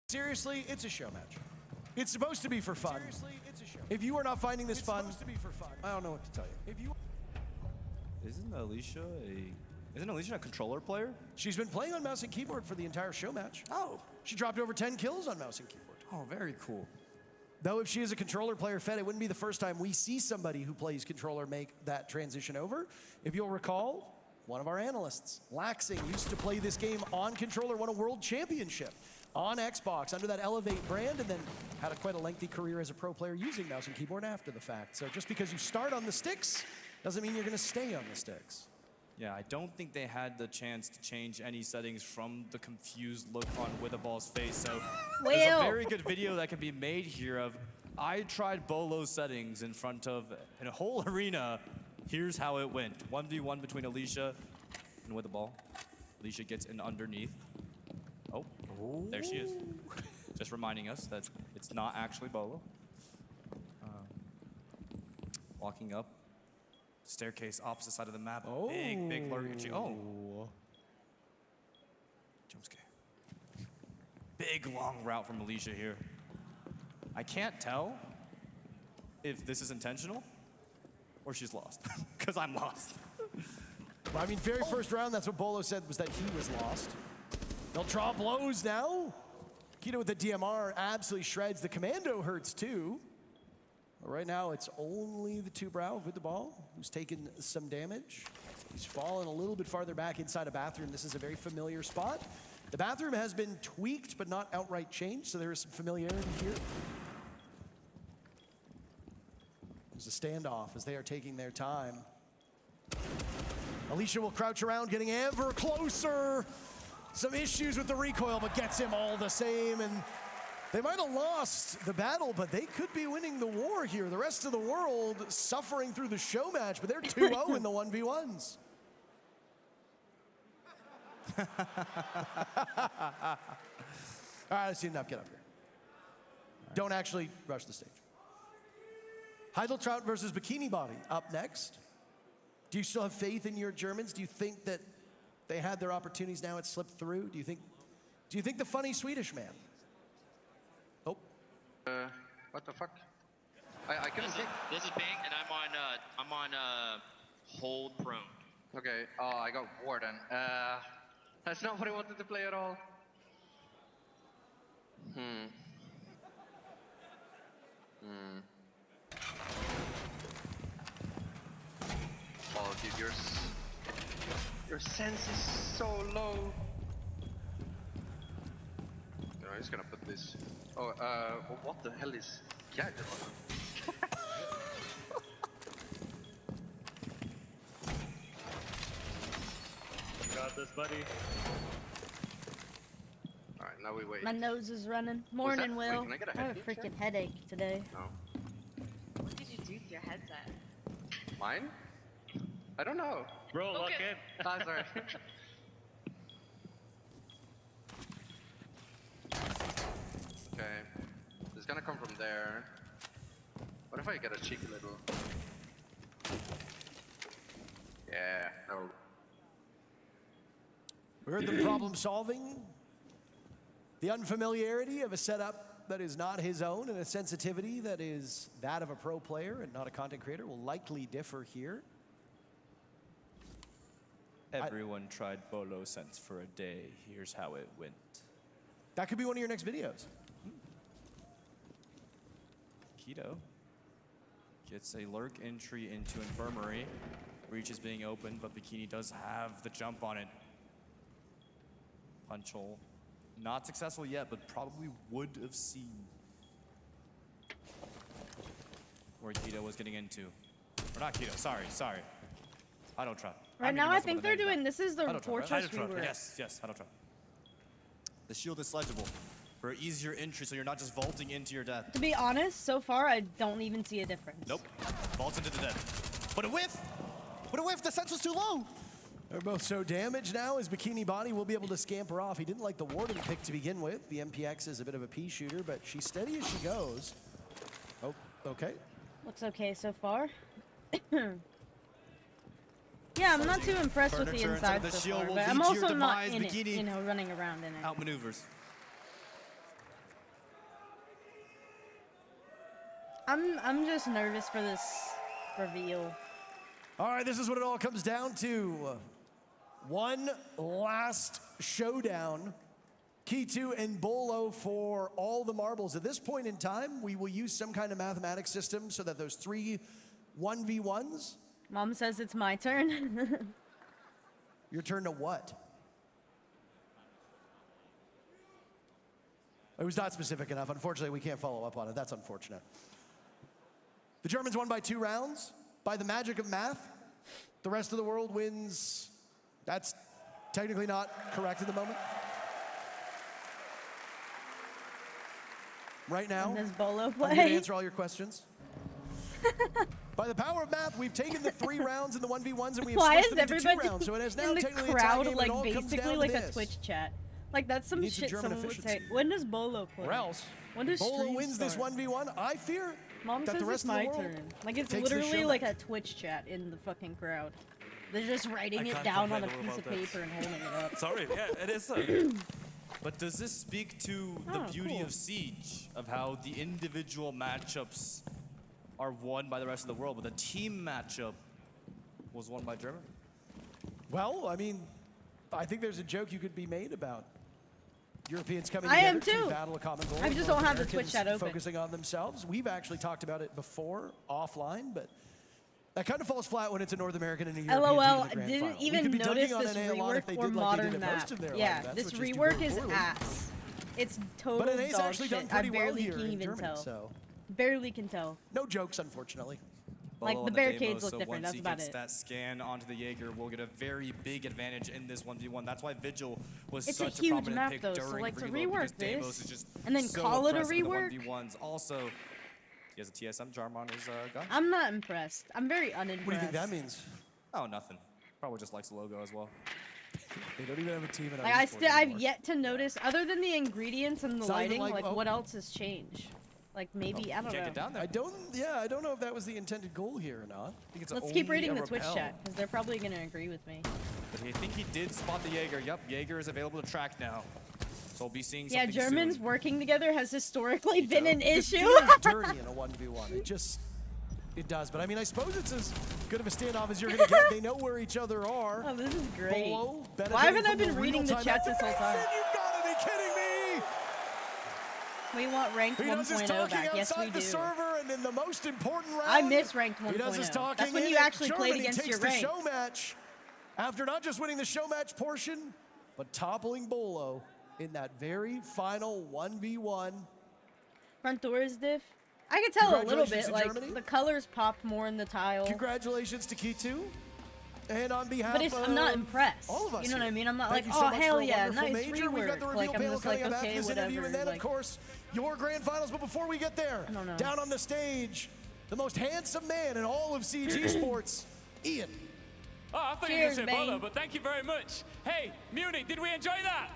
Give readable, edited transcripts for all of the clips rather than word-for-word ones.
Seriously, it's a show match. It's supposed to be for fun. Seriously, it's a show. If you are not finding this fun, I don't know what to tell you. If you Isn't Alicia a controller player? She's been playing on mouse and keyboard for the entire show match. Oh. She dropped over 10 kills on mouse and keyboard. Oh, very cool. Though if she is a controller player fed, it wouldn't be the first time we see somebody who plays controller make that transition over. If you'll recall, one of our analysts, Laxing, used to play this game on controller, won a world championship on Xbox under that Elevate brand, and then had quite a lengthy career as a pro player using mouse and keyboard after the fact. So just because you start on the sticks doesn't mean you're going to stay on the sticks. Yeah, I don't think they had the chance to change any settings from the confused look on Withaball's face. So there's a very good video that can be made here of, I tried Bolo's settings in front of a whole arena. Here's how it went. 1v1 between Alicia and Withaball. Alicia gets in underneath. Oh, there she is. Just reminding us that it's not actually Bolo. Walking up. Staircase opposite side of the map. Oh. Big lurk. Oh. Jump scare. Big long route from Alicia here. I can't tell if this is intentional or she's lost. Because I'm lost. Well, I mean, very first round, that's what Bolo said, was that he was lost. They'll draw blows now. Keto with the DMR absolutely shreds. The commando hurts too. But right now, it's only the two brow with the ball who's taken some damage. He's fallen a little bit farther back inside a bathroom. This is a very familiar spot. The bathroom has been tweaked, but not outright changed, so there is some familiarity here. There's a standoff as they are taking their time. Alicia will crouch around, getting ever closer. Some issues with the recoil, but gets him all the same. And they might have lost the battle, but they could be winning the war here. The rest of the world suffering through the show match, but they're 2-0 in the 1v1s. All right, I've seen enough. Get up here. Don't actually rush the stage. Heideltraut versus Bikini Body up next. Do you still have faith in your Germans? Do you think that they had their opportunities, now it slipped through? Do you think the funny Swedish man? Oh. What the fuck? I couldn't see. This is Bing, and I'm on hold prone. Okay. Oh, I got Warden. That's not what I wanted to play at all. Oh, dude, your sense is so low. No, I'm just gonna put this. Oh, what the hell is Jagger? Got this, buddy. Alright, now we wait. My nose is running. Morning, Will. Wait, can I get a I have a headset? freaking headache today. No. What did you do with your headset? Mine? I don't know. Bro, lock Okay. in. Ah, sorry. Okay. It's gonna come from there. What if I get a cheeky little... Yeah, no. We heard the problem solving, the unfamiliarity of a setup that is not his own, and a sensitivity that is that of a pro player and not a content creator will likely differ here. Everyone tried Bolo Sense for a day. Here's how it went. That could be one of your next videos. Keto gets a lurk entry into Infirmary. Breach is being opened, but Bikini does have the jump on it. Punch hole. Not successful yet, but probably would have seen where Keto was getting into. Or not Keto, sorry. Heideltraut. Right now, I think they're doing, this is the fortress we were. Yes, Heideltraut. The shield is sledgeable for easier entry, so you're not just vaulting into your death. To be honest, so far, I don't even see a difference. Nope. Vaults into the death. But a whiff! But a whiff! The sense was too low! They're both so damaged now as Bikini Body will be able to scamper off. He didn't like the Warden pick to begin with. The MPX is a bit of a pea shooter, but she's steady as she goes. Oh, okay. Looks okay so far. Yeah, I'm not too impressed with the Furniture inside into the so shield far, will but lead I'm to your also not demise. in it, Bikini you know, running around in it. outmaneuvers. I'm just nervous for this reveal. All right, this is what it all comes down to. One last showdown. K2 and Bolo for all the marbles. At this point in time, we will use some kind of mathematics system so that those 3 1v1s. Mom says it's my turn. Your turn to what? It was not specific enough. Unfortunately, we can't follow up on it. That's unfortunate. The Germans won by 2 rounds. By the magic of math, the rest of the world wins. That's technically not correct at the moment. Right now, Does Bolo I'm here to play? answer all your questions. By the power of math, we've taken the 3 rounds in the 1v1s and we have Why split is them into 2 everybody rounds. So it is now in the technically a tie crowd game, and it like all comes down basically to like this. a Twitch chat? Like that's some need some shit German someone would say. efficiency. When does Bolo play? Or else, When does Bolo stream wins this start? 1v1. I fear Mom that says the rest it's of the my world turn. Like it's takes the literally show like back. a Twitch chat in the fucking crowd. They're just writing it can't down on a complain piece of about that. paper and holding it up. Sorry, yeah, it is. But does this speak to the Oh, beauty cool. of Siege, of how the individual matchups are won by the rest of the world, but the team matchup was won by Germany? Well, I mean, I think there's a joke you could be made about Europeans coming I am together to too. battle a common goal. I and just North don't have the Twitch Americans chat open. focusing on themselves. We've actually talked about it before offline, but that kind of falls flat when it's a North American and a European LOL, team in the grand didn't final. We even could be notice dunking on this NA a lot if rework they or did like they modern did at most map. of their live Yeah, events, this which is do rework very is poorly. ass. It's But total NA's dog actually done shit. pretty I well barely here can in even Germany, tell. so Barely can tell. no jokes, unfortunately. Like, Bolo the on barricades demo, look so different, once that's he about gets it. that scan onto the Jaeger, we'll get a very big advantage in this 1v1. That's why Vigil was It's a such huge prominent map, pick though, so, during like, to Reload, because rework Deimos this is just and then so call it a aggressive in the rework? 1v1s. Also, he has a TSM charm on his gun. I'm not impressed. I'm very unimpressed. What do you think that means? Oh, nothing. Probably just likes the logo as well. They don't even have a team in Like, I've yet to notice, other than the ingredients and the It's not even lighting, like- like, oh. what else has changed? Like, maybe, I don't Can't know. get down there. I don't know if that was the intended goal here or not. I think it's Let's keep only reading a the Twitch repel. chat, because they're probably going to agree with me. But I think he did spot the Jaeger. Yep, Jaeger is available to track now. So we'll be seeing Yeah, something Germans soon. working together has historically been an This issue. feels dirty in a 1v1. It does. But I mean, I suppose it's as good of a standoff as you're going to get. They know where each other are. Oh, this is great. Bolo, Why haven't I benefiting been from reading the real-time chat this whole time? You've got to be kidding me! We want ranked He does his 1.0 talking back. Yes, we outside the do. server, and in the most important round, I miss ranked 1.0. he does his talking That's when in you it. actually played Germany against takes your the rank. show match after not just winning the show match portion, but toppling Bolo in that very final 1v1. Front door is diff. I could tell a little Congratulations bit, to like, Germany. the colors popped more in the tile. Congratulations to K2. And on behalf But I'm not of impressed. all of us You know what here, I mean? I'm not thank like, you so oh, much hell for a yeah, wonderful nice major. We've got the rework. reveal Like, I'm panel just like, coming up after okay, this interview, whatever. and then, like, of course, your grand finals. But before we get there, I don't know. down on the stage, the most handsome man in all of CG Sports, Ian. Oh, I thought Cheers, you were going to say Bolo, Bane. but thank you very much. Hey, Munich, did we enjoy that?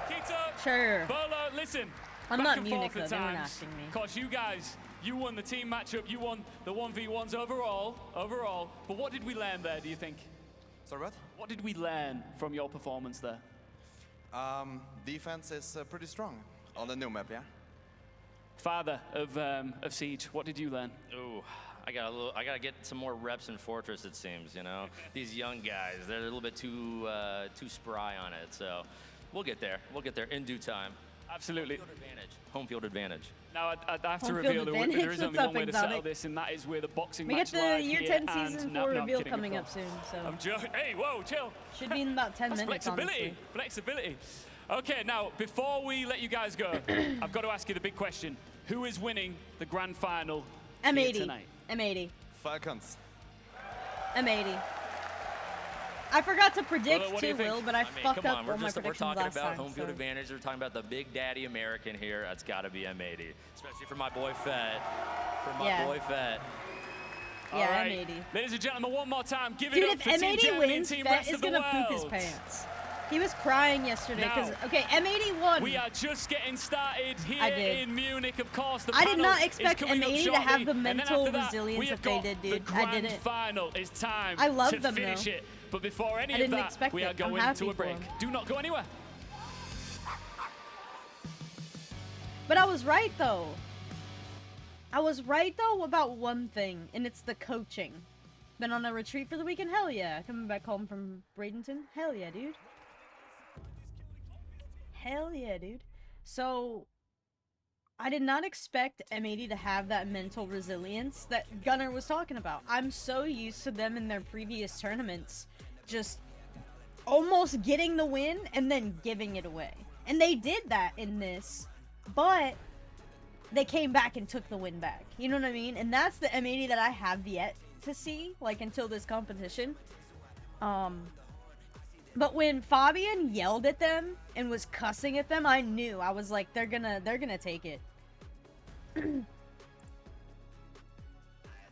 Keto, Sure. Bolo, listen. I'm back not and Munich, forth though. at They weren't times. asking me. Of course, you guys, you won the team matchup. You won the 1v1s overall. But what did we learn there, do you think? Sorry, what? What did we learn from your performance there? Defense is pretty strong on the new map, yeah? Father of Siege, what did you learn? Ooh, I gotta get some more reps in Fortress. It seems, you know, these young guys, they're a little bit too spry on it. So, we'll get there. We'll get there in due time. Absolutely. Home field advantage. Home field advantage. Now, I have to Home reveal field there advantage? is only What's one up, way to settle Exotic? this, and that is with a boxing We match get the live Year here, 10 and Season no, 4 I'm reveal kidding, coming of up course. soon, so I'm joking. Hey, whoa, chill. should be in about 10 That's minutes, flexibility. honestly. Flexibility. Okay, now, before we let you guys go, I've got to ask you the big question. Who is winning the grand final here M80. tonight? M80. Falcons. M80. I forgot to predict Well, what do you too, think? Will, but I I mean, fucked come up on, all my we're predictions talking last about time. home field so. advantage. We're talking about the big daddy American here. That's got to be M80, especially for my boy Fett. Yeah. Fett. All Yeah, right. M80. Ladies and gentlemen, one more time. Give Dude, it up if for Team M80 Germany wins, and Team Fett Rest is of the gonna poop his World. pants. He was crying yesterday because, Now, okay, M80 won. We are just getting started here I did. in Munich, of course. The I did panel not is expect coming up M80 to shortly, have the and then mental after that, resilience we have that they got did, the dude. I grand didn't. final. It's time I love to them, finish though. it. But before any I of didn't that, expect we are it. I'm going happy to a for break. them. Do not go anywhere. But I was right, though. I was right though about one thing, and it's the coaching. Been on a retreat for the weekend? Hell yeah. Coming back home from Bradenton? Hell yeah, dude. Hell yeah, dude. So, I did not expect M80 to have that mental resilience that Gunnar was talking about. I'm so used to them in their previous tournaments just almost getting the win and then giving it away. And they did that in this, but they came back and took the win back. You know what I mean? And that's the M80 that I have yet to see, like, until this competition. But when Fabian yelled at them and was cussing at them, I knew. I was like, they're gonna take it.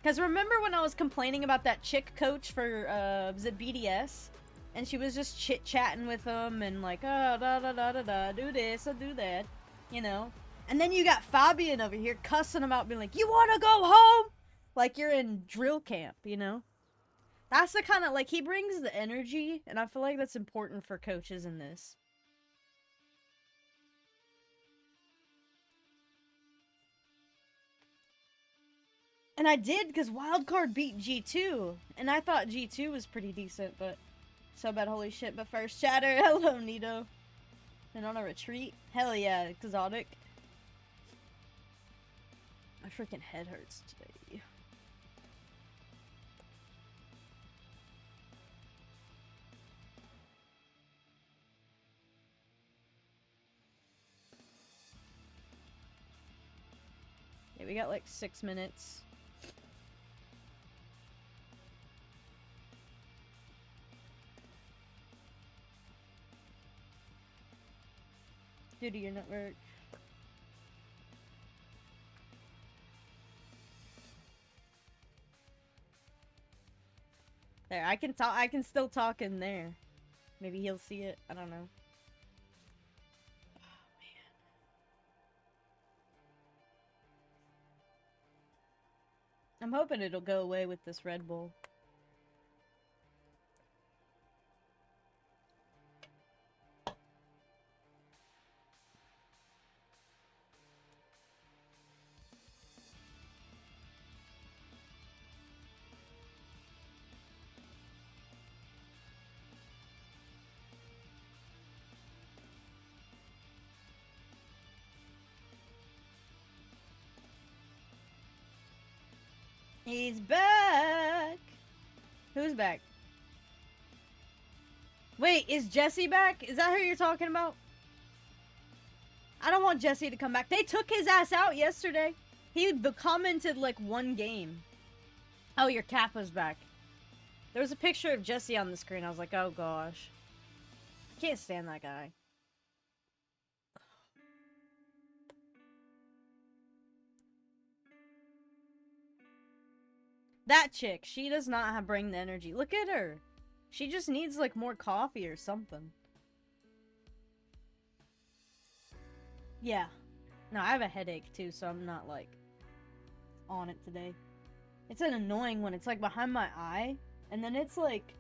Because remember when I was complaining about that chick coach for was it BDS? And she was just chit-chatting with them and like, oh, da-da-da-da-da, do this or do that, you know? And then you got Fabian over here cussing them out, being like, you want to go home? Like you're in drill camp, you know? That's the kind of, like, he brings the energy, and I feel like that's important for coaches in this. And I did, because Wildcard beat G2, and I thought G2 was pretty decent, but so bad, holy shit. But first, chatter, hello, Nito. And on a retreat? Hell yeah, exotic. My freaking head hurts today. Yeah, we got like 6 minutes. Due to your network. There, I can talk. I can still talk in there. Maybe he'll see it. I don't know. Oh, man. I'm hoping it'll go away with this Red Bull. He's back! Who's back? Wait, is Jesse back? Is that who you're talking about? I don't want Jesse to come back. They took his ass out yesterday. He commented like one game. Oh, your Kappa's back. There was a picture of Jesse on the screen. I was like, oh gosh. I can't stand that guy. That chick, she does not bring the energy. Look at her. She just needs, like, more coffee or something. Yeah. No, I have a headache, too, so I'm not, like, on it today. It's an annoying one. It's, like, behind my eye. And then it's, like,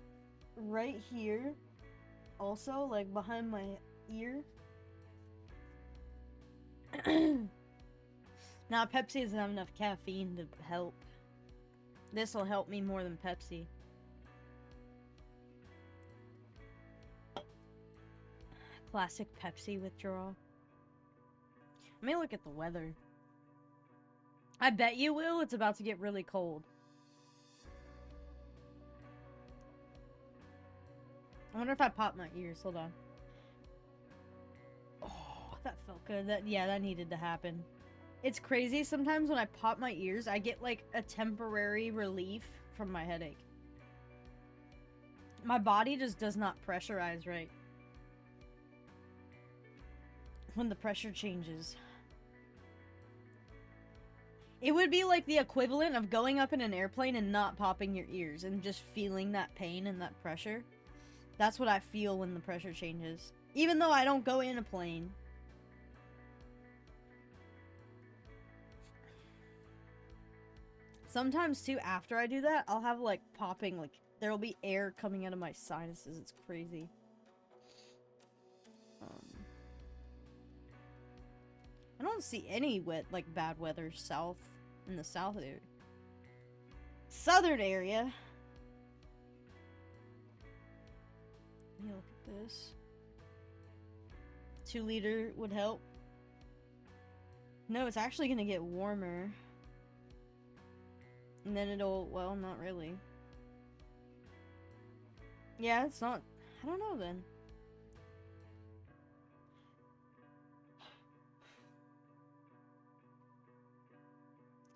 right here. Also, like, behind my ear. Now, Pepsi doesn't have enough caffeine to help. This will help me more than Pepsi. Classic Pepsi withdrawal. Let me look at the weather. I bet you will. It's about to get really cold. I wonder if I pop my ears. Hold on. Oh, that felt good. Yeah, that needed to happen. It's crazy, sometimes when I pop my ears, I get like a temporary relief from my headache. My body just does not pressurize right when the pressure changes. It would be like the equivalent of going up in an airplane and not popping your ears and just feeling that pain and that pressure. That's what I feel when the pressure changes. Even though I don't go in a plane. Sometimes, too, after I do that, I'll have, like, popping, like, there'll be air coming out of my sinuses. It's crazy. I don't see any bad weather south. in the south area. Southern area. Let me look at this. 2-liter would help. No, it's actually gonna get warmer. And then it'll, well, not really. Yeah, it's not, I don't know then.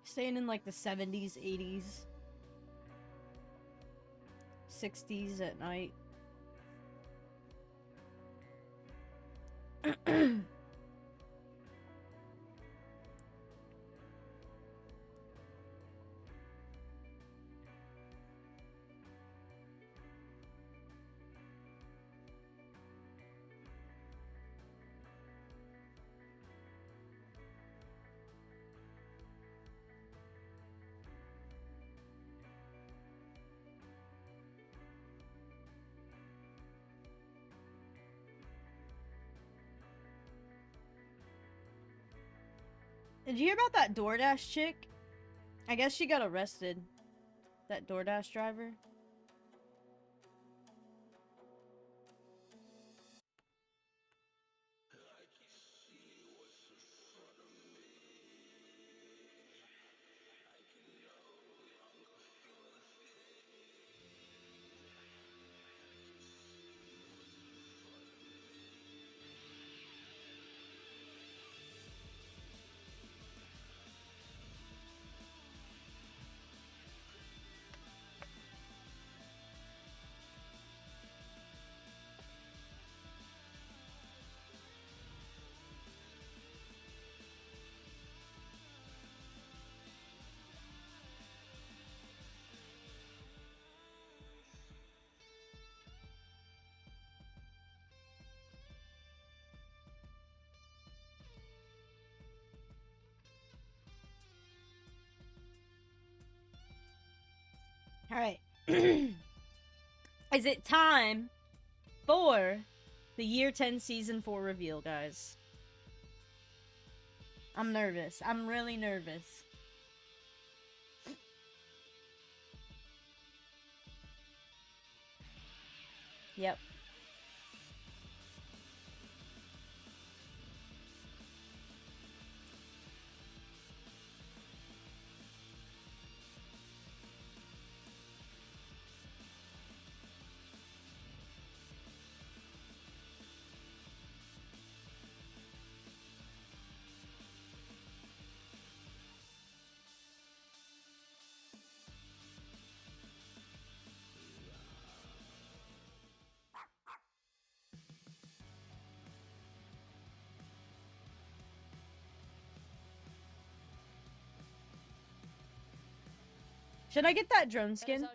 Staying in like the 70s, 80s, 60s at night. Did you hear about that DoorDash chick? I guess she got arrested. That DoorDash driver. Alright. Is it time for the Year 10 Season 4 reveal, guys? I'm nervous. I'm really nervous. Yep. Should I get that drone skin?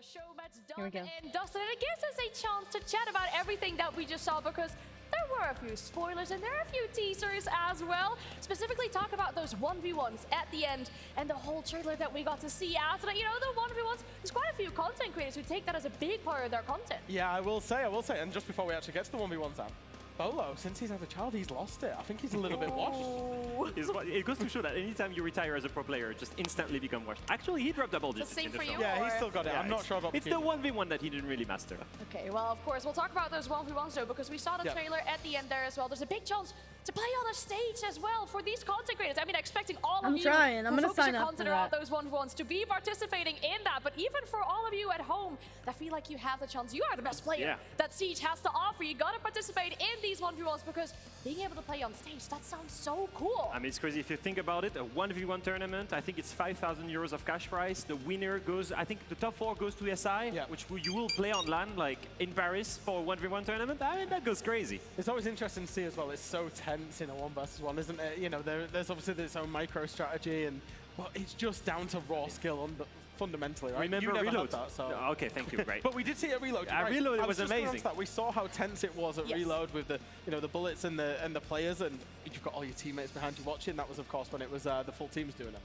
Here we go. And Dustin, and it gives us a chance to chat about everything that we just saw, because there were a few spoilers and there are a few teasers as well. Specifically talk about those 1v1s at the end and the whole trailer that we got to see after that. You know, the 1v1s, there's quite a few content creators who take that as a big part of their content. Yeah, I will say, and just before we actually get to the 1v1s out, Bolo, since he's had a child, he's lost it. I think he's a little bit washed. It goes to show that anytime you retire as a pro player, it just instantly become washed. Actually, he dropped double digits. The same in the for show. you? Yeah, he's or- still got it. Yeah, I'm not sure about it's the 1v1 that he didn't really master. Okay, well, of course, we'll talk about those 1v1s though, because we saw the Yeah. trailer at the end there as well. There's a big chance to play on a stage as well for these content creators. I mean, expecting all of I'm you trying. I'm who gonna focus sign your up content for around that. those 1v1s to be participating in that. But even for all of you at home that feel like you have the chance, you are the best player that Siege has to offer. You gotta participate in these 1v1s, because being able to play on stage, that sounds so cool. I mean, it's crazy if you think about it. A 1v1 tournament, I think it's 5,000 euros of cash prize. The winner goes, I think the top 4 goes to SI, which you will play on LAN, like in Paris for a 1v1 tournament. I mean, that goes crazy. It's always interesting to see as well. It's so tense in a 1 versus 1, isn't it? You know, there's obviously its own micro strategy, and well, it's just down to raw skill fundamentally, right? Remember you never Reload? had that, so. No, okay, thank you, great. But we did see it at Reload. At right. Reload, it I was just going on amazing. to that. We saw how tense it was at Reload with the, you know, the bullets and the players, and you've got all your teammates behind you watching. That was, of course, when it was the full teams doing it.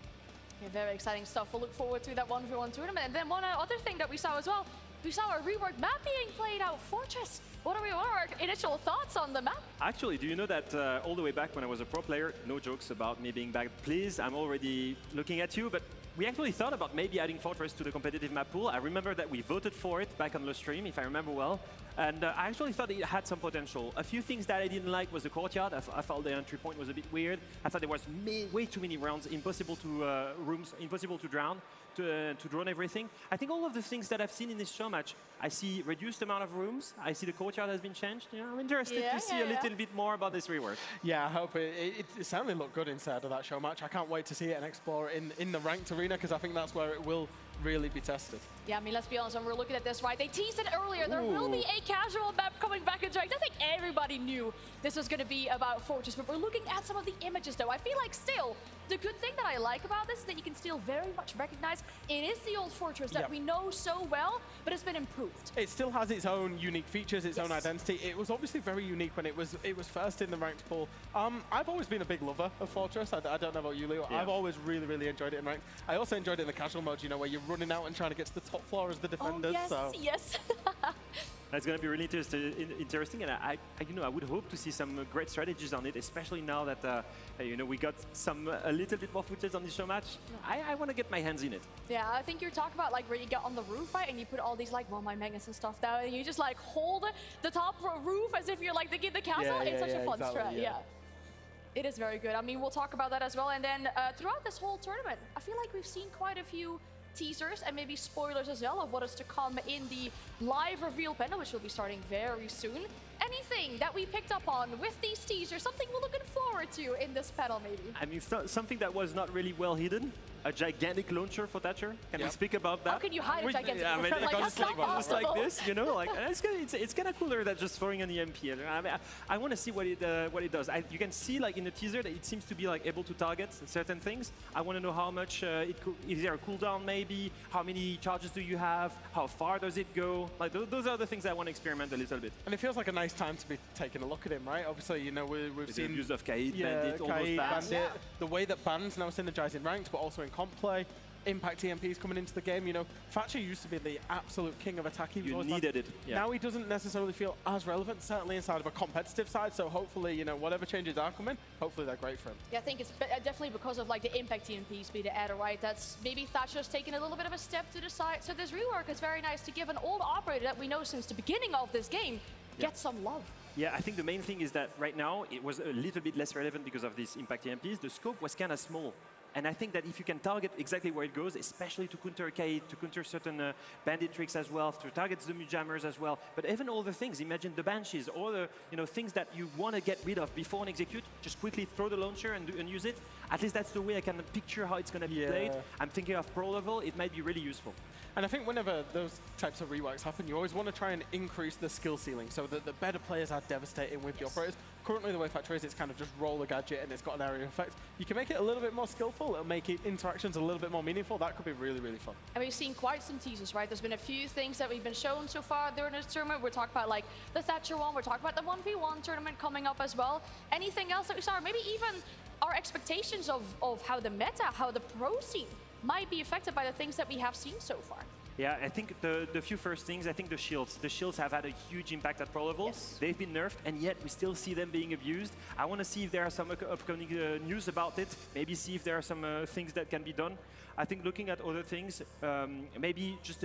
Yeah, very exciting stuff. We'll look forward to that 1v1 tournament. And then one other thing that we saw as well, we saw a reworked map being played out, Fortress. What are our initial thoughts on the map? Actually, do you know that all the way back when I was a pro player, no jokes about me being back, please, I'm already looking at you, but we actually thought about maybe adding Fortress to the competitive map pool. I remember that we voted for it back on the stream, if I remember well. And I actually thought it had some potential. A few things that I didn't like was the courtyard. I felt the entry point was a bit weird. I thought there was way too many rounds, impossible to impossible to drown, to drone everything. I think all of the things that I've seen in this show match, I see reduced amount of rooms. I see the courtyard has been changed. You know, I'm interested to see a little bit more about this rework. Yeah, I hope it certainly looked good inside of that show match. I can't wait to see it and explore it in the ranked arena, because I think that's where it will really be tested. Yeah, I mean, let's be honest, when we're looking at this, right? They teased it earlier. There will be a casual map coming back in Dragon. I think everybody knew this was going to be about Fortress, but we're looking at some of the images, though. I feel like still, the good thing that I like about this is that you can still very much recognize it is the old Fortress that we know so well, but it's been improved. It still has its own unique features, its own identity. It was obviously very unique when it was first in the ranked pool. I've always been a big lover of Fortress. I don't know about you, Leo. I've always really enjoyed it in ranked. I also enjoyed it in the casual mode, you know, where you're running out and trying to get to the top floor as the defenders. Yes. That's going to be really interesting, and I would hope to see some great strategies on it, especially now that we got a little bit more footage on the show match. I want to get my hands in it. Yeah, I think you're talking about like where you get on the roof, right, and you put all these like my magnets and stuff down, and you just like hold the top roof as if you're like the castle. It's such a fun strat. Yeah. It is very good. I mean, we'll talk about that as well. And then throughout this whole tournament, I feel like we've seen quite a few teasers and maybe spoilers as well of what is to come in the live reveal panel, which will be starting very soon. Anything that we picked up on with these teasers, something we're looking forward to in this panel, maybe? I mean, something that was not really well hidden. A gigantic launcher for Thatcher. Can we speak about that? How can you hide a gigantic launcher? I mean, like, that's not possible. Just like this, you know, like it's kind of cooler than just throwing an EMP. I mean, I want to see what it does. You can see like in the teaser that it seems to be like able to target certain things. I want to know how much is there a cooldown maybe? How many charges do you have? How far does it go? Like those are the things I want to experiment a little bit. And it feels like a nice time to be taking a look at him, right? Obviously, you know, we've seen the use of Kaid, Bandit, all those bans. The way that bans now synergize in ranked, but also in comp play. Impact EMPs coming into the game. You know, Thatcher used to be the absolute king of attack. You needed it. Yeah. Now he doesn't necessarily feel as relevant, certainly inside of a competitive side. So hopefully, you know, whatever changes are coming, hopefully they're great for him. Yeah, I think it's definitely because of like the impact EMPs being added, right? That's maybe Thatcher's taking a little bit of a step to the side. So this rework is very nice to give an old operator that we know since the beginning of this game get some love. Yeah, I think the main thing is that right now it was a little bit less relevant because of these impact EMPs. The scope was kind of small. And I think that if you can target exactly where it goes, especially to counter Kaid, to counter certain bandit tricks as well, to target the jammers as well, but even all the things, imagine the banshees, or the things that you want to get rid of before and execute, just quickly throw the launcher and use it. At least that's the way I can picture how it's going to be played. I'm thinking of pro level, it might be really useful. And I think whenever those types of reworks happen, you always want to try and increase the skill ceiling so that the better players are devastating with the operators. Currently, the way Thatcher is, it's kind of just roll a gadget and it's got an area of effect. You can make it a little bit more skillful, it'll make interactions a little bit more meaningful. That could be really fun. And we've seen quite some teasers, right? There's been a few things that we've been shown so far during this tournament. We're talking about like the Thatcher one, we're talking about the 1v1 tournament coming up as well. Anything else that we saw? Maybe even our expectations of how the meta, how the pro scene might be affected by the things that we have seen so far. Yeah, I think the few first things, I think the shields have had a huge impact at pro level. Yes. They've been nerfed, and yet we still see them being abused. I want to see if there are some upcoming news about it, maybe see if there are some things that can be done. I think looking at other things, maybe just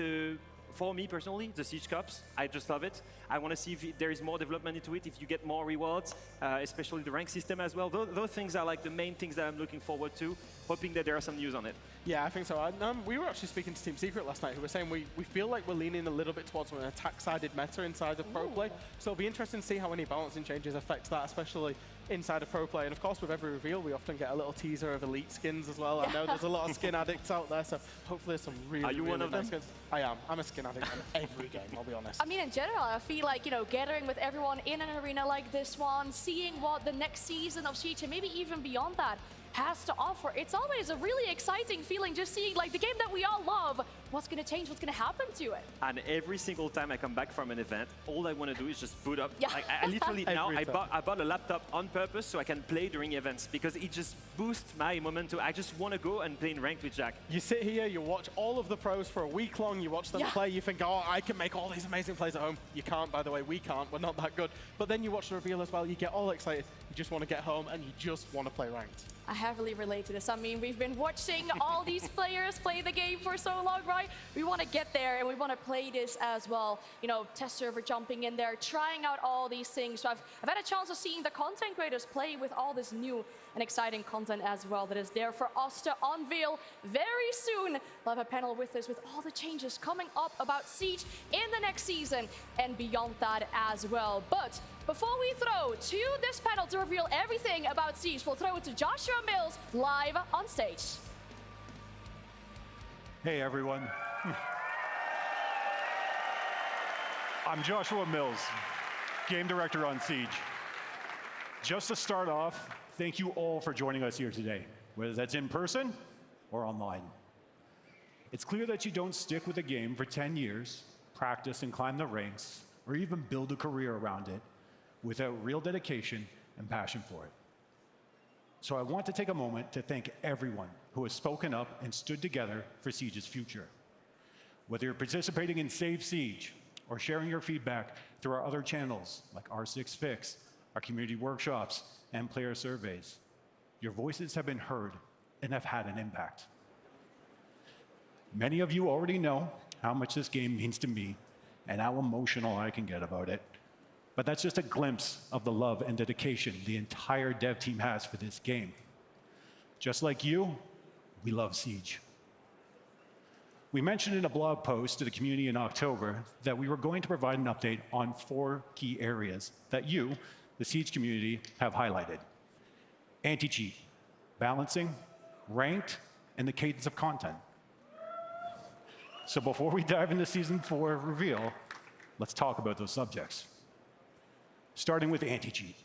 for me personally, the Siege Cups, I just love it. I want to see if there is more development into it, if you get more rewards, especially the rank system as well. Those things are like the main things that I'm looking forward to, hoping that there are some news on it. Yeah, I think so. We were actually speaking to Team Secret last night, who were saying we feel like we're leaning a little bit towards an attack-sided meta inside of pro play. So it'll be interesting to see how any balancing changes affect that, especially inside of pro play. And of course, with every reveal, we often get a little teaser of elite skins as well. I know there's a lot of skin addicts out there, so hopefully there's some really, Are you one of nice them? skins. I am. I'm a skin addict on every game, I'll be honest. I mean, in general, I feel like, you know, gathering with everyone in an arena like this one, seeing what the next season of Siege, and maybe even beyond that, has to offer. It's always a really exciting feeling just seeing like the game that we all love. What's going to change? What's going to happen to it? And every single time I come back from an event, all I want to do is just boot up. Yeah. Like, I literally now I bought a laptop on purpose so I can play during events because it just boosts my momentum. I just want to go and play in ranked with Jack. You sit here, you watch all of the pros for a week long, you watch them play, you think, oh, I can make all these amazing plays at home. You can't, by the way, we can't, we're not that good. But then you watch the reveal as well, you get all excited, you just want to get home and you just want to play ranked. I heavily relate to this. I mean, we've been watching all these players play the game for so long, right? We want to get there and we want to play this as well. You know, test server jumping in there, trying out all these things. So I've had a chance of seeing the content creators play with all this new and exciting content as well that is there for us to unveil very soon. We'll have a panel with us with all the changes coming up about Siege in the next season and beyond that as well. But before we throw to this panel to reveal everything about Siege, we'll throw it to Joshua Mills live on stage. Hey everyone. I'm Joshua Mills, game director on Siege. Just to start off, thank you all for joining us here today, whether that's in person or online. It's clear that you don't stick with a game for 10 years, practice and climb the ranks, or even build a career around it without real dedication and passion for it. So I want to take a moment to thank everyone who has spoken up and stood together for Siege's future. Whether you're participating in Save Siege or sharing your feedback through our other channels like R6 Fix, our community workshops, and player surveys, your voices have been heard and have had an impact. Many of you already know how much this game means to me and how emotional I can get about it. But that's just a glimpse of the love and dedication the entire dev team has for this game. Just like you, we love Siege. We mentioned in a blog post to the community in October that we were going to provide an update on 4 key areas that you, the Siege community, have highlighted. Anti-cheat, balancing, ranked, and the cadence of content. So before we dive into Season 4 reveal, let's talk about those subjects. Starting with anti-cheat.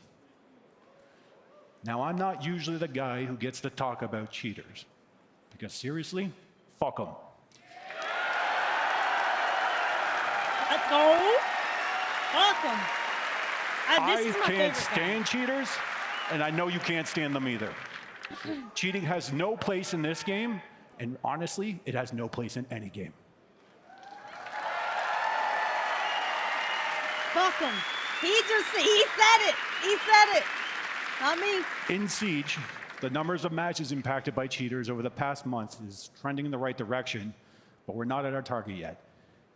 Now, I'm not usually the guy who gets to talk about cheaters, because seriously, fuck them. Let's go. Fuck them. I can't stand cheaters, and I know you can't stand them either. Cheating has no place in this game, and honestly, it has no place in any game. Fuck him. He said it. He said it. Not me. In Siege, the numbers of matches impacted by cheaters over the past months is trending in the right direction, but we're not at our target yet.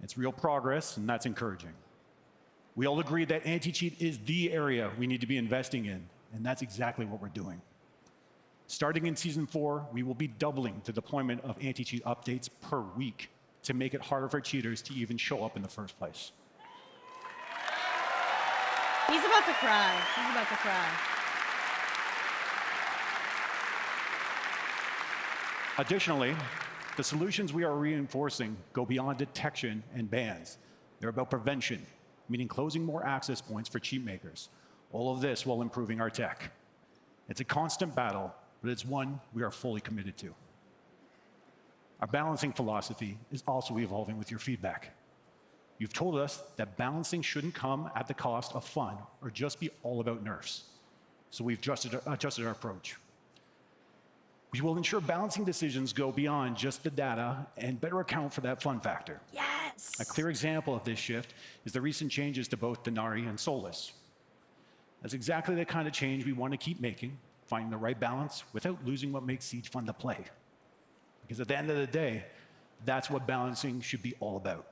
It's real progress, and that's encouraging. We all agree that anti-cheat is the area we need to be investing in, and that's exactly what we're doing. Starting in Season 4, we will be doubling the deployment of anti-cheat updates per week to make it harder for cheaters to even show up in the first place. He's about to cry. He's about to cry. Additionally, the solutions we are reinforcing go beyond detection and bans. They're about prevention, meaning closing more access points for cheat makers. All of this while improving our tech. It's a constant battle, but it's one we are fully committed to. Our balancing philosophy is also evolving with your feedback. You've told us that balancing shouldn't come at the cost of fun or just be all about nerfs. So we've adjusted our approach. We will ensure balancing decisions go beyond just the data and better account for that fun factor. Yes! A clear example of this shift is the recent changes to both Denari and Solus. That's exactly the kind of change we want to keep making, finding the right balance without losing what makes Siege fun to play. Because at the end of the day, that's what balancing should be all about.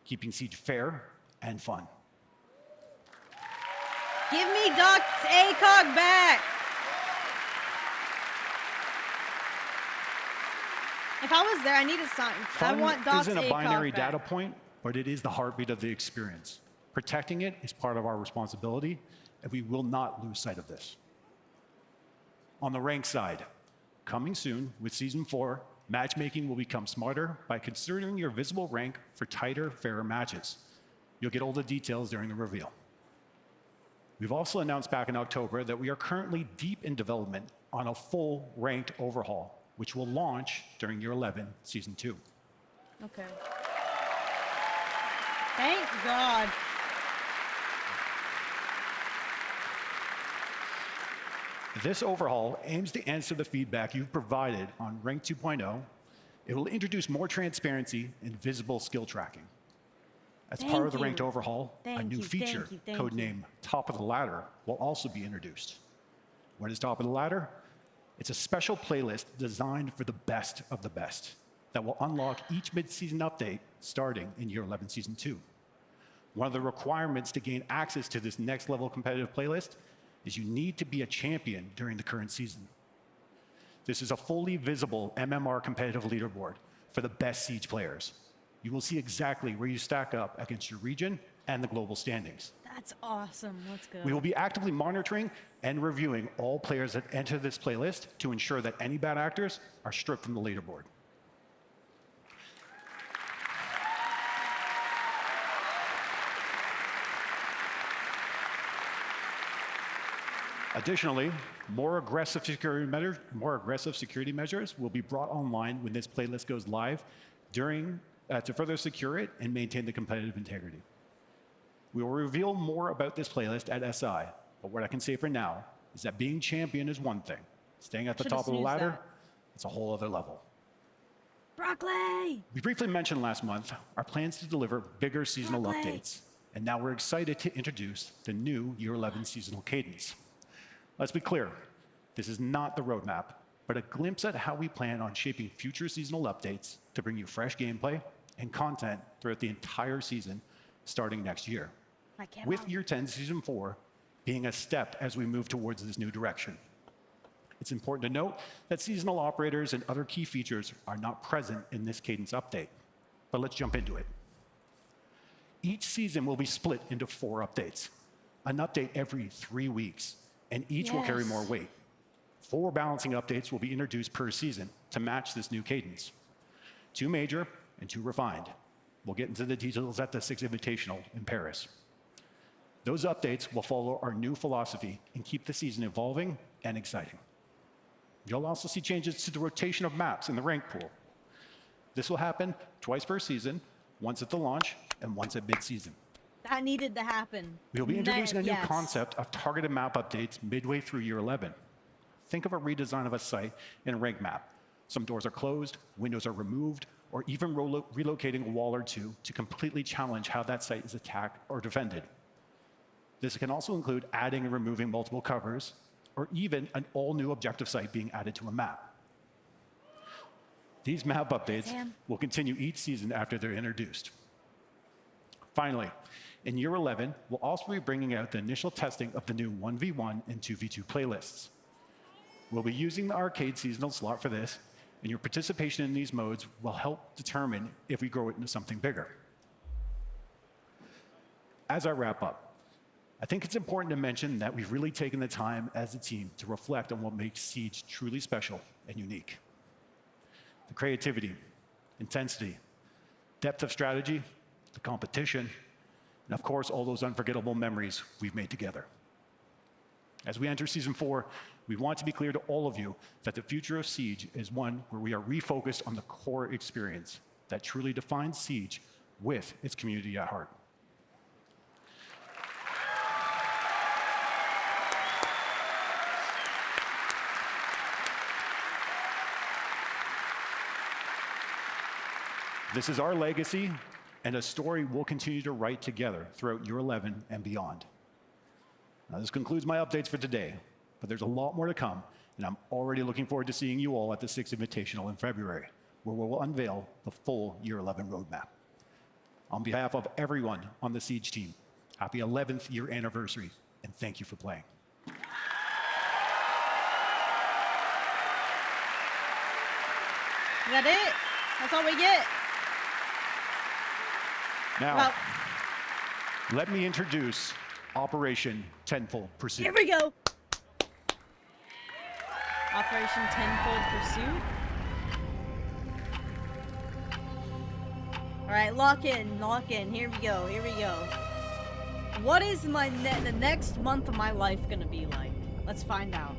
Keeping Siege fair and fun. Give me Doc ACOG back! If I was there, I need a sign. I want Doc isn't a binary back. data point, but it is the heartbeat of the experience. Protecting it is part of our responsibility, and we will not lose sight of this. On the rank side, coming soon with Season 4, matchmaking will become smarter by considering your visible rank for tighter, fairer matches. You'll get all the details during the reveal. We've also announced back in October that we are currently deep in development on a full ranked overhaul, which will launch during Year 11, Season 2. Okay. Thank God. This overhaul aims to answer the feedback you've provided on Rank 2.0. It will introduce more transparency and visible skill tracking. As part of the ranked overhaul, a new feature, codenamed Top of the Ladder, will also be introduced. What is top of the ladder? It's a special playlist designed for the best of the best that will unlock each mid-season update starting in Year 11 Season 2. One of the requirements to gain access to this next level competitive playlist is you need to be a champion during the current season. This is a fully visible MMR competitive leaderboard for the best Siege players. You will see exactly where you stack up against your region and the global standings. That's awesome. Let's go. We will be actively monitoring and reviewing all players that enter this playlist to ensure that any bad actors are stripped from the leaderboard. Additionally, more aggressive security measures will be brought online when this playlist goes live to further secure it and maintain the competitive integrity. We will reveal more about this playlist at SI, but what I can say for now is that being champion is one thing. Staying at the top of the ladder, it's a whole other level. Broccoli! We briefly mentioned last month our plans to deliver bigger seasonal updates, and now we're excited to introduce the new Year 11 seasonal cadence. Let's be clear, this is not the roadmap, but a glimpse at how we plan on shaping future seasonal updates to bring you fresh gameplay and content throughout the entire season starting next year. With Year 10 Season 4 being a step as we move towards this new direction. It's important to note that seasonal operators and other key features are not present in this cadence update, but let's jump into it. Each season will be split into 4 updates, an update every 3 weeks, and each will carry more weight. 4 balancing updates will be introduced per season to match this new cadence. 2 major and 2 refined. We'll get into the details at the 6th Invitational in Paris. Those updates will follow our new philosophy and keep the season evolving and exciting. You'll also see changes to the rotation of maps in the rank pool. This will happen twice per season, once at the launch and once at mid-season. That needed to happen. We'll be introducing a new concept of targeted map updates midway through Year 11. Think of a redesign of a site in a rank map. Some doors are closed, windows are removed, or even relocating a wall or 2 to completely challenge how that site is attacked or defended. This can also include adding and removing multiple covers, or even an all-new objective site being added to a map. These map updates will continue each season after they're introduced. Finally, in Year 11, we'll also be bringing out the initial testing of the new 1v1 and 2v2 playlists. We'll be using the arcade seasonal slot for this, and your participation in these modes will help determine if we grow it into something bigger. As I wrap up, I think it's important to mention that we've really taken the time as a team to reflect on what makes Siege truly special and unique. The creativity, intensity, depth of strategy, the competition, and of course, all those unforgettable memories we've made together. As we enter Season 4, we want to be clear to all of you that the future of Siege is one where we are refocused on the core experience that truly defines Siege with its community at heart. This is our legacy and a story we'll continue to write together throughout Year 11 and beyond. Now, this concludes my updates for today, but there's a lot more to come, and I'm already looking forward to seeing you all at the 6th Invitational in February, where we will unveil the full Year 11 roadmap. On behalf of everyone on the Siege team, happy 11th year anniversary, and thank you for playing. Is that it? That's all we get. Now, let me introduce Operation Tenfold Pursuit. Here we go. Operation Tenfold Pursuit. All right, lock in, lock in. Here we go, here we go. What is the next month of my life gonna be like? Let's find out.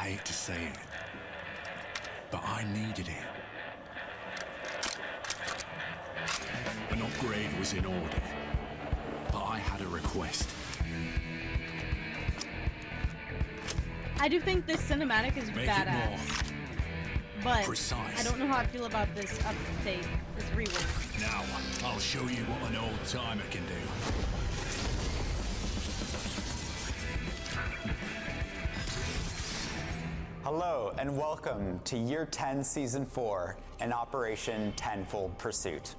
hate to say it, but I needed it. An upgrade was in order, but I had a request. I do think this cinematic is Make badass. it more but precise. I don't know how I feel about this update, this rework. Now, I'll show you what an old-timer can do. Hello, and welcome to Year 10, Season 4, and Operation Tenfold Pursuit.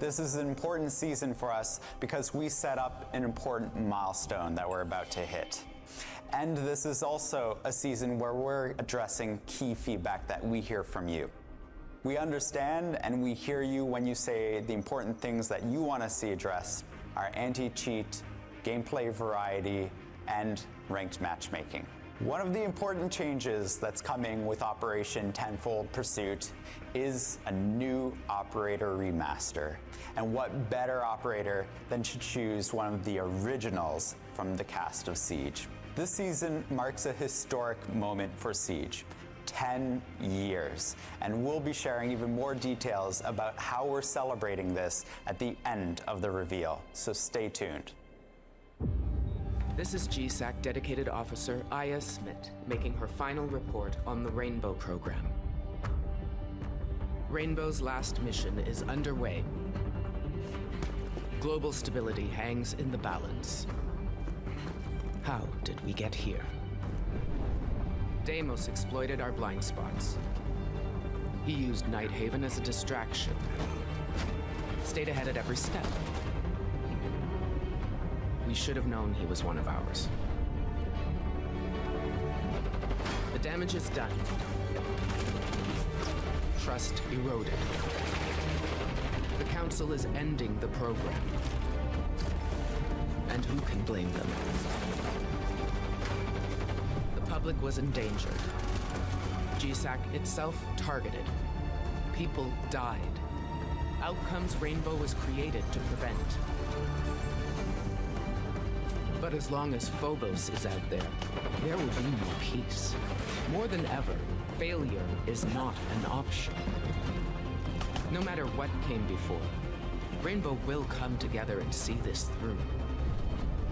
This is an important season for us because we set up an important milestone that we're about to hit. And this is also a season where we're addressing key feedback that we hear from you. We understand and we hear you when you say the important things that you want to see addressed are anti-cheat, gameplay variety, and ranked matchmaking. One of the important changes that's coming with Operation Tenfold Pursuit is a new operator remaster. And what better operator than to choose one of the originals from the cast of Siege. This season marks a historic moment for Siege. 10 years. And we'll be sharing even more details about how we're celebrating this at the end of the reveal. So stay tuned. This is GSAC Dedicated Officer Aya Smith making her final report on the Rainbow program. Rainbow's last mission is underway. Global stability hangs in the balance. How did we get here? Deimos exploited our blind spots. He used Nighthaven as a distraction. Stayed ahead at every step. We should have known he was one of ours. The damage is done. Trust eroded. The Council is ending the program. And who can blame them? The public was endangered. GSAC itself targeted. People died. Outcomes Rainbow was created to prevent. But as long as Phobos is out there, there will be no peace. More than ever, failure is not an option. No matter what came before, Rainbow will come together and see this through.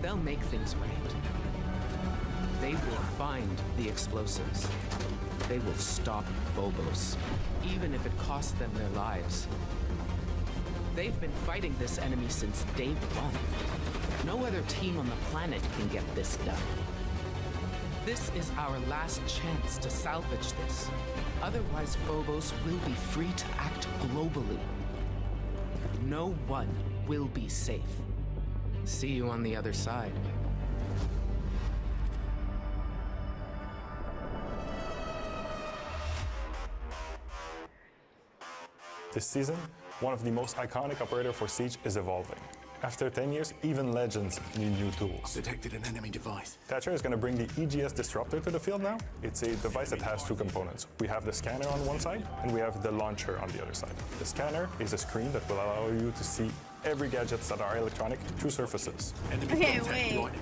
They'll make things right. They will find the explosives. They will stop Phobos, even if it costs them their lives. They've been fighting this enemy since day one. No other team on the planet can get this done. This is our last chance to salvage this. Otherwise, Phobos will be free to act globally. No one will be safe. See you on the other side. This season, one of the most iconic operators for Siege is evolving. After 10 years, even legends need new tools. Detected an enemy device. Thatcher is going to bring the EGS Disruptor to the field now. It's a device that has two components. We have the scanner on one side, and we have the launcher on the other side. The scanner is a screen that will allow you to see every gadgets that are electronic through surfaces. Okay, wait.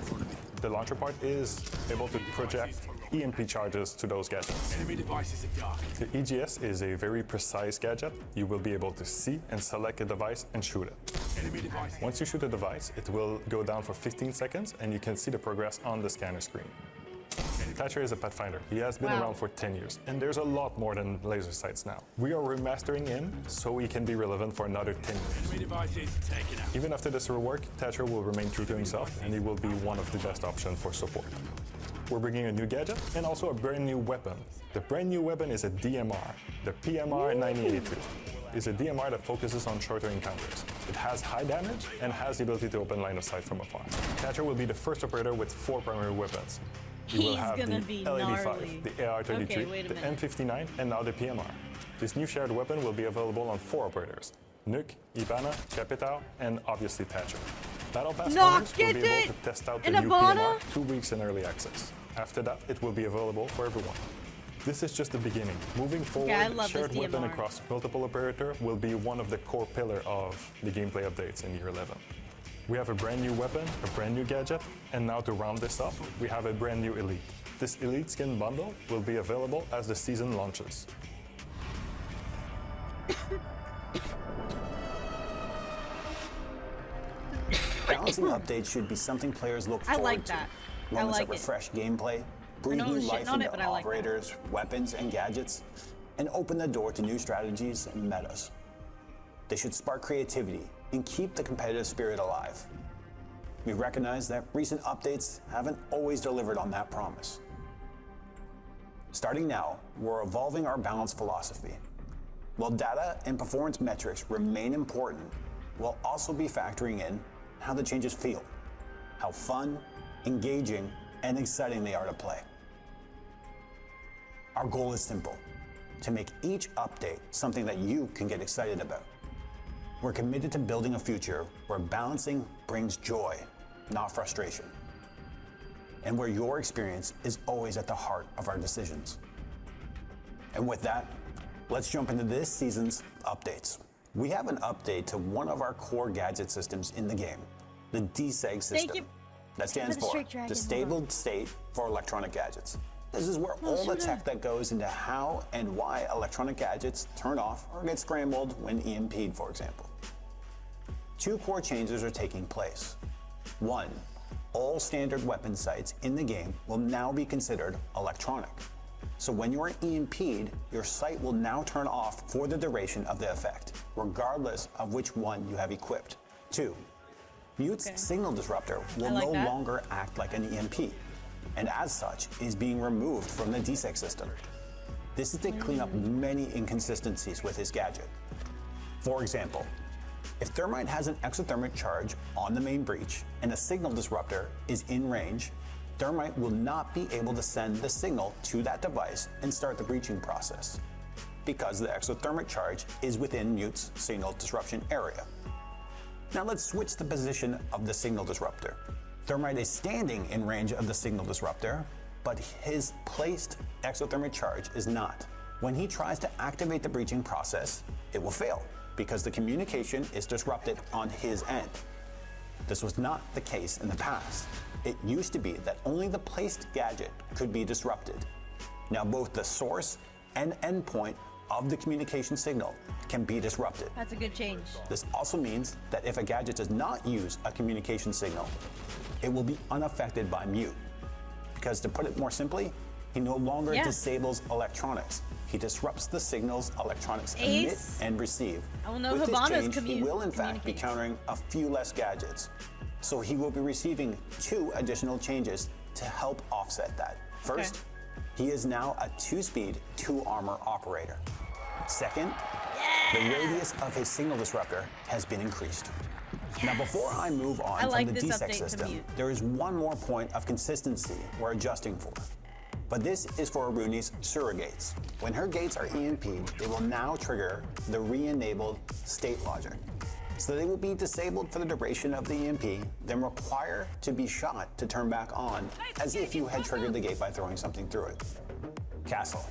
The launcher part is able to project EMP charges to those gadgets. Enemy devices are dark. The EGS is a very precise gadget. You will be able to see and select a device and shoot it. Enemy device. Once you shoot a device, it will go down for 15 seconds and you can see the progress on the scanner screen. Thatcher is a Pathfinder. He has been around for 10 years, and there's a lot more than laser sights now. We are remastering him so he can be relevant for another 10 years. Enemy devices taken out. Even after this rework, Thatcher will remain true to himself, and he will be one of the best options for support. We're bringing a new gadget and also a brand new weapon. The brand new weapon is a DMR, the PMR 982. It's a DMR that focuses on shorter encounters. It has high damage and has the ability to open line of sight from afar. Thatcher will be the first operator with 4 primary weapons. You will have the L85, the AR-33, the M59, and now the PMR. This new shared weapon will be available on 4 operators: Nuke, Ivana, Capital, and obviously Thatcher. Battle Pass owners will be able to test out the new PMR 2 weeks in early access. After that, it will be available for everyone. This is just the beginning. Moving forward, shared weapon across multiple operator will be one of the core pillars of the gameplay updates in Year 11. We have a brand new weapon, a brand new gadget, and now to round this up, we have a brand new Elite. This Elite skin bundle will be available as the season launches. Balancing updates should be something players look forward to. I like that. Moments that refresh gameplay, breathe new life into operators, weapons, and gadgets, and open the door to new strategies and metas. They should spark creativity and keep the competitive spirit alive. We recognize that recent updates haven't always delivered on that promise. Starting now, we're evolving our balance philosophy. While data and performance metrics remain important, we'll also be factoring in how the changes feel, how fun, engaging, and exciting they are to play. Our goal is simple: to make each update something that you can get excited about. We're committed to building a future where balancing brings joy, not frustration, and where your experience is always at the heart of our decisions. And with that, let's jump into this season's updates. We have an update to one of our core gadget systems in the game, the DSEG system. That stands for Disabled State for Electronic Gadgets. This is where all the tech that goes into how and why electronic gadgets turn off or get scrambled when EMP'd, for example. Two core changes are taking place. One, all standard weapon sights in the game will now be considered electronic. So when you are EMP'd, your sight will now turn off for the duration of the effect, regardless of which one you have equipped. Two, Mute's signal disruptor will no longer act like an EMP, and as such is being removed from the DSEG system. This is to clean up many inconsistencies with his gadget. For example, if Thermite has an exothermic charge on the main breach and a signal disruptor is in range, Thermite will not be able to send the signal to that device and start the breaching process, because the exothermic charge is within Mute's signal disruption area. Now let's switch the position of the signal disruptor. Thermite is standing in range of the signal disruptor, but his placed exothermic charge is not. When he tries to activate the breaching process, it will fail, because the communication is disrupted on his end. This was not the case in the past. It used to be that only the placed gadget could be disrupted. Now both the source and endpoint of the communication signal can be disrupted. That's a good change. This also means that if a gadget does not use a communication signal, it will be unaffected by Mute. Because to put it more simply, he no longer disables electronics. He disrupts the signals electronics emit and receive. I will know With this Hibana's change, he will in fact be countering a few less gadgets. So he will be receiving 2 additional changes to help offset that. First, he is now a 2-speed, 2-armor operator. Second, the radius of his signal disruptor has been increased. Now before I move on from the DSEC system, there is one more point of consistency we're adjusting for. But this is for Aruni's surrogates. When her gates are EMP'd, they will now trigger the re-enabled state logic. So they will be disabled for the duration of the EMP, then require to be shot to turn back on, as if you had triggered the gate by throwing something through it. Castle.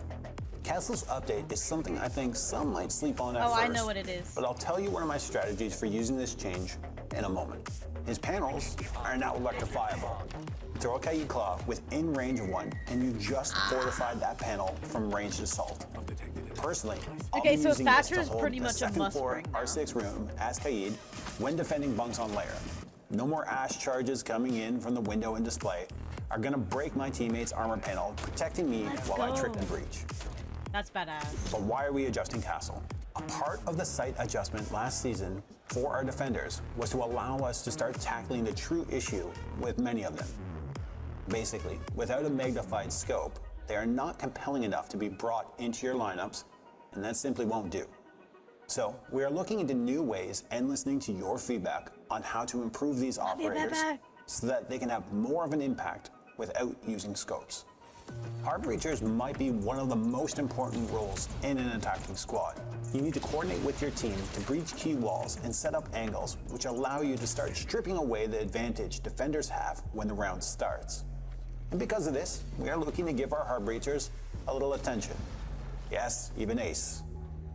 Castle's update is something I think some might sleep on at first. I know what it is. But I'll tell you one of my strategies for using this change in a moment. His panels are now electrifiable. Throw a Kaid Claw within range of one, and you just fortified that panel from ranged assault. Personally, I'll be using this to hold the second floor R6 room as Kaid when defending bunks on layer. No more ash charges coming in from the window and display are gonna break my teammates' armor panel, protecting me while I trick and breach. That's badass. But why are we adjusting Castle? A part of the sight adjustment last season for our defenders was to allow us to start tackling the true issue with many of them. Basically, without a magnified scope, they are not compelling enough to be brought into your lineups, and that simply won't do. So, we are looking into new ways and listening to your feedback on how to improve these operators so that they can have more of an impact without using scopes. Hard breachers might be one of the most important roles in an attacking squad. You need to coordinate with your team to breach key walls and set up angles which allow you to start stripping away the advantage defenders have when the round starts. And because of this, we are looking to give our hard breachers a little attention. Yes, even Ace.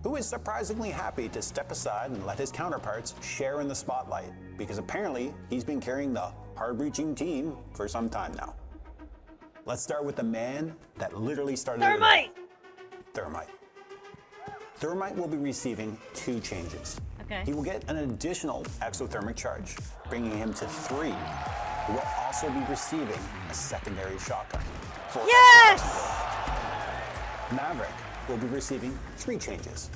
who is surprisingly happy to step aside and let his counterparts share in the spotlight, because apparently he's been carrying the hard-reaching team for some time now. Let's start with the man that literally started Thermite! Thermite. Thermite will be receiving 2 changes. Okay. He will get an additional exothermic charge, bringing him to 3. He will also be receiving a secondary shotgun. Yes! Maverick will be receiving 3 changes.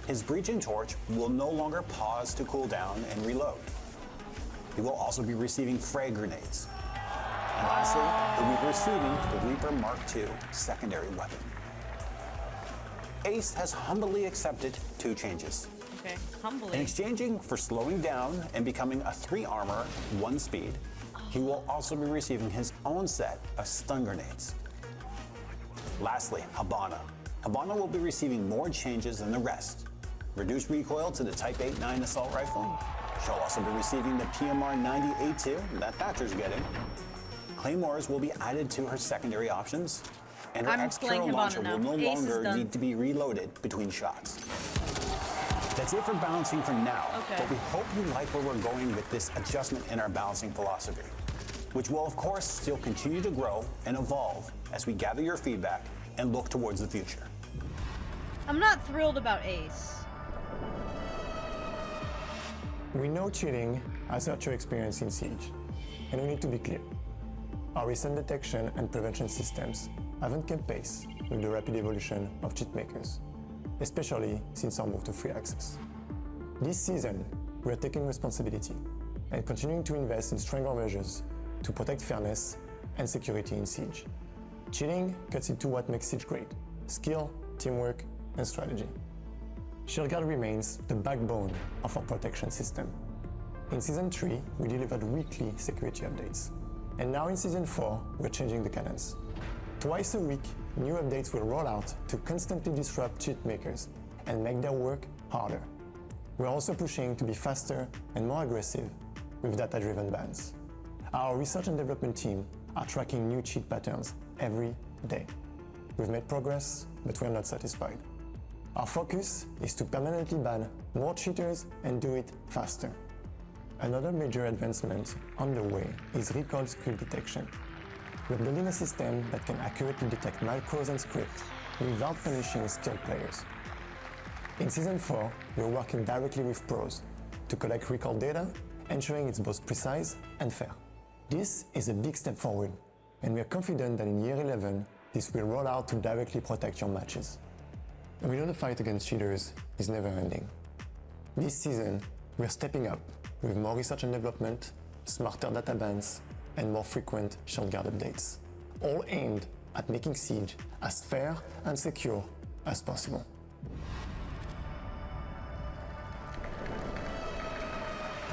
His breaching torch will no longer pause to cool down and reload. He will also be receiving frag grenades. And lastly, he'll be receiving the Reaper Mark II secondary weapon. Ace has humbly accepted 2 changes. Okay, humbly. In exchanging for slowing down and becoming a 3 armor, 1 speed, he will also be receiving his own set of stun grenades. Lastly, Habana. Habana will be receiving more changes than the rest. Reduced recoil to the Type 8-9 assault rifle. She'll also be receiving the PMR 90A2 that Thatcher's getting. Claymores will be added to her secondary options, and her external launcher will no longer need to be reloaded between shots. That's it for balancing for now, but we hope you like where we're going with this adjustment in our balancing philosophy, which will of course still continue to grow and evolve as we gather your feedback and look towards the future. I'm not thrilled about Ace. We know cheating has hurt your experience in Siege, and we need to be clear. Our recent detection and prevention systems haven't kept pace with the rapid evolution of cheat makers, especially since our move to free access. This season, we are taking responsibility and continuing to invest in stronger measures to protect fairness and security in Siege. Cheating cuts into what makes Siege great: skill, teamwork, and strategy. Shieldguard remains the backbone of our protection system. In Season 3, we delivered weekly security updates. And now in Season 4, we're changing the cadence. Twice a week, new updates will roll out to constantly disrupt cheat makers and make their work harder. We're also pushing to be faster and more aggressive with data-driven bans. Our research and development team are tracking new cheat patterns every day. We've made progress, but we're not satisfied. Our focus is to permanently ban more cheaters and do it faster. Another major advancement on the way is recall script detection. We're building a system that can accurately detect macros and scripts without punishing skilled players. In Season 4, we're working directly with pros to collect recall data, ensuring it's both precise and fair. This is a big step forward, and we are confident that in Year 11, this will roll out to directly protect your matches. We know the fight against cheaters is never ending. This season, we're stepping up with more research and development, smarter data bans, and more frequent Shieldguard updates, all aimed at making Siege as fair and secure as possible.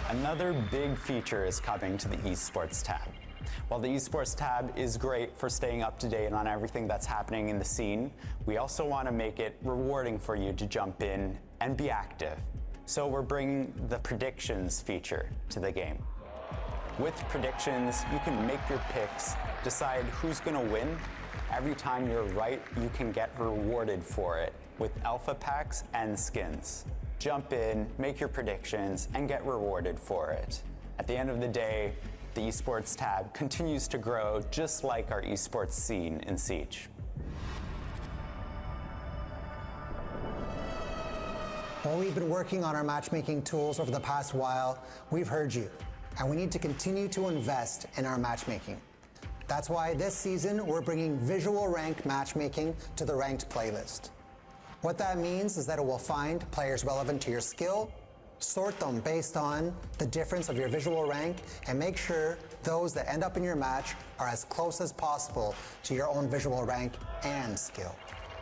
Another big feature is coming to the Esports tab. While the Esports tab is great for staying up to date on everything that's happening in the scene, we also want to make it rewarding for you to jump in and be active. So we're bringing the predictions feature to the game. With predictions, you can make your picks, decide who's going to win. Every time you're right, you can get rewarded for it with alpha packs and skins. Jump in, make your predictions, and get rewarded for it. At the end of the day, the Esports tab continues to grow just like our esports scene in Siege. While we've been working on our matchmaking tools over the past while, we've heard you, and we need to continue to invest in our matchmaking. That's why this season we're bringing visual rank matchmaking to the ranked playlist. What that means is that it will find players relevant to your skill, sort them based on the difference of your visual rank, and make sure those that end up in your match are as close as possible to your own visual rank and skill.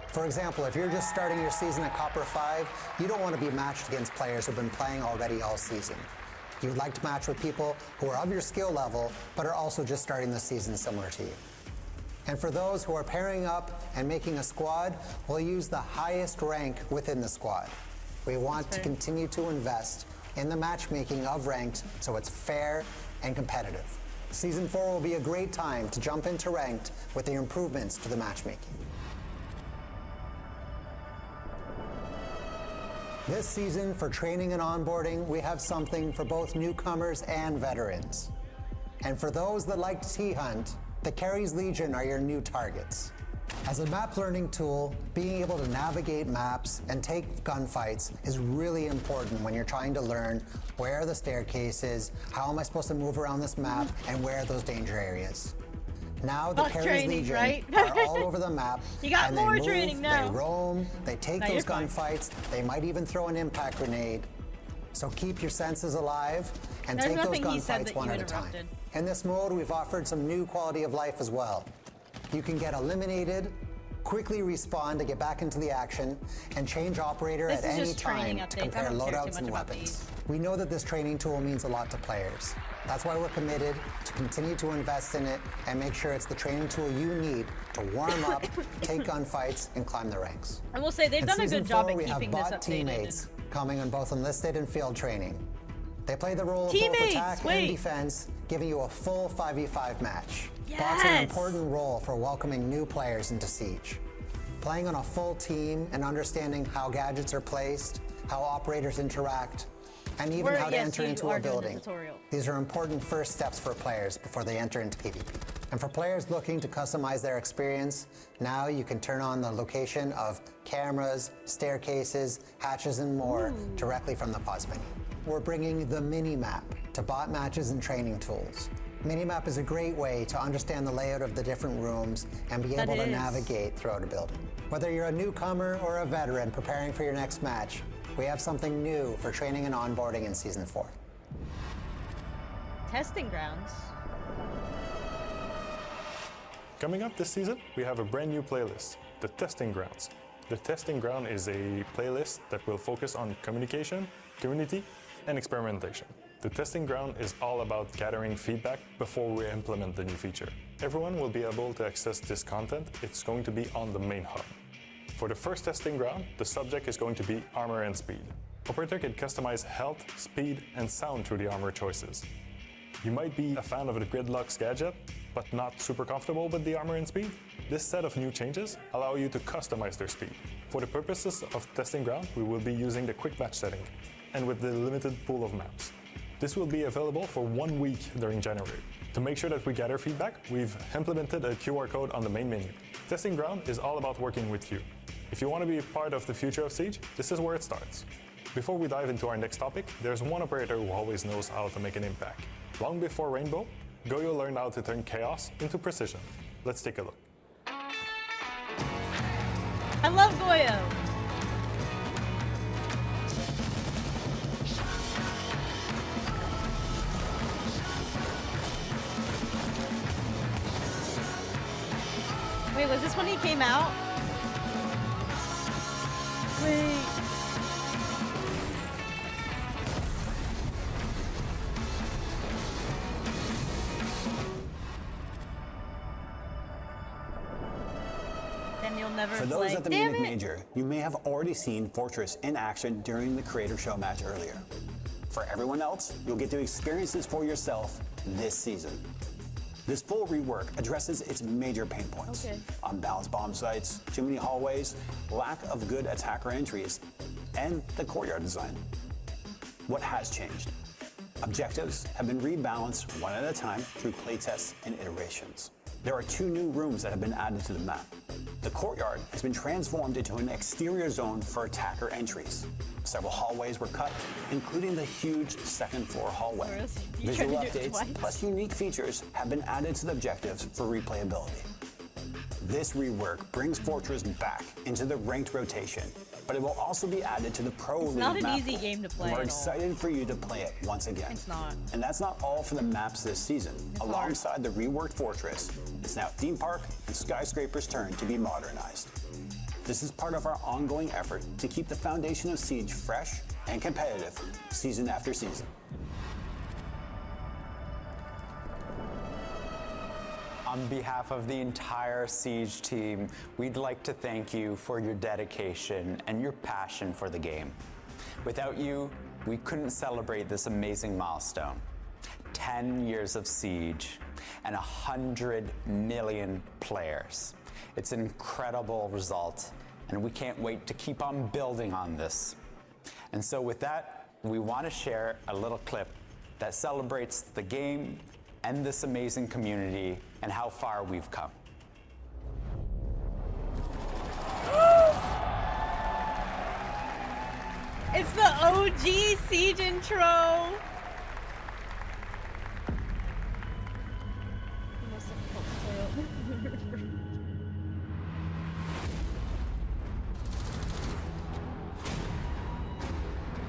For example, if you're just starting your season at Copper 5, you don't want to be matched against players who've been playing already all season. You would like to match with people who are of your skill level, but are also just starting the season similar to you. And for those who are pairing up and making a squad, we'll use the highest rank within the squad. We want to continue to invest in the matchmaking of ranked so it's fair and competitive. Season 4 will be a great time to jump into ranked with the improvements to the matchmaking. This season, for training and onboarding, we have something for both newcomers and veterans. And for those that like T-Hunt, the Carries Legion are your new targets. As a map learning tool, being able to navigate maps and take gunfights is really important when you're trying to learn where are the staircases, how am I supposed to move around this map, and where are those danger areas. Now the Carries Legion are all over the map. You got and more they move, training now. They roam, they take Now those you're fine. gunfights, they might even throw an impact grenade. So keep your senses alive and There's take those nothing he said gunfights that one you at a time. interrupted. In this mode, we've offered some new quality of life as well. You can get eliminated, quickly respawn to get back into the action, and change operator This at is any just training time to updates. I compare don't care too loadouts much and about weapons. We know that this training tool means a lot to players. That's why we're committed to continue to invest in it and make sure it's the training tool you need to warm up, take gunfights, and climb the ranks. I will say they've In done a Season good job 4, at we have keeping this bot updated. teammates coming on both enlisted and field training. They play the role of both Teammates, attack wait. and defense, giving you a full 5v5 match. Bots are an important role for welcoming new players into Siege. Playing on a full team and understanding how gadgets are placed, how operators interact, and even how to enter into a building. These are important first steps for players before they enter into PvP. And for players looking to customize their experience, now you can turn on the location of cameras, staircases, hatches, and more directly from the pause menu. We're bringing the mini-map to bot matches and training tools. Minimap is a great way to understand the layout of the different rooms and be able to navigate throughout a building. Whether you're a newcomer or a veteran preparing for your next match, we have something new for training and onboarding in Season 4. Testing grounds. Coming up this season, we have a brand new playlist, the Testing Grounds. The Testing Ground is a playlist that will focus on communication, community, and experimentation. The Testing Ground is all about gathering feedback before we implement the new feature. Everyone will be able to access this content. It's going to be on the main hub. For the first Testing Ground, the subject is going to be armor and speed. Operator can customize health, speed, and sound through the armor choices. You might be a fan of the Gridlock's gadget, but not super comfortable with the armor and speed. This set of new changes allow you to customize their speed. For the purposes of Testing Ground, we will be using the quick match setting, and with the limited pool of maps. This will be available for 1 week during January. To make sure that we gather feedback, we've implemented a QR code on the main menu. Testing Ground is all about working with you. If you want to be a part of the future of Siege, this is where it starts. Before we dive into our next topic, there's one operator who always knows how to make an impact. Long before Rainbow, Goyo learned how to turn chaos into precision. Let's take a look. I love Goyo. Wait, was this when he came out? Wait. Then you'll never For play. those at the Damn Munich it. Major, you may have already seen Fortress in action during the Creator Show match earlier. For everyone else, you'll get to experience this for yourself this season. This full rework addresses its major pain points. Okay. Unbalanced bomb sites, too many hallways, lack of good attacker entries, and the courtyard design. What has changed? Objectives have been rebalanced one at a time through playtests and iterations. There are 2 new rooms that have been added to the map. The courtyard has been transformed into an exterior zone for attacker entries. Several hallways were cut, including the huge second floor hallway. You Visual tried to do it updates twice. plus unique features have been added to the objectives for replayability. This rework brings Fortress back into the ranked rotation, but it will also be added to the Pro League not an map easy pool. game to play We're at all. excited for you to play it once again. It's not. And that's not all for the maps this season. Alongside the reworked Fortress, it's now Theme Park and Skyscraper's turn to be modernized. This is part of our ongoing effort to keep the foundation of Siege fresh and competitive season after season. On behalf of the entire Siege team, we'd like to thank you for your dedication and your passion for the game. Without you, we couldn't celebrate this amazing milestone. 10 years of Siege and 100 million players. It's an incredible result, and we can't wait to keep on building on this. And so with that, we want to share a little clip that celebrates the game and this amazing community and how far we've come. It's the OG Siege intro.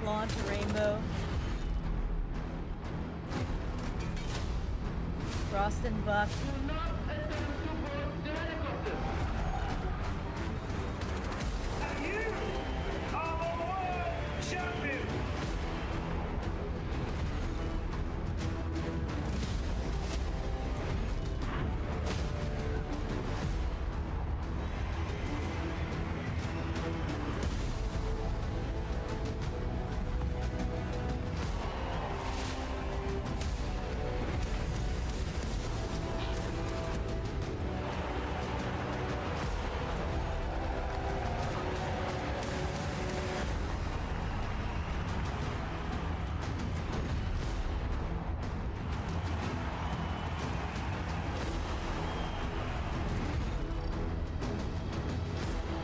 Launch Rainbow. Frost and Buck.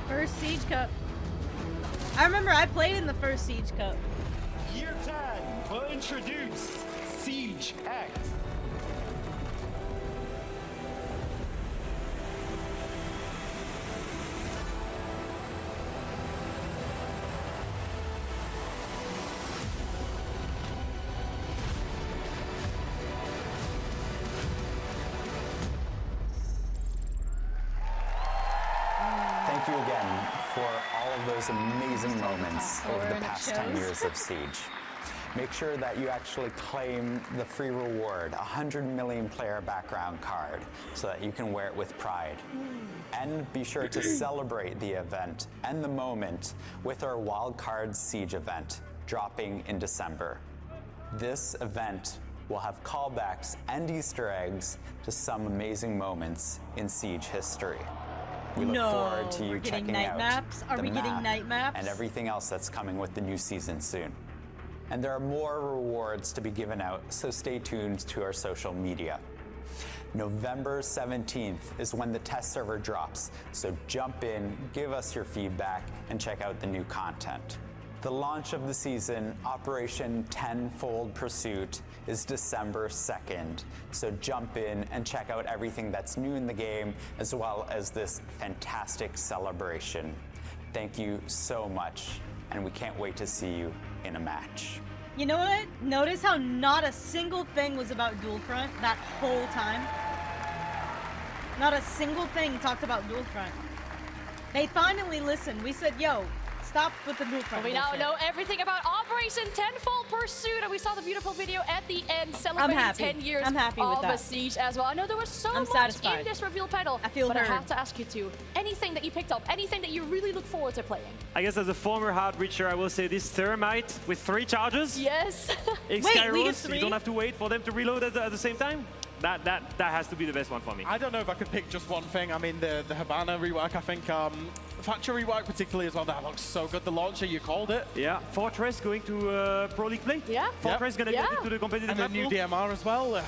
First Siege Cup. I remember I played in the first Siege Cup. Year 10 will introduce Siege X. Thank you again for all of those amazing moments over the past 10 years of Siege. Make sure that you actually claim the free reward, 100 million player background card, so that you can wear it with pride. And be sure to celebrate the event and the moment with our Wildcard Siege event, dropping in December. This event will have callbacks and Easter eggs to some amazing moments in Siege history. We look forward to you checking out the map and everything else that's coming with the new season soon. And there are more rewards to be given out, so stay tuned to our social media. November 17th is when the test server drops, so jump in, give us your feedback, and check out the new content. The launch of the season, Operation Tenfold Pursuit, is December 2nd, so jump in and check out everything that's new in the game, as well as this fantastic celebration. Thank you so much, and we can't wait to see you in a match. You know what? Notice how not a single thing was about Dual Front that whole time? Not a single thing talked about Dual Front. They finally listened. We said, yo, stop with the Dual Front. We now know everything about Operation Tenfold Pursuit, and we saw the beautiful video at the end celebrating 10 years of a Siege as well. I know there was so much in this reveal panel, but I have to ask you two, anything that you picked up, anything that you really look forward to playing? I guess as a former hard breacher, I will say this Thermite with 3 charges. Yes. X-Gyros, you don't have to wait for them to reload at the same time. That has to be the best one for me. I don't know if I could pick just one thing. I mean, the Habana rework, I think, Thatcher rework particularly as well, that looks so good. The launcher, you called it. Yeah, Fortress going to Pro League play. Yeah. Fortress gonna get into the competitive and the new DMR as well.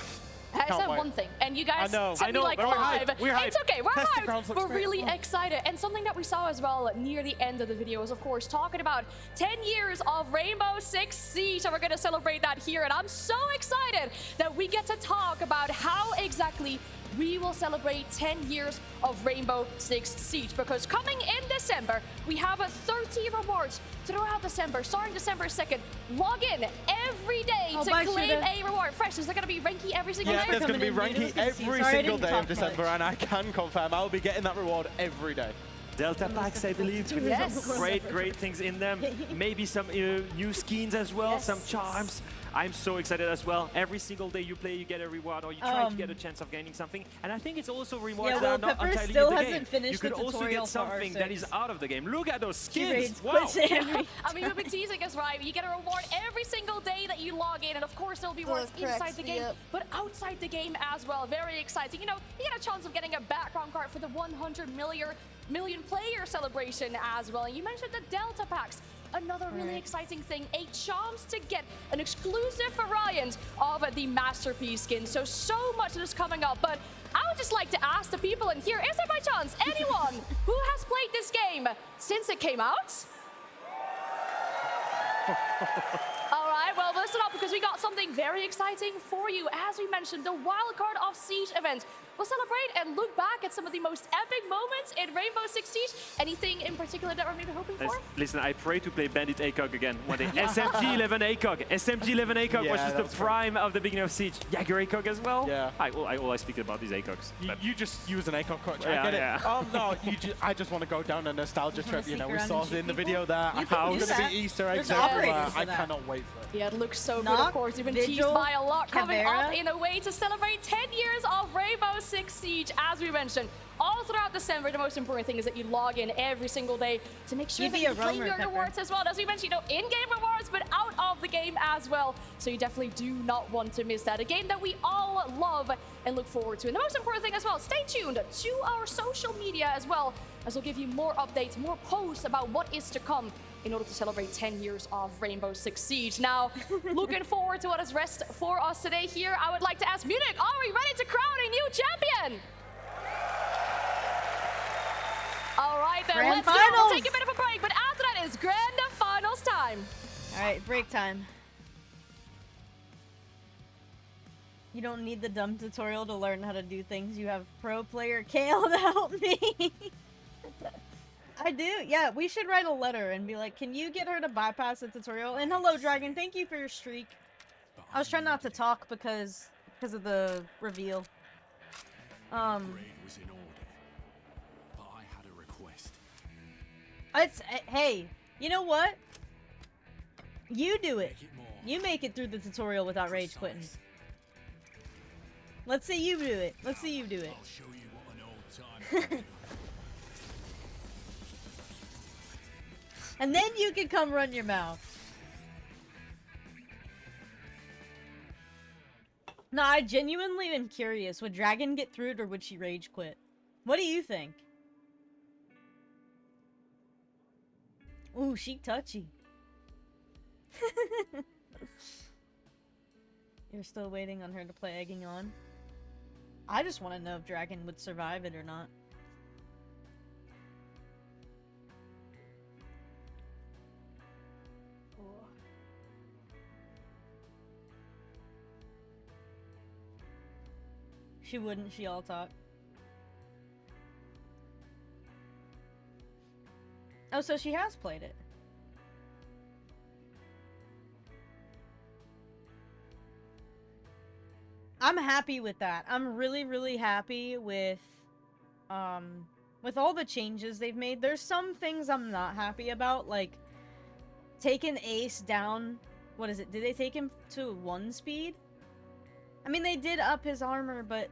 I said one thing, and you guys sent me like 5. It's okay, we're hyped. We're really excited. And something that we saw as well near the end of the video is, of course, talking about 10 years of Rainbow Six Siege, and we're going to celebrate that here. And I'm so excited that we get to talk about how exactly we will celebrate 10 years of Rainbow Six Siege, because coming in December, we have 30 rewards throughout December, starting December 2nd. Log in every day to claim a reward. Fresh, is there going to be Ranky every single day? Yeah, there's going to be Ranky every single day of December, and I can confirm I'll be getting that reward every day. Delta packs, I believe, with some great things in them. Maybe some new skins as well, some charms. I'm so excited as well. Every single day you play, you get a reward, or you try to get a chance of gaining something. And I think it's also rewards that are not entirely in the game. You could also get something that is out of the game. Look at those skins! Wow! I mean, we've been teasing us, right? You get a reward every single day that you log in, and of course there'll be rewards inside the game, but outside the game as well. Very exciting. You know, you get a chance of getting a background card for the 100 million player celebration as well. And you mentioned the Delta packs. another really exciting thing, a chance to get an exclusive variant of the Masterpiece skin. So much that is coming up, but I would just like to ask the people in here, is there by chance anyone who has played this game since it came out? All right, well, listen up because we got something very exciting for you. As we mentioned, the Wildcard of Siege event. We'll celebrate and look back at some of the most epic moments in Rainbow Six Siege. Anything in particular that we're maybe hoping for? Listen, I pray to play Bandit ACOG again one day. SMG 11 ACOG. SMG 11 ACOG was just the prime of the beginning of Siege. Jaeger ACOG as well. Yeah. I always speak about these ACOGs. You just use an ACOG coach. Yeah, I get it. yeah. Oh no, I just want to go down a nostalgia trip. You know, we saw it in the video there. You There's can going do to be that. Easter eggs There's everywhere. operators for I that. cannot wait for it. Yeah, it looks so good, Knock, of course. You've been Vigil, teased by a lot coming Caveira. up in a way to celebrate 10 years of Rainbow Six Siege, as we mentioned. All throughout December, the most important thing is that you log in every single day to make sure You'd that be you a claim roamer, your Pepper. rewards as well. As we mentioned, in-game rewards, but out of the game as well. So you definitely do not want to miss that. A game that we all love and look forward to. And the most important thing as well, stay tuned to our social media as well, as we'll give you more updates, more posts about what is to come in order to celebrate 10 years of Rainbow Six Siege. Now, looking forward to what is rest for us today here. I would like to ask Munich, are we ready to crown a new champion? All right, then Grand let's go. We'll finals. take a bit of a break, but after that is grand finals time. All right, break time. You don't need the dumb tutorial to learn how to do things. You have pro player Kale to help me. I do. Yeah, we should write a letter and be like, can you get her to bypass the tutorial? And hello, Dragon. Thank you for your streak. I was trying not to talk because of the reveal. Was in order, but I had a request. Hey, you know what? You do it. You make it through the tutorial without rage quitting. Let's see you do it. Let's see you do it. I'll show you what an old time. And then you can come run your mouth. No, I genuinely am curious. Would Dragon get through it or would she rage quit? What do you think? Ooh, she touchy. You're still waiting on her to play Egging On? I just want to know if Dragon would survive it or not. She wouldn't, she all talk. Oh, so she has played it. I'm happy with that. I'm really, really happy with all the changes they've made. There's some things I'm not happy about, like taking Ace down. What is it? Did they take him to 1 speed? I mean, they did up his armor, but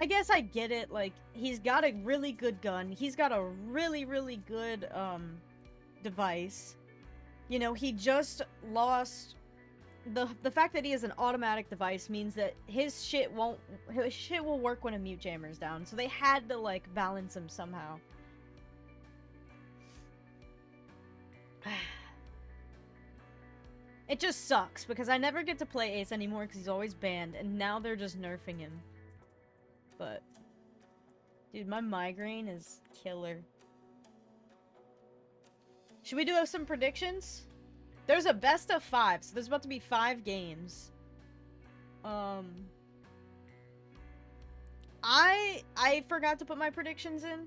I guess I get it. Like, he's got a really good gun. He's got a really, really good device. You know, he just lost the fact that he has an automatic device means that his shit will work when a mute jammer's down. So they had to like balance him somehow. It just sucks because I never get to play Ace anymore because he's always banned, and now they're just nerfing him. But dude, my migraine is killer. Should we do some predictions? There's a best of 5, so there's about to be 5 games. I forgot to put my predictions in.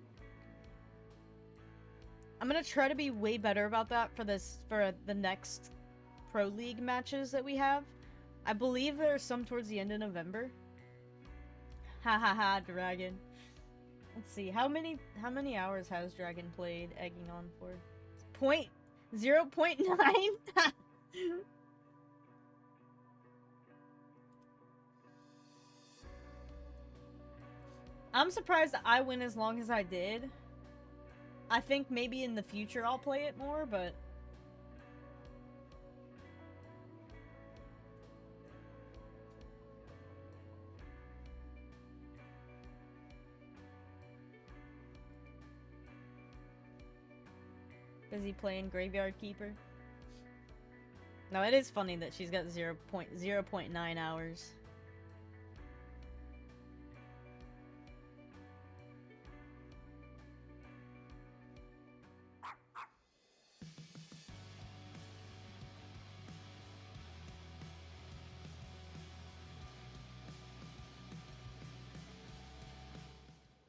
I'm gonna try to be way better about that for the next Pro League matches that we have. I believe there's some towards the end of November. Ha ha ha, Dragon. Let's see, how many hours has Dragon played Egging On for? 0.9? I'm surprised that I went as long as I did. I think maybe in the future I'll play it more, but Is he playing Graveyard Keeper? No, it is funny that she's got 0.9 hours.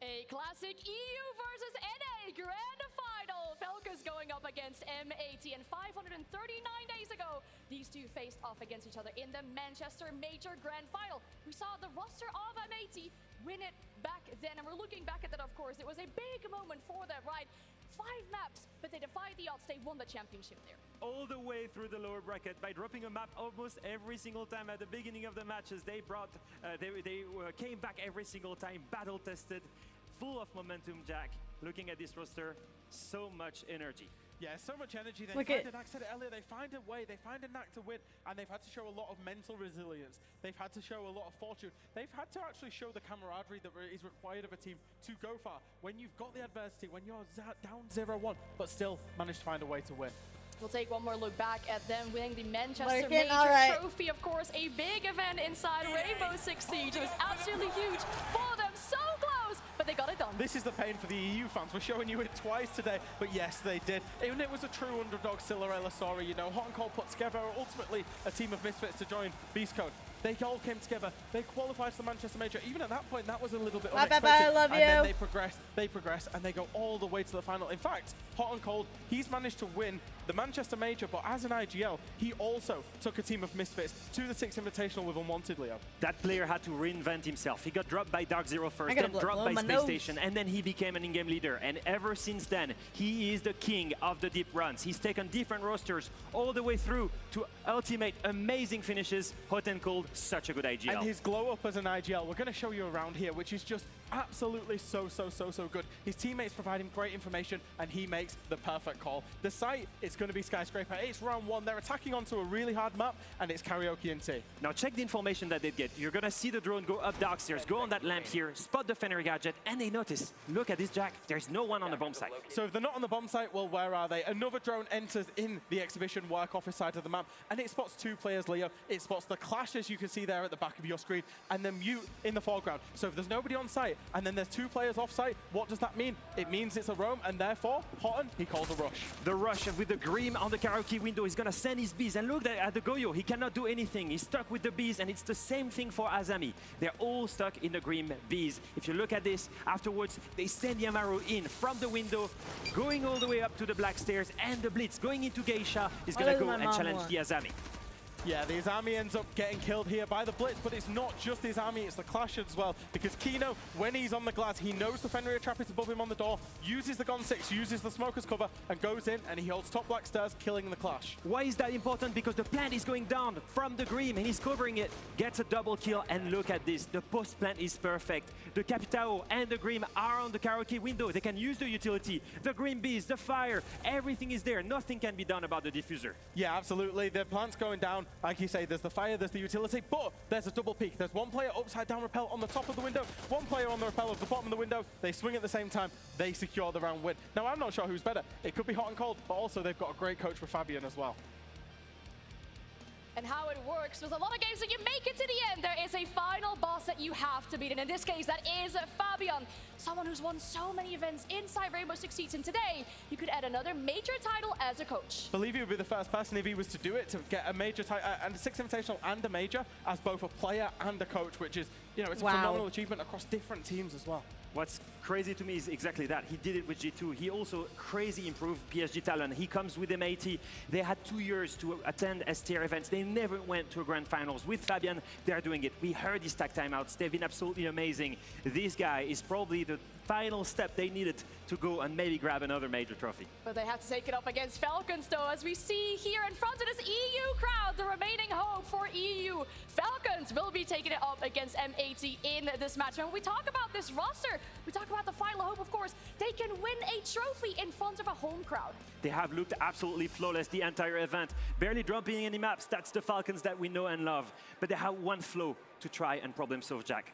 A classic EU versus NA Grand Final. Falcons going up against M80, and 539 days ago, these two faced off against each other in the Manchester Major Grand Final. We saw the roster of M80 win it back then, and we're looking back at that, of course. It was a big moment for them, right? 5 maps, but they defied the odds. They won the championship there. All the way through the lower bracket by dropping a map almost every single time at the beginning of the matches. They came back every single time, battle tested, full of momentum. Jack, looking at this roster, so much energy. Yeah, so much energy. They Look find a knack, said it earlier, they find a way, they find a knack to win, and they've had to show a lot of mental resilience. They've had to show a lot of fortune. They've had to actually show the camaraderie that is required of a team to go far. When you've got the adversity, when you're down 0-1, but still manage to find a way to win. We'll take one more look back at them winning the Manchester Major Trophy. Of course, a big event inside Rainbow Six Siege. It was absolutely huge for them. So close, but they got it done. This is the pain for the EU fans. We're showing you it twice today, but yes, they did. And it was a true underdog Cinderella story. You know, Hot and Cold put together ultimately a team of misfits to join Beast Code. They all came together. They qualified for the Manchester Major. Even at that point, that was a little bit unexpected. Bye, love you. And then they progress, and they go all the way to the final. In fact, Hot and Cold, he's managed to win the Manchester Major, but as an IGL, he also took a team of misfits to the 6th Invitational with Unwanted, Leo. That player had to reinvent himself. He got dropped by Dark Zero first, then dropped by Space Station, and then he became an in-game leader. And ever since then, he is the king of the deep runs. He's taken different rosters all the way through to ultimate amazing finishes. Hot and Cold, such a good IGL. And his glow up as an IGL, we're going to show you around here, which is just absolutely so good. His teammates provide him great information, and he makes the perfect call. The site is going to be Skyscraper. It's round 1. They're attacking onto a really hard map, and it's Karaoke and T. Now check the information that they get. You're going to see the drone go up dark stairs, go on that lamp here, spot the Fenrir gadget, and they notice, look at this, Jack, there's no one on the bomb site. So if they're not on the bomb site, well, where are they? Another drone enters in the exhibition work office side of the map, and it spots 2 players, Leo. It spots the Clash, as you can see there at the back of your screen, and the Mute in the foreground. So if there's nobody on site, and then there's 2 players off site, what does that mean? It means it's a roam, and therefore, Hotton, he calls a rush. The rush with the Grim on the karaoke window. He's gonna send his bees, and look at the Goyo. He cannot do anything. He's stuck with the bees, and it's the same thing for Azami. They're all stuck in the Grim bees. If you look at this, afterwards, they send the Amaru in from the window, going all the way up to the black stairs, and the Blitz going into Geisha is gonna go and challenge the Azami. Yeah, the Izami ends up getting killed here by the Blitz, but it's not just the Izami, it's the Clash as well. Because Kino, when he's on the glass, he knows the Fenrir trap is above him on the door, uses the Gon 6, uses the Smoker's cover, and goes in, and he holds top black stairs, killing the Clash. Why is that important? Because the plant is going down from the Grim, and he's covering it, gets a double kill, and look at this. The post plant is perfect. The Capitao and the Grim are on the karaoke window. They can use the utility, the Grim Bees, the fire, everything is there. Nothing can be done about the diffuser. Yeah, absolutely. The plant's going down. Like you say, there's the fire, there's the utility, but there's a double peak. There's one player upside down rappel on the top of the window, one player on the rappel at the bottom of the window. They swing at the same time. They secure the round win. Now, I'm not sure who's better. It could be Hot and Cold, but also they've got a great coach with Fabian as well. And how it works with a lot of games, when you make it to the end, there is a final boss that you have to beat. And in this case, that is Fabian, someone who's won so many events inside Rainbow Six Siege. And today, you could add another major title as a coach. I believe he would be the first person, if he was to do it, to get a major title, and a 6th Invitational and a major, as both a player and a coach, which is, you know, it's a phenomenal achievement across different teams as well. What's crazy to me is exactly that. He did it with G2. He also crazy improved PSG talent. He comes with M80. They had 2 years to attend STR events. They never went to a grand finals. With Fabian, they're doing it. We heard his tag timeouts. They've been absolutely amazing. This guy is probably the final step they needed to go and maybe grab another major trophy. But they have to take it up against Falcons, though, as we see here in front of this EU crowd, the remaining hope for EU. Falcons will be taking it up against M80 in this match. And when we talk about this roster, we talk about the final hope, of course. They can win a trophy in front of a home crowd. They have looked absolutely flawless the entire event, barely dropping any maps. That's the Falcons that we know and love. But they have one flow to try and problem solve, Jack.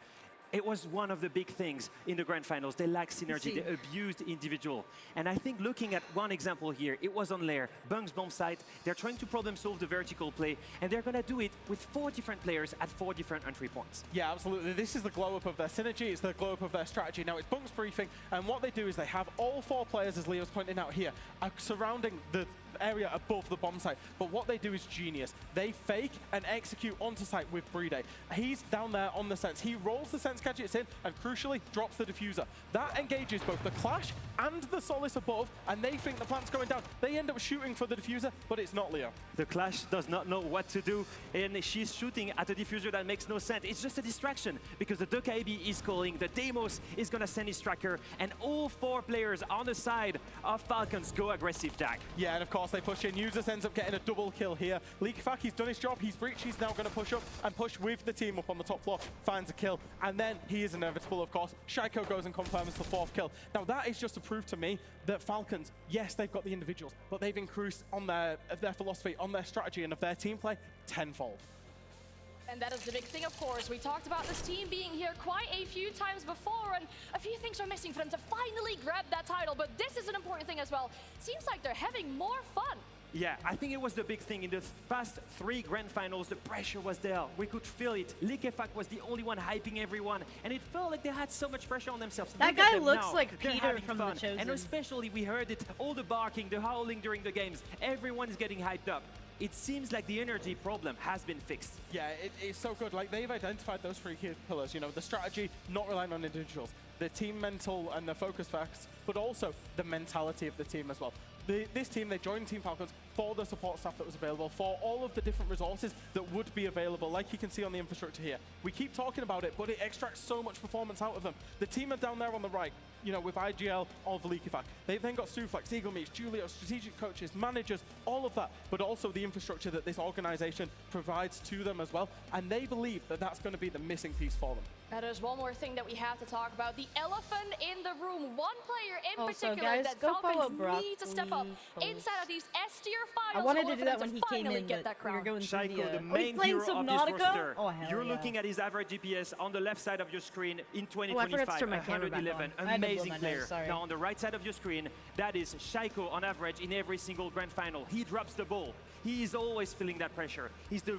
It was one of the big things in the grand finals. They lacked synergy, they abused individual. And I think looking at one example here, it was on Lair, Bung's bomb site. They're trying to problem solve the vertical play, and they're gonna do it with 4 different players at 4 different entry points. Yeah, absolutely. This is the glow up of their synergy, it's the glow up of their strategy. Now it's Bung's briefing, and what they do is they have all 4 players, as Leo's pointing out here, surrounding the area above the bomb site. But what they do is genius. They fake and execute onto site with Bride. He's down there on the sense. He rolls the sense gadgets in and crucially drops the diffuser. That engages both the Clash and the Solace above, and they think the plant's going down. They end up shooting for the diffuser, but it's not Leo. The Clash does not know what to do, and she's shooting at a diffuser that makes no sense. It's just a distraction because the Dokaibi is calling, the Deimos is gonna send his tracker, and all 4 players on the side of Falcons go aggressive tag. Yeah, and of course they push in. Users ends up getting a double kill here. Leakifak, he's done his job, he's breached, he's now going to push up and push with the team up on the top floor, finds a kill, and then he is inevitable, of course. Shaiko goes and confirms the 4th kill. Now that is just to prove to me that Falcons, yes, they've got the individuals, but they've increased on their philosophy, on their strategy, and of their team play tenfold. And that is the big thing, of course. We talked about this team being here quite a few times before, and a few things are missing for them to finally grab that title. But this is an important thing as well. Seems like they're having more fun. Yeah, I think it was the big thing. In the past 3 grand finals, the pressure was there. We could feel it. Leakifak was the only one hyping everyone, and it felt like they had so much pressure on themselves. That Look at guy them looks now. like They're Peter having from fun. The Chosen. And especially, we heard it, all the barking, the howling during the games. Everyone is getting hyped up. It seems like the energy problem has been fixed. Yeah, it's so good. Like, they've identified those 3 key pillars, you know, the strategy, not relying on individuals, the team mental and the focus facts, but also the mentality of the team as well. This team, they joined Team Falcons for the support staff that was available, for all of the different resources that would be available, like you can see on the infrastructure here. We keep talking about it, but it extracts so much performance out of them. The team are down there on the right, you know, with IGL, all of Leakifak. They've then got Suflex, Eagle Meats, Julio, strategic coaches, managers, all of that, but also the infrastructure that this organization provides to them as well. And they believe that that's going to be the missing piece for them. Now, there's one more thing that we have to talk about. The elephant in the room. One player in Also, particular guys, that go follow Falcons Brock, need to step up inside of these S-tier finals. I wanted to in do order that for when them he to came finally in, get but that crown. you're going through Shaiko, the the main hero of this Subnautica? roster. Oh, hell You're yeah. looking at his average GPS on the left side of your screen in Oh, I forgot to 2025, turn my camera back 111. on. I had to blow Amazing my nose, player. sorry. Now on the right side of your screen, that is Shaiko on average in every single grand final. He drops the ball. He is always feeling that pressure. He's the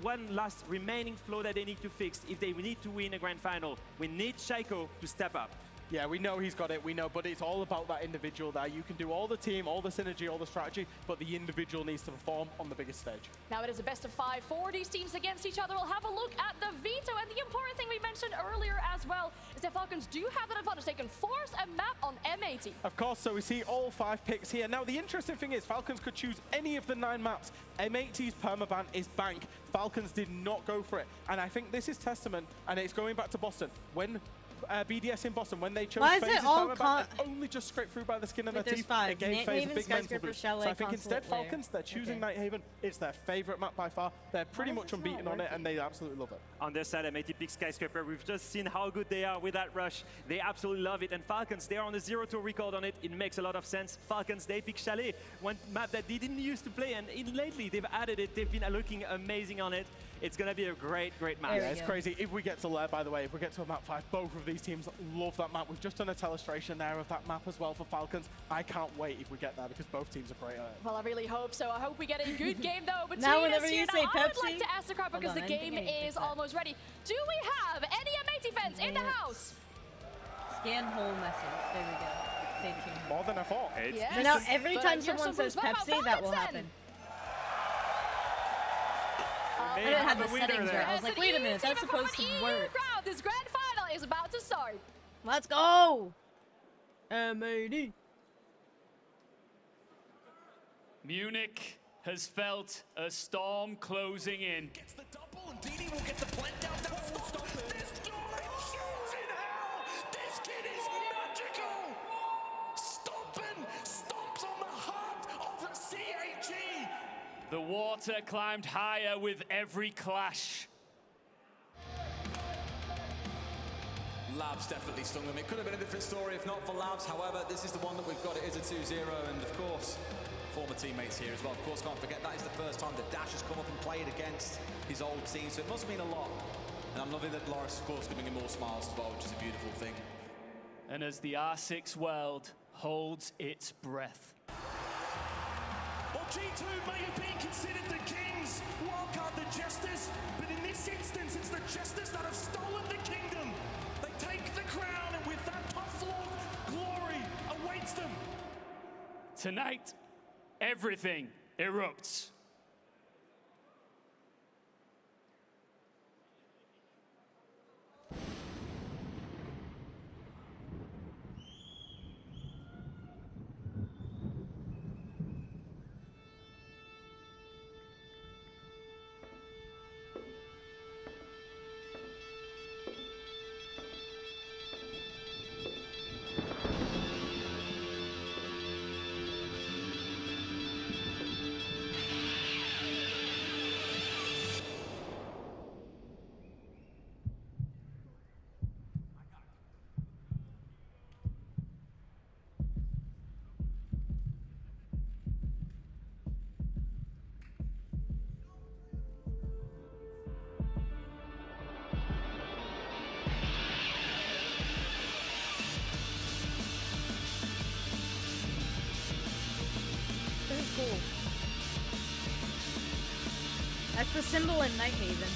one last remaining flaw that they need to fix if they need to win a grand final. We need Shaiko to step up. Yeah, we know he's got it, we know, but it's all about that individual there. You can do all the team, all the synergy, all the strategy, but the individual needs to perform on the biggest stage. Now it is a best of 5 for these teams against each other. We'll have a look at the veto, and the important thing we mentioned earlier as well is that Falcons do have that advantage. They can force a map on M80. Of course, so we see all 5 picks here. Now the interesting thing is Falcons could choose any of the 9 maps. M80's permaban is bank. Falcons did not go for it, and I think this is testament, and it's going back to Boston. When BDS in Boston, when they chose Why is it phases all permaban, and only just scraped through by the skin of their there's teeth, 5. it gave FaZe a Nighthaven, big mental Skyscraper, boost. Chalet, So I think instead Consulate, Lair. Falcons, they're choosing Nighthaven. It's their favorite map by far. They're pretty much unbeaten on it, and they absolutely love it. On their side, M80 picks Skyscraper. We've just seen how good they are with that rush. They absolutely love it. And Falcons, they're on a 0-2 record on it. It makes a lot of sense. Falcons, they pick Chalet, one map that they didn't used to play, and lately they've added it. They've been looking amazing on it. It's going to be a great, great map. Yeah, it's crazy. If we get to Lair, by the way, if we get to a map 5, both of these teams love that map. We've just done a telestration there of that map as well for Falcons. I can't wait if we get there because both teams are great at it. Well, I really hope so. I hope we get a good game, though, between Now us whenever here. you Now, say I would Pepsi- like to ask the crowd because Hold the on, I game think I need to is fix that. almost ready. Do we have any M80 fans in the house? Scan whole message. There we go. Stay tuned. More than I thought. Yes, So now every but time you're someone so says boost. What about Pepsi, that will Falcons then? happen. I didn't have the settings right. I was like, wait a minute, that's supposed to work. Crowd, this grand final is about to start. Let's go! M80. Munich has felt a storm closing in. Gets the double, and Dini will get the blend down. That will stop it. This guy shoots in hell. This kid is magical. Stomping, stomps on the heart of the CHE. The water climbed higher with every clash. Labs definitely stung them. It could have been a different story if not for Labs. However, this is the one that we've got. It is a 2-0, and of course, former teammates here as well. Of course, can't forget that is the first time that Dash has come up and played against his old team, so it must mean a lot. And I'm loving that Loris, of course, giving him more smiles as well, which is a beautiful thing. And as the R6 world holds its breath. Well, G2 may have been considered the kings, Wildcard the jesters, but in this instance, it's the jesters that have stolen the kingdom. They take the crown, and with that tough floor, glory awaits them. Tonight, everything erupts. This is cool. That's the symbol in Nighthaven.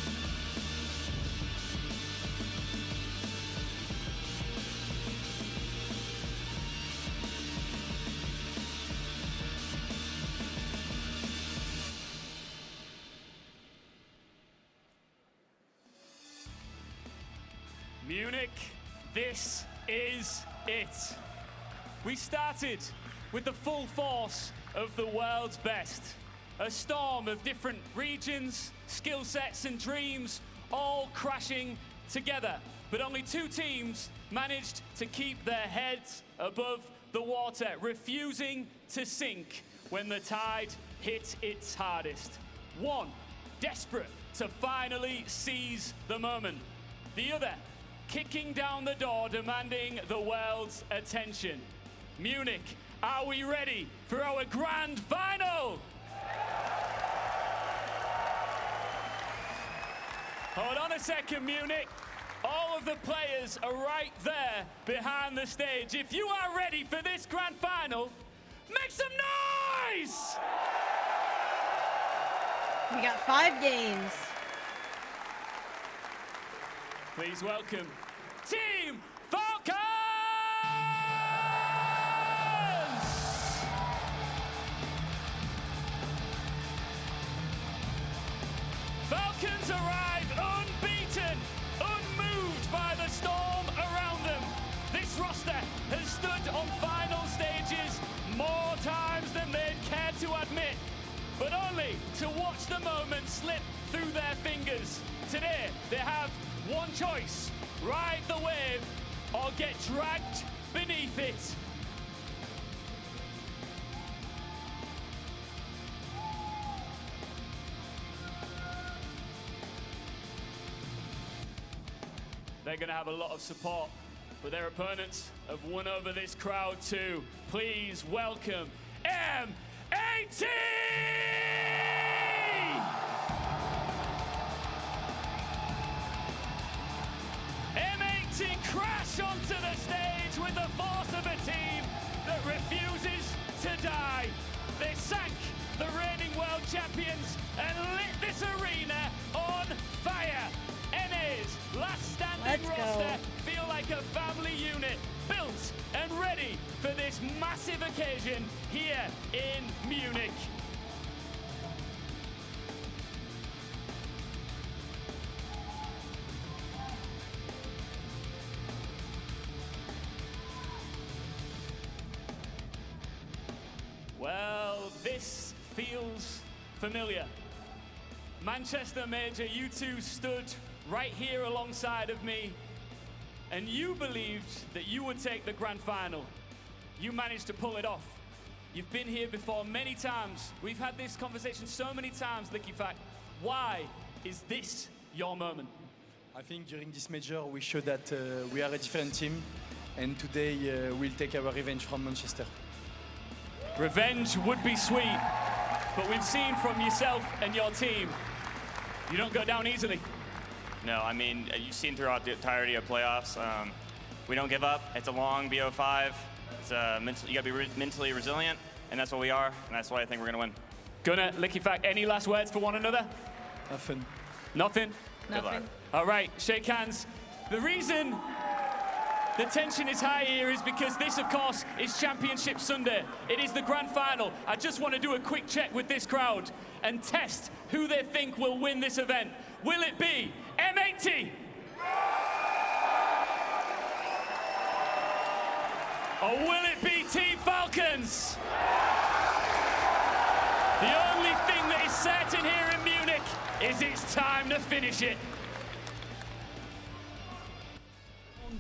Munich, this is it. We started with the full force of the world's best. A storm of different regions, skill sets and dreams all crashing together. But only two teams managed to keep their heads above the water, refusing to sink when the tide hit its hardest. One, desperate to finally seize the moment. The other, kicking down the door, demanding the world's attention. Munich, are we ready for our grand final? Hold on a second, Munich. All of the players are right there behind the stage. If you are ready for this grand final, make some noise! We got 5 games. Please welcome Team Falcons! Falcons arrive unbeaten, unmoved by the storm around them. This roster has stood on final stages more times than they'd care to admit, but only to watch the moment slip through their fingers. Today, they have one choice: ride the wave or get dragged beneath it. They're going to have a lot of support, but their opponents have won over this crowd too. Please welcome M18! M18 crash onto the stage with the force of a team that refuses to die. They sank the reigning world champions and lit this arena on fire. NA's last standing roster feel like a family unit, built and ready for this massive occasion here in Munich. Well, this feels familiar. Manchester Major, you two stood right here alongside of me, and you believed that you would take the grand final. You managed to pull it off. You've been here before many times. We've had this conversation so many times, LickyFact. Why is this your moment? I think during this major we showed that we are a different team, and today we'll take our revenge from Manchester. Revenge would be sweet, but we've seen from yourself and your team, you don't go down easily. No, I mean, you've seen throughout the entirety of playoffs, we don't give up. It's a long BO5. It's you gotta be mentally resilient, and that's what we are, and that's why I think we're gonna win. Gunnar, Liquefact, any last words for one another? Nothing. Nothing? Good luck. All right, shake hands. The reason the tension is high here is because this, of course, is Championship Sunday. It is the grand final. I just want to do a quick check with this crowd and test who they think will win this event. Will it be M80? Or will it be Team Falcons? The only thing that is certain here in Munich is it's time to finish it.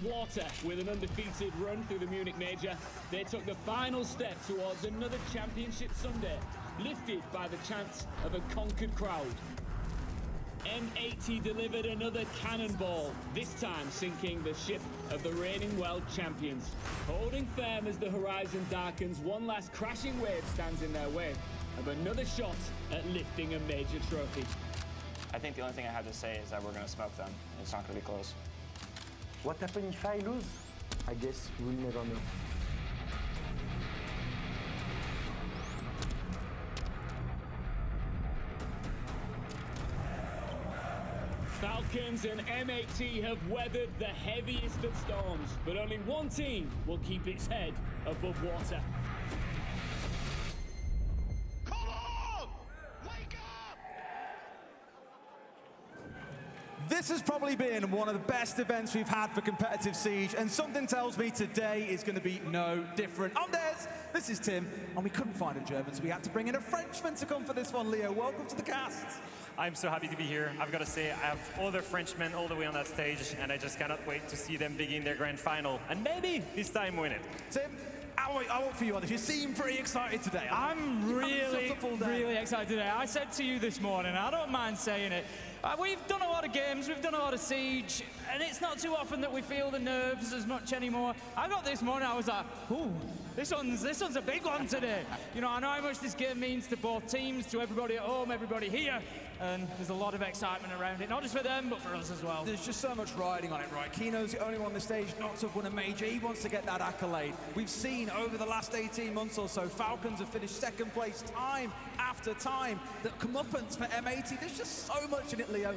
Water with an undefeated run through the Munich Major. They took the final step towards another Championship Sunday, lifted by the chants of a conquered crowd. M80 delivered another cannonball, this time sinking the ship of the reigning world champions. Holding firm as the horizon darkens, one last crashing wave stands in their way of another shot at lifting a major trophy. I think the only thing I have to say is that we're gonna smoke them. It's not gonna be close. What happens if I lose? I guess we'll never know. Falcons and M80 have weathered the heaviest of storms, but only one team will keep its head above water. This has probably been one of the best events we've had for competitive Siege, and something tells me today is going to be no different. I'm Des, this is Tim, and we couldn't find a German, so we had to bring in a Frenchman to come for this one. Leo, welcome to the cast. I'm so happy to be here. I've got to say, I have all the Frenchmen all the way on that stage, and I just cannot wait to see them begin their grand final, and maybe this time win it. Tim, I want for you on this. You seem pretty excited today. I'm really excited today. I said to you this morning, I don't mind saying it, we've done a lot of games, we've done a lot of Siege, and it's not too often that we feel the nerves as much anymore. I got this morning, I was like, ooh, this one's a big one today. You know, I know how much this game means to both teams, to everybody at home, everybody here, and there's a lot of excitement around it, not just for them, but for us as well. There's just so much riding on it, right? Kino's the only one on the stage not to have won a major. He wants to get that accolade. We've seen over the last 18 months or so, Falcons have finished second place time after time. The comeuppance for M80, there's just so much in it, Leo.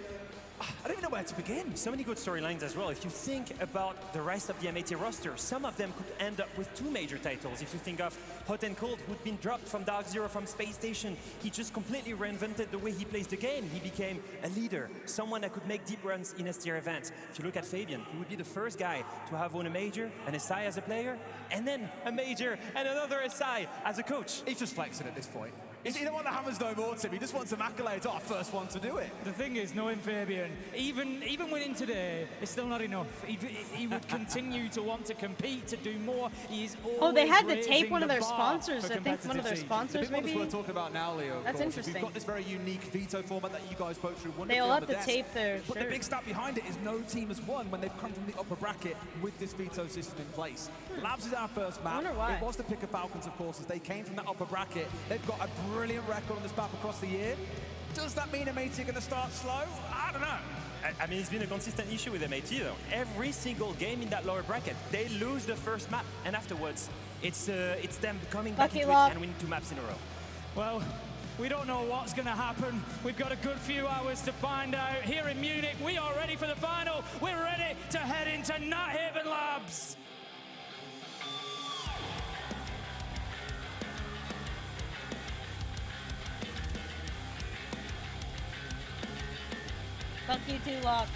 I don't even know where to begin. So many good storylines as well. If you think about the rest of the M80 roster, some of them could end up with 2 major titles. If you think of Hot and Cold, who'd been dropped from Dark Zero from Space Station, he just completely reinvented the way he plays the game. He became a leader, someone that could make deep runs in STR events. If you look at Fabian, he would be the first guy to have won a major, an SI as a player, and then a major and another SI as a coach. He's just flexing at this point. He don't want the hammers no more, Tim. He just wants some accolades. Oh, first one to do it. The thing is, knowing Fabian, even winning today is still not enough. He would continue to want to compete, to do more. He's always they had to tape raising one of the their bar sponsors. for I think one of their competitive Siege. sponsors, the big maybe. one we're talking about now, Leo. Of That's course, interesting. We've got this very unique veto format that you guys spoke through wonderfully They all on have the to desk. tape their But the shirt. big stat behind it is no team has won when they've come from the upper bracket with this veto system in place. Labs is our first map. wonder why. It was the pick of Falcons, of course, as they came from that upper bracket. They've got a brilliant record on this map across the year. Does that mean M80 are going to start slow? I don't know. I mean, it's been a consistent issue with M80 though. Every single game in that lower bracket, they lose the first map, and afterwards, it's them coming back into it and winning 2 maps in a row. Well, we don't know what's going to happen. We've got a good few hours to find out. Here in Munich, we are ready for the final. We're ready to head into Nighthaven Labs. Fuck you too, Locke.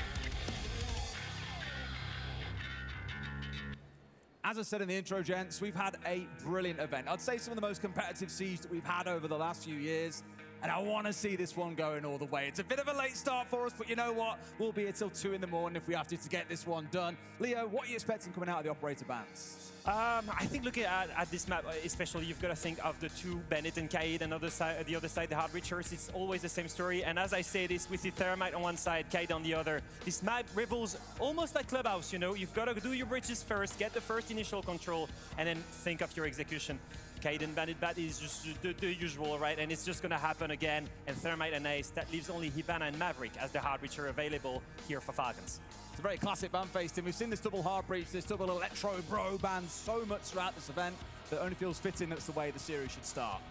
As I said in the intro, gents, we've had a brilliant event. I'd say some of the most competitive Siege that we've had over the last few years. And I want to see this one going all the way. It's a bit of a late start for us, but you know what? We'll be here till 2 in the morning if we have to get this one done. Leo, what are you expecting coming out of the operator bans? I think looking at this map, especially, you've got to think of the 2, Bennett and Kaid, and the other side, the Hard Reachers. It's always the same story. And as I say this, with the Thermite on one side, Kaid on the other, this map rivals almost like Clubhouse, you know? You've got to do your bridges first, get the first initial control, and then think of your execution. Kaiden Bandit Bat is just the usual, right? And it's just going to happen again. And Thermite and Ace, that leaves only Hibana and Maverick as the hard breacher available here for Falcons. It's a very classic ban face team. We've seen this double hard breach, this double electro bro ban so much throughout this event that only feels fitting that's the way the series should start.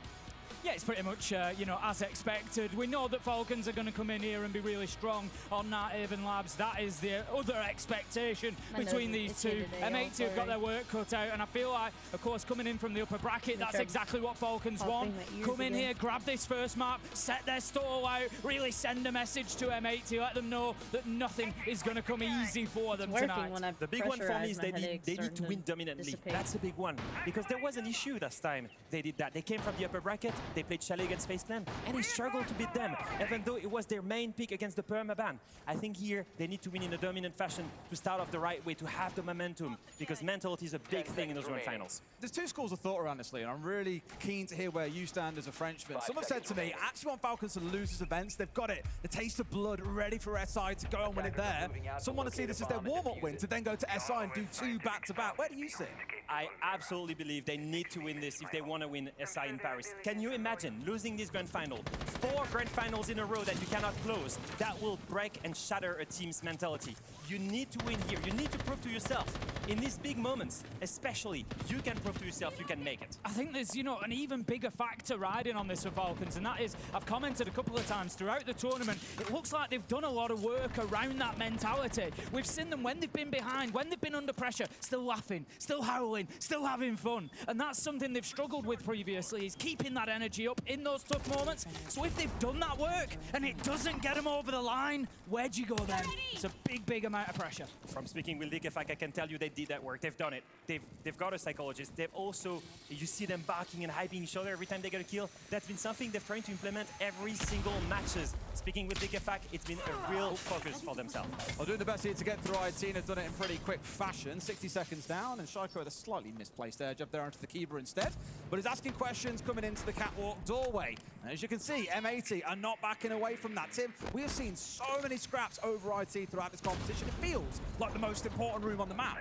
Yeah, it's pretty much, you know, as expected. We know that Falcons are going to come in here and be really strong on that Even Labs. That is the other expectation between these two. M80 have got their work cut out, and I feel like, of course, coming in from the upper bracket, that's exactly what Falcons want. Come in here, grab this first map, set their stall out, really send a message to M80, let them know that nothing is going to come easy for them tonight. The big one for me is they need to win dominantly. That's a big one, because there was an issue last time they did that. They came from the upper bracket, they played Chalet against FaceClan, and they struggled to beat them, even though it was their main pick against the permaban. I think here they need to win in a dominant fashion to start off the right way, to have the momentum, because mentality is a big thing in those run finals. There's two schools of thought around this, Lee, and I'm really keen to hear where you stand as a Frenchman. Someone said to me, I actually want Falcons to lose these events. They've got it, the taste of blood, ready for SI to go and win it there. Some want to see this as their warm-up win to then go to SI and do two back-to-back. Where do you sit? I absolutely believe they need to win this if they want to win SI in Paris. Can you imagine losing this grand final? 4 grand finals in a row that you cannot close. That will break and shatter a team's mentality. You need to win here. You need to prove to yourself. In these big moments, especially, you can prove to yourself you can make it. I think there's, you know, an even bigger factor riding on this for Falcons, and that is, I've commented a couple of times throughout the tournament, it looks like they've done a lot of work around that mentality. We've seen them when they've been behind, when they've been under pressure, still laughing, still howling, still having fun. And that's something they've struggled with previously, is keeping that energy up in those tough moments. So if they've done that work and it doesn't get them over the line, where'd you go then? It's a big, big amount of pressure. From speaking with Liquefac, I can tell you they did that work. They've done it. They've got a psychologist. They've also, you see them barking and hyping each other every time they get a kill. That's been something they've tried to implement every single matches. Speaking with Liquefac, it's been a real focus for themselves. Well, doing the best here to get through. Y10 have done it in pretty quick fashion. 60 seconds down, and Shaiko with a slightly misplaced edge up there onto the Kiba instead. But he's asking questions coming into the catwalk doorway. And as you can see, M80 are not backing away from that. Tim, we have seen so many scraps over IT throughout this competition. It feels like the most important room on the map.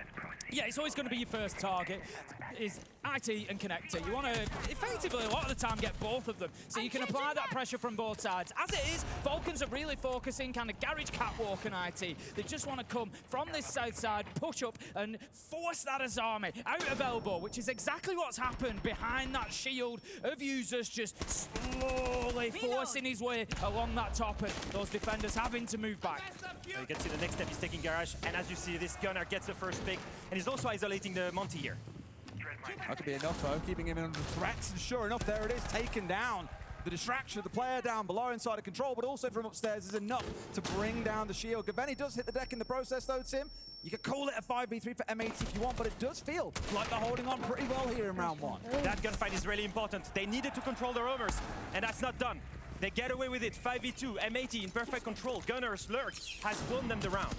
Yeah, it's always going to be your first target, is IT and Connector. You want to, effectively, a lot of the time, get both of them, so you can apply that pressure from both sides. As it is, Falcons are really focusing kind of garage catwalk and IT. They just want to come from this south side, push up, and force that Azami out of elbow, which is exactly what's happened behind that shield of users, just slowly forcing his way along that top, and those defenders having to move back. You can see the next step is taking Garage, and as you see, this gunner gets the first pick, and he's also isolating the Monty here. That could be enough, though, keeping him under threat, and sure enough, there it is, taken down. The distraction of the player down below inside of control, but also from upstairs is enough to bring down the shield. Gaveni does hit the deck in the process, though, Tim. You could call it a 5v3 for M80 if you want, but it does feel like they're holding on pretty well here in round 1. That gunfight is really important. They needed to control the roamers, and that's not done. They get away with it. 5v2, M80 in perfect control. Gunners, Lurk has won them the round.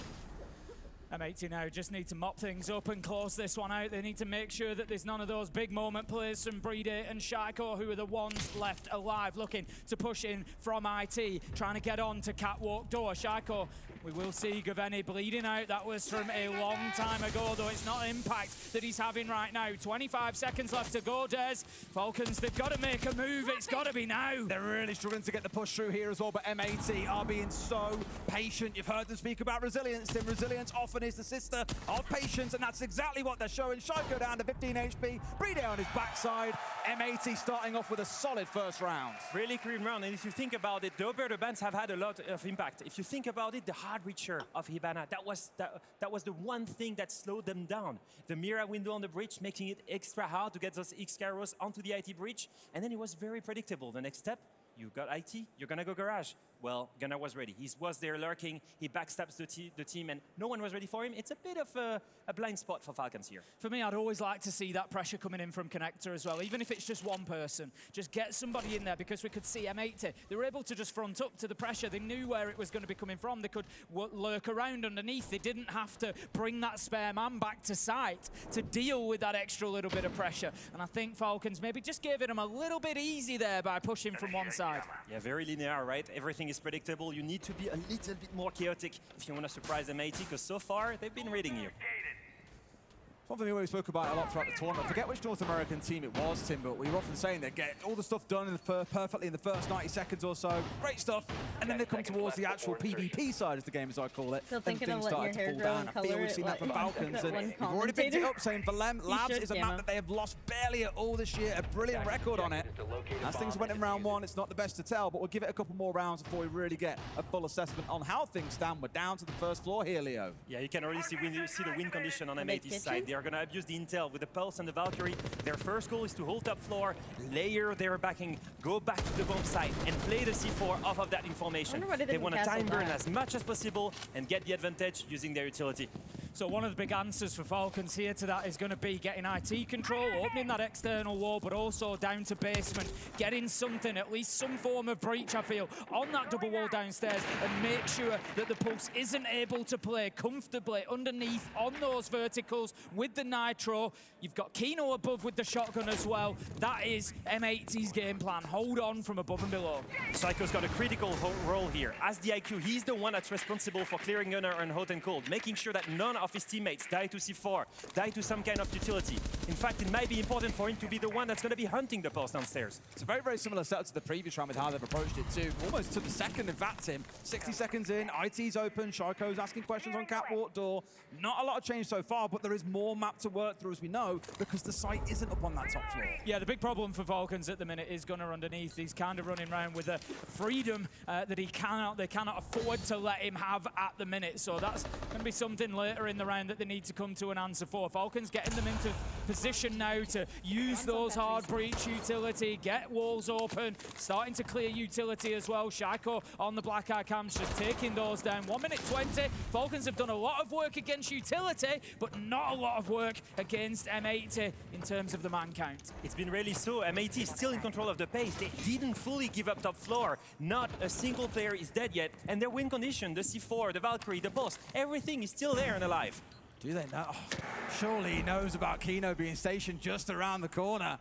M80 now just need to mop things up and close this one out. They need to make sure that there's none of those big moment plays from Brede and Shaiko, who are the ones left alive, looking to push in from IT, trying to get on to catwalk door. Shaiko, we will see Gaveni bleeding out. That was from a long time ago, though it's not impact that he's having right now. 25 seconds left to go, Des. Falcons, they've got to make a move. It's got to be now. They're really struggling to get the push through here as well, but M80 are being so patient. You've heard them speak about resilience, Tim. Resilience often is the sister of patience, and that's exactly what they're showing. Shaiko down to 15 HP, Brede on his backside. M80 starting off with a solid first round. Really clean round, and if you think about it, the upper bands have had a lot of impact. If you think about it, the hard reacher of Hibana, that was the one thing that slowed them down. The Mira window on the bridge, making it extra hard to get those X-Carros onto the IT bridge, and then it was very predictable. The next step, you got IT, you're gonna go garage. Well, Gunnar was ready. He was there lurking, he backstabs the team, and no one was ready for him. It's a bit of a blind spot for Falcons here. For me, I'd always like to see that pressure coming in from Connector as well, even if it's just one person. Just get somebody in there, because we could see M80. They were able to just front up to the pressure. They knew where it was going to be coming from. They could lurk around underneath. They didn't have to bring that spare man back to site to deal with that extra little bit of pressure. And I think Falcons maybe just gave it them a little bit easy there by pushing from one side. Yeah, very linear, right? Everything is predictable. You need to be a little bit more chaotic if you want to surprise M80, because so far they've been reading you. One thing we always spoke about a lot throughout the tournament. I forget which North American team it was, Tim, but we were often saying they get all the stuff done in the perfectly in the first 90 seconds or so. Great stuff. And then they come towards the actual PvP side of the game, as I call it. Still And thinking things of letting started your to hair fall grow down. and I feel color we've it seen that from like Falcons. that And one we've already picked it commentator. up, saying for Labs is a map that they have lost barely at all this year. A brilliant record on it. As things went in round one, it's not the best to tell, but we'll give it a couple more rounds before we really get a full assessment on how things stand. We're down to the first floor here, Leo. Yeah, you can already see the win condition on M80's side. They are going to abuse the intel with the Pulse and the Valkyrie. Their first goal is to hold top floor, layer their backing, go back to the bomb site, and play the C4 off of that information. They want to time burn as much as possible and get the advantage using their utility. So one of the big answers for Falcons here to that is going to be getting IT control, opening that external wall, but also down to basement, getting something, at least some form of breach, I feel, on that double wall downstairs, and make sure that the Pulse isn't able to play comfortably underneath on those verticals with the Nitro. You've got Kino above with the shotgun as well. That is M80's game plan. Hold on from above and below. Psycho's got a critical role here. As the IQ, he's the one that's responsible for clearing Gunner and hot and cold, making sure that none of his teammates die to C4, die to some kind of utility. In fact, it might be important for him to be the one that's going to be hunting the Pulse downstairs. It's a very, very similar setup to the previous round with how they've approached it too. Almost to the second, in fact, Tim. 60 seconds in, IT's open, Sharko's asking questions on catwalk door. Not a lot of change so far, but there is more map to work through, as we know, because the site isn't up on that top floor. Yeah, the big problem for Falcons at the minute is Gunner underneath. He's kind of running around with a freedom that they cannot afford to let him have at the minute. So that's going to be something later in the round that they need to come to an answer for. Falcons getting them into position now to use those hard breach utility, get walls open, starting to clear utility as well. Shaiko on the black eye cams just taking those down. 1 minute 20. Falcons have done a lot of work against utility, but not a lot of work against M80 in terms of the man count. It's been really so. M80 is still in control of the pace. They didn't fully give up top floor. Not a single player is dead yet. And their win condition, the C4, the Valkyrie, the Pulse, everything is still there and alive. Do they know? Oh, surely he knows about Kino being stationed just around the corner.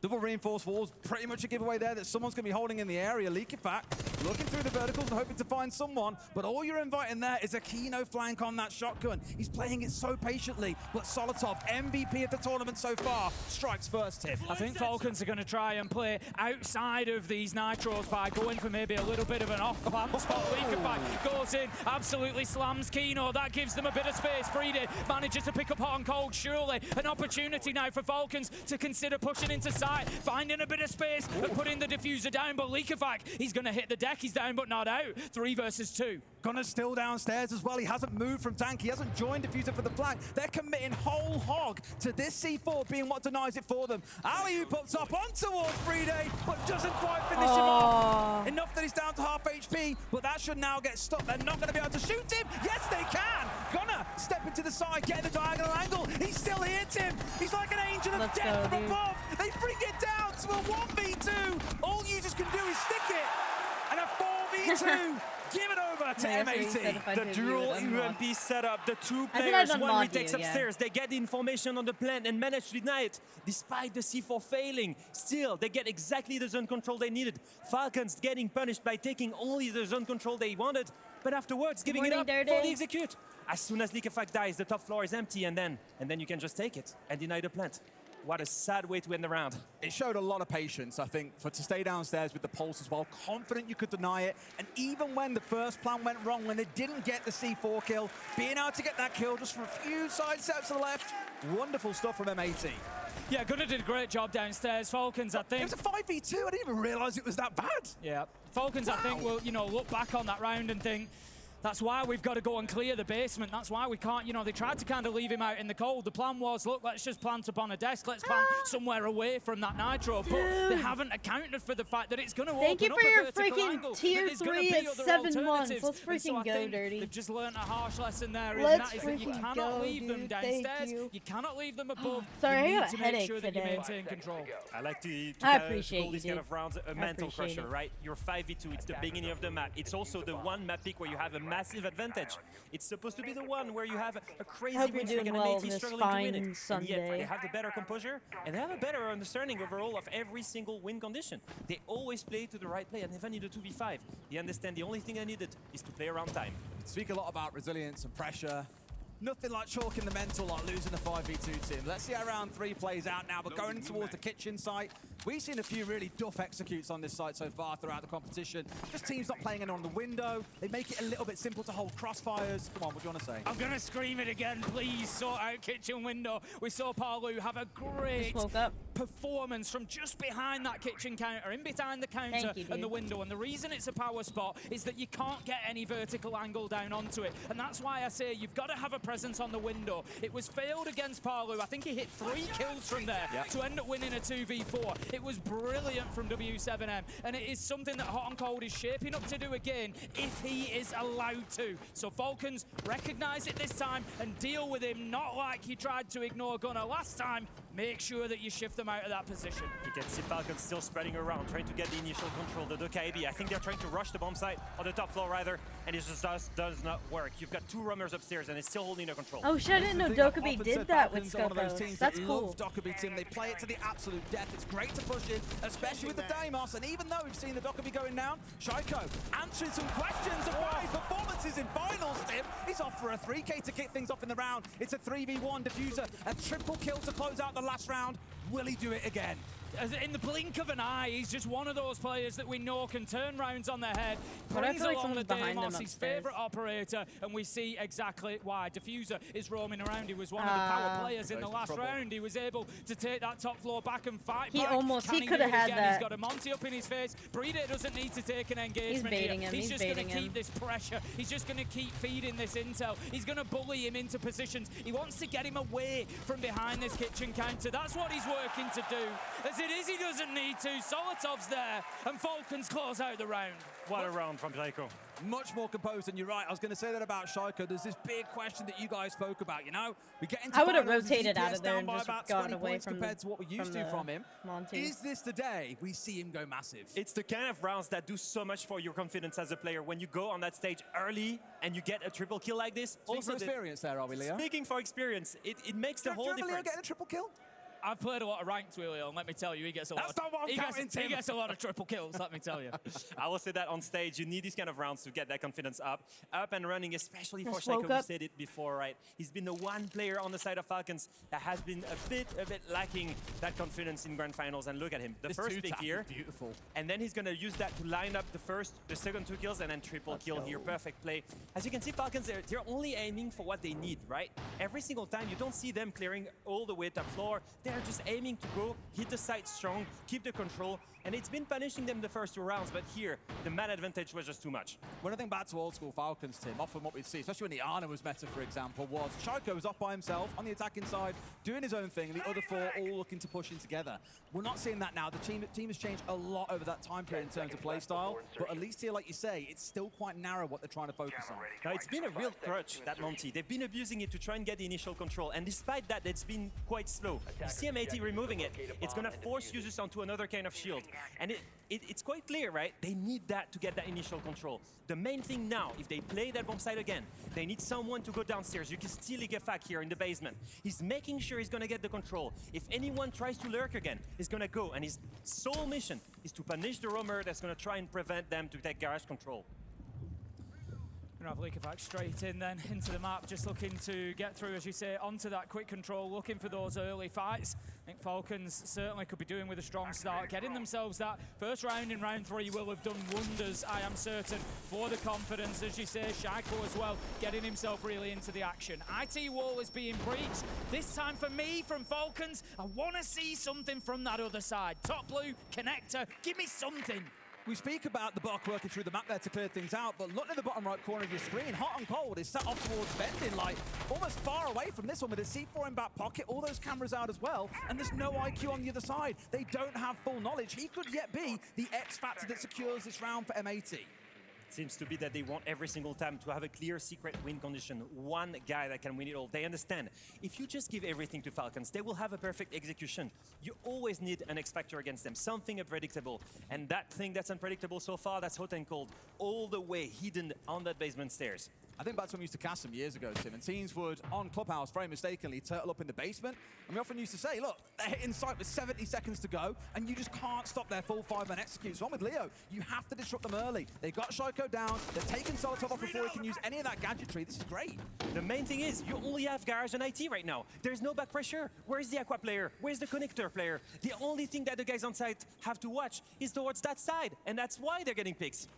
Double reinforced walls, pretty much a giveaway there that someone's going to be holding in the area. Liquefact looking through the verticals and hoping to find someone, but all you're inviting there is a Kino flank on that shotgun. He's playing it so patiently, but Solotov, MVP of the tournament so far, strikes first, Tim. I think Falcons are going to try and play outside of these Nitros by going for maybe a little bit of an off-plan spot. Liquefact goes in, absolutely slams Kino. That gives them a bit of space. Freedy manages to pick up hot and cold. Surely an opportunity now for Falcons to consider pushing into side, finding a bit of space and putting the diffuser down, but Liquefact, he's going to hit the deck. He's down but not out. 3 versus 2. Gunner's still downstairs as well. He hasn't moved from tank. He hasn't joined diffuser for the flank. They're committing whole hog to this C4 being what denies it for them. Alley-oop up top on towards Freedy, but doesn't quite finish him off. Enough that he's down to half HP, but that should now get stopped. They're not going to be able to shoot him. Yes, they can. Gunner stepping to the side, getting the diagonal angle. He's still here, Tim. He's like an angel of death from above. They bring it down to a 1v2. All users can do is stick it. And a 4v2. Give it over to M80. The dual UMP setup, the two players, one retakes upstairs. They get the information on the plant and manage to deny it. Despite the C4 failing, still, they get exactly the zone control they needed. Falcons getting punished by taking only the zone control they wanted, but afterwards giving it up for the execute. As soon as Liquefact dies, the top floor is empty, and then you can just take it and deny the plant. What a sad way to end the round. It showed a lot of patience, I think, to stay downstairs with the Pulse as well. Confident you could deny it. And even when the first plan went wrong, when they didn't get the C4 kill, being able to get that kill just for a few side steps to the left, wonderful stuff from M80. Yeah, Gunner did a great job downstairs. Falcons, I think. It was a 5v2. I didn't even realize it was that bad. Yeah. Falcons, I think, will, look back on that round and think, that's why we've got to go and clear the basement. That's why we can't, they tried to kind of leave him out in the cold. The plan was, look, let's just plant up on a desk. Let's plant somewhere away from that Nitro. But they haven't accounted for the fact that it's going to open up a Thank you for your freaking tier 3 at 7 months. Let's freaking go, Dirty. They've just learned a harsh lesson there. Let's is that you cannot leave them downstairs. You cannot leave them above. Sorry, you I need got a to headache make sure that you today. maintain control. I like to appreciate call these kind of rounds a mental crusher, right? You're 5v2. It's the beginning of the map. It's also the one map pick where you have a massive advantage. It's supposed to be the one where you have a crazy win streak and M80 struggling to win it. And yet they have the better composure and they have a better understanding overall of every single win condition. They always play to the right play, and even in the 2v5, they understand the only thing I needed is to play around time. Speak a lot about resilience and pressure. Nothing like chalking the mental like losing the 5v2 team. Let's see how round 3 plays out now. But going towards the kitchen site, we've seen a few really duff executes on this site so far throughout the competition. Just teams not playing in on the window. They make it a little bit simple to hold crossfires. Come on, what do you want to say? I'm going to scream it again. Please sort out kitchen window. We saw Palu have a great performance from just behind that kitchen counter, in behind the counter and the window. And the reason it's a power spot is that you can't get any vertical angle down onto it. And that's why I say you've got to have a presence on the window. It was failed against Palu. I think he hit 3 kills from there to end up winning a 2v4. It was brilliant from W7M, and it is something that Hot and Cold is shaping up to do again if he is allowed to. So Falcons recognize it this time and deal with him, not like he tried to ignore Gunnar last time. Make sure that you shift them out of that position. You can see Falcons still spreading around, trying to get the initial control. The Dokkaebi, I think they're trying to rush the bomb site on the top floor rather, and it just does not work. You've got 2 roamers upstairs, and it's still holding the control. Oh shit, I didn't know Dokkaebi did that with Scopos. That's cool. Dokkaebi team, they play it to the absolute death. It's great to push in, especially with the Deimos. And even though we've seen the Dokkaebi going down, Shaiko answering some questions about his performances in finals, Tim. He's off for a 3K to kick things off in the round. It's a 3v1 Diffuser, a triple kill to close out the last round. Will he do it again? In the blink of an eye, he's just one of those players that we know can turn rounds on their head. But I Brings feel like along the someone's behind Deimos, him his upstairs. favourite operator, and we see exactly why. Diffuser is roaming around. He was one of the power players in the last round. He was able to take that top floor back and fight He back. almost, he Can could have do it had again? that. He's got a Monty up in his face. Breeder doesn't need to take an engagement He's baiting here. him, He's he's just going to baiting him. keep this pressure. He's just going to keep feeding this intel. He's going to bully him into positions. He wants to get him away from behind this kitchen counter. That's what he's working to do. As it is, he doesn't need to. Solotov's there, and Falcons close out the round. What a round from Shaiko. Much more composed, and you're right. I was going to say that about Shaiko. There's this big question that you guys spoke about, you know? We get into I would have finals, rotated DPS out of there down and by just about gotten 20 away points from compared to what we used to from him. Monty. Is this the day we see him go massive? It's the kind of rounds that do so much for your confidence as a player. When you go on that stage early and you get a triple kill like this. Speaking for experience there, are we, Leo? Speaking for experience, it makes the whole Do you remember Leo difference. getting a triple kill? I've played a lot of ranked with Leo, and let me tell you, he gets a lot. That's not what I'm counting, Tim. He gets a lot of triple kills. Let me tell you. I will say that on stage, you need these kind of rounds to get that confidence up and running, especially for Just woke Shaiko. We up. said it before, right? He's been the one player on the side of Falcons that has been a bit lacking that confidence in grand finals. And look at him, the This first two-tap pick here, is beautiful. and then he's gonna use that to line up the second 2 kills, and then triple kill here. Perfect play. As you can see, Falcons, they're only aiming for what they need, right? Every single time, you don't see them clearing all the way top floor. They're just aiming to go, hit the site strong, keep the control, and it's been punishing them the first 2 rounds, but here, the man advantage was just too much. When I think back to old school Falcons, Tim, often what we'd see, especially when the Ana was meta, for example, was Shaiko was off by himself on the attacking side, doing his own thing, and the other 4 all looking to push in together. We're not seeing that now. The team has changed a lot over that time period in terms of play style, but at least here, like you say, it's still quite narrow what they're trying to focus on. Now, it's been a real crutch, that Monty. They've been abusing it to try and get the initial control, and despite that, it's been quite slow. You see M80 removing it. It's going to force users onto another kind of shield. And it's quite clear, right? They need that to get that initial control. The main thing now, if they play that bomb site again, they need someone to go downstairs. You can still Ligefak here in the basement. He's making sure he's going to get the control. If anyone tries to lurk again, he's going to go. And his sole mission is to punish the roamer that's going to try and prevent them to take garage control. Going to have Ligefak straight in then into the map, just looking to get through, as you say, onto that quick control, looking for those early fights. I think Falcons certainly could be doing with a strong start, getting themselves that first round in round 3 will have done wonders, I am certain, for the confidence. As you say, Shaiko as well, getting himself really into the action. IT wall is being breached. This time for me, from Falcons, I want to see something from that other side. Top blue, connector, give me something. We speak about the Buck working through the map there to clear things out, but look at the bottom right corner of your screen. Hot and Cold is set off towards Vending, like almost far away from this one with a C4 in back pocket, all those cameras out as well, and there's no IQ on the other side. They don't have full knowledge. He could yet be the X factor that secures this round for M80. It seems to be that they want every single time to have a clear secret win condition. One guy that can win it all. They understand. If you just give everything to Falcons, they will have a perfect execution. You always need an X factor against them, something unpredictable. And that thing that's unpredictable so far, that's Hot and Cold, all the way hidden on that basement stairs. I think back to when we used to cast them years ago, Tim, and teams would, on Clubhouse, very mistakenly, turtle up in the basement. And we often used to say, look, they're hitting sight with 70 seconds to go, and you just can't stop their full 5-man execute. So on with Leo, you have to disrupt them early. They got Shaiko down, they're taking Solotov off before he can use any of that gadgetry. This is great. The main thing is, you only have Garage and IT right now. There's no back pressure. Where's the Aqua player? Where's the Connector player? The only thing that the guys on site have to watch is towards that side, and that's why they're getting picks.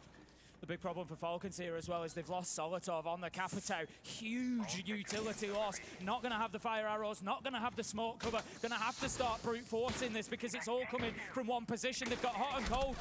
The big problem for Falcons here as well is they've lost Solotov on the Capitao. Huge utility loss. Not going to have the fire arrows, not going to have the smoke cover. Going to have to start brute forcing this because it's all coming from one position. They've got hot and cold.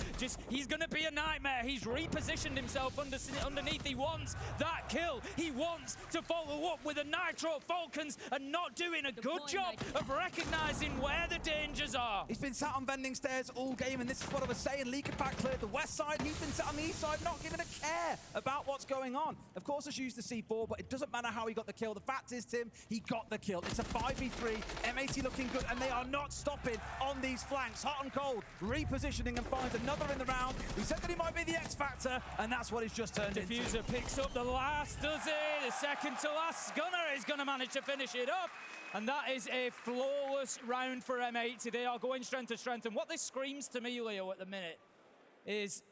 He's going to be a nightmare. He's repositioned himself underneath. He wants that kill. He wants to follow up with a Nitro. Falcons are not doing a good job of recognizing where the dangers are. He's been sat on vending stairs all game, and this is what I was saying. Leaker-Pack cleared the west side. He's been sat on the east side, not giving a care about what's going on. Of course, it's used the C4, but it doesn't matter how he got the kill. The fact is, Tim, he got the kill. It's a 5v3. M80 looking good, and they are not stopping on these flanks. Hot and cold, repositioning and finds another in the round. We said that he might be the X Factor, and that's what he's just turned into. Diffuser picks up the last, does he? The second to last. Gunner is going to manage to finish it up. And that is a flawless round for M80. They are going strength to strength. And what this screams to me, Leo, at the minute is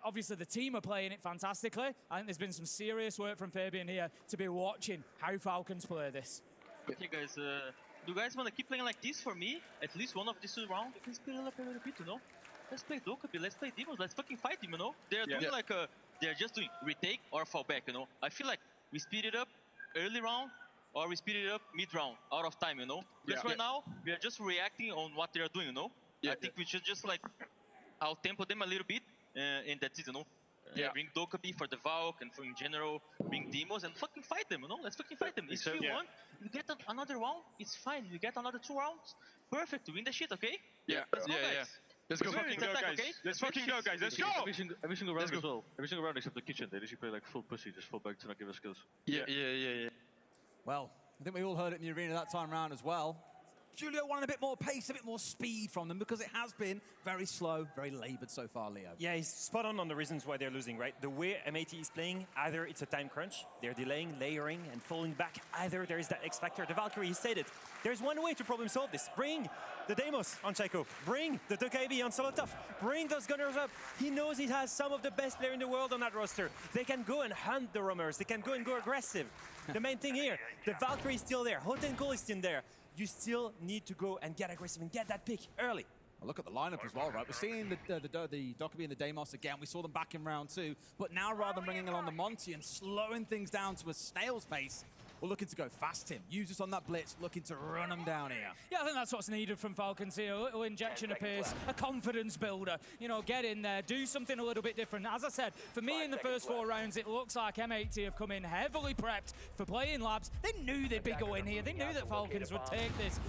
obviously the team are playing it fantastically. I think there's been some serious work from Fabian here to be watching how Falcons play this. Okay, guys, do you guys want to keep playing like this for me? At least one of these 2 rounds? You can speed it up a little bit, you know? Let's play Dokkaebi, let's play Demons, let's fucking fight him, you know? They're doing like a... They're just doing retake or fall back, you know? I feel like we speed it up early round or we speed it up mid-round, out of time, you know? Because right now, we are just reacting on what they are doing, you know? I think we should just like out-tempo them a little bit. And that's it, you know? Bring Dokkaebi for the Valk and for in general, bring Demos and fucking fight them, you know? Let's fucking fight them. If you want, you get another round, it's fine. You get another 2 rounds, perfect to win the shit, okay? Let's go, guys. Let's go fucking go, guys. Okay? Let's fucking go, guys. Let's go! Every single round as well. Every single round except the kitchen. They usually play like full pussy, just fall back to not give us kills. Yeah. Well, I think we all heard it in the arena that time round as well. Julio wanted a bit more pace, a bit more speed from them because it has been very slow, very laboured so far, Leo. Yeah, he's spot on the reasons why they're losing, right? The way M80 is playing, either it's a time crunch, they're delaying, layering, and falling back. Either there is that X Factor. The Valkyrie, he said it. There's one way to problem solve this. Bring the Deimos on Shaiko. Bring the Dokkaebi on Solotov. Bring those gunners up. He knows he has some of the best players in the world on that roster. They can go and hunt the roamers. They can go and go aggressive. The main thing here, the Valkyrie is still there. Hot and Cold is still there. You still need to go and get aggressive and get that pick early. Well, look at the lineup as well, right? We're seeing the Dokkaebi and the Deimos again. We saw them back in round 2. But now, rather than bringing along the Monty and slowing things down to a snail's pace, we're looking to go fast, Tim. Use us on that blitz, looking to run them down here. Yeah, I think that's what's needed from Falcons here. A little injection of pace, a confidence builder. You know, get in there, do something a little bit different. As I said, for me in the first 4 rounds, it looks like M80 have come in heavily prepped for playing labs. They knew they'd be going here. They knew that Falcons would take this,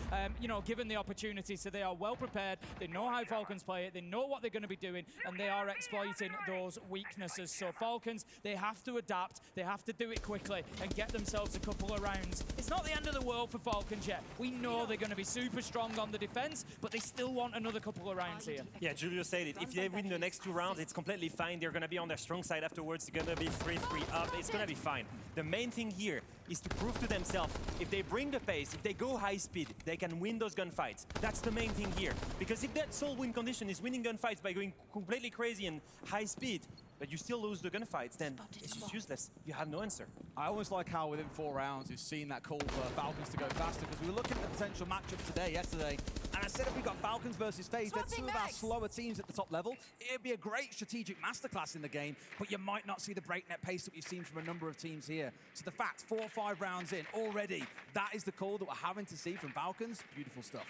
you know, given the opportunity. So they are well prepared. They know how Falcons play it. They know what they're going to be doing, and they are exploiting those weaknesses. So Falcons, they have to adapt. They have to do it quickly and get themselves a couple of rounds. It's not the end of the world for Falcons yet. We know they're going to be super strong on the defense, but they still want another couple of rounds here. Yeah, Julio said it. If they win the next 2 rounds, it's completely fine. They're going to be on their strong side afterwards. They're going to be 3-3 up. It's going to be fine. The main thing here is to prove to themselves, if they bring the pace, if they go high speed, they can win those gunfights. That's the main thing here. Because if that sole win condition is winning gunfights by going completely crazy and high speed, but you still lose the gunfights, then it's just useless. You have no answer. I always like how within 4 rounds we've seen that call for Falcons to go faster, because we were looking at the potential matchup yesterday, and I said if we got Falcons versus FaZe, they're 2 of our slower teams at the top level. It'd be a great strategic masterclass in the game, but you might not see the breakneck pace that we've seen from a number of teams here. So the fact, 4 or 5 rounds in already, that is the call that we're having to see from Falcons. Beautiful stuff.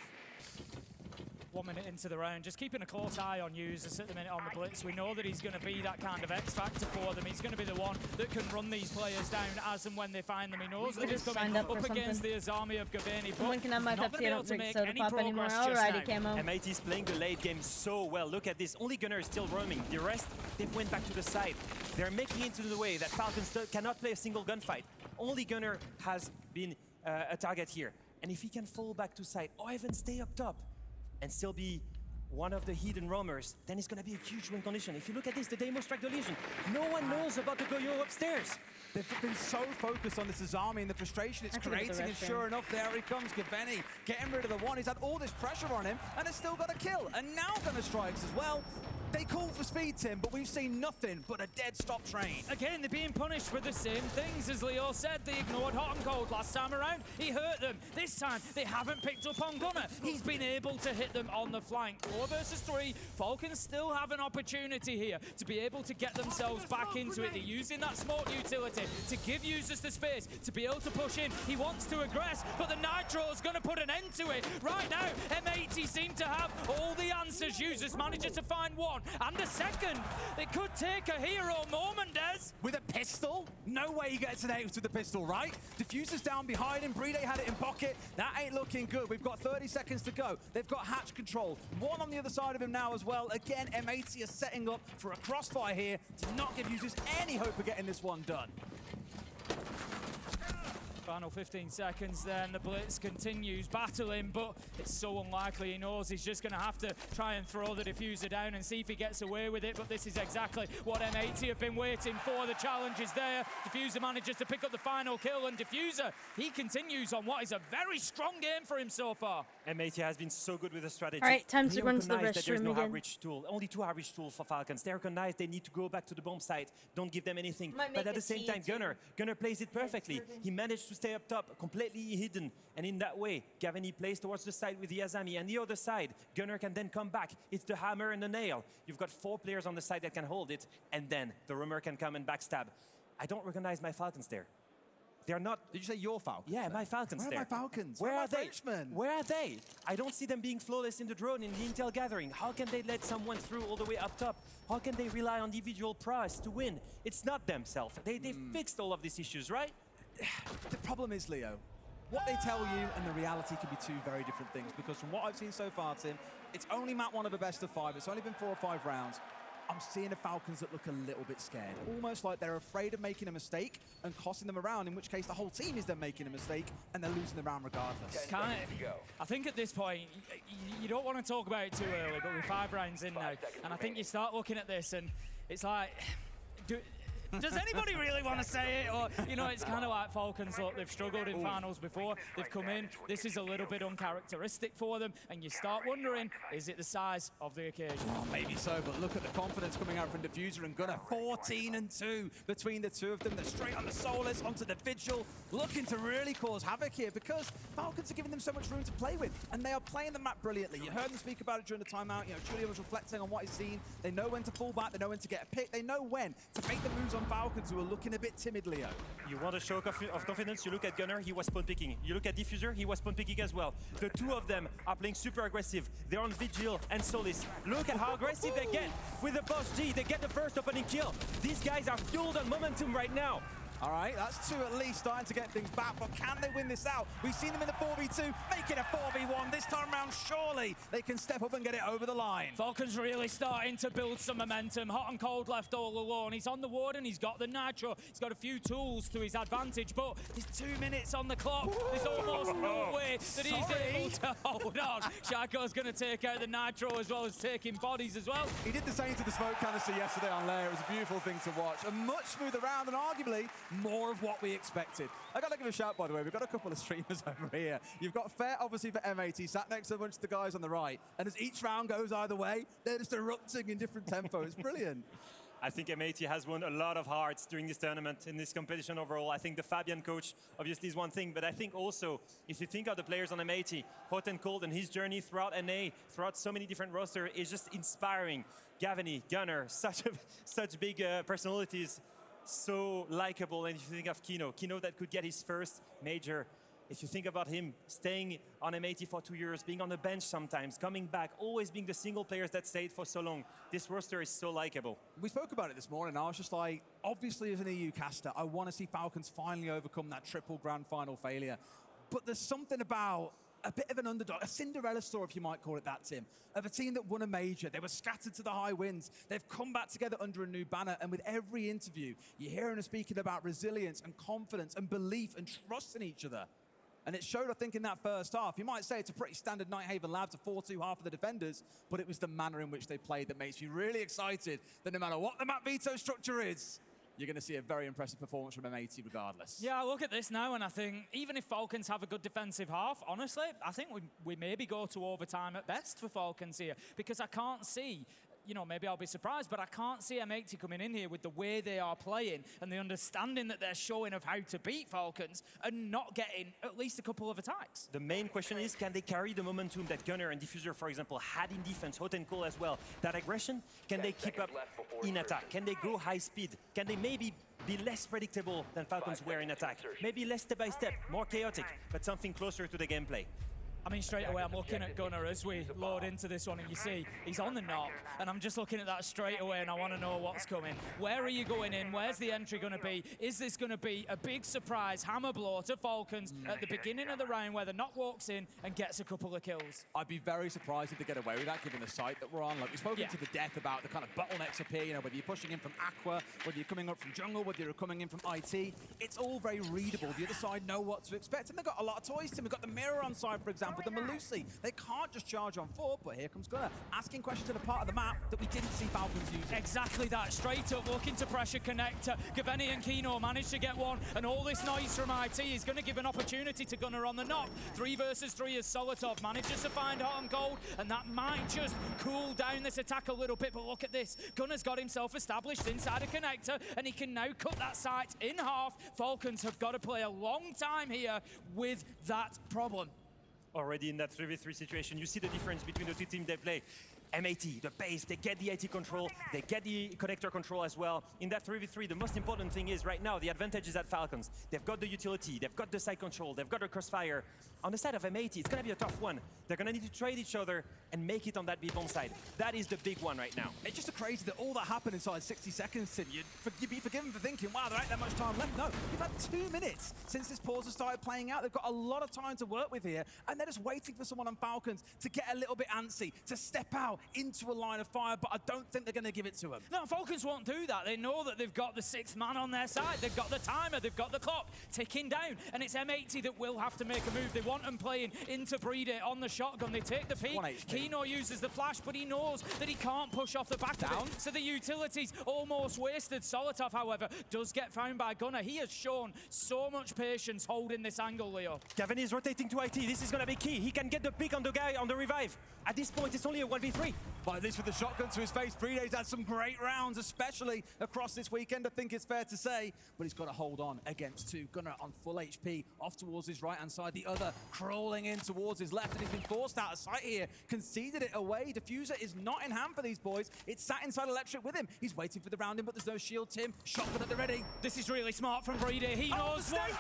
1 minute into the round, just keeping a close eye on users at the minute on the blitz. We know that he's going to be that kind of X factor for them. He's going to be the one that can run these players down as and when they find them. He knows that he's coming up against the Azami of Gaveni, Someone can have my not Pepsi, I don't drink soda pop anymore. Alrighty, Alrighty, Camo. M80 is playing the late game so well. Look at this. Only Gunner is still roaming. The rest, they went back to the side. They're making it to the way that Falcons cannot play a single gunfight. Only Gunner has been a target here. And if he can fall back to side or even stay up top and still be one of the hidden roamers, then it's going to be a huge win condition. If you look at this, the Deimos strike the Legion. No one knows about the Goyo upstairs. They've been so focused on this Azami and the frustration it's creating, and sure enough, there he comes, Gaveni, getting rid of the one. He's had all this pressure on him, and has still got a kill. And now Gunner strikes as well. They call for speed, Tim, but we've seen nothing but a dead stop train. Again, they're being punished for the same things. As Leo said, they ignored Hot and Cold last time around. He hurt them. This time, they haven't picked up on Gunner. He's been able to hit them on the flank. 4 versus 3. Falcons still have an opportunity here to be able to get themselves back into it. They're using that smoke utility to give users the space to be able to push in. He wants to aggress, but the Nitro's going to put an end to it. Right now, M80 seem to have all the answers. Users manages to find one and a second. It could take a hero moment, Des. With a pistol? No way he gets an 8 with the pistol, right? Diffuser's down behind him. Brede had it in pocket. That ain't looking good. We've got 30 seconds to go. They've got hatch control. One on the other side of him now as well. Again, M80 is setting up for a crossfire here to not give users any hope of getting this one done. Final 15 seconds then, the Blitz continues battling, but it's so unlikely. He knows he's just going to have to try and throw the diffuser down and see if he gets away with it, but this is exactly what M80 have been waiting for. The challenge is there. Diffuser manages to pick up the final kill, and Diffuser, he continues on what is a very strong game for him so far. M80 has been so good with the strategy. All right, time to They run to the recognize that there's restroom no again. high-reach tool. Only 2 high-reach tools for Falcons. They recognize they need to go back to the bomb site. Don't give them anything. Might But make at the a same tea time, too. Gunner plays it perfectly. He managed to stay up top, completely hidden. And in that way, Gaveni plays towards the side with the Azami. And the other side, Gunner can then come back. It's the hammer and the nail. You've got 4 players on the side that can hold it. And then the Rumor can come and backstab. I don't recognize my Falcons there. They're not. Did you say your Falcons? Yeah, my Falcons Where there. are my Falcons? Where are they? Frenchmen? Where are they? I don't see them being flawless in the drone, in the intel gathering. How can they let someone through all the way up top? How can they rely on individual prowess to win? It's not themselves. They fixed all of these issues, right? The problem is, Leo, what they tell you and the reality can be 2 very different things, because from what I've seen so far, Tim, it's only map 1 of a best of 5. It's only been 4 or 5 rounds. I'm seeing the Falcons that look a little bit scared, almost like they're afraid of making a mistake and costing them a round, in which case the whole team is then making a mistake and they're losing the round regardless. I think at this point, you don't want to talk about it too early, but we're 5 rounds in now, and I think you start looking at this and it's like, does anybody really want to say it? Or, you know, it's kind of like Falcons, look, they've struggled in finals before. They've come in. This is a little bit uncharacteristic for them. And you start wondering, is it the size of the occasion? Oh, maybe so, but look at the confidence coming out from Diffuser and Gunner. 14-2 between the 2 of them. They're straight on the Soulless, onto the Vigil, looking to really cause havoc here because Falcons are giving them so much room to play with. And they are playing the map brilliantly. You heard them speak about it during the timeout. You know, Julia was reflecting on what he's seen. They know when to fall back. They know when to get a pick. They know when to make the moves on Falcons, who are looking a bit timid, Leo. You want a show of confidence? You look at Gunner, he was spawn picking. You look at Diffuser, he was spawn picking as well. The 2 of them are playing super aggressive. They're on Vigil and Solis. Look at how aggressive they get with the Boss G. They get the first opening kill. These guys are fueled on momentum right now. All right, that's 2 at least starting to get things back, but can they win this out? We've seen them in the 4v2, making a 4v1. This time round, surely they can step up and get it over the line. Falcons really starting to build some momentum. Hot and Cold left all alone. He's on the Warden, he's got the Nitro, he's got a few tools to his advantage, but there's 2 minutes on the clock. There's almost no way that he's able to hold on. Shaco's going to take out the Nitro as well as taking bodies as well. He did the same to the smoke canister yesterday on Lair. It was a beautiful thing to watch. A much smoother round and arguably more of what we expected. I got to give a shout, by the way. We've got a couple of streamers over here. You've got Fair, obviously, for M80, sat next to a bunch of the guys on the right. And as each round goes either way, they're just erupting in different tempo. It's brilliant. I think M80 has won a lot of hearts during this tournament, in this competition overall. I think the Fabian coach obviously is one thing, but I think also, if you think of the players on M80, Hot and Cold and his journey throughout NA, throughout so many different rosters, is just inspiring. Gaveni, Gunner, such big personalities, so likable. And if you think of Kino that could get his first major. If you think about him staying on M80 for 2 years, being on the bench sometimes, coming back, always being the single players that stayed for so long, this roster is so likable. We spoke about it this morning. I was just like, obviously as an EU caster, I want to see Falcons finally overcome that triple grand final failure. But there's something about a bit of an underdog, a Cinderella story, if you might call it that, Tim, of a team that won a major. They were scattered to the high winds. They've come back together under a new banner, and with every interview, you're hearing them speaking about resilience and confidence and belief and trust in each other. And it showed, I think, in that first half. You might say it's a pretty standard Nighthaven Labs, a 4-2 half of the defenders, but it was the manner in which they played that makes you really excited that no matter what the map veto structure is, you're going to see a very impressive performance from M80 regardless. Yeah, I look at this now and I think even if Falcons have a good defensive half, honestly, I think we maybe go to overtime at best for Falcons here, because I can't see, you know, maybe I'll be surprised, but I can't see M80 coming in here with the way they are playing and the understanding that they're showing of how to beat Falcons and not getting at least a couple of attacks. The main question is, can they carry the momentum that Gunner and Diffuser, for example, had in defense, Hot and Cold as well? That aggression, can they keep up in attack? Can they go high speed? Can they maybe be less predictable than Falcons were in attack? Maybe less step by step, more chaotic, but something closer to the gameplay. I mean, straight away, I'm looking at Gunner as we load into this one, and you see he's on the knock, and I'm just looking at that straight away, and I want to know what's coming. Where are you going in? Where's the entry going to be? Is this going to be a big surprise hammer blow to Falcons at the beginning of the round where the knock walks in and gets a couple of kills? I'd be very surprised if they get away with that, given the site that we're on. Like, we've spoken to the death about the kind of bottlenecks up here, you know, whether you're pushing in from Aqua, whether you're coming up from jungle, whether you're coming in from IT. It's all very readable. The other side know what to expect, and they've got a lot of toys to them. We've got the Mirror on side, for example, the Melusi. They can't just charge on forward, but here comes Gunner, asking questions to the part of the map that we didn't see Falcons using. Exactly that, straight up looking to pressure connector. Gaveni and Kino managed to get one, and all this noise from IT is going to give an opportunity to Gunner on the knock. 3 versus 3 as Solotov manages to find Hot and Cold, and that might just cool down this attack a little bit, but look at this. Gunner's got himself established inside a connector, and he can now cut that site in half. Falcons have got to play a long time here with that problem. Already in that 3v3 situation, you see the difference between the two teams they play. M80, the base, they get the IT control, they get the connector control as well. In that 3v3, the most important thing is right now, the advantage is at Falcons. They've got the utility, they've got the side control, they've got the crossfire. On the side of M80, it's gonna be a tough one. They're gonna need to trade each other and make it on that B-bomb side. That is the big one right now. It's just crazy that all that happened inside 60 seconds, Tim. You'd be forgiven for thinking, wow, there ain't that much time left. No, you've had 2 minutes since this pause has started playing out. They've got a lot of time to work with here, and they're just waiting for someone on Falcons to get a little bit antsy, to step out into a line of fire, but I don't think they're going to give it to them. No, Falcons won't do that. They know that they've got the 6th man on their side. They've got the timer, they've got the clock ticking down, and it's M80 that will have to make a move. They want them playing into Breede on the shotgun. They take the peek. Kino uses the flash, but he knows that he can't push off the back down. So the utility's almost wasted. Solotov, however, does get found by Gunner. He has shown so much patience holding this angle, Leo. Gavin is rotating to IT. This is going to be key. He can get the pick on the guy on the revive. At this point, it's only a 1v3. But at least with the shotgun to his face, Breede's had some great rounds, especially across this weekend, I think it's fair to say. But he's got to hold on against 2. Gunner on full HP, off towards his right-hand side. The other crawling in towards his left, and he's been forced out of sight here. Conceded it away. Diffuser is not in hand for these boys. It's sat inside Electric with him. He's waiting for the round in, but there's no shield. Tim, shotgun at the ready. This is really smart from Breede. He knows what...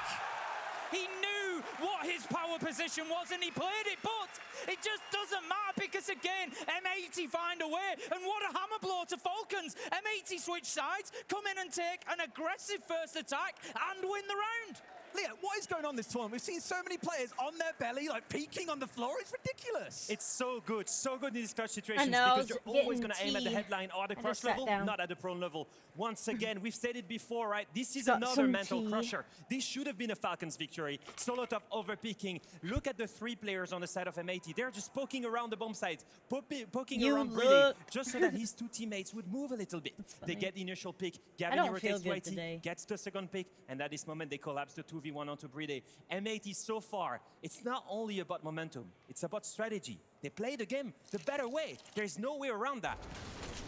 He knew what his power position was and he played it, but it just doesn't matter because, again, M80 find a way. And what a hammer blow to Falcons. M80 switch sides, come in and take an aggressive first attack and win the round. Leah, what is going on this tournament? We've seen so many players on their belly, like peeking on the floor. It's ridiculous. It's so good in these clutch situations because you're always going to aim at the headline or the crush level, not at the prone level. Once again, we've said it before, right? This is another mental crusher. This should have been a Falcons victory. Solotov overpeaking. Look at the 3 players on the side of M80. They're just poking around the bomb sites, poking around Breede, just so that his 2 teammates would move a little bit. They get the initial pick. Gavin rotates to IT, gets the second pick, and at this moment they collapse the 2v1 onto Breede. M80 so far, it's not only about momentum, it's about strategy. They play the game the better way. There's no way around that.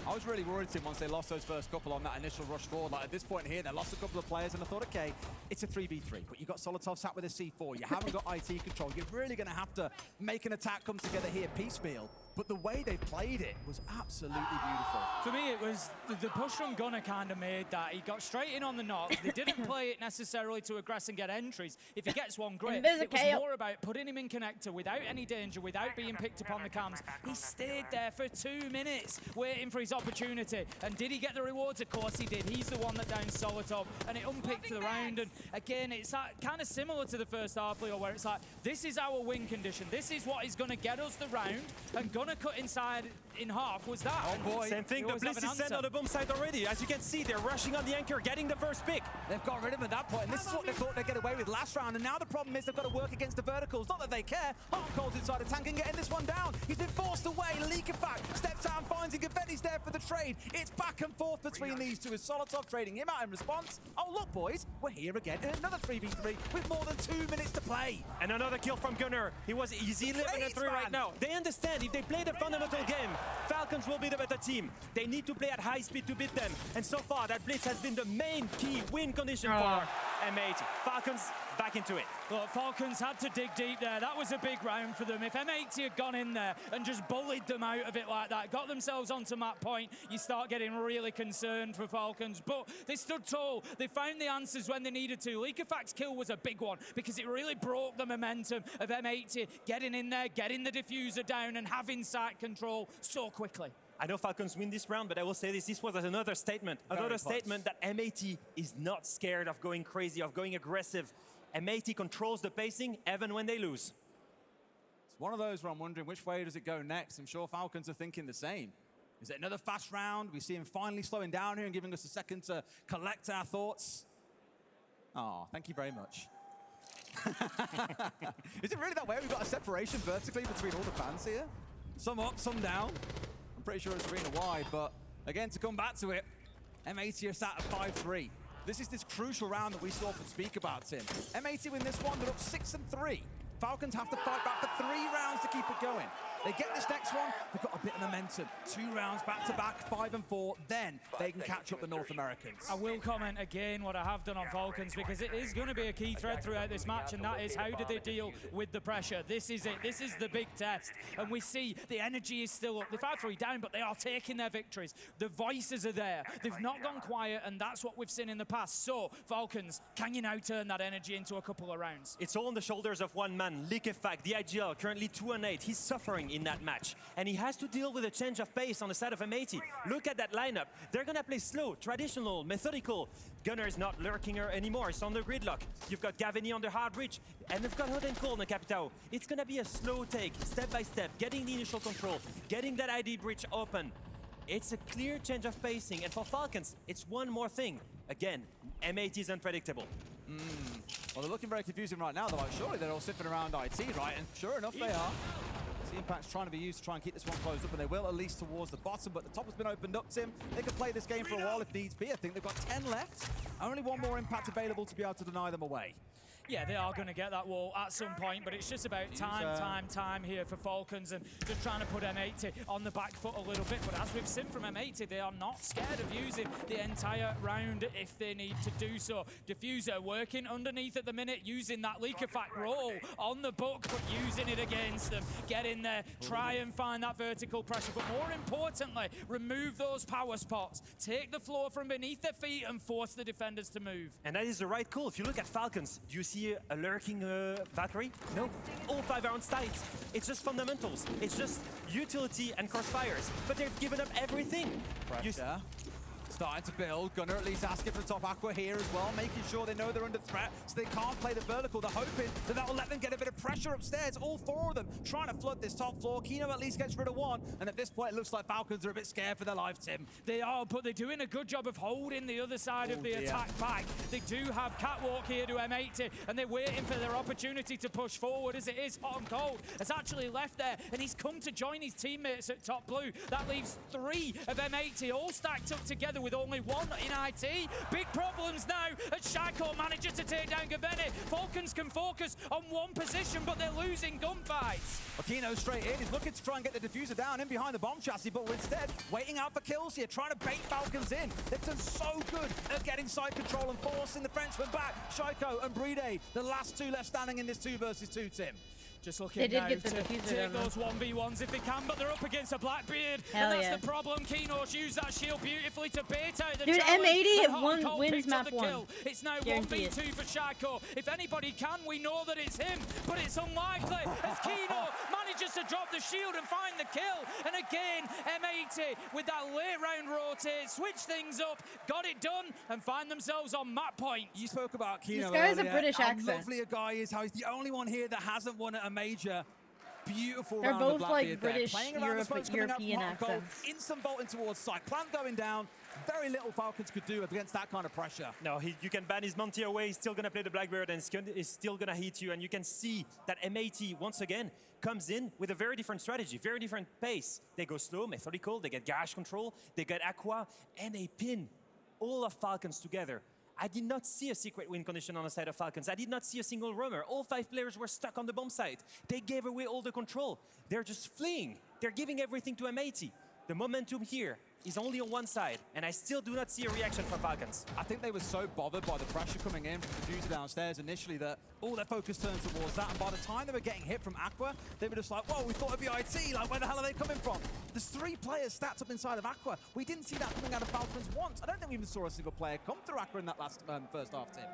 I was really worried, Tim, once they lost those first couple on that initial rush forward. Like, at this point here, they lost a couple of players, and I thought, okay, it's a 3v3, but you've got Solotov sat with a C4. You haven't got IT control. You're really going to have to make an attack come together here piecemeal. But the way they played it was absolutely beautiful. For me, it was the push from Gunner kind of made that. He got straight in on the knock. They didn't play it necessarily to aggress and get entries. If he gets one, great. It was more about putting him in connector without any danger, without being picked up on the cams. He stayed there for 2 minutes waiting for his opportunity. And did he get the rewards? Of course he did. He's the one that downed Solotov, and it unpicked the round. And again, it's kind of similar to the first half, Leo, where it's like, this is our win condition. This is what is going to get us the round. And Gunner Gunnar cut inside in half was that. Oh boy. Same thing, the Bliss is sent on the bomb side already. As you can see, they're rushing on the anchor, getting the first pick. They've got rid of him at that point, and this is what they thought they'd get away with last round, and now the problem is they've got to work against the verticals. Not that they care. Hardcore's inside the tank and getting this one down. He's been forced away. Leakafak steps out and finds him. Confetti's there for the trade. It's back and forth between these two, as Solotov trading him out in response. Oh, look, boys, we're here again in another 3v3 with more than 2 minutes to play. And another kill from Gunnar. He's 11-3 right now. They understand if they play the fundamental game, Falcons will be the better team. They need to play at high speed to beat them. And so far, that blitz has been the main key win condition for M80. Falcons back into it. Look, Falcons had to dig deep there. That was a big round for them. If M80 had gone in there and just bullied them out of it like that, got themselves onto map point, you start getting really concerned for Falcons. But they stood tall. They found the answers when they needed to. Leakafak's kill was a big one because it really broke the momentum of M80 getting in there, getting the diffuser down and having site control so quickly. I know Falcons win this round, but I will say this was another statement. Another statement that M80 is not scared of going crazy, of going aggressive. M80 controls the pacing even when they lose. It's one of those where I'm wondering which way does it go next. I'm sure Falcons are thinking the same. Is it another fast round? We see him finally slowing down here and giving us a second to collect our thoughts. Oh, thank you very much. Is it really that way? We've got a separation vertically between all the fans here? Some up, some down. I'm pretty sure it's arena wide, but again, to come back to it, M80 are sat at 5-3. This is this crucial round that we saw from Speak about, Tim. M80 win this one, they're up 6-3. Falcons have to fight back for 3 rounds to keep it going. They get this next one, they've got a bit of momentum. 2 rounds back-to-back, 5-4, then they can catch up the North Americans. I will comment again what I have done on Falcons because it is going to be a key thread throughout this match, and that is how do they deal with the pressure. This is it. This is the big test. And we see the energy is still up. They've had 3 down, but they are taking their victories. The voices are there. They've not gone quiet, and that's what we've seen in the past. So, Falcons, can you now turn that energy into a couple of rounds? It's all on the shoulders of one man, Leakafak, the IGL, currently 2-8. He's suffering in that match, and he has to deal with a change of pace on the side of M80. Look at that lineup. They're gonna play slow, traditional, methodical. Gunnar is not lurking her anymore. It's on the gridlock. You've got Gavini on the hard reach, and they've got Hot and Cold on the Capitao. It's gonna be a slow take, step by step, getting the initial control, getting that ID breach open. It's a clear change of pacing, and for Falcons, it's one more thing. Again, M80 is unpredictable. Well, they're looking very confusing right now. They're like, surely they're all sniffing around IT, right? And sure enough, they are. The impact's trying to be used to try and keep this one closed up, and they will at least towards the bottom, but the top has been opened up, Tim. They can play this game for a while if needs be. I think they've got 10 left. Only one more impact available to be able to deny them away. Yeah, they are going to get that wall at some point, but it's just about time here for Falcons and just trying to put M80 on the back foot a little bit. But as we've seen from M80, they are not scared of using the entire round if they need to do so. Diffuser working underneath at the minute, using that Leakafak roll on the book, but using it against them. Get in there, try and find that vertical pressure, but more importantly, remove those power spots. Take the floor from beneath their feet and force the defenders to move. And that is the right call. If you look at Falcons, do you see a lurking Valkyrie? No. All 5 are on sides. It's just fundamentals. It's just utility and crossfires. But they've given up everything. Pressure. Starting to build. Gunnar at least asking for top Aqua here as well, making sure they know they're under threat, so they can't play the vertical. They're hoping that will let them get a bit of pressure upstairs. All 4 of them trying to flood this top floor. Kino at least gets rid of 1, and at this point it looks like Falcons are a bit scared for their life, Tim. They are, but they're doing a good job of holding the other side of the attack back. They do have Catwalk here to M80, and they're waiting for their opportunity to push forward. As it is, Hot and Cold has actually left there, and he's come to join his teammates at top blue. That leaves 3 of M80 all stacked up together with only 1 in IT. Big problems now as Shaiko manages to take down Gaveni. Falcons can focus on 1 position, but they're losing gunfights. Aquino straight in. He's looking to try and get the diffuser down in behind the bomb chassis, but instead waiting out for kills here, trying to bait Falcons in. They've done so good at getting side control and forcing the Frenchmen back. Shaiko and Bride, the last 2 left standing in this 2 versus 2, Tim. Just looking now to take those 1v1s if they can, but they're up against a Blackbeard. Hell and that's the problem. Kino's used that shield beautifully to bait out the Dude, challenge. M80 wins map 1. It's now 1v2 for Shaiko. If anybody can, we know that it's him, but it's unlikely as Kino manages to drop the shield and find the kill. And again, M80 with that late round rotate, switch things up, got it done, and find themselves on map point. You spoke about Kino This guy has a earlier. British How accent. lovely a guy is, how he's the only one here that hasn't won at a major. Beautiful They're round of both Blackbeard like there. British, Playing around the smokes coming out from European hot and cold. accents. Instant bolting towards side. Plant going down. Very little Falcons could do against that kind of pressure. No, you can ban his Monty away. He's still going to play the Blackbeard and he's still going to hit you. And you can see that M80, once again, comes in with a very different strategy, very different pace. They go slow, methodical, they get garage control, they get Aqua, and they pin all of Falcons together. I did not see a secret win condition on the side of Falcons. I did not see a single roamer. All 5 players were stuck on the bomb site. They gave away all the control. They're just fleeing. They're giving everything to M80. The momentum here is only on one side, and I still do not see a reaction from Falcons. I think they were so bothered by the pressure coming in from the Diffuser downstairs initially that all their focus turned towards that, and by the time they were getting hit from Aqua, they were just like, whoa, we thought of Y10, like where the hell are they coming from? There's 3 players stacked up inside of Aqua. We didn't see that coming out of Falcons once. I don't think we even saw a single player come through Aqua in that last first half, Tim.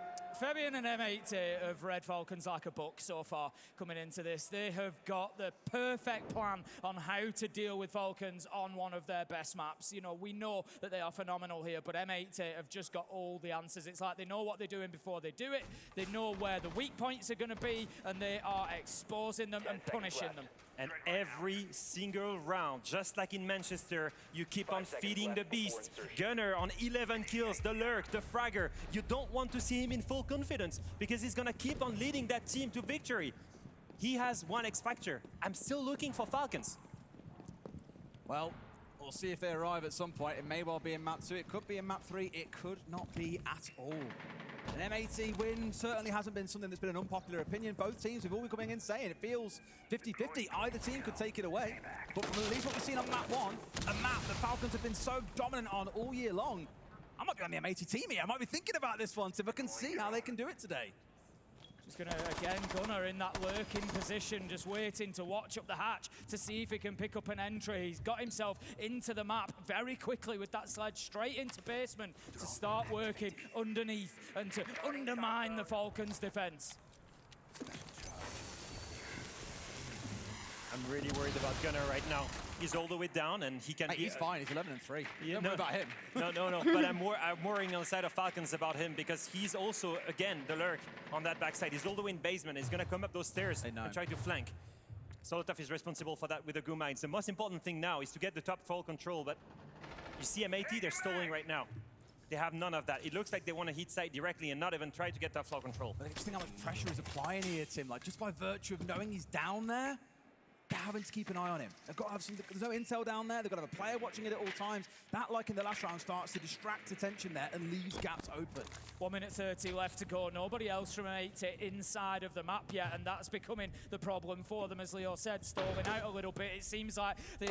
Fabian and M80 have read Falcons like a book so far coming into this. They have got the perfect plan on how to deal with Falcons on one of their best maps. You know, we know that they are phenomenal here, but M80 have just got all the answers. It's like they know what they're doing before they do it. They know where the weak points are going to be, and they are exposing them and punishing them. And every single round, just like in Manchester, you keep on feeding the beast. Gunner on 11 kills, the lurk, the fragger. You don't want to see him in full confidence because he's gonna keep on leading that team to victory. He has one X factor. I'm still looking for Falcons. Well, we'll see if they arrive at some point. It may well be in map 2, it could be in map 3, it could not be at all. An M80 win certainly hasn't been something that's been an unpopular opinion. Both teams have all been coming in saying it feels 50-50. Either team could take it away. But from at least what we've seen on map 1, a map the Falcons have been so dominant on all year long, I might be on the M80 team here. I might be thinking about this one, so I can see how they can do it today. Just going to, again, Gunnar in that lurking position, just waiting to watch up the hatch to see if he can pick up an entry. He's got himself into the map very quickly with that sledge straight into basement to start working underneath and to undermine the Falcons' defense. I'm really worried about Gunnar right now. He's all the way down, and he can. Hey, he's fine. He's 11-3. Yeah, Don't worry about him. No. But I'm worrying on the side of Falcons about him because he's also, again, the lurk on that backside. He's all the way in basement. He's going to come up those stairs and try to flank. Solotov is responsible for that with the Guma. It's the most important thing now is to get the top full control. But you see M80, they're stalling right now. They have none of that. It looks like they want to hit site directly and not even try to get that flow control. But I just think how much pressure is applying here, Tim. Like, just by virtue of knowing he's down there, they're having to keep an eye on him. They've got to have some, there's no intel down there. They've got to have a player watching it at all times. That, like in the last round, starts to distract attention there and leaves gaps open. 1 minute 30 left to go. Nobody else from 80 inside of the map yet, and that's becoming the problem for them, as Leo said, stalling out a little bit. It seems like they,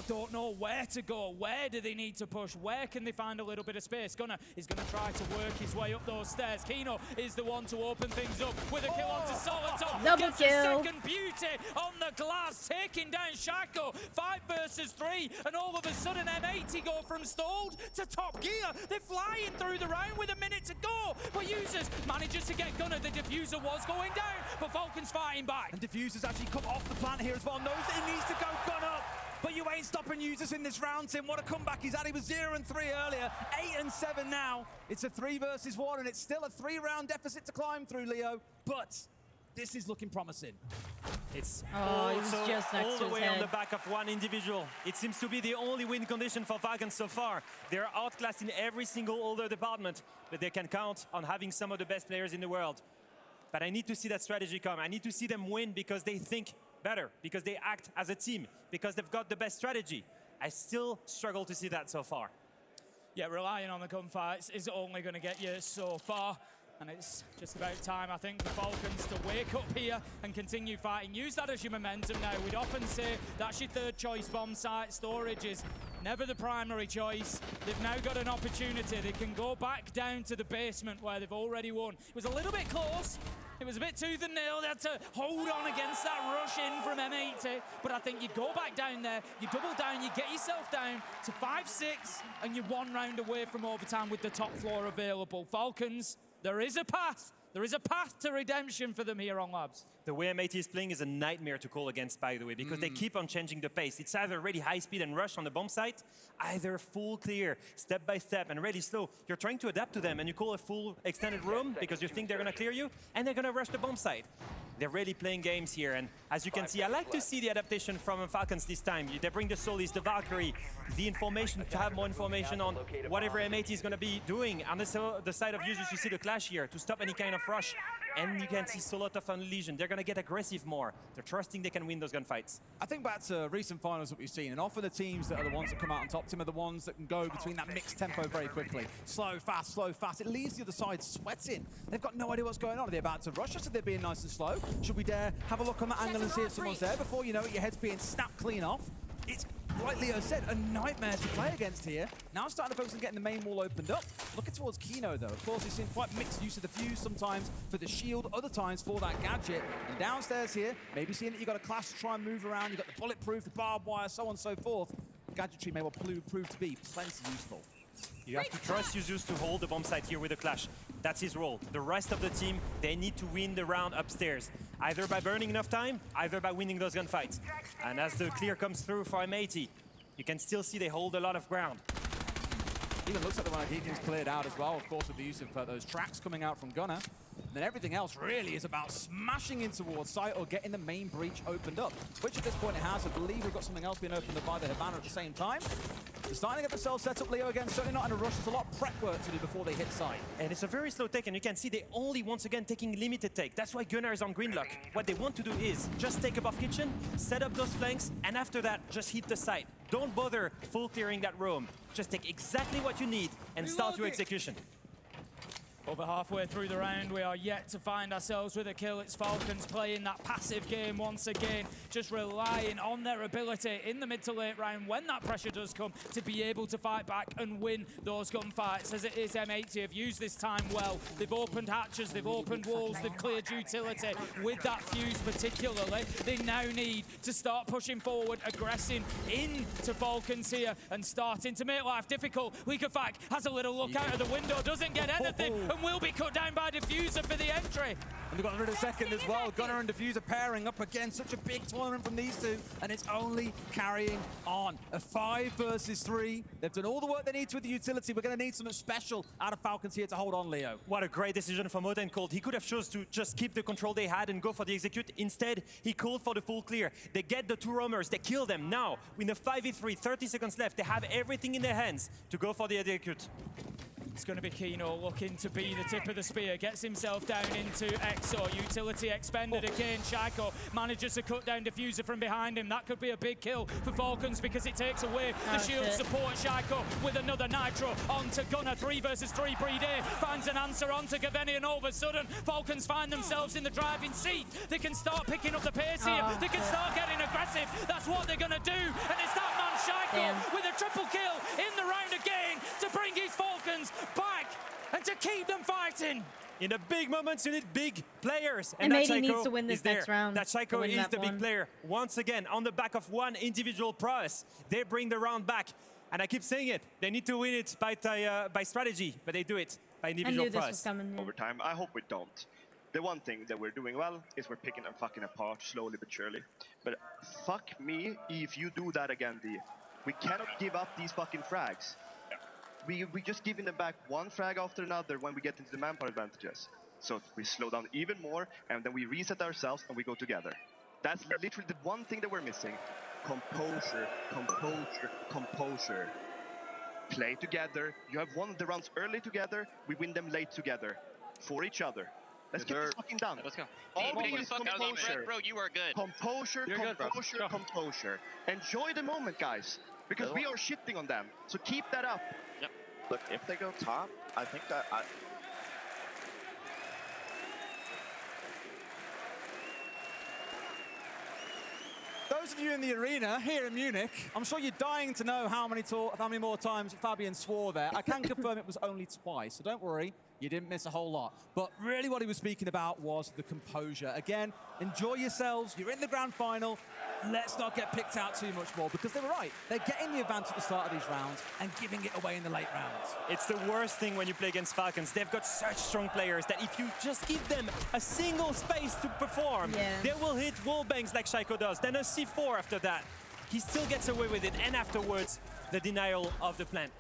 don't know where to go. Where do they need to push? Where can they find a little bit of space? Gunnar is going to try to work his way up those stairs. Kino is the one to open things up with a kill onto Solitop. Double Gets kill. a second beauty on the glass, taking down Shaco. 5 versus 3, and all of a sudden M80 go from stalled to top gear. They're flying through the round with a minute to go, but Users manages to get Gunnar. The Diffuser was going down, but Falcon's fighting back. And Diffuser's actually come off the plant here as well. Knows that he needs to go Gunnar, but you ain't stopping Users in this round, Tim. What a comeback he's had. He was 0-3 earlier, 8-7 now. It's a 3 versus 1, and it's still a 3-round deficit to climb through, Leo, but this is looking promising. It's also just next all to the his way head. on the back of one individual. It seems to be the only win condition for Falcons so far. They're outclassed in every single other department, but they can count on having some of the best players in the world. But I need to see that strategy come. I need to see them win because they think better, because they act as a team, because they've got the best strategy. I still struggle to see that so far. Yeah, relying on the gunfights is only going to get you so far. And it's just about time, I think, for Falcons to wake up here and continue fighting. Use that as your momentum now. We'd often say that's your third choice bomb site. Storage is never the primary choice. They've now got an opportunity. They can go back down to the basement where they've already won. It was a little bit close. It was a bit tooth and nail. They had to hold on against that rush in from M80. But I think you go back down there, you double down, you get yourself down to 5-6, and you're 1 round away from overtime with the top floor available. Falcons, there is a path. There is a path to redemption for them here on Labs. The way M80 is playing is a nightmare to call against, by the way, because they keep on changing the pace. It's either really high speed and rush on the bomb site, either full clear, step by step, and really slow. You're trying to adapt to them, and you call a full extended room because you think they're going to clear you, and they're going to rush the bomb site. They're really playing games here, and as you can see, I like to see the adaptation from Falcons this time. They bring the Solis, the Valkyrie, the information to have more information on whatever M80 is going to be doing. On the side of users, you see the Clash here to stop any kind of rush, and you can see Solotov and Legion. They're going to get aggressive more. They're trusting they can win those gunfights. I think back to recent finals that we've seen, and often the teams that are the ones that come out on top, Tim, are the ones that can go between that mixed tempo very quickly. Slow, fast, slow, fast. It leaves the other side sweating. They've got no idea what's going on. Are they about to rush us? Are they being nice and slow? Should we dare have a look on that angle and see if someone's there? Before you know it, your head's being snapped clean off. It's, like Leo said, a nightmare to play against here. Now starting to focus on getting the main wall opened up. Looking towards Kino, though. Of course, he's seen quite mixed use of the fuse, sometimes for the shield, other times for that gadget. And downstairs here, maybe seeing that you've got a Clash to try and move around. You've got the bulletproof, the barbed wire, so on and so forth. Gadgetry may well prove to be plenty useful. You have to trust Yuzus to hold the bomb site here with the Clash. That's his role. The rest of the team, they need to win the round upstairs. Either by burning enough time, either by winning those gunfights. And as the clear comes through for M80, you can still see they hold a lot of ground. Even looks like the Y10's cleared out as well, of course, with the use of those tracks coming out from Gunnar. And then everything else really is about smashing in towards site or getting the main breach opened up, which at this point it has. I believe we've got something else being opened up by the Havana at the same time. They're starting to get themselves set up, Leo, again, certainly not in a rush. There's a lot of prep work to do before they hit site. And it's a very slow take, and you can see they only, once again, taking limited take. That's why Gunnar is on green lock. What they want to do is just take above kitchen, set up those flanks, and after that, just hit the site. Don't bother full clearing that roam. Just take exactly what you need and start your execution. Over halfway through the round, we are yet to find ourselves with a kill. It's Falcons playing that passive game once again, just relying on their ability in the mid to late round when that pressure does come to be able to fight back and win those gunfights. As it is, M80 have used this time well. They've opened hatches, they've opened walls, they've cleared utility. With that fuse particularly, they now need to start pushing forward, aggressing into Falcons here and starting to make life difficult. Weakerfack has a little look out of the window, doesn't get anything, and will be cut down by Diffuser for the entry. And they've got rid of second as well. Gunnar and Diffuser pairing up again. Such a big tournament from these two, and it's only carrying on. A 5 versus 3. They've done all the work they need to with the utility. We're going to need something special out of Falcons here to hold on, Leo. What a great decision from Moten Cold. He could have chosen to just keep the control they had and go for the execute. Instead, he called for the full clear. They get the 2 roamers. They kill them. Now, with the 5v3, 30 seconds left, they have everything in their hands to go for the execute. It's going to be Kino looking to be the tip of the spear. Gets himself down into Exo. Utility expended again. Shaiko manages to cut down Diffuser from behind him. That could be a big kill for Falcons because it takes away the shield support. Shaiko with another Nitro onto Gunnar. 3 versus 3 pre-day. Finds an answer onto Gaveni, and all of a sudden Falcons find themselves in the driving seat. They can start picking up the pace here. They can start getting aggressive. That's what they're going to do. And it's that man Shaiko with a triple kill in the round again to bring his Falcons back and to keep them fighting. In the big moments, you need big players. And M80 needs to win this next round. That Shaiko is the big player. Once again, on the back of one individual prowess, they bring the round back. And I keep saying it, they need to win it by strategy, but they do it by individual prowess. Over time, I hope we don't. The one thing that we're doing well is we're picking them fucking apart slowly but surely. But fuck me if you do that again, D. We cannot give up these fucking frags. We just giving them back one frag after another when we get into the manpower advantages. So we slow down even more, and then we reset ourselves and we go together. That's literally the one thing that we're missing. Composure, composure, composure. Play together. You have won the rounds early together, we win them late together. For each other. Let's get this fucking done. Let's go. Always composure. Bro, you are good. Composure, composure, composure. Enjoy the moment, guys. Because we are shitting on them. So keep that up. Yep. Look, if they go top, I think that Those of you in the arena here in Munich, I'm sure you're dying to know how many more times Fabian swore there. I can confirm it was only twice, so don't worry, you didn't miss a whole lot. But really what he was speaking about was the composure. Again, enjoy yourselves, you're in the grand final, let's not get picked out too much more, because they were right. They're getting the advantage at the start of these rounds and giving it away in the late rounds. It's the worst thing when you play against Falcons. They've got such strong players that if you just give them a single space to perform, they will hit wall bangs like Shaiko does, then a C4 after that. He still gets away with it, and afterwards, the denial of the plan.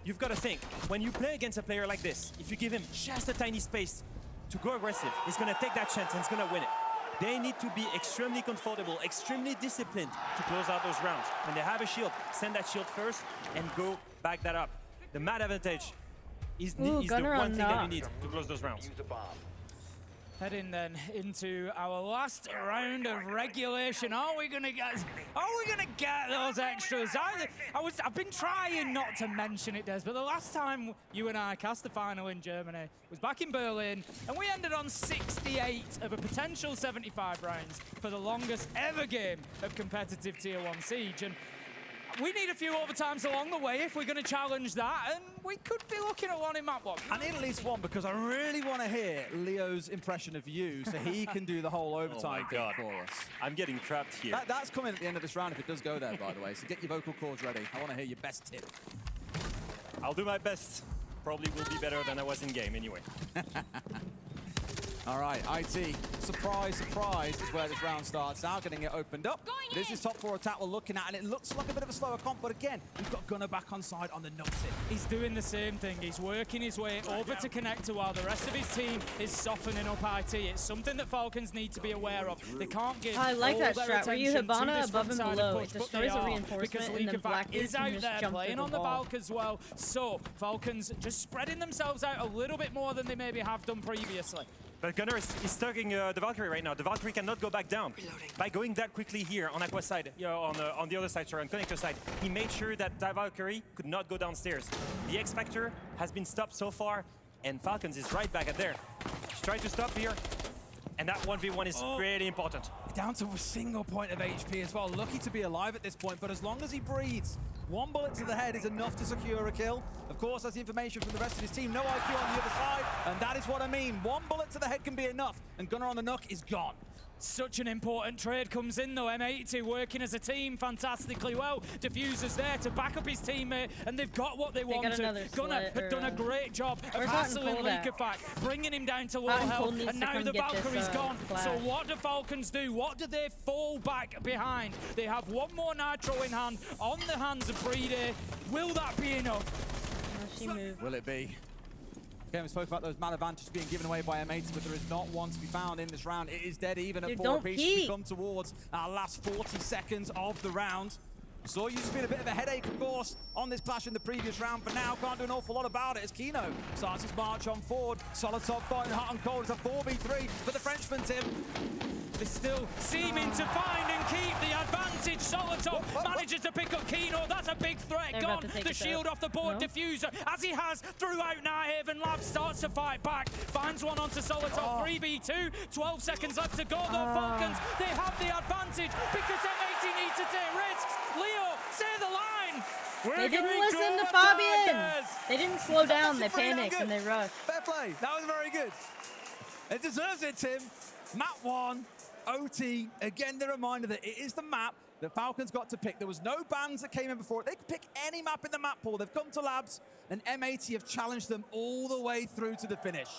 You've got to think, when you play against a player like this, if you give him just a tiny space to go aggressive, he's going to take that chance and he's going to win it. They need to be extremely comfortable, extremely disciplined to close out those rounds. When they have a shield, send that shield first and go back that up. The mat advantage is the one thing that you need to close those rounds. Heading then into our last round of regulation. Are we gonna get those extras? I've been trying not to mention it, Des, but the last time you and I cast the final in Germany was back in Berlin, and we ended on 68 of a potential 75 rounds for the longest ever game of competitive Tier 1 Siege. And we need a few overtimes along the way if we're going to challenge that, and we could be looking at one in map 1. I need at least one because I really want to hear Leo's impression of you so he can do the whole overtime thing for us. I'm getting trapped here. That's coming at the end of this round if it does go there, by the way, so get your vocal cords ready. I want to hear your best tip. I'll do my best. Probably will be better than I was in game anyway. All right, IT, surprise, surprise, is where this round starts now, getting it opened up. This is top 4 attack we're looking at, and it looks like a bit of a slower comp, but again, we've got Gunnar back on side on the nut tip. He's doing the same thing. He's working his way over to Connector while the rest of his team is softening up IT. It's something that Falcons need to be aware of. They can't give I like that all strat where you their Hibana attention above to and this below. front It side of push, destroys but a they are, reinforcement because and then Leakerfact Black is out there jump playing through on the the wall. Valk as well. So Falcons just spreading themselves out a little bit more than they maybe have done previously. But Gunnar is stugging the Valkyrie right now. The Valkyrie cannot go back down. By going that quickly here on Aqua side, on the other side, sorry, on Connector side, he made sure that the Valkyrie could not go downstairs. The X Factor has been stopped so far, and Falcons is right back at there. She tried to stop here, and that 1v1 is really important. Down to a single point of HP as well. Lucky to be alive at this point, but as long as he breathes, one bullet to the head is enough to secure a kill. Of course, that's the information from the rest of his team. No IQ on the other side, and that is what I mean. One bullet to the head can be enough, and Gunnar on the Nook is gone. Such an important trade comes in though. M80 working as a team fantastically well. Diffuser's there to back up his teammate, and they've got what they wanted. Gunnar had done a great job of hassling Leakerfact, bringing him down to low health, and now the Valkyrie's gone. So what do Falcons do? What do they fall back behind? They have one more Nitro in hand, on the hands of Breedy. Will that be enough? She moved. Will it be? Again, we spoke about those man advantages being given away by M80, but there is not one to be found in this round. It is dead even at 4 apiece. We come towards our last 40 seconds of the round. So used to be a bit of a headache, of course, on this clash in the previous round, but now can't do an awful lot about it as Kino starts his march on forward. Solitov fighting hot and cold. It's a 4v3 for the Frenchman, Tim. They're still seeming to find and keep the advantage. Solitov manages to pick up Kino. That's a big threat. Gone. The shield off the board. Diffuser, as he has throughout Nighthaven Labs, starts to fight back. Finds one onto Solitov. 3v2. 12 seconds left to go, though. Falcons, they have the advantage because M80 needs to take risks. Leo, say the line. They didn't listen to Fabian. They didn't slow down. They panicked and they rushed. Fair play. That was very good. It deserves it, Tim. Map 1, OT. Again, the reminder that it is the map that Falcons got to pick. There was no bans that came in before it. They could pick any map in the map pool. They've come to Labs, and M80 have challenged them all the way through to the finish.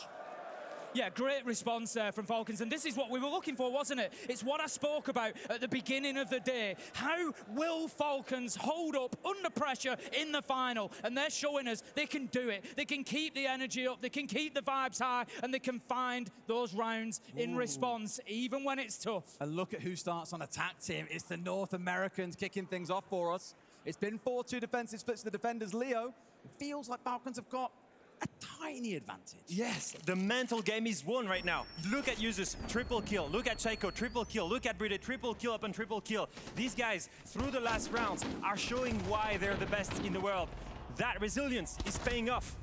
Yeah, great response there from Falcons, and this is what we were looking for, wasn't it? It's what I spoke about at the beginning of the day. How will Falcons hold up under pressure in the final? And they're showing us they can do it. They can keep the energy up, they can keep the vibes high, and they can find those rounds in response, even when it's tough. And look at who starts on attack, Tim. It's the North Americans kicking things off for us. It's been 4-2 defensive splits to the defenders. Leo, it feels like Falcons have got a tiny advantage. Yes, the mental game is won right now. Look at users, triple kill. Look at Chaiko, triple kill. Look at Breedy, triple kill upon triple kill. These guys, through the last rounds, are showing why they're the best in the world. That resilience is paying off.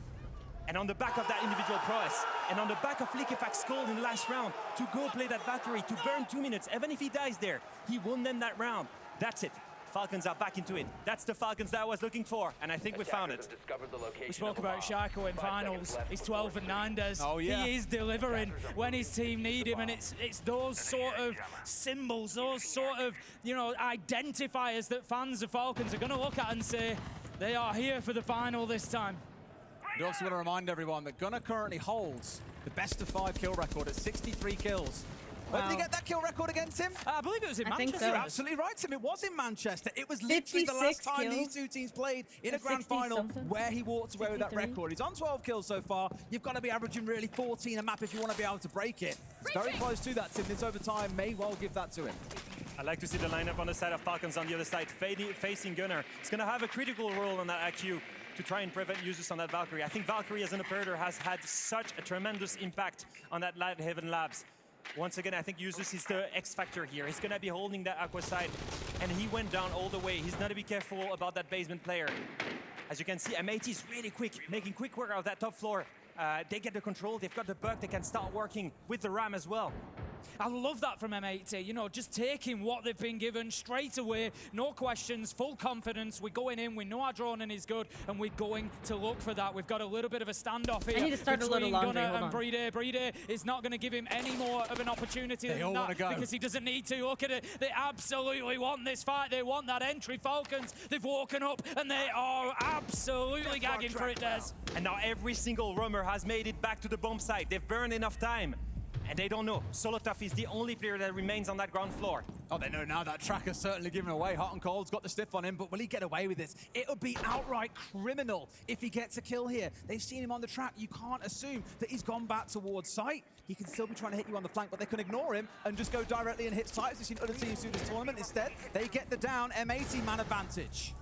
And on the back of that individual prowess, and on the back of Leakerfact's call in the last round, to go play that Valkyrie, to burn 2 minutes, even if he dies there, he won them that round. That's it. Falcons are back into it. That's the Falcons that I was looking for, and I think we found it. We spoke about Shaiko in finals. He's 12-9, Des. Oh, yeah. He is delivering when his team need him, and it's those sort of symbols, those sort of, you know, identifiers that fans of Falcons are going to look at and say, they are here for the final this time. I also want to remind everyone that Gunnar currently holds the best of 5 kill record at 63 kills. Where did he get that kill record again, Tim? I believe it was in I think Manchester. so. You're absolutely right, Tim. It was in Manchester. It was literally the last 56 time kills. these two teams played in a Or grand 60 final something. where he walked away with that 63. record. He's on 12 kills so far. You've got to be averaging really 14 a map if you want to be able to break it. It's very close to that, Tim. This overtime may well give that to him. I like to see the lineup on the side of Falcons on the other side, facing Gunnar. It's going to have a critical role on that IQ to try and prevent uses on that Valkyrie. I think Valkyrie as an operator has had such a tremendous impact on that Light Heaven Labs. Once again, I think Usus is the X factor here. He's going to be holding that Aqua side, and he went down all the way. He's going to be careful about that basement player. As you can see, M80 is really quick, making quick work out of that top floor. They get the control, they've got the bug, they can start working with the RAM as well. I love that from M80, you know, just taking what they've been given straight away, no questions, full confidence. We're going in, we know our droning is good, and we're going to look for that. We've got a little bit of a standoff here. I need to start a little between laundry, Gunnar hold and on. Brede. Brede is not going to give him any more of an opportunity They all than wanna that go. because he doesn't need to. Look at it, they absolutely want this fight. They want that entry. Falcons, they've woken up and they are absolutely gagging for it, Des. And now every single roamer has made it back to the bomb site. They've burned enough time. And they don't know. Solotov is the only player that remains on that ground floor. Oh, they know now that Tracker's certainly given away. Hot and Cold's got the stiff on him, but will he get away with this? It would be outright criminal if he gets a kill here. They've seen him on the track. You can't assume that he's gone back towards site. He can still be trying to hit you on the flank, but they can ignore him and just go directly and hit site. As we've seen other teams do this tournament. Instead, they get the down M80 man advantage.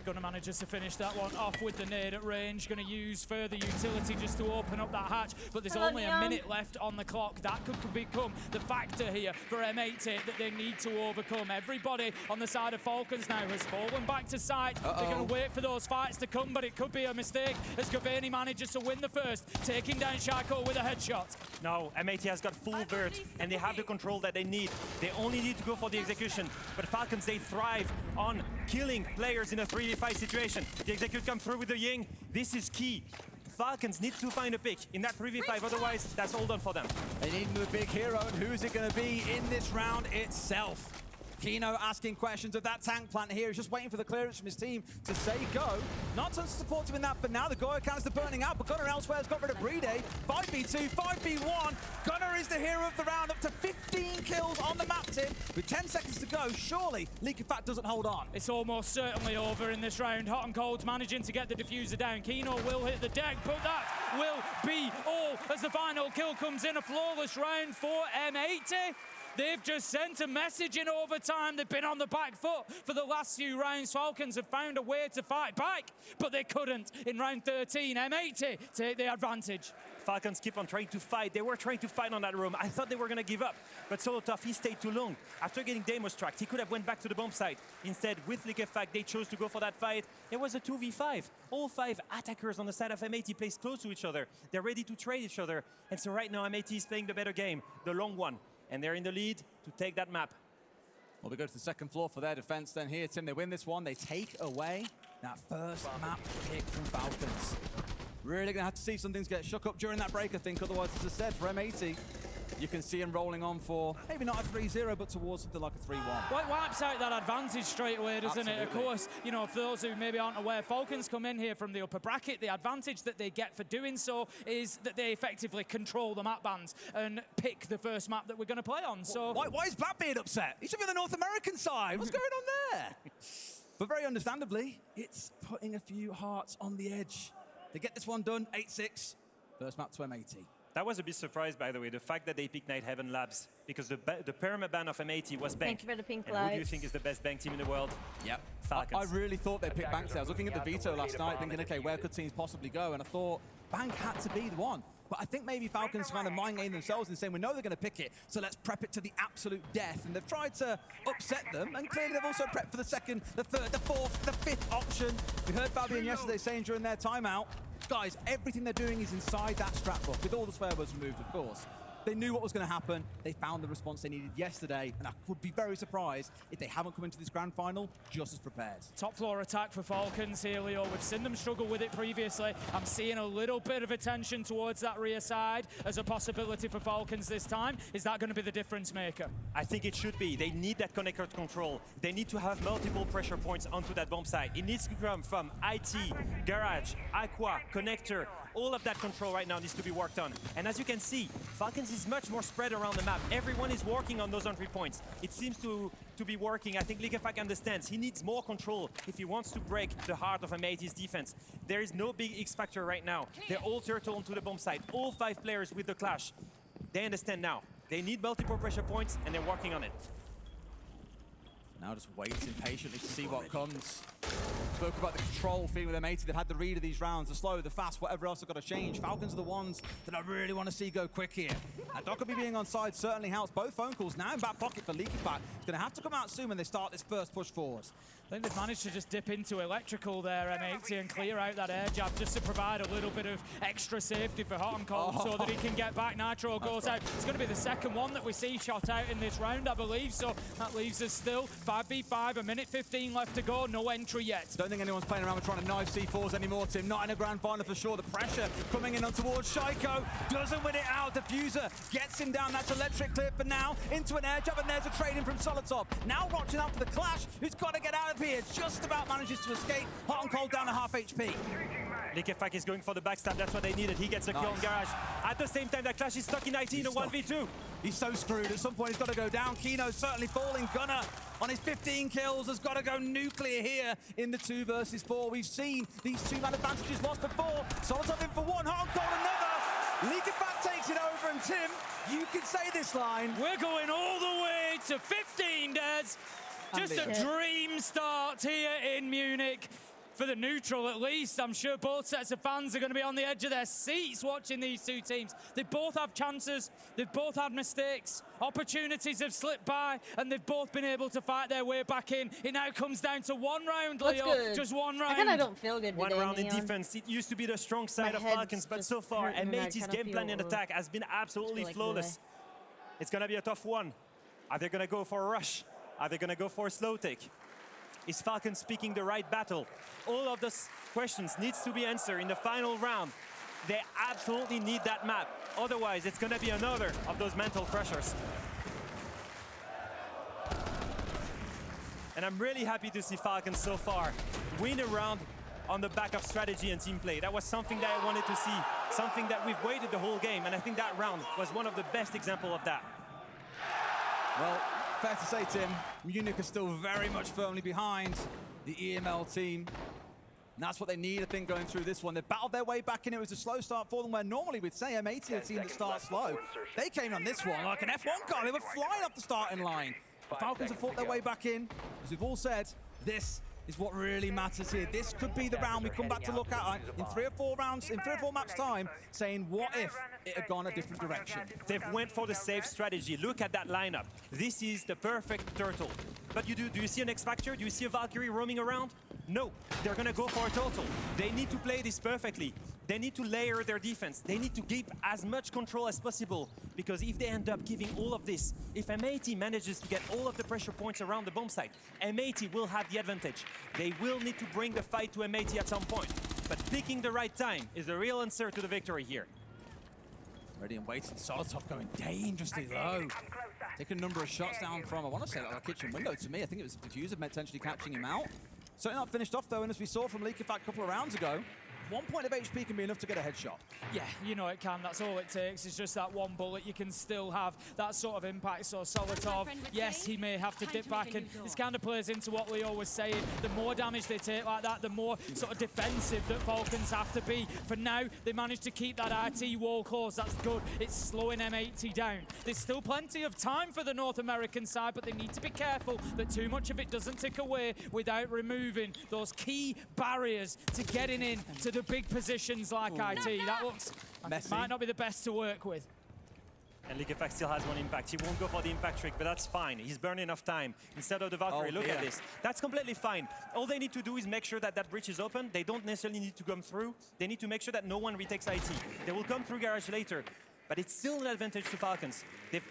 Gunnar manages to finish that one off with the nade at range. Going to use further utility just to open up that hatch, but there's Hello, only a Neon. minute left on the clock. That could become the factor here for M80 that they need to overcome. Everybody on the side of Falcons now has fallen back to site. They're going to wait for those fights to come, but it could be a mistake as Gavani manages to win the first, taking down Shaco with a headshot. No, M80 has got full vert, and they have the control that they need. They only need to go for the execution. But Falcons, they thrive on killing players in a 3v5 situation. The execute comes through with the Ying. This is key. Falcons need to find a pick in that 3v5, otherwise that's all done for them. They need the big hero, and who is it going to be in this round itself? Kino asking questions of that tank plant here. He's just waiting for the clearance from his team to say go. Not tons to support him in that for now. The Goya canister burning out, but Gunnar elsewhere has got rid of Brede. 5v2, 5v1. Gunnar is the hero of the round, up to 15 kills on the map, Tim. With 10 seconds to go, surely Leak of Fact doesn't hold on. It's almost certainly over in this round. Hot and Cold's managing to get the diffuser down. Kino will hit the deck, but that will be all as the final kill comes in. A flawless round for M80. They've just sent a message in overtime. They've been on the back foot for the last few rounds. Falcons have found a way to fight back, but they couldn't in round 13. M80 take the advantage. Falcons keep on trying to fight. They were trying to fight on that room. I thought they were going to give up, but Solotov, he stayed too long. After getting Deimos tracked, he could have went back to the bomb site. Instead, with Liquefact, they chose to go for that fight. It was a 2v5. All 5 attackers on the side of M80 placed close to each other. They're ready to trade each other. And so right now, M80 is playing the better game, the long one. And they're in the lead to take that map. Well, we go to the second floor for their defense then here, Tim. They win this one. They take away that first map pick from Falcons. Really going to have to see some things get shook up during that break, I think. Otherwise, as I said, for M80, you can see him rolling on for maybe not a 3-0, but towards something like a 3-1. Well, it wipes out that advantage straight away, doesn't it? Of Absolutely. course, you know, for those who maybe aren't aware, Falcons come in here from the upper bracket. The advantage that they get for doing so is that they effectively control the map bands and pick the first map that we're going to play on. So Why is Blackbeard upset? He should be on the North American side. What's going on there? But very understandably, it's putting a few hearts on the edge. They get this one done, 8-6. First map to M80. That was a bit surprised, by the way, the fact that they picked Night Heaven Labs, because the perma-ban of M80 was Bank. Thank you for the pink and who do you lights. think is the best Bank team in the world? Yep. Falcons. I really thought they'd pick Bank there. I was looking at the veto last night, thinking, okay, where could teams possibly go? And I thought Bank had to be the one. But I think maybe Falcons kind of mind game themselves and saying, we know they're going to pick it, so let's prep it to the absolute death. And they've tried to upset them, and clearly they've also prepped for the second, the third, the fourth, the fifth option. We heard Fabian yesterday saying during their timeout, guys, everything they're doing is inside that strat book, with all the swear words removed, of course. They knew what was going to happen. They found the response they needed yesterday, and I would be very surprised if they haven't come into this grand final just as prepared. top floor attack for Falcons here, Leo. We've seen them struggle with it previously. I'm seeing a little bit of attention towards that rear side as a possibility for Falcons this time. Is that going to be the difference maker? I think it should be. They need that connector control. They need to have multiple pressure points onto that bomb site. It needs to come from IT, Garage, Aqua, Connector, All of that control right now needs to be worked on. And as you can see, Falcons is much more spread around the map. Everyone is working on those entry points. It seems to be working. I think Liquefact understands. He needs more control if he wants to break the heart of M80's defense. There is no big X factor right now. They're all turtle onto the bomb site. All 5 players with the clash. They understand now. They need multiple pressure points, and they're working on it. Now just waiting patiently to see what comes. Spoke about the control feeling with M80. They've had the read of these rounds, the slow, the fast, whatever else have got to change. Falcons are the ones that I really want to see go quick here. And Dockerby being on side certainly helps. Both phone calls now in back pocket for Liquefact. It's going to have to come out soon when they start this first push forward. I think they've managed to just dip into electrical there, M80, and clear out that air jab just to provide a little bit of extra safety for Hot and Cold so that he can get back. Nitro goes out. It's going to be the second one that we see shot out in this round, I believe. So that leaves us still 5v5, a minute 15 left to go. No entry yet. Don't think anyone's playing around with trying to knife C4s anymore, Tim. Not in a grand final for sure. The pressure coming in on towards Shaiko. Doesn't win it out. Diffuser gets him down. That's electric clear for now. Into an air jab, and there's a trade in from Solotov. Now watching out for the clash. Who's got to get out of here? Just about manages to escape. Hot and Cold down to half HP. Liquefact is going for the backstab. That's what they needed. He gets a kill on Garage. At the same time, that clash is stuck in IT in a 1v2. He's so screwed. At some point, he's got to go down. Kino's certainly falling. Gunner on his 15 kills has got to go nuclear here in the 2 versus 4. We've seen these 2-man advantages lost before. Solotov in for one. Hot and Cold another. Liquefact takes it over. And Tim, you can say this line. We're going all the way to 15, Des. Just a dream start here in Munich. For the neutral, at least. I'm sure both sets of fans are going to be on the edge of their seats watching these two teams. They both have chances. They've both had mistakes. Opportunities have slipped by, and they've both been able to fight their way back in. It now comes down to one round, Leo. Good. Just one round. I kind of don't feel good One today, round in Neon. defense. It used to be the strong side of Falcons, but so far, M80's game plan and attack has been absolutely flawless. It's going to be a tough one. Are they going to go for a rush? Are they going to go for a slow take? Is Falcons picking the right battle? All of those questions needs to be answered in the final round. They absolutely need that map. Otherwise, it's going to be another of those mental crushers. And I'm really happy to see Falcons so far win a round on the back of strategy and team play. That was something that I wanted to see, something that we've waited the whole game, and I think that round was one of the best examples of that. Well, fair to say, Tim, Munich are still very much firmly behind the EML team. And that's what they need, I think, going through this one. They battled their way back in. It was a slow start for them, where normally we'd say M80 are a team that starts slow. They came on this one like an F1 car. They were flying off the starting line. The Falcons have fought their way back in. As we've all said, this is what really matters here. This could be the round we come back to look at in 3 or 4 rounds, in 3 or 4 maps time, saying what if it had gone a different direction. They've went for the safe strategy. Look at that lineup. This is the perfect turtle. But do you see an X Factor? Do you see a Valkyrie roaming around? No, they're gonna go for a turtle. They need to play this perfectly. They need to layer their defense. They need to keep as much control as possible, because if they end up giving all of this, if M80 manages to get all of the pressure points around the bomb site, M80 will have the advantage. They will need to bring the fight to M80 at some point. But picking the right time is the real answer to the victory here. Ready and waiting. Solotov going dangerously low. Taking a number of shots down from, I want to say, like a kitchen window to me. I think it was Diffuser potentially catching him out. Certainly not finished off, though, and as we saw from Liquefact a couple of rounds ago, 1 point of HP can be enough to get a headshot. Yeah, you know it can. That's all it takes. It's just that one bullet. You can still have that sort of impact. So Solotov, yes, he may have to dip back, and this kind of plays into what Leo was saying. The more damage they take like that, the more sort of defensive that Falcons have to be. For now, they managed to keep that RT wall closed. That's good. It's slowing M80 down. There's still plenty of time for the North American side, but they need to be careful that too much of it doesn't tick away without removing those key barriers to getting in to the big positions like IT. That looks might not be the best to work with. And Liquefact still has one impact. He won't go for the impact trick, but that's fine. He's burning enough time. Instead of the Valkyrie, look at this. That's completely fine. All they need to do is make sure that that bridge is open. They don't necessarily need to come through. They need to make sure that no one retakes IT. They will come through Garage later, but it's still an advantage to Falcons. They've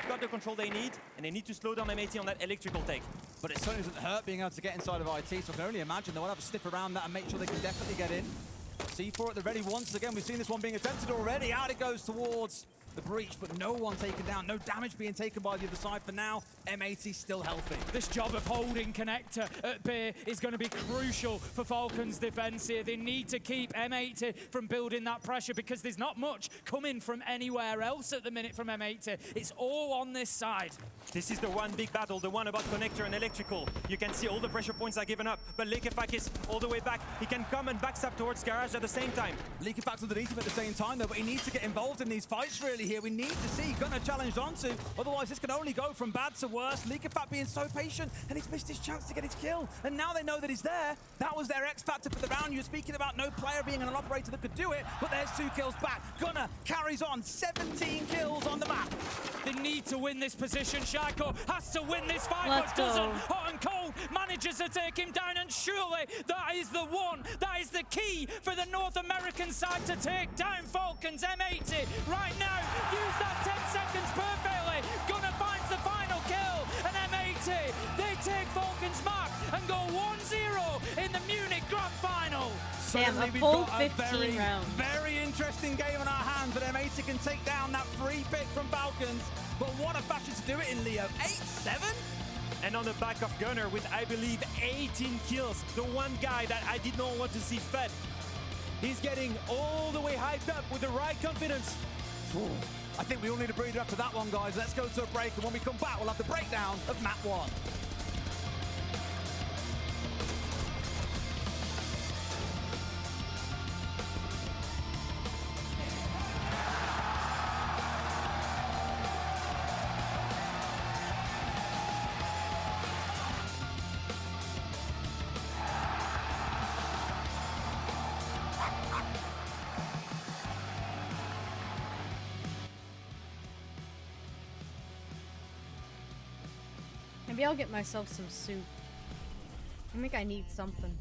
got the control they need, and they need to slow down M80 on that electrical take. But it certainly doesn't hurt being able to get inside of IT, so I can only imagine they'll have a sniff around that and make sure they can definitely get in. C4 at the ready once again. We've seen this one being attempted already. Out it goes towards the breach, but no one taken down. No damage being taken by the other side for now. M80 still healthy. This job of holding Connector at bay is going to be crucial for Falcons' defense here. They need to keep M80 from building that pressure because there's not much coming from anywhere else at the minute from M80. It's all on this side. This is the one big battle, the one about Connector and Electrical. You can see all the pressure points are given up, but Lekefak is all the way back. He can come and backstab towards Garage at the same time. Lekefak's underneath him at the same time, though, but he needs to get involved in these fights, really, here. We need to see Gunnar challenged onto, otherwise this can only go from bad to worse. Lekefak being so patient, and he's missed his chance to get his kill. And now they know that he's there. That was their X factor for the round. You're speaking about no player being an operator that could do it, but there's 2 kills back. Gunnar carries on, 17 kills on the map. They need to win this position. Shaco has to win this fight, Let's but doesn't. go. Hot and Cold manages to take him down, and surely that is the one, that is the key for the North American side to take down Falcons. M80 right now, use that 10 seconds perfectly. Gunnar finds the final kill, and M80, they take Falcons' mark and go 1-0 in the Munich Grand Final. Damn, a We've full got a 15 rounds. very interesting game on our hands, but M80 can take down that free pick from Falcons. But what a fashion to do it in, Leo. 8-7? And on the back of Gunnar with, I believe, 18 kills. The one guy that I did not want to see fed. He's getting all the way hyped up with the right confidence. I think we all need a breather after that one, guys. Let's go to a break, and when we come back, we'll have the breakdown of map 1. Maybe I'll get myself some soup. I think I need something.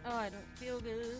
Oh, I don't feel good.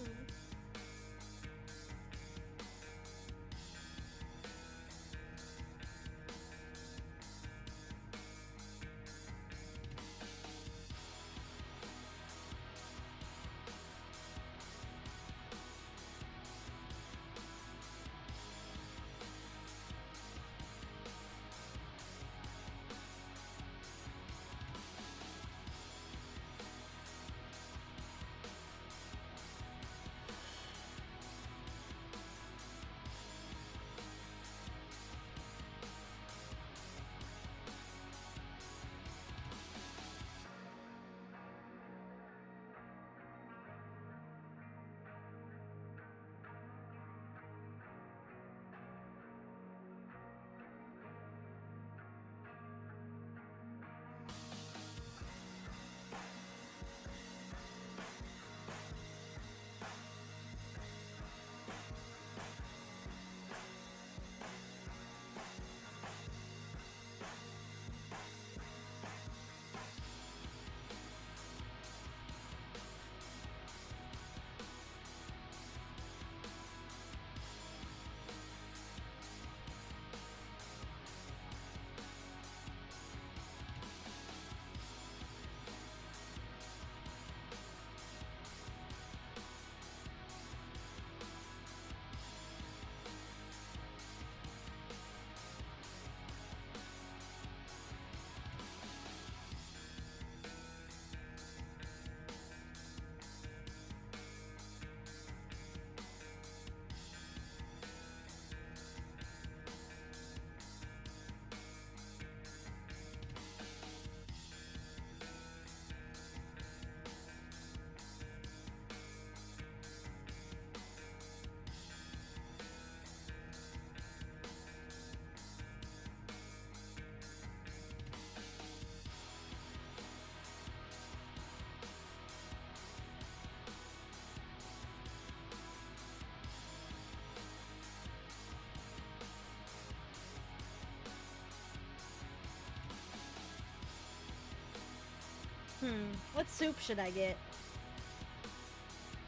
What soup should I get?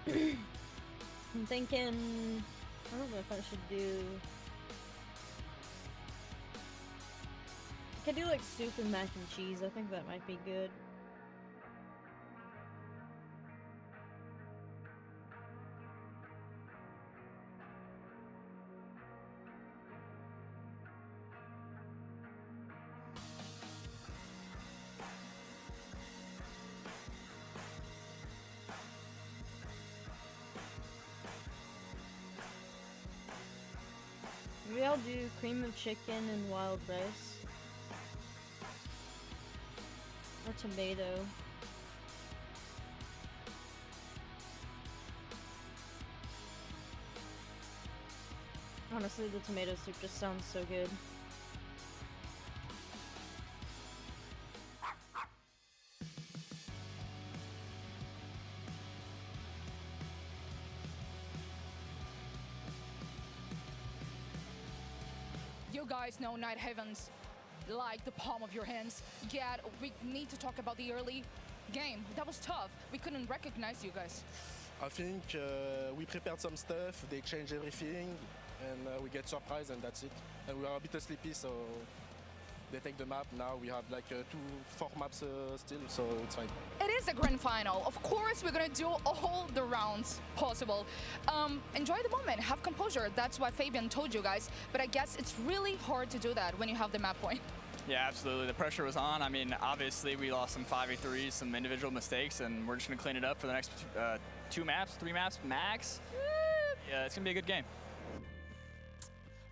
I'm thinking... I don't know if I should do... I could do like soup and mac and cheese. I think that might be good. Maybe I'll do cream of chicken and wild rice. Or tomato. Honestly, the tomato soup just sounds so good. You guys know Night Heavens like the palm of your hands. Yet we need to talk about the early game. That was tough. We couldn't recognize you guys. I think we prepared some stuff, they changed everything, and we get surprised, and that's it. And we are a bit sleepy, so they take the map. Now we have like 4 maps still, so it's fine. It is a grand final. Of course, we're gonna do all the rounds possible. Enjoy the moment, have composure. That's what Fabian told you guys. But I guess it's really hard to do that when you have the map point. Yeah, absolutely. The pressure was on. I mean, obviously, we lost some 5v3s, some individual mistakes, and we're just going to clean it up for the next 2 maps, 3 maps max. Yeah, it's going to be a good game.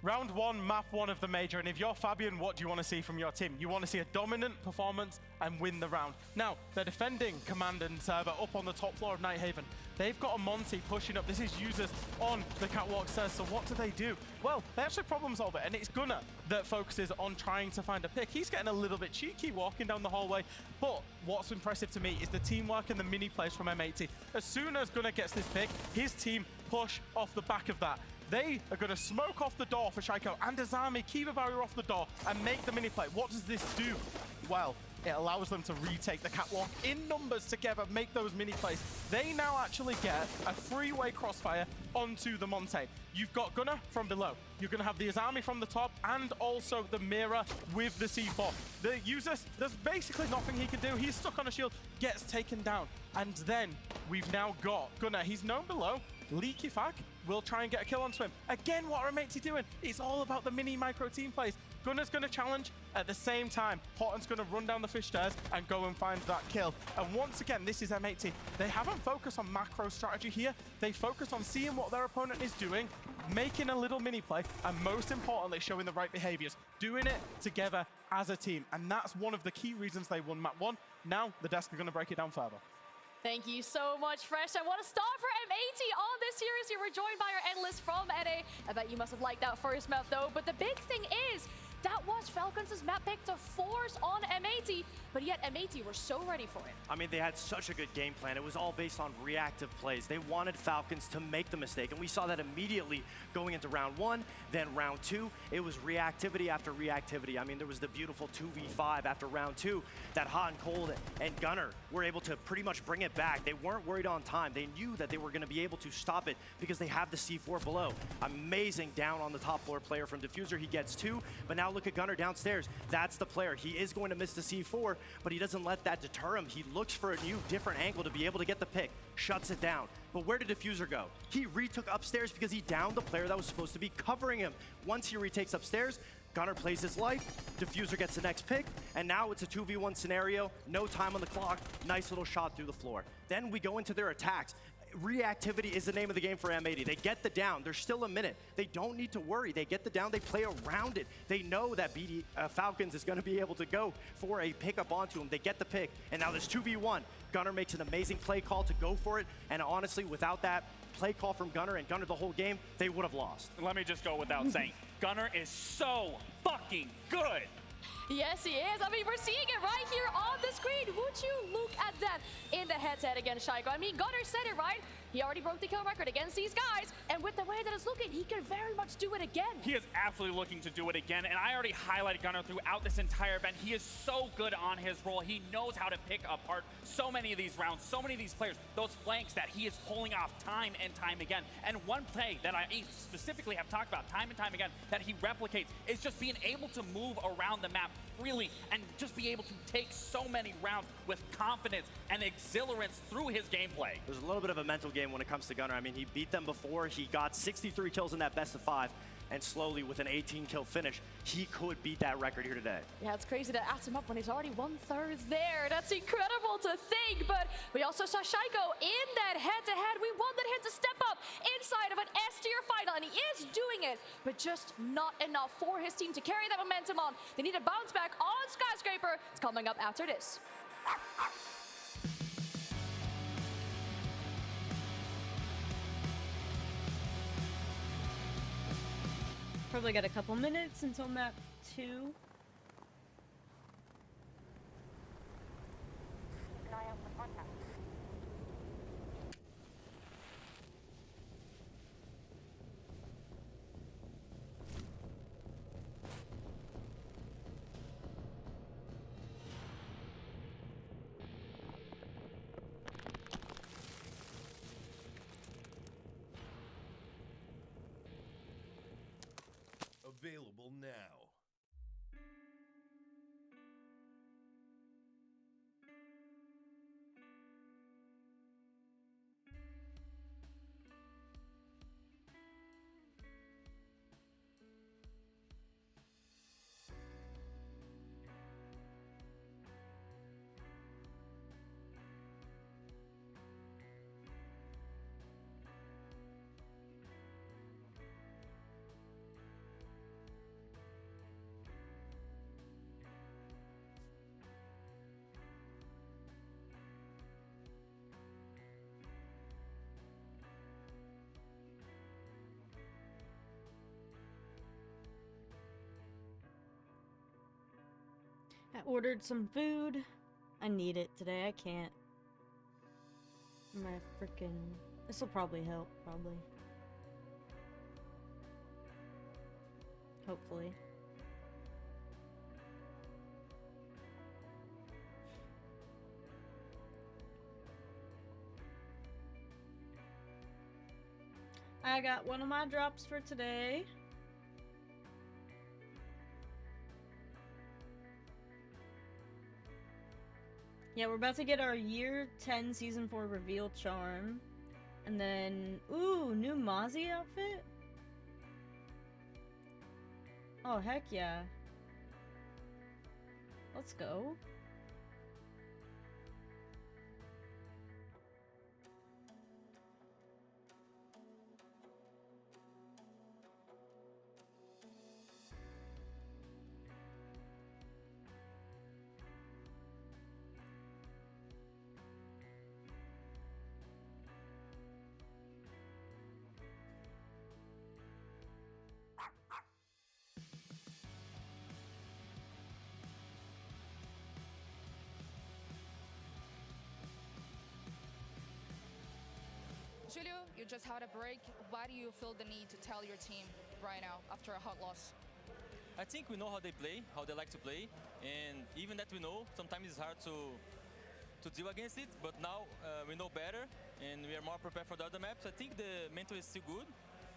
Round 1, map 1 of the major, and if you're Fabian, what do you want to see from your team? You want to see a dominant performance and win the round. Now, they're defending Command and Server up on the top floor of Nighthaven. They've got a Monty pushing up. This is users on the catwalk stairs, so what do? Well, they actually problem solve it, and it's Gunnar that focuses on trying to find a pick. He's getting a little bit cheeky walking down the hallway, but what's impressive to me is the teamwork and the mini plays from M80. As soon as Gunnar gets this pick, his team push off the back of that. They are going to smoke off the door for Shaiko and Azami, keep a barrier off the door, and make the mini play. What does this do? Well, it allows them to retake the catwalk in numbers together, make those mini plays. They now actually get a freeway crossfire onto the Monte. You've got Gunnar from below. You're going to have the Azami from the top and also the Mira with the C4. The user, there's basically nothing he can do. He's stuck on a shield, gets taken down. And then we've now got Gunnar. He's known below. Leaky Fack will try and get a kill onto him. Again, what are M80 doing? It's all about the mini micro team plays. Gunnar's going to challenge. At the same time, Horton's going to run down the fish stairs and go and find that kill. And once again, this is M80. They haven't focused on macro strategy here. They focus on seeing what their opponent is doing, making a little mini play, and most importantly, showing the right behaviors, doing it together as a team. And that's one of the key reasons they won map 1. Now, the desk are going to break it down further. Thank you so much, Fresh. I want to start for M80 on this series. You were joined by our analyst from NA. I bet you must have liked that first map, though. But the big thing is, that was Falcons' map pick to force on M80, but yet M80 were so ready for it. I mean, they had such a good game plan. It was all based on reactive plays. They wanted Falcons to make the mistake, and we saw that immediately going into round 1, then round 2. It was reactivity after reactivity. I mean, there was the beautiful 2v5 after round 2 that Hot and Cold and Gunnar were able to pretty much bring it back. They weren't worried on time. They knew that they were going to be able to stop it because they have the C4 below. Amazing down on the top floor player from Diffuser. He gets 2, but now look at Gunnar downstairs. That's the player. He is going to miss the C4, but he doesn't let that deter him. He looks for a new, different angle to be able to get the pick, shuts it down. But where did Diffuser go? He retook upstairs because he downed the player that was supposed to be covering him. Once he retakes upstairs, Gunnar plays his life, Diffuser gets the next pick, and now it's a 2v1 scenario, no time on the clock, nice little shot through the floor. Then we go into their attacks. Reactivity is the name of the game for M80. They get the down. There's still a minute. They don't need to worry. They get the down. They play around it. They know that Falcons is going to be able to go for a pickup onto him. They get the pick, and now there's 2v1. Gunnar makes an amazing play call to go for it, and honestly, without that play call from Gunnar and Gunnar the whole game, they would have lost. Let me just go without saying, Gunnar is so fucking good. Yes, he is. I mean, we're seeing it right here on the screen. screen. Would you look at that in the head-to-head against Shaiko? I mean, Gunnar said it, right? He already broke the kill record against these guys, and with the way that it's looking, he can very much do it again. He is absolutely looking to do it again, and I already highlighted Gunnar throughout this entire event. He is so good on his role. He knows how to pick apart so many of these rounds, so many of these players, those flanks that he is pulling off time and time again. And one play that I specifically have talked about time and time again that he replicates is just being able to move around the map freely and just be able to take so many rounds with confidence and exhilarance through his gameplay. There's a little bit of a mental game when it comes to Gunnar. I mean, he beat them before. He got 63 kills in that best of 5, and slowly with an 18 kill finish, he could beat that record here today. Yeah, it's crazy to ask him up when he's already 1/3 there. That's incredible to think, but we also saw Shaiko in that head-to-head. We wanted him to step up inside of an S-tier final, and he is doing it, but just not enough for his team to carry that momentum on. They need a bounce back on Skyscraper. It's coming up after this. Probably got a couple minutes until map 2. Available now. I ordered some food. I need it today. I can't. My freaking... This will probably help, probably. Hopefully. I got one of my drops for today. Yeah, we're about to get our Year 10 Season 4 reveal charm. And then, ooh, new Mozzie outfit? Oh, heck yeah. Let's go. Julio, you just had a break. Why do you feel the need to tell your team right now after a hot loss? I think we know how they play, how they like to play, and even that we know, sometimes it's hard to deal against it, but now we know better, and we are more prepared for the other maps. I think the mental is still good.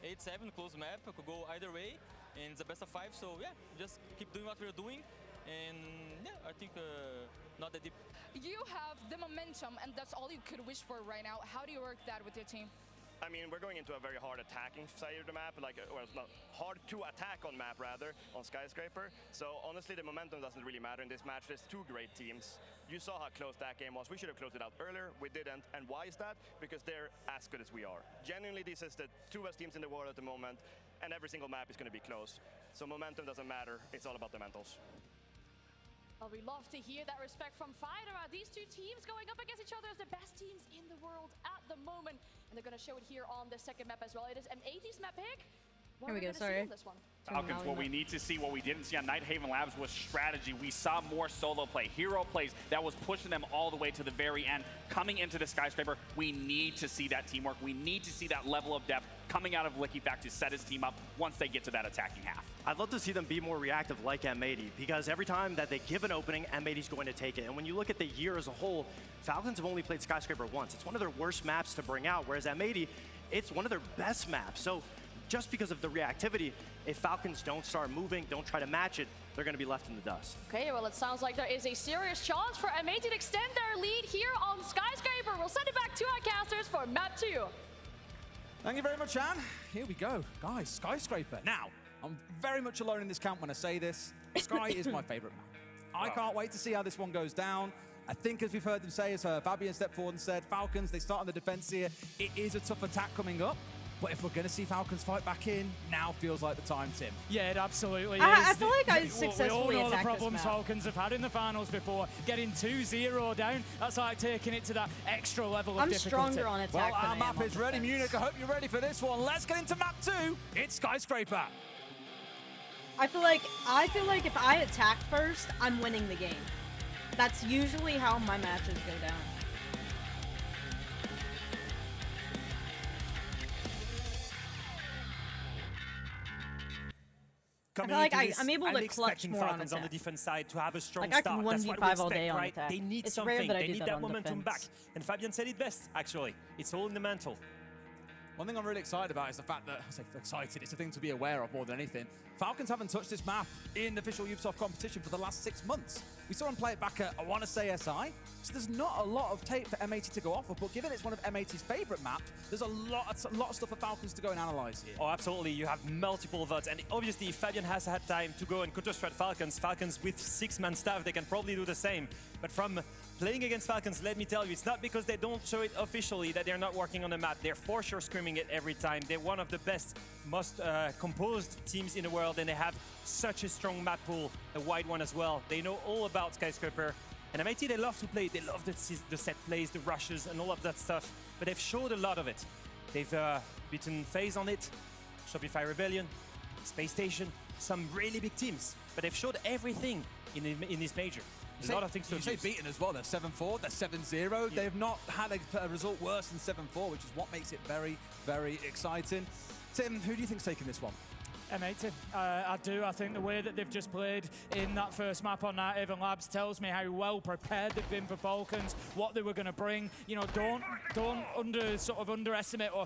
8-7, close map, could go either way, and it's a best of 5, so yeah, just keep doing what we're doing, and yeah, I think not that deep. You have the momentum, and that's all you could wish for right now. How do you work that with your team? I mean, we're going into a very hard attacking side of the map, well, it's not hard to attack on map, rather, on Skyscraper. So honestly, the momentum doesn't really matter in this match. There's two great teams. You saw how close that game was. We should have closed it out earlier. We didn't. And why is that? Because they're as good as we are. Genuinely, this is the two best teams in the world at the moment, and every single map is going to be close. So momentum doesn't matter. It's all about the mentals. Well, we love to hear that respect from Fighter. These two teams going up against each other as the best teams in the world at the moment. And they're going to show it here on the second map as well. It is an 80s map pick. Here we go, sorry. Falcons, what we need to see, what we didn't see on Nighthaven Labs was strategy. We saw more solo play, hero plays that was pushing them all the way to the very end. Coming into the Skyscraper, we need to see that teamwork. We need to see that level of depth coming out of LickyFact to set his team up once they get to that attacking half. I'd love to see them be more reactive like M80, because every time that they give an opening, M80's going to take it. And when you look at the year as a whole, Falcons have only played Skyscraper once. It's one of their worst maps to bring out, whereas M80, it's one of their best maps. So just because of the reactivity, if Falcons don't start moving, don't try to match it, they're going to be left in the dust. Okay, well, it sounds like there is a serious chance for M80 to extend their lead here on Skyscraper. We'll send it back to our casters for map 2. Thank you very much, Anne. Here we go. Guys, Skyscraper. Now, I'm very much alone in this camp when I say this. Sky is my favorite map. I can't wait to see how this one goes down. I think, as we've heard them say, as Fabian stepped forward and said, Falcons, they start on the defense here. It is a tough attack coming up. But if we're going to see Falcons fight back in, now feels like the time, Tim. Yeah, it absolutely is. I feel like I successfully we all know the attacked problems this map. Falcons have had in the finals before. Getting 2-0 down, that's like taking it to that extra level of I'm difficulty. stronger on attack Well, than our I map am on is ready, defense. Munich. I hope you're ready for this one. Let's get into map 2. It's Skyscraper. I feel like if I attack first, I'm winning the game. That's usually how my matches go down. I feel like I'm able to clutch more on Falcons on the attack. defense side to have a strong Like, I start. can That's what 1v5 we all expect, day on right? attack. They need It's rare something. that I They do need that that on momentum back. defense. And Fabian said it best, actually. It's all in the mental. One thing I'm really excited about is the fact that, I say excited, it's a thing to be aware of more than anything. Falcons haven't touched this map in the official Ubisoft competition for the last 6 months. We saw them play it back at, I want to say, SI. So there's not a lot of tape for M80 to go off of, but given it's one of M80's favorite maps, there's a lot of stuff for Falcons to go and analyze here. Oh, absolutely. You have multiple votes. And obviously, if Fabian has had time to go and counter-strat Falcons with 6-man staff, they can probably do the same. But from playing against Falcons, let me tell you, it's not because they don't show it officially that they're not working on the map. They're for sure screaming it every time. They're one of the best, most composed teams in the world, and they have such a strong map pool, a wide one as well. They know all about Skyscraper. And M80, they love to play. They love the set plays, the rushes, and all of that stuff. But they've showed a lot of it. They've beaten FaZe on it, Shopify Rebellion, Space Station, some really big teams. But they've showed everything in this major. There's a lot of things to You say abuse. beaten as well. They're 7-4, they're 7-0. They've not had a result worse than 7-4, which is what makes it very, very exciting. Tim, who do you think's taking this one? M80. I do. I think the way that they've just played in that first map on Nighthaven Labs tells me how well prepared they've been for Falcons, what they were going to bring. You know, don't underestimate or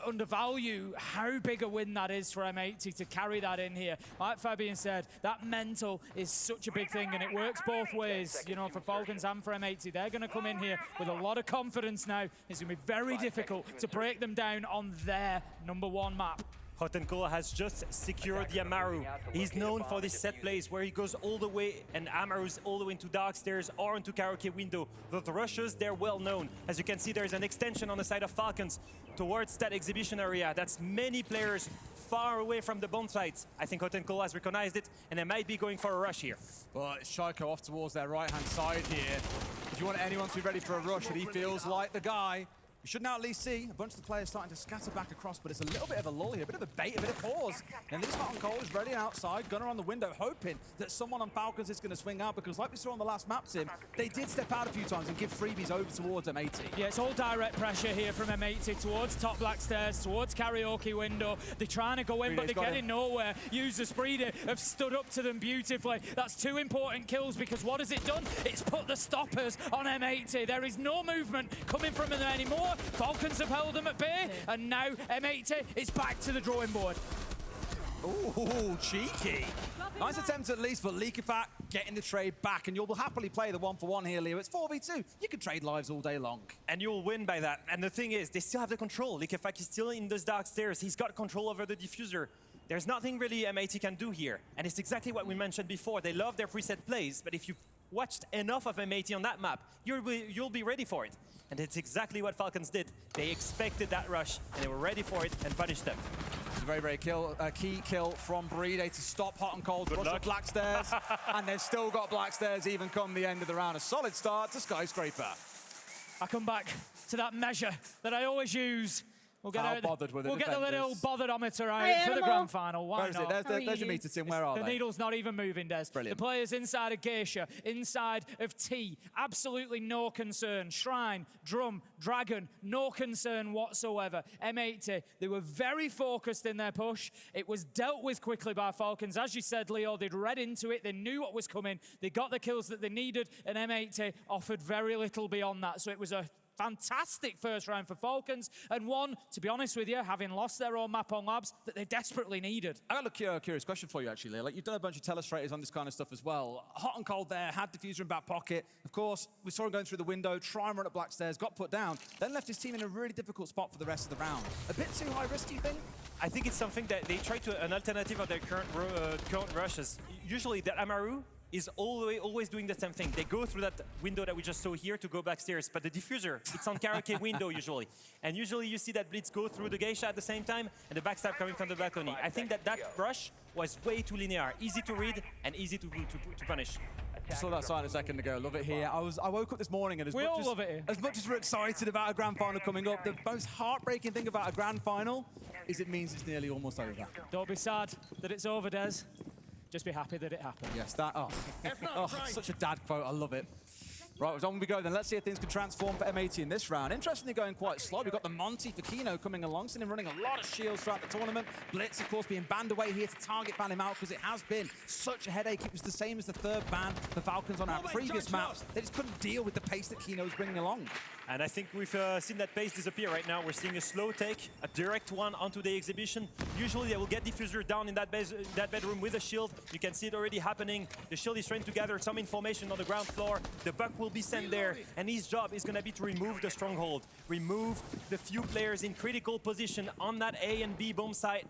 undervalue how big a win that is for M80 to carry that in here. Like Fabian said, that mental is such a big thing, and it works both ways. You know, for Falcons and for M80, they're going to come in here with a lot of confidence now. It's going to be very difficult to break them down on their #1 map. Hot and Cola has just secured the Amaru. He's known for this set plays where he goes all the way and Amaru's all the way into Dark Stairs or into Karaoke Window. Those rushes, they're well known. As you can see, there's an extension on the side of Falcons towards that exhibition area. That's many players far away from the bomb sites. I think Hot and Cola has recognized it, and they might be going for a rush here. Well, it's Shaiko off towards their right-hand side here. If you want anyone to be ready for a rush, and he feels like the guy, we should now at least see a bunch of the players starting to scatter back across, but it's a little bit of a lull here, a bit of a bait, a bit of pause. And this Hot and Cold is ready outside, Gunner on the window, hoping that someone on Falcons is going to swing out, because like we saw on the last map, Tim, they did step out a few times and give freebies over towards M80. Yeah, it's all direct pressure here from M80 towards top black stairs, towards Karaoke Window. They're trying to go in, but they're getting nowhere. Use the Spreeder have stood up to them beautifully. That's 2 important kills, because what has it done? It's put the stoppers on M80. There is no movement coming from them anymore. Falcons have held them at bay, and now M80 is back to the drawing board. Ooh, cheeky. Nice attempt at least, but LickyFact getting the trade back, and you'll happily play the 1-for-1 here, Leo. It's 4v2. You can trade lives all day long. And you'll win by that. And the thing is, they still have the control. LickyFact is still in those Dark Stairs. He's got control over the diffuser. There's nothing really M80 can do here. And it's exactly what we mentioned before. They love their preset plays, but if you've watched enough of M80 on that map, you'll be ready for it. And it's exactly what Falcons did. They expected that rush, and they were ready for it and punished them. It's a very, very key kill from Breed to stop Hot and Cold. Good luck. Black Stairs, and they've still got Black Stairs even come the end of the round. A solid start to Skyscraper. I come back to that measure that I always use We'll get, How bothered were the we'll get the little defenders? bothered-ometer out Hey, for the Animal. grand final. Why Where is it? not? There's your meter, Tim. Where are The they? needle's not even moving, Des. Brilliant. The players inside of Geisha, inside of T, absolutely no concern. Shrine, Drum, Dragon, no concern whatsoever. M80, they were very focused in their push. It was dealt with quickly by Falcons. As you said, Leo, they'd read into it. They knew what was coming. They got the kills that they needed, and M80 offered very little beyond that. So it was a fantastic first round for Falcons, and one, to be honest with you, having lost their own map on Labs, that they desperately needed. I got a curious question for you, actually, Leo. Like, you've done a bunch of telestrators on this kind of stuff as well. Hot and cold there, had Diffuser in back pocket. Of course, we saw him going through the window, try and run up Black Stairs, got put down, then left his team in a really difficult spot for the rest of the round. A bit too high risk, do you think? I think it's something that they try to, an alternative of their current rushes. Usually the Amaru is always doing the same thing. They go through that window that we just saw here to go backstairs, but the diffuser, it's on karaoke window usually. And usually you see that Blitz go through the Geisha at the same time and the backstab coming from the balcony. I think that rush was way too linear, easy to read and easy to punish. I saw that sign a second ago. Love it here. I woke up this morning and as much as we're excited about a grand final coming up, the most heartbreaking thing about a grand final is it means it's nearly almost over. Don't be sad that it's over, Des. Just be happy that it happened. Yes, that, such a dad quote, I love it. Right, on we go then. Let's see if things can transform for M80 in this round. Interestingly, going quite slow. We've got the Monty for Kino coming along, seen him running a lot of shields throughout the tournament. Blitz, of course, being banned away here to target ban him out because it has been such a headache. It was the same as the third ban for Falcons on our previous maps. They just couldn't deal with the pace that Kino was bringing along. And I think we've seen that pace disappear right now. We're seeing a slow take, a direct one onto the exhibition. Usually they will get Diffuser down in that bedroom with a shield. You can see it already happening. The shield is trying to gather some information on the ground floor. The Buck will be sent there, and his job is going to be to remove the stronghold, remove the few players in critical position on that A and B bomb site.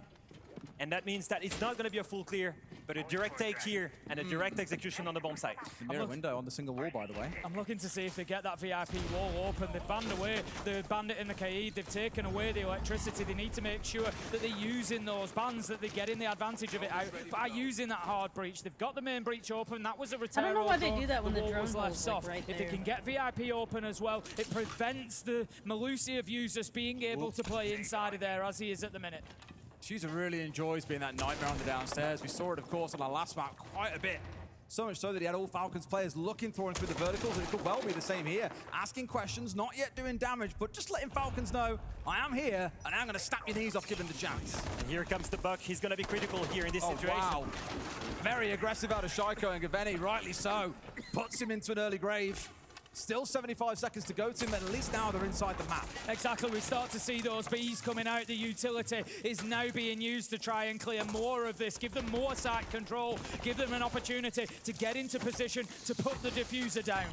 And that means that it's not going to be a full clear, but a direct take here and a direct execution on the bomb site. The mirror window on the single wall, by the way. I'm looking to see if they get that VIP wall open. They've banned away the bandit in the Kaid. They've taken away the electricity. They need to make sure that they're using those bans, that they're getting the advantage of it out by using that hard breach. They've got the main breach open. That was a return. I don't know why they do that when the wall drone was left hole's, like, soft. right If they there. can get VIP open as well, it prevents the Malusi of users being able to play inside of there as he is at the minute. Diffuser really enjoys being that nightmare on the downstairs. We saw it, of course, on our last map quite a bit. So much so that he had all Falcons players looking for him through the verticals, and it could well be the same here. Asking questions, not yet doing damage, but just letting Falcons know, I am here, and I'm going to snap your knees off given the chance. And here comes the Buck. He's going to be critical here in this situation. Wow. Very aggressive out of Shaiko, and Gaveni, rightly so, puts him into an early grave. Still 75 seconds to go, Tim, and at least now they're inside the map. Exactly, we start to see those bees coming out. The utility is now being used to try and clear more of this, give them more site control, give them an opportunity to get into position to put the diffuser down.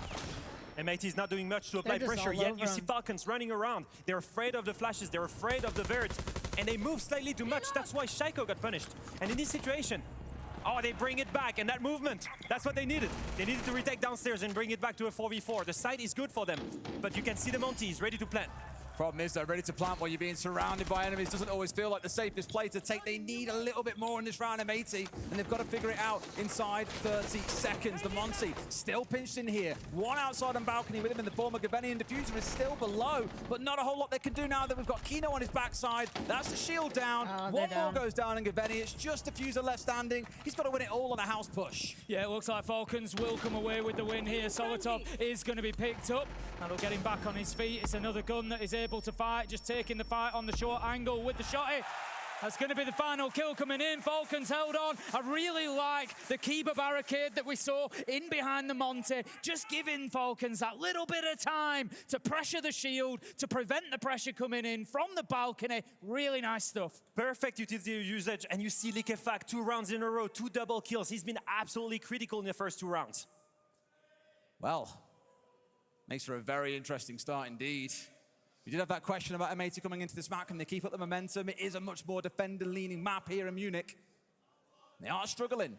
M80 is not doing much to apply pressure, yet you see Falcons running around. They're afraid of the flashes, they're afraid of the verts, and they move slightly too much. That's why Shaiko got punished. And in this situation, they bring it back, and that movement, that's what they needed. They needed to retake downstairs and bring it back to a 4v4. The site is good for them, but you can see the Monty ready to plant. Problem is, they're ready to plant while you're being surrounded by enemies. Doesn't always feel like the safest play to take. They need a little bit more in this round, M80, and they've got to figure it out inside 30 seconds. The Monty still pinched in here. One outside on balcony with him in the form of Gaveni, and Diffuser is still below, but not a whole lot they can do now that we've got Kino on his backside. That's the shield down. One more goes down in Gaveni. It's just Diffuser left standing. He's got to win it all on a house push. Yeah, it looks like Falcons will come away with the win here. Solotov is going to be picked up. That'll get him back on his feet. It's another gun that is able to fight, just taking the fight on the short angle with the shotty. That's going to be the final kill coming in. Falcons held on. I really like the Kiba barricade that we saw in behind the Monty, just giving Falcons that little bit of time to pressure the shield, to prevent the pressure coming in from the balcony. Really nice stuff. Perfect utility usage, and you see Likefak 2 rounds in a row, 2 double kills. He's been absolutely critical in the first 2 rounds. Well, makes for a very interesting start indeed. We did have that question about M80 coming into this map. Can they keep up the momentum? It is a much more defender-leaning map here in Munich. They are struggling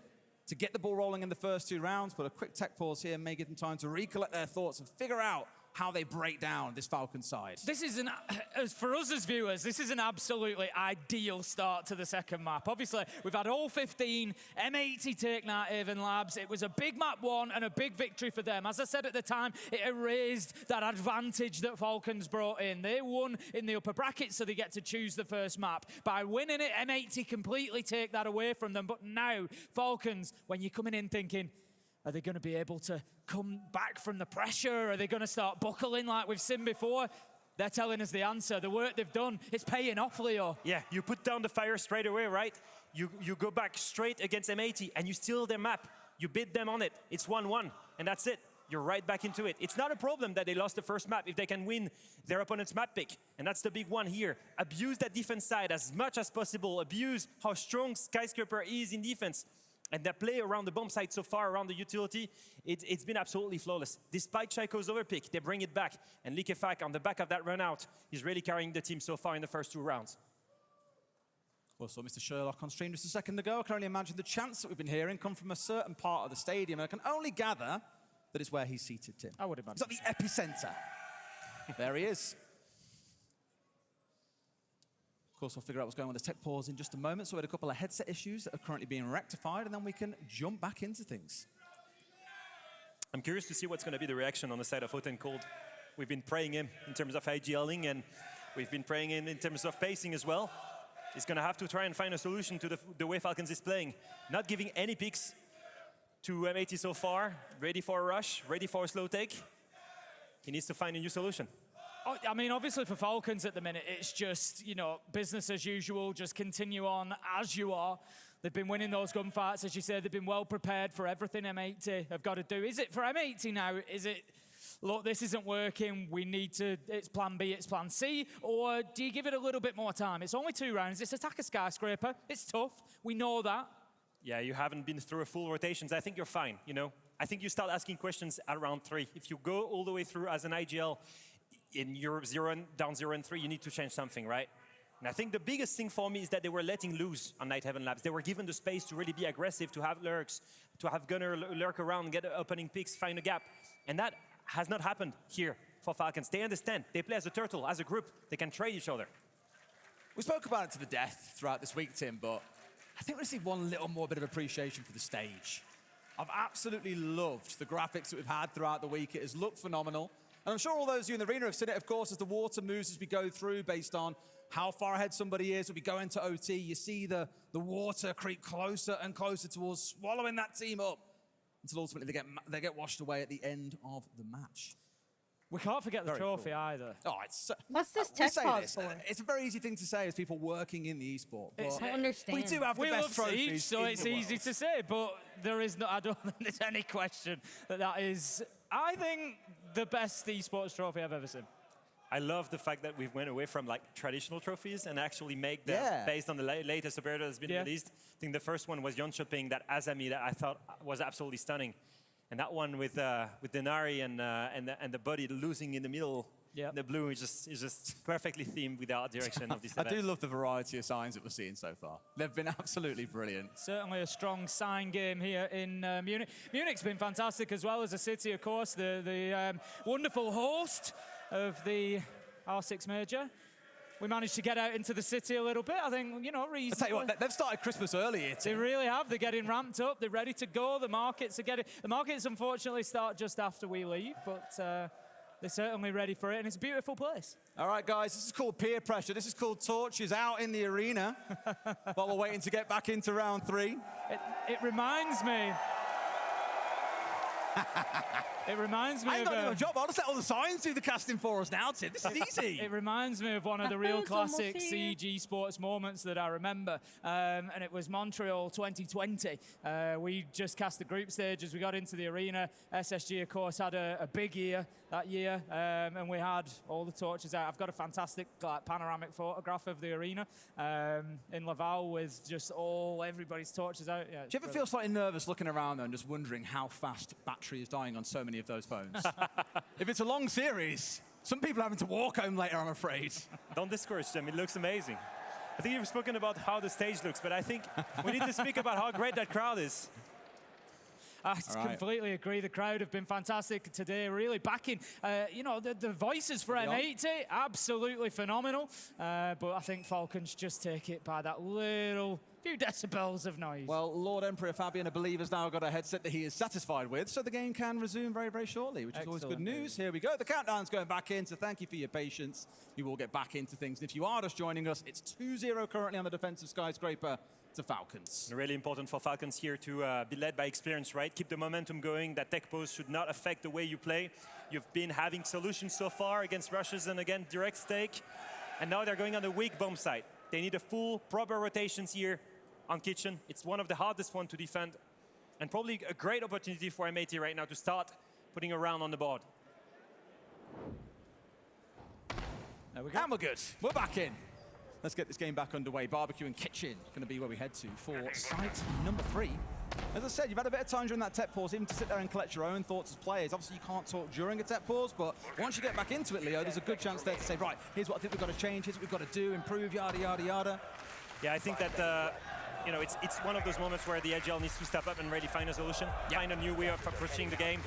to get the ball rolling in the first 2 rounds, but a quick tech pause here may give them time to recollect their thoughts and figure out how they break down this Falcon side. This is for us as viewers, this is an absolutely ideal start to the second map. Obviously, we've had all 15, M80 take Nighthaven Labs. It was a big map one and a big victory for them. As I said at the time, it erased that advantage that Falcons brought in. They won in the upper bracket, so they get to choose the first map. By winning it, M80 completely take that away from them. But now, Falcons, when you're coming in thinking, are they going to be able to come back from the pressure? Are they going to start buckling like we've seen before? They're telling us the answer. The work they've done is paying off, Leo. Yeah, you put down the fire straight away, right? You go back straight against M80 and you steal their map. You beat them on it. It's 1-1, and that's it. You're right back into it. It's not a problem that they lost the first map if they can win their opponent's map pick. And that's the big one here. Abuse that defense side as much as possible. Abuse how strong Skyscraper is in defense. And their play around the bomb site so far, around the utility, it's been absolutely flawless. Despite Chaiko's overpick, they bring it back. And Likefak, on the back of that run out, is really carrying the team so far in the first 2 rounds. Well, so Mr. Sherlock on stream just a second ago. I can only imagine the chants that we've been hearing come from a certain part of the stadium. And I can only gather that it's where he's seated, Tim. I would imagine. He's at the epicenter. There he is. Of course, we'll figure out what's going on with the tech pause in just a moment. So we had a couple of headset issues that are currently being rectified, and then we can jump back into things. I'm curious to see what's going to be the reaction on the side of Hot and Cold. We've been praying him in terms of IGLing, and we've been praying him in terms of pacing as well. He's going to have to try and find a solution to the way Falcons is playing. Not giving any picks to M80 so far. Ready for a rush, ready for a slow take. He needs to find a new solution. I mean, obviously for Falcons at the minute, it's just, you know, business as usual, just continue on as you are. They've been winning those gunfights, as you said, they've been well prepared for everything M80 have got to do. Is it for M80 now, is it, look, this isn't working, we need to, it's plan B, it's plan C, or do you give it a little bit more time? It's only 2 rounds, it's attack a Skyscraper, it's tough, we know that. Yeah, you haven't been through a full rotations. I think you're fine, you know. I think you start asking questions at round 3. If you go all the way through as an IGL, in Europe down 0-3, you need to change something, right? And I think the biggest thing for me is that they were letting loose on Nighthaven Labs. They were given the space to really be aggressive, to have lurks, to have Gunner lurk around, get opening picks, find a gap. And that has not happened here for Falcons. They understand. They play as a turtle, as a group. They can trade each other. We spoke about it to the death throughout this week, Tim, but I think we just need one little more bit of appreciation for the stage. I've absolutely loved the graphics that we've had throughout the week. It has looked phenomenal. And I'm sure all those of you in the arena have seen it, of course, as the water moves as we go through based on how far ahead somebody is. As we go into OT, you see the water creep closer and closer towards swallowing that team up until ultimately they get washed away at the end of the match. We can't forget the trophy either. Oh, it's What's this tech pause for? It's a very easy thing to say as people working in the esport. I don't understand. We do have the we best love trophies Siege, so in it's the easy world. to say, but there is no, I don't think there's any question that is, I think, the best esports trophy I've ever seen. I love the fact that we've went away from like traditional trophies and actually make them based on the latest operator that's been released. I think the first one was Yonshopping, that Azami that I thought was absolutely stunning. And that one with Denari and the body losing in the middle, the blue is just perfectly themed with the art direction of this I event. do love the variety of signs that we're seeing so far. They've been absolutely brilliant. Certainly a strong sign game here in Munich. Munich's been fantastic as well as a city, of course. The wonderful host of the R6 major. We managed to get out into the city a little bit. I think, you know, reasonably. I'll tell you what, they've started Christmas early here, They really have. They're getting ramped up. They're ready to go. The markets are getting... The markets, unfortunately, start just after we leave, but they're certainly ready for it, and it's a beautiful place. All right, guys, this is called peer pressure. This is called torches out in the arena while we're waiting to get back into round 3. It reminds me... It reminds me I ain't of... got no job. I'll just let all the signs do the casting for us now, Tim. This is easy. It reminds me of one of the real It's almost classic here. CG sports moments that I remember, and it was Montreal 2020. We just cast the group stage as we got into the arena. SSG, of course, had a big year that year, and we had all the torches out. I've got a fantastic panoramic photograph of the arena in Laval with just everybody's torches out. Yeah, Do you ever feel slightly nervous looking around though and just wondering how fast battery is dying on so many of those phones? If it's a long series, some people are having to walk home later, I'm afraid. Don't discourage them. It looks amazing. I think you've spoken about how the stage looks, but I think we need to speak about how great that crowd is. I completely agree. The crowd have been fantastic today, really backing, you know, the voices for M80, absolutely phenomenal. But I think Falcons just take it by that little few decibels of noise. Well, Lord Emperor Fabian, I believe, has now got a headset that he is satisfied with, so the game can resume very, very shortly, which is always good news. Here we go. The countdown's going back in, so thank you for your patience. We will get back into things. And if you are just joining us, it's 2-0 currently on the defensive skyscraper to Falcons. Really important for Falcons here to be led by experience, right? Keep the momentum going. That tech pose should not affect the way you play. You've been having solutions so far against rushes and again direct stake, and now they're going on the weak bomb side. They need a full, proper rotations here on Kitchen. It's one of the hardest ones to defend, and probably a great opportunity for M80 right now to start putting a round on the board. There we go. And we're good. We're back in. Let's get this game back underway. Barbecue and Kitchen going to be where we head to for site number 3. As I said, you've had a bit of time during that tech pause, even to sit there and collect your own thoughts as players. Obviously, you can't talk during a tech pause, but once you get back into it, Leo, there's a good chance there to say, right, here's what I think we've got to change, here's what we've got to do, improve, yada, yada, yada. Yeah, I think that, you know, it's one of those moments where the Agile needs to step up and really find a solution, find a new way of approaching the game.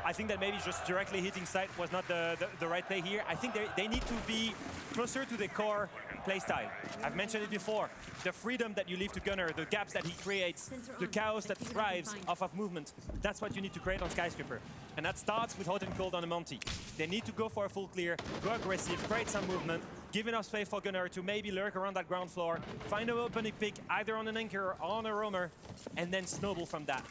I think that maybe just directly hitting site was not the right play here. I think they need to be closer to the core play style. I've mentioned it before. The freedom that you leave to Gunner, the gaps that he creates, the chaos that thrives off of movement. That's what you need to create on Skyscraper. And that starts with hot and cold on a Monty. They need to go for a full clear, go aggressive, create some movement, give enough space for Gunner to maybe lurk around that ground floor, find an opening pick either on an anchor or on a roamer, and then snowball from that.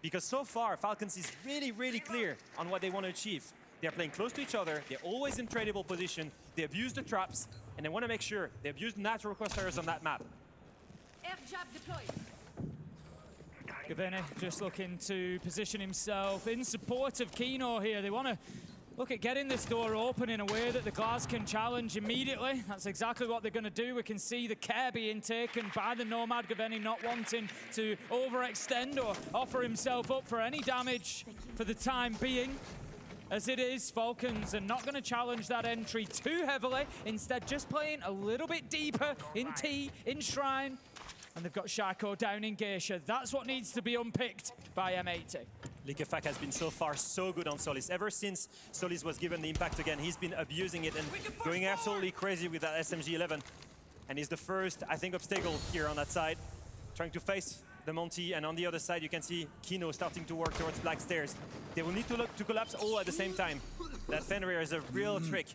Because so far, Falcons is really, really clear on what they want to achieve. They're playing close to each other, they're always in tradable position, they abuse the traps, and they want to make sure they abuse the natural crossfires on that map. F-jab deployed. Gavini just looking to position himself in support of Kino here. They want to look at getting this door open in a way that the Glass can challenge immediately. That's exactly what they're going to do. We can see the care being taken by the Nomad. Gavini not wanting to overextend or offer himself up for any damage for the time being. As it is, Falcons are not going to challenge that entry too heavily. Instead, just playing a little bit deeper in T, in Shrine. And they've got Shaiko down in Geisha. That's what needs to be unpicked by M80. Likefak has been so far so good on Solis. Ever since Solis was given the impact again, he's been abusing it and going absolutely crazy with that SMG-11. And he's the first, I think, obstacle here on that side, trying to face the Monty, and on the other side you can see Kino starting to work towards Black Stairs. They will need to look to collapse all at the same time. That Fenrir is a real trick.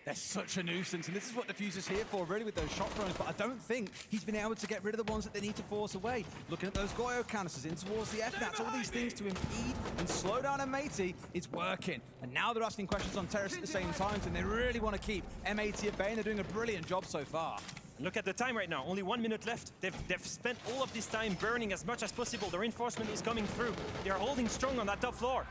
They're such a nuisance, and this is what Diffuser's here for, really, with those shot drones, but I don't think he's been able to get rid of the ones that they need to force away. Looking at those Goyo canisters in towards the F-Nats, all these things to impede and slow down M80, it's working. And now they're asking questions on Terrace at the same time, and they really want to keep M80 at bay, and they're doing a brilliant job so far. Look at the time right now, only 1 minute left. They've spent all of this time burning as much as possible. The reinforcement is coming through. They are holding strong on that top floor.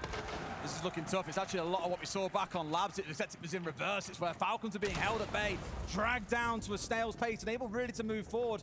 This is looking tough. It's actually a lot of what we saw back on Labs. Except it was in reverse. It's where Falcons are being held at bay, dragged down to a snail's pace, and able really to move forward.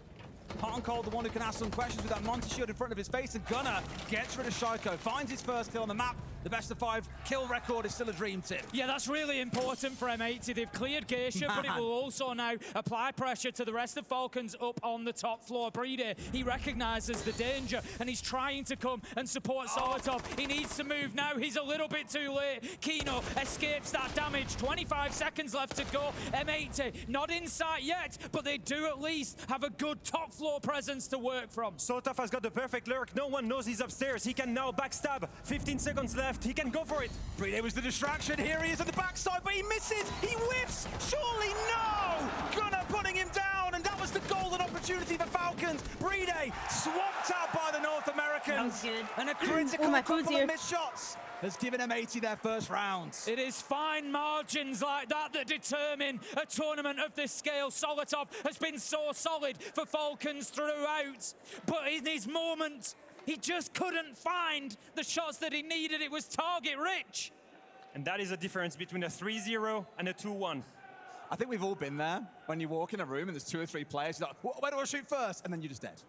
Hot and Cold, the one who can ask some questions with that Monty shield in front of his face, and Gunner gets rid of Shaiko, finds his first kill on the map. The best of 5 kill record is still a dream tip. Yeah, that's really important for M80. They've cleared Geisha, but it will also now apply pressure to the rest of Falcons up on the top floor. Breede, he recognizes the danger, and he's trying to come and support Solotov. He needs to move now. He's a little bit too late. Kino escapes that damage. 25 seconds left to go. M80 not in sight yet, but they do at least have a good top floor presence to work from. Solotov has got the perfect lurk. No one knows he's upstairs. He can now backstab. 15 seconds left. He can go for it. Breede was the distraction. Here he is at the backside, but he misses. He whiffs. Surely no! Gunner putting him down, and that was the golden opportunity for Falcons. Breede swapped out by the North Americans. That was good. And a critical couple of missed shots has given M80 their first rounds. It is fine margins like that that determine a tournament of this scale. Solotov has been so solid for Falcons throughout, but in his moment, he just couldn't find the shots that he needed. It was target rich. And that is a difference between a 3-0 and a 2-1. I think we've all been there when you walk in a room and there's 2 or 3 players, you're like, where do I shoot first? And then you're just dead.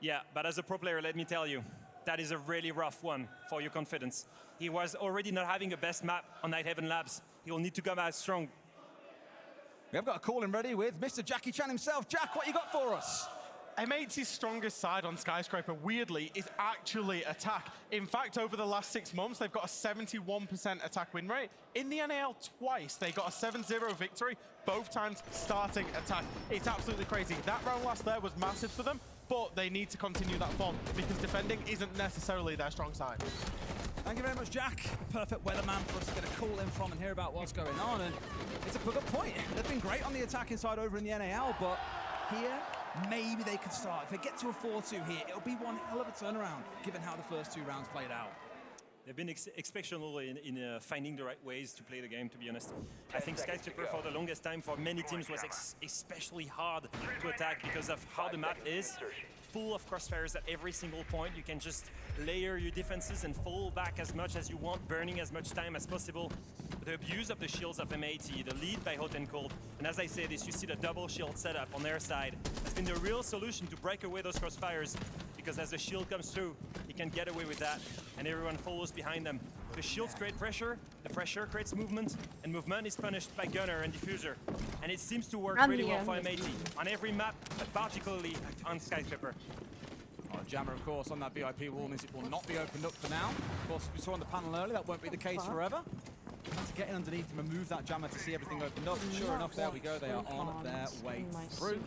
Yeah, but as a pro player, let me tell you, that is a really rough one for your confidence. He was already not having a best map on Nighthaven Labs. He will need to come out strong. We have got a call in ready with Mr. Jackie Chan himself. Jack, what you got for us? M80's strongest side on Skyscraper, weirdly, is actually attack. In fact, over the last 6 months, they've got a 71% attack win rate. In the NAL twice, they got a 7-0 victory, both times starting attack. It's absolutely crazy. That round last there was massive for them, but they need to continue that form because defending isn't necessarily their strong side. Thank you very much, Jack. Perfect weatherman for us to get a call in from and hear about what's going on. And it's a good point. They've been great on the attacking side over in the NAL, but here, maybe they could start. If they get to a 4-2 here, it'll be one hell of a turnaround, given how the first 2 rounds played out. They've been exceptional in finding the right ways to play the game, to be honest. I think Skyscraper for the longest time for many teams was especially hard to attack because of how the map is. Full of crossfires at every single point. You can just layer your defenses and fall back as much as you want, burning as much time as possible. The abuse of the shields of M80, the lead by Hot and Cold, and as I say this, you see the double shield setup on their side. Has been the real solution to break away those crossfires, because as the shield comes through, he can get away with that, and everyone follows behind them. The shields create pressure, the pressure creates movement, and movement is punished by Gunner and Diffuser. And it seems to work really well for M80 on every map, but particularly on Skyscraper. Jammer, of course, on that VIP wall means it will not be opened up for now. Of course, we saw on the panel earlier, that won't be the case forever. Have to get in underneath and remove that jammer to see everything opened up. And sure enough, there we go. They are on their way through.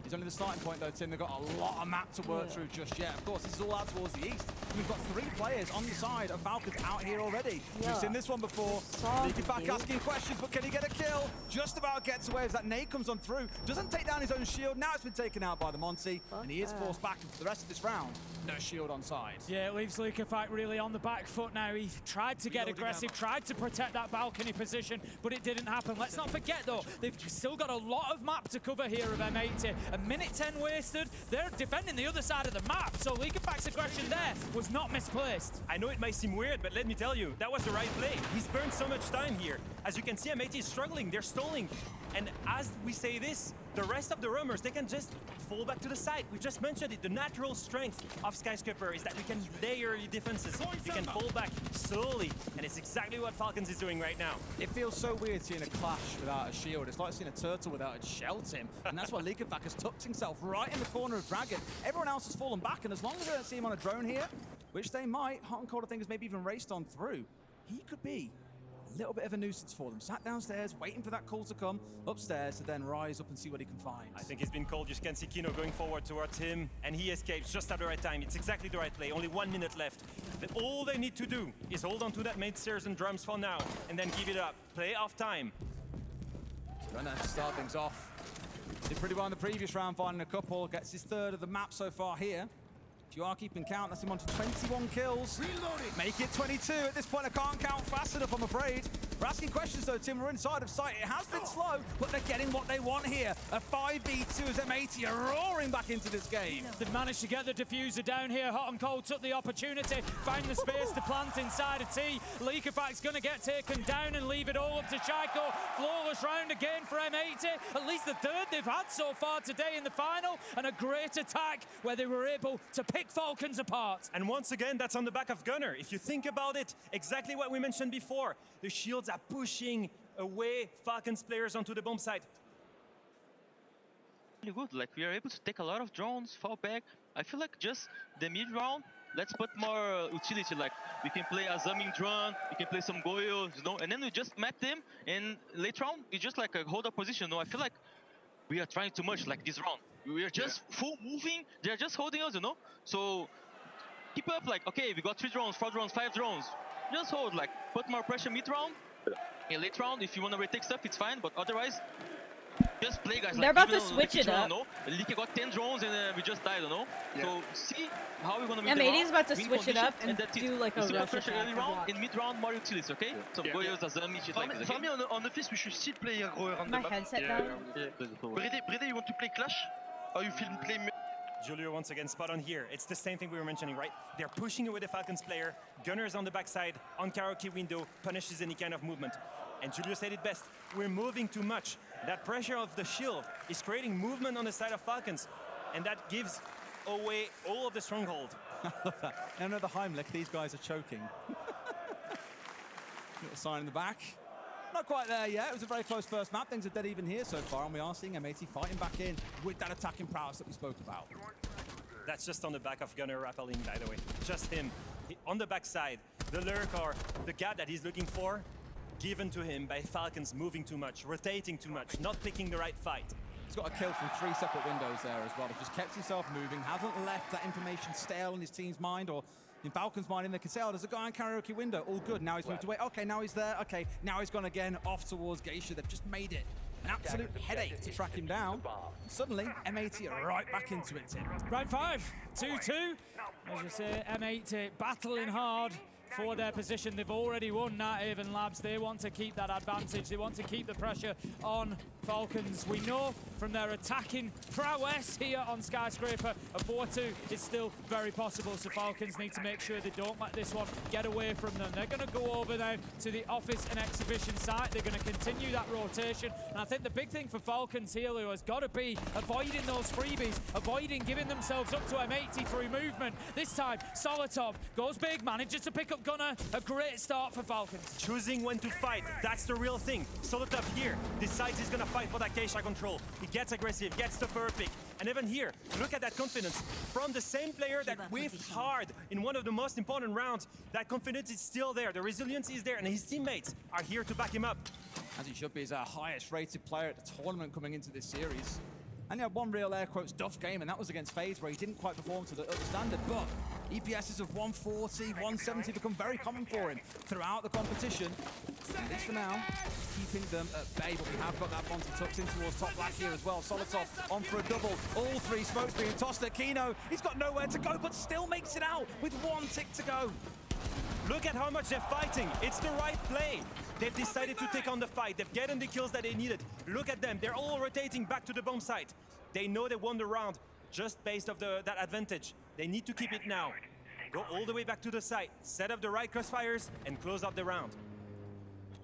It's only the starting point, though, Tim. They've got a lot of map to work through just yet. Of course, this is all out towards the east. We've got 3 players on the side of Falcons out here already. We've seen this one before. Leaky back asking questions, but can he get a kill? Just about gets away as that nade comes on through. Doesn't take down his own shield. Now it's been taken out by the Monty, and he is forced back for the rest of this round. No shield on side. Yeah, it leaves Leakerfight really on the back foot now. He tried to get aggressive, tried to protect that balcony position, but it didn't happen. Let's not forget, though, they've still got a lot of map to cover here of M80. A minute 10 wasted. They're defending the other side of the map, so Leakerfight's aggression there was not misplaced. I know it might seem weird, but let me tell you, that was the right play. He's burned so much time here. As you can see, M80 is struggling, they're stalling. And as we say this, the rest of the roamers, they can just fall back to the side. We just mentioned it. The natural strength of Skyscraper is that you can layer your defenses. You can fall back slowly, and it's exactly what Falcons is doing right now. It feels so weird seeing a clash without a shield. It's like seeing a turtle without its shell, Tim. And that's why Leakerback has tucked himself right in the corner of Dragon. Everyone else has fallen back, and as long as they don't see him on a drone here, which they might, Hot and Cold, I think, has maybe even raced on through, he could be a little bit of a nuisance for them. Sat downstairs, waiting for that call to come upstairs to then rise up and see what he can find. I think he's been called. You can see Kino going forward towards him, and he escapes just at the right time. It's exactly the right play. Only 1 minute left. All they need to do is hold on to that main stairs and drums for now, and then give it up. Play off time. Gonna start things off. Did pretty well in the previous round, finding a couple. Gets his 3rd of the map so far here. If you are keeping count, that's him on to 21 kills. Reloading. Make it 22. At this point, I can't count fast enough, I'm afraid. We're asking questions, though, Tim. We're inside of sight. It has been slow, but they're getting what they want here. A 5v2 as M80 are roaring back into this game. They've managed to get the diffuser down here. Hot and Cold took the opportunity, find the space to plant inside a T. Leakerfight's going to get taken down and leave it all up to Shaiko. Flawless round again for M80. At least the 3rd they've had so far today in the final, and a great attack where they were able to pick Falcons apart. And once again, that's on the back of Gunner. If you think about it, exactly what we mentioned before. The shields are pushing away Falcons players onto the bomb site. Really good. Like, we are able to take a lot of drones, fall back. I feel like just the mid round, let's put more utility. Like, we can play a zooming drone, we can play some goyos, you know, and then we just map them. And late round, we just like hold a position. You know, I feel like we are trying too much. Like this round, we are just full moving. They're just holding us, you know. So keep up. Like, okay, we got 3 drones, 4 drones, 5 drones. Just hold. Like, put more pressure mid round. In late round, if you want to retake stuff, it's fine. But otherwise, just play, guys. They're about to switch it up. Leaky got 10 drones and we just died, you know? Yeah. So see how we're going to win M80 is about to switch it up and do like a rush pressure early round. In mid round, more utilities, okay? So Goyos, Azami, shit like this. For me, on the fist, we should still play around my headset down. Brede, you want to play Clash? Or you feel play... Julio once again spot on here. It's the same thing we were mentioning, right? They're pushing away the Falcons player. Gunner's on the backside, on karaoke window, punishes any kind of movement. And Julio said it best, we're moving too much. That pressure of the shield is creating movement on the side of Falcons, and that gives away all of the stronghold. I love that. Another Heimlich, these guys are choking. Little sign in the back. Not quite there yet. It was a very close first map. Things are dead even here so far, and we are seeing M80 fighting back in with that attacking prowess that we spoke about. That's just on the back of Gunner rappelling, by the way. Just him. On the backside, the lurk or the gap that he's looking for, given to him by Falcons moving too much, rotating too much, not picking the right fight. He's got a kill from 3 separate windows there as well. He just kept himself moving, hasn't left that information stale in his team's mind or in Falcon's mind, and they can say, oh, there's a guy in karaoke window, all good. Now he's moved away. Okay, now he's there. Okay, now he's gone again off towards Geisha. They've just made it an absolute headache to track him down. And suddenly, M80 are right back into it, Tim. Round 5, 2-2. As you say, M80 battling hard for their position. They've already won Nat Haven Labs. They want to keep that advantage. They want to keep the pressure on Falcons. We know from their attacking prowess here on Skyscraper, a 4-2 is still very possible, so Falcons need to make sure they don't let this one get away from them. They're going to go over now to the office and exhibition site. They're going to continue that rotation, and I think the big thing for Falcons here, Leo, has got to be avoiding those freebies, avoiding giving themselves up to M80 through movement. This time, Solotov goes big, manages to pick up Gunner. A great start for Falcons. Choosing when to fight, that's the real thing. Solotov here decides he's going to fight for that Geisha control. He gets aggressive, gets the fur pick. And even here, look at that confidence. From the same player that whiffed hard in one of the most important rounds, that confidence is still there. The resilience is there, and his teammates are here to back him up. As he should be, he's our highest rated player at the tournament coming into this series. And he had one real air quotes duff game, and that was against FaZe, where he didn't quite perform to the standard. But EPSs of 140, 170 become very common for him throughout the competition. At least for now, keeping them at bay. But we have got that Monty tucked in towards top black here as well. Solotov on for a double. All 3 smokes being tossed at Kino. He's got nowhere to go, but still makes it out with 1 tick to go. Look at how much they're fighting. It's the right play. They've decided to take on the fight. They've gotten the kills that they needed. Look at them. They're all rotating back to the bomb site. They know they won the round just based off that advantage. They need to keep it now. Go all the way back to the site, set up the right crossfires, and close out the round.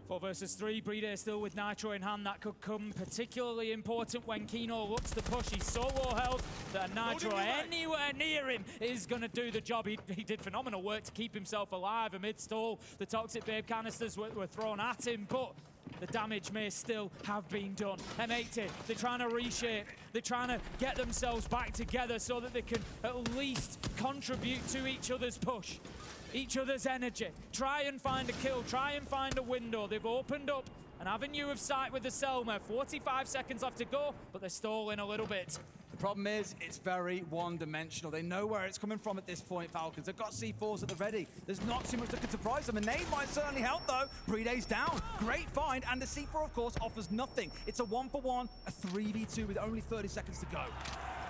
4 versus 3, Brede still with Nitro in hand. That could come particularly important when Kino looks to push. He's so low health that Nitro anywhere near him is going to do the job. He did phenomenal work to keep himself alive amidst all the Toxic Babe canisters were thrown at him, but the damage may still have been done. M80, they're trying to reshape. They're trying to get themselves back together so that they can at least contribute to each other's push, each other's energy. Try and find a kill, try and find a window. They've opened up an avenue of sight with the Selma. 45 seconds left to go, but they're stalling a little bit. The problem is, it's very one-dimensional. They know where it's coming from at this point, Falcons. They've got C4s at the ready. There's not too much that can surprise them. A nade might certainly help, though. Brede's down. Great find, and the C4, of course, offers nothing. It's a 1-for-1, a 3v2 with only 30 seconds to go.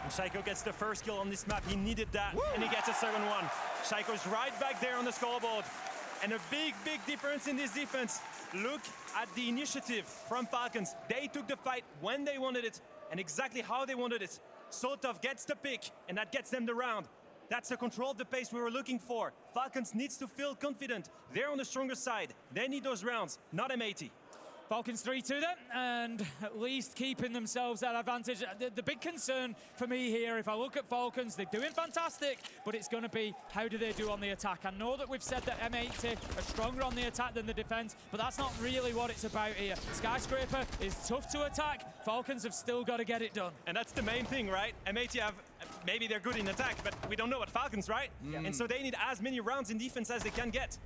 And Shaiko gets the first kill on this map. He needed that, and he gets a second one. Shaiko's right back there on the scoreboard. And a big, big difference in this defense. Look at the initiative from Falcons. They took the fight when they wanted it, and exactly how they wanted it. Solotov gets the pick, and that gets them the round. That's the control of the pace we were looking for. Falcons needs to feel confident. They're on the stronger side. They need those rounds, not M80. Falcons 3-2 then, and at least keeping themselves that advantage. The big concern for me here, if I look at Falcons, they're doing fantastic, but it's going to be how do they do on the attack. I know that we've said that M80 are stronger on the attack than the defense, but that's not really what it's about here. Skyscraper is tough to attack. Falcons have still got to get it done. And that's the main thing, right? M80 have, maybe they're good in attack, but we don't know what Falcons, right? And so they need as many rounds in defense as they can get.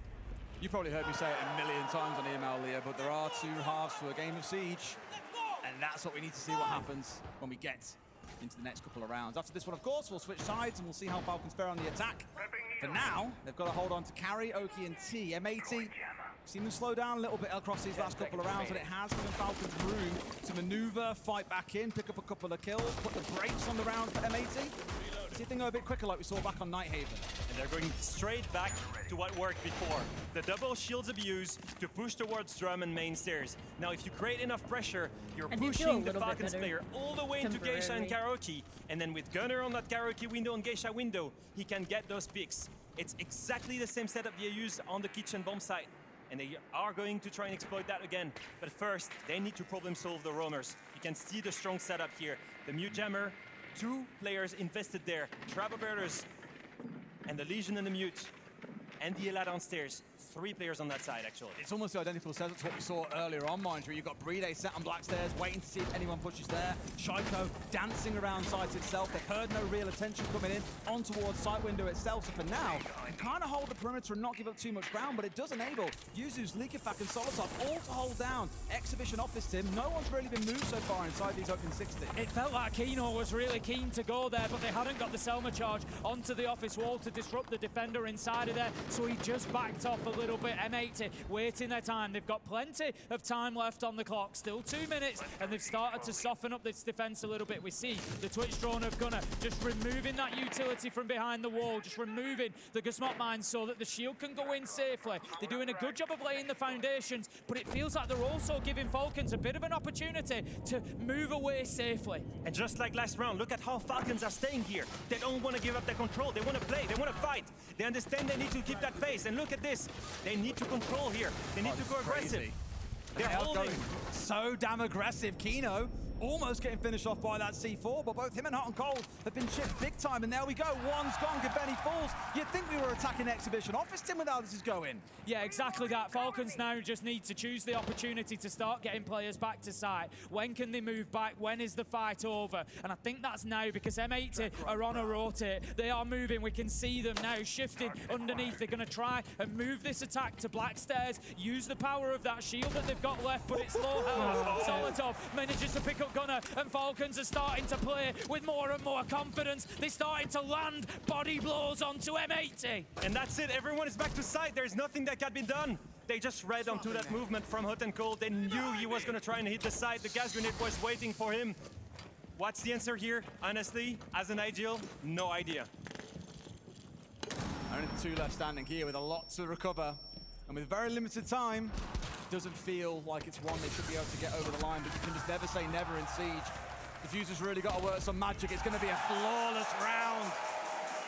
You probably heard me say it a million times on email, Leah, but there are 2 halves to a game of Siege, and that's what we need to see what happens when we get into the next couple of rounds. After this one, of course, we'll switch sides and we'll see how Falcons fare on the attack. For now, they've got to hold on to Carry, Oki, and T. M80, seen them slow down a little bit across these last couple of rounds, and it has given Falcons room to maneuver, fight back in, pick up a couple of kills, put the brakes on the round for M80. See things go a bit quicker like we saw back on Nighthaven. And they're going straight back to what worked before. The double shields abuse to push towards drum and main stairs. Now, if you create enough pressure, you're pushing the Falcons player all the way into Geisha and Karaoke. And then with Gunner on that Karaoke window and Geisha window, he can get those picks. It's exactly the same setup they used on the kitchen bomb site. And they are going to try and exploit that again. But first, they need to problem solve the roamers. You can see the strong setup here. The Mute Jammer, 2 players invested there. Trap operators and the Legion and the Mute. And the Ela downstairs. 3 players on that side, actually. It's almost the identical setup to what we saw earlier on, mind you. You've got Brede sat on black stairs, waiting to see if anyone pushes there. Shaiko dancing around site itself. They've heard no real attention coming in on towards site window itself. So for now, you kind of hold the perimeter and not give up too much ground, but it does enable Yuzu's, Likifak, and Solotov all to hold down Exhibition Office Team. No one's really been moved so far inside these open 60. It felt like Kino was really keen to go there, but they hadn't got the Selma charge onto the office wall to disrupt the defender inside of there, so he just backed off a little bit. M80 waiting their time. They've got plenty of time left on the clock, still 2 minutes, and they've started to soften up this defense a little bit. We see the Twitch drone of Gunnar just removing that utility from behind the wall, just removing the Gusmot mine so that the shield can go in safely. They're doing a good job of laying the foundations, but it feels like they're also giving Falcons a bit of an opportunity to move away safely. And just like last round, look at how Falcons are staying here. They don't want to give up their control. They want to play. They want to fight. They understand they need to keep that pace. And look at this. They need to control here. They need to go aggressive. They're holding. So damn aggressive. Kino almost getting finished off by that C4, but both him and Hot and Cold have been chipped big time, and there we go. One's gone, Gabeni falls. You'd think we were attacking Exhibition Office Team with how this is going. Yeah, exactly that. Falcons now just need to choose the opportunity to start getting players back to site. When can they move back? When is the fight over? And I think that's now, because M80 are on a rotate. They are moving. We can see them now shifting underneath. They're going to try and move this attack to black stairs, use the power of that shield that they've got left, but it's low health. Solotov manages to pick up Gunnar, and Falcons are starting to play with more and more confidence. They're starting to land body blows onto M80. And that's it. Everyone is back to site. There's nothing that can be done. They just read onto that movement from Hot and Cold. They knew he was going to try and hit the side. The gas grenade was waiting for him. What's the answer here? Honestly, as an ideal, no idea. Only the 2 left standing here with a lot to recover. And with very limited time, doesn't feel like it's one they should be able to get over the line, but you can just never say never in Siege. Diffuser's really got to work some magic. It's going to be a flawless round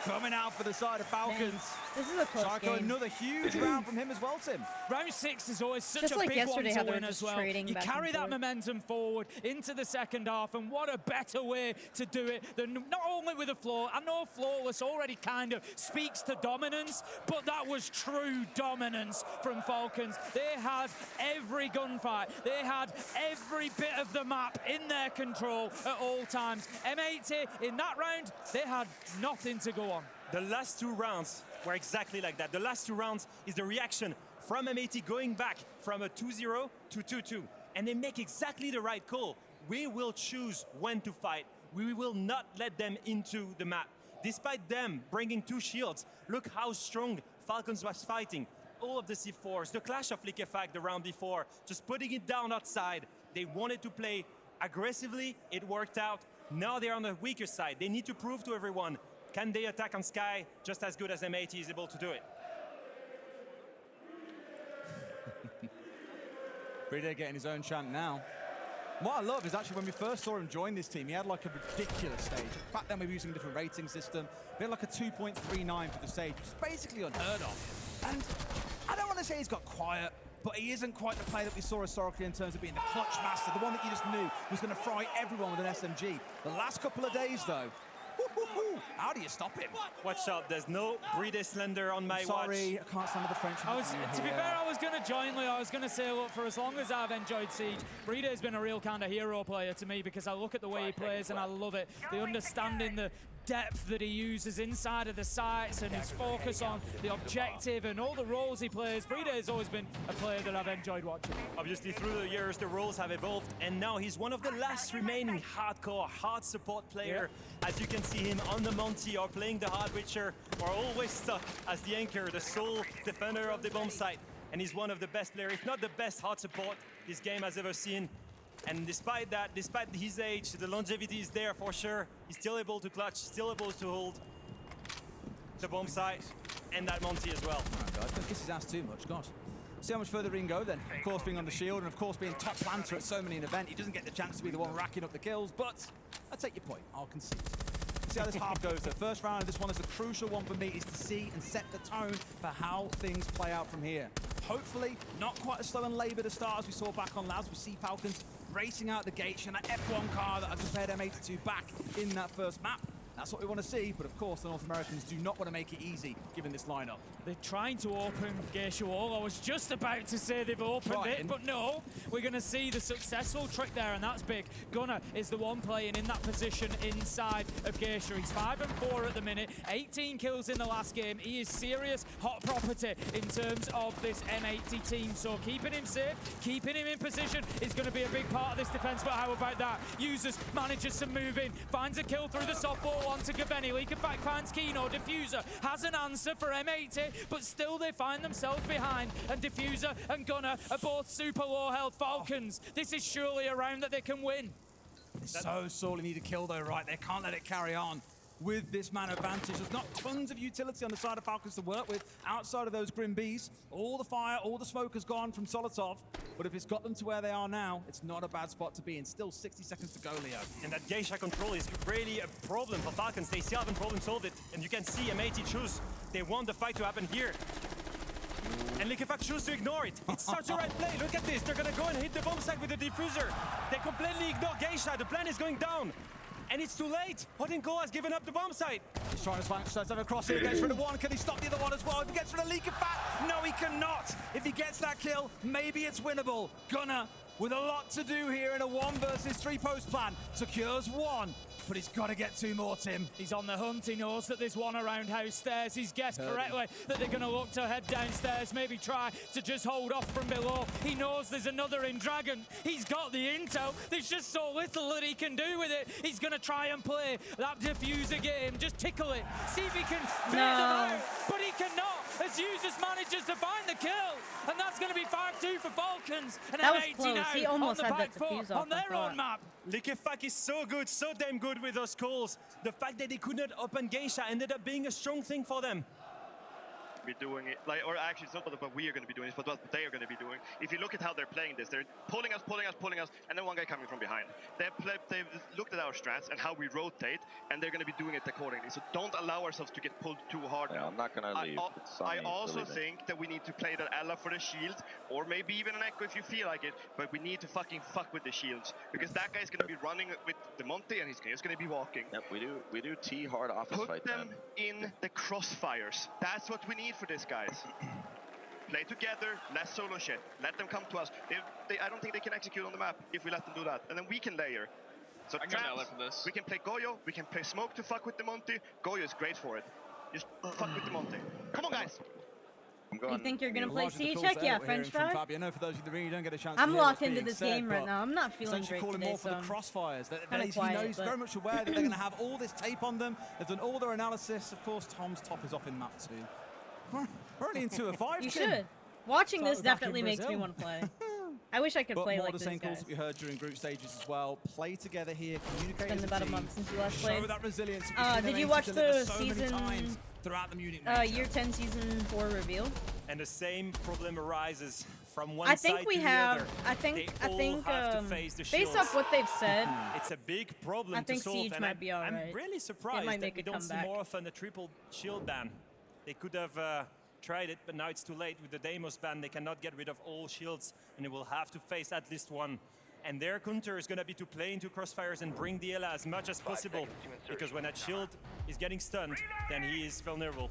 coming out for the side of Falcons. Man, this is a close game. Another huge round from him as well, Tim. Round 6 is always such just a like big one yesterday, to how they were win just as well. trading You back carry and that forth. momentum forward into the second half, and what a better way to do it than not only with a floor. I know flawless already kind of speaks to dominance, but that was true dominance from Falcons. They had every gunfight. They had every bit of the map in their control at all times. M80 in that round, they had nothing to go on. The last 2 rounds were exactly like that. The last 2 rounds is the reaction from M80 going back from a 2-0 to 2-2. And they make exactly the right call. We will choose when to fight. We will not let them into the map. Despite them bringing 2 shields, look how strong Falcons was fighting. All of the C4s, the clash of Likifak the round before, just putting it down outside. They wanted to play aggressively. It worked out. Now they're on the weaker side. They need to prove to everyone, can they attack on Sky just as good as M80 is able to do it? Brede getting his own chant now. What I love is actually when we first saw him join this team, he had like a ridiculous stage. Back then we were using a different rating system. We had like a 2.39 for the stage, which is basically unheard of. And I don't want to say he's got quiet, but he isn't quite the player that we saw historically in terms of being the clutch master, the one that you just knew was going to fry everyone with an SMG. The last couple of days though, how do you stop him? Watch out, there's no Brede Slender on my Sorry, watch. I can't stand with the French. To be fair, I was going to join Leo. I was going to say, look, for as long as I've enjoyed Siege, Brede has been a real kind of hero player to me because I look at the way he plays and I love it. The understanding, the depth that he uses inside of the sights and his focus on the objective and all the roles he plays. Brede has always been a player that I've enjoyed watching. Obviously, through the years, the roles have evolved, and now he's one of the last remaining hardcore, hard support player. As you can see him on the Monty or playing the Hard Witcher, or always stuck as the anchor, the sole defender of the bomb site. And he's one of the best players, if not the best hard support this game has ever seen. And despite that, despite his age, the longevity is there for sure. He's still able to clutch, still able to hold the bomb site and that Monty as well. Oh, God, don't kiss his ass too much, God. See how much further he can go then. Of course, being on the shield and of course being top planter at so many an event, he doesn't get the chance to be the one racking up the kills, but I take your point, I'll concede. See how this half goes. The first round of this one is a crucial one for me, is to see and set the tone for how things play out from here. Hopefully, not quite as slow and laboured a start as we saw back on Labs. We see Falcons racing out the gates and that F1 car that I compared M82 back in that first map. That's what we want to see, but of course the North Americans do not want to make it easy given this lineup. They're trying to open Geisha Wall. I was just about to say they've opened it, but no. We're going to see the successful trick there, and that's big. Gunnar is the one playing in that position inside of Geisha. He's 5 and 4 at the minute, 18 kills in the last game. He is serious hot property in terms of this M80 team, so keeping him safe, keeping him in position is going to be a big part of this defense, but how about that? Users manages to move in, finds a kill through the soft wall onto Gaveni. Leak of fact finds Kino. Diffuser has an answer for M80, but still they find themselves behind, and Diffuser and Gunnar are both super low health. Falcons, this is surely a round that they can win. They so sorely need a kill though, right? They can't let it carry on with this man advantage. There's not tons of utility on the side of Falcons to work with outside of those Grim Bees. All the fire, all the smoke has gone from Solotov, but if it's got them to where they are now, it's not a bad spot to be in. Still 60 seconds to go, Leo. And that Geisha control is really a problem for Falcons. They still haven't problem solved it, and you can see M80 choose. They want the fight to happen here. And Liquefact choose to ignore it. It's such a right play. Look at this. They're gonna go and hit the bomb site with the diffuser. They completely ignore Geisha. The plan is going down. And it's too late. Hodinko has given up the bomb site. He's trying to slice over across here. He gets rid of one. Can he stop the other one as well? If he gets rid of Liquefact, no, he cannot. If he gets that kill, maybe it's winnable. Gunnar, with a lot to do here in a 1 versus 3 post plan, secures 1. But he's got to get 2 more, Tim. He's on the hunt. He knows that there's one around house stairs. He's guessed correctly that they're going to look to head downstairs, maybe try to just hold off from below. He knows there's another in Dragon. He's got the intel. There's just so little that he can do with it. He's going to try and play that diffuser game. Just tickle it. See if he can bait them out. But he cannot, as Users manages to find the kill. And that's going to be 5-2 for Falcons. And that was M80 close. now He almost on the had back that foot diffuse off on their own map. Liquefact is so good, so damn good with those calls. The fact that they could not open Geisha ended up being a strong thing for them. Be doing it, like, or actually it's not what we are going to be doing, it's what they are going to be doing. If you look at how they're playing this, they're pulling us, and then one guy coming from behind. They've looked at our strats and how we rotate, and they're going to be doing it accordingly. So don't allow ourselves to get pulled too hard now. I'm not going to leave. I also think that we need to play that Ella for the shield, or maybe even an Echo if you feel like it, but we need to fucking fuck with the shields, because that guy's going to be running with the Monty, and he's just going to be walking. Yep, we do T hard office fight. Put them in the crossfires. That's what we need for this, guys. Play together, less solo shit. Let them come to us. I don't think they can execute on the map if we let them do that. And then we can layer. So traps, we can play Goyo, we can play Smoke to fuck with the Monty. Goyo is great for it. Just fuck with the Monty. Come on, guys. You think you're gonna play Siege? Heck yeah, French fry. Fabian, for those of you that don't get a chance I'm locked into this game right now. I'm not feeling great calling today, more for the crossfires. He's very much aware that they're going to have all this tape on them. They've done all their analysis. Of course, Tom's top is off in map 2. We're only in 2 of 5. You should. Watching this definitely makes me want to play. I wish I could play like this, More the same calls that we heard during group stages as well. Play together here, communicate as a team. It's been about a month since we last played. Show that resilience. Did you watch the season? Throughout the Munich Year 10 season 4 reveal? And the same problem arises from one side to the other. I think have to face the based off what they've said, it's a big problem I think to solve. Siege might be alright. I'm really surprised that we don't see more often a triple shield ban. They could have tried it, but now it's too late. With the Deimos ban, they cannot get rid of all shields, and they will have to face at least one. And their counter is going to be to play into crossfires and bring the Ela as much as possible, because when that shield is getting stunned, then he is vulnerable.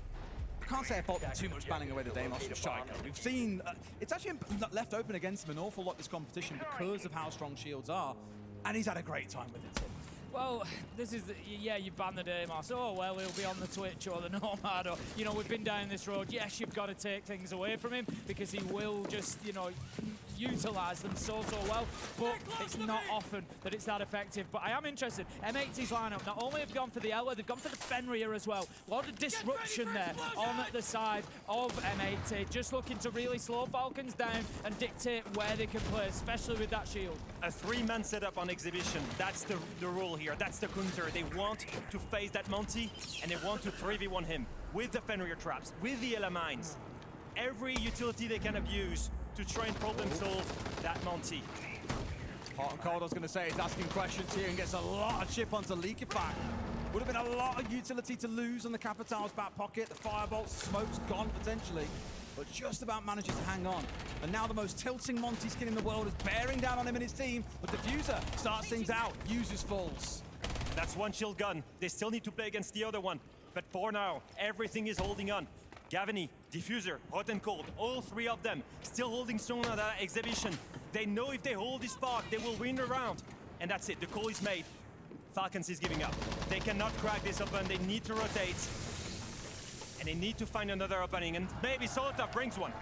I can't say I fault them too much banning away the Deimos from Shaika. We've seen, it's actually left open against him an awful lot this competition because of how strong shields are, and he's had a great time with it. Well, this is, you ban the Deimos. Oh, well, he'll be on the Twitch or the Nomad. Or, we've been down this road. Yes, you've got to take things away from him because he will just, utilize them so well. But it's not often that it's that effective. But I am interested. M80's lineup not only have gone for the Ela, they've gone for the Fenrir as well. A lot of disruption there on the side of M80. Just looking to really slow Falcons down and dictate where they can play, especially with that shield. A 3-man setup on exhibition. That's the rule here. That's the counter. They want to face that Monty, and they want to 3v1 him with the Fenrir traps, with the Ela mines. Every utility they can abuse to try and problem solve that Monty. Hot and Cold, I was going to say, is asking questions here and gets a lot of chip onto Liquefact. Would have been a lot of utility to lose on the Capital's back pocket. The firebolts, smoke's gone potentially, but just about manages to hang on. And now the most tilting Monty skin in the world is bearing down on him and his team, but Diffuser starts things out, uses falls. That's one shield gun. They still need to play against the other one. But for now, everything is holding on. Gavini, Diffuser, Hot and Cold, all three of them still holding strong on that exhibition. They know if they hold this spark, they will win the round. And that's it, the call is made. Falcons is giving up. They cannot crack this open, they need to rotate. And they need to find another opening, and maybe Solotov brings one.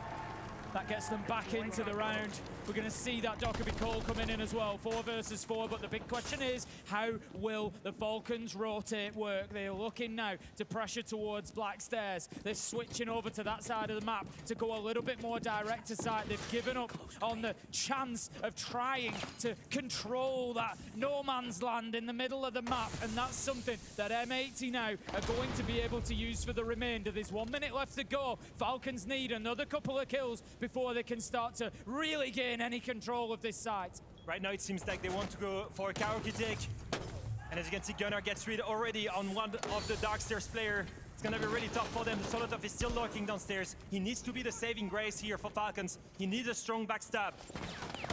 That gets them back into the round. We're going to see that Dockerby call coming in as well, 4 versus 4, but the big question is, how will the Falcons rotate work? They're looking now to pressure towards Black Stairs. They're switching over to that side of the map to go a little bit more direct to site. They've given up on the chance of trying to control that no man's land in the middle of the map, and that's something that M80 now are going to be able to use for the remainder. There's 1 minute left to go. Falcons need another couple of kills before they can start to really gain any control of this site. Right now it seems like they want to go for a karaoke take. And as you can see, Gunnar gets rid already on one of the Darkstairs player. It's gonna be really tough for them. Solotov is still lurking downstairs. He needs to be the saving grace here for Falcons. He needs a strong backstab.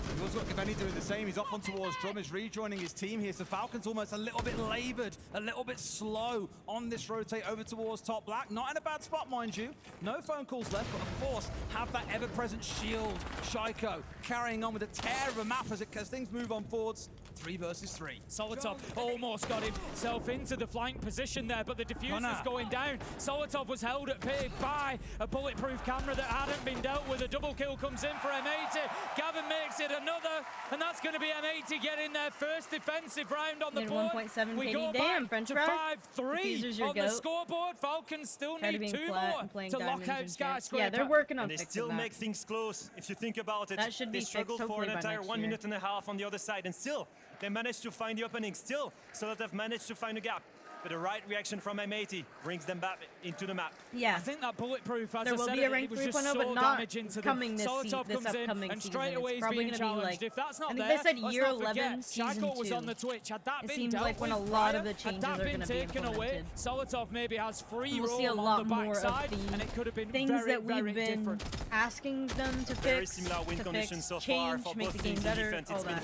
We've also got Gaveni doing the same. He's off on towards Drum, is rejoining his team here. So Falcons almost a little bit laboured, a little bit slow on this rotate over towards top black. Not in a bad spot, mind you. No phone calls left, but of course, have that ever-present shield. Shaiko carrying on with a tear of a map as things move on forwards. 3 versus 3. Solotov almost got himself into the flank position there, but the diffuser's going down. Solotov was held at bay by a bulletproof camera that hadn't been dealt with. A double kill comes in for M80. Gavin makes it another, and that's going to be M80 getting their first defensive round on the board. 1.7 we KD. go Damn, back French to fry. 5-3 on the scoreboard. Falcons still need 2 more to lock out Skyscraper. Yeah, they're working on and they fixing still that. make things close, if you think about it. That should be they struggled fixed, for an hopefully, by entire next 1 year. minute and a half on the other side, and still they managed to find the opening. Still, so that they've managed to find a gap. But the right reaction from M80 brings them back into the map. Yeah. I think that bulletproof, as There I will said, be a it rank was just 3.0, so but not damaging to coming them. this Solotov this comes in, upcoming and season. straight away It's he's probably being gonna be challenged. like, If that's not I think there, they said let's year not forget, 11, season Shaiko was 2. on the Twitch. Had that It been seems dealt like when a with lot of prior, the changes had that are been gonna be taken away, implemented. Solotov maybe has free We will roam see a on lot the more backside, of and the it could have been things very, that we've very been different. asking them to Very fix, similar win conditions so far change, for make both the game teams in better, defense. all It's been that.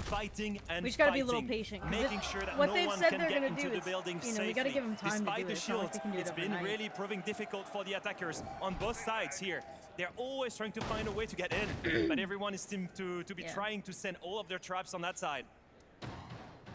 fighting and We just gotta be a fighting, little patient, 'cause making it- sure that what no they've one said can they're get gonna into do, the it's, building you know, safely. we gotta give them time to Despite do the it. It's not like shields, they can do it it's been overnight. really proving difficult for the attackers on both sides here. They're always trying to find a way to get in, but everyone is seemed to be trying to send all of their traps on that side.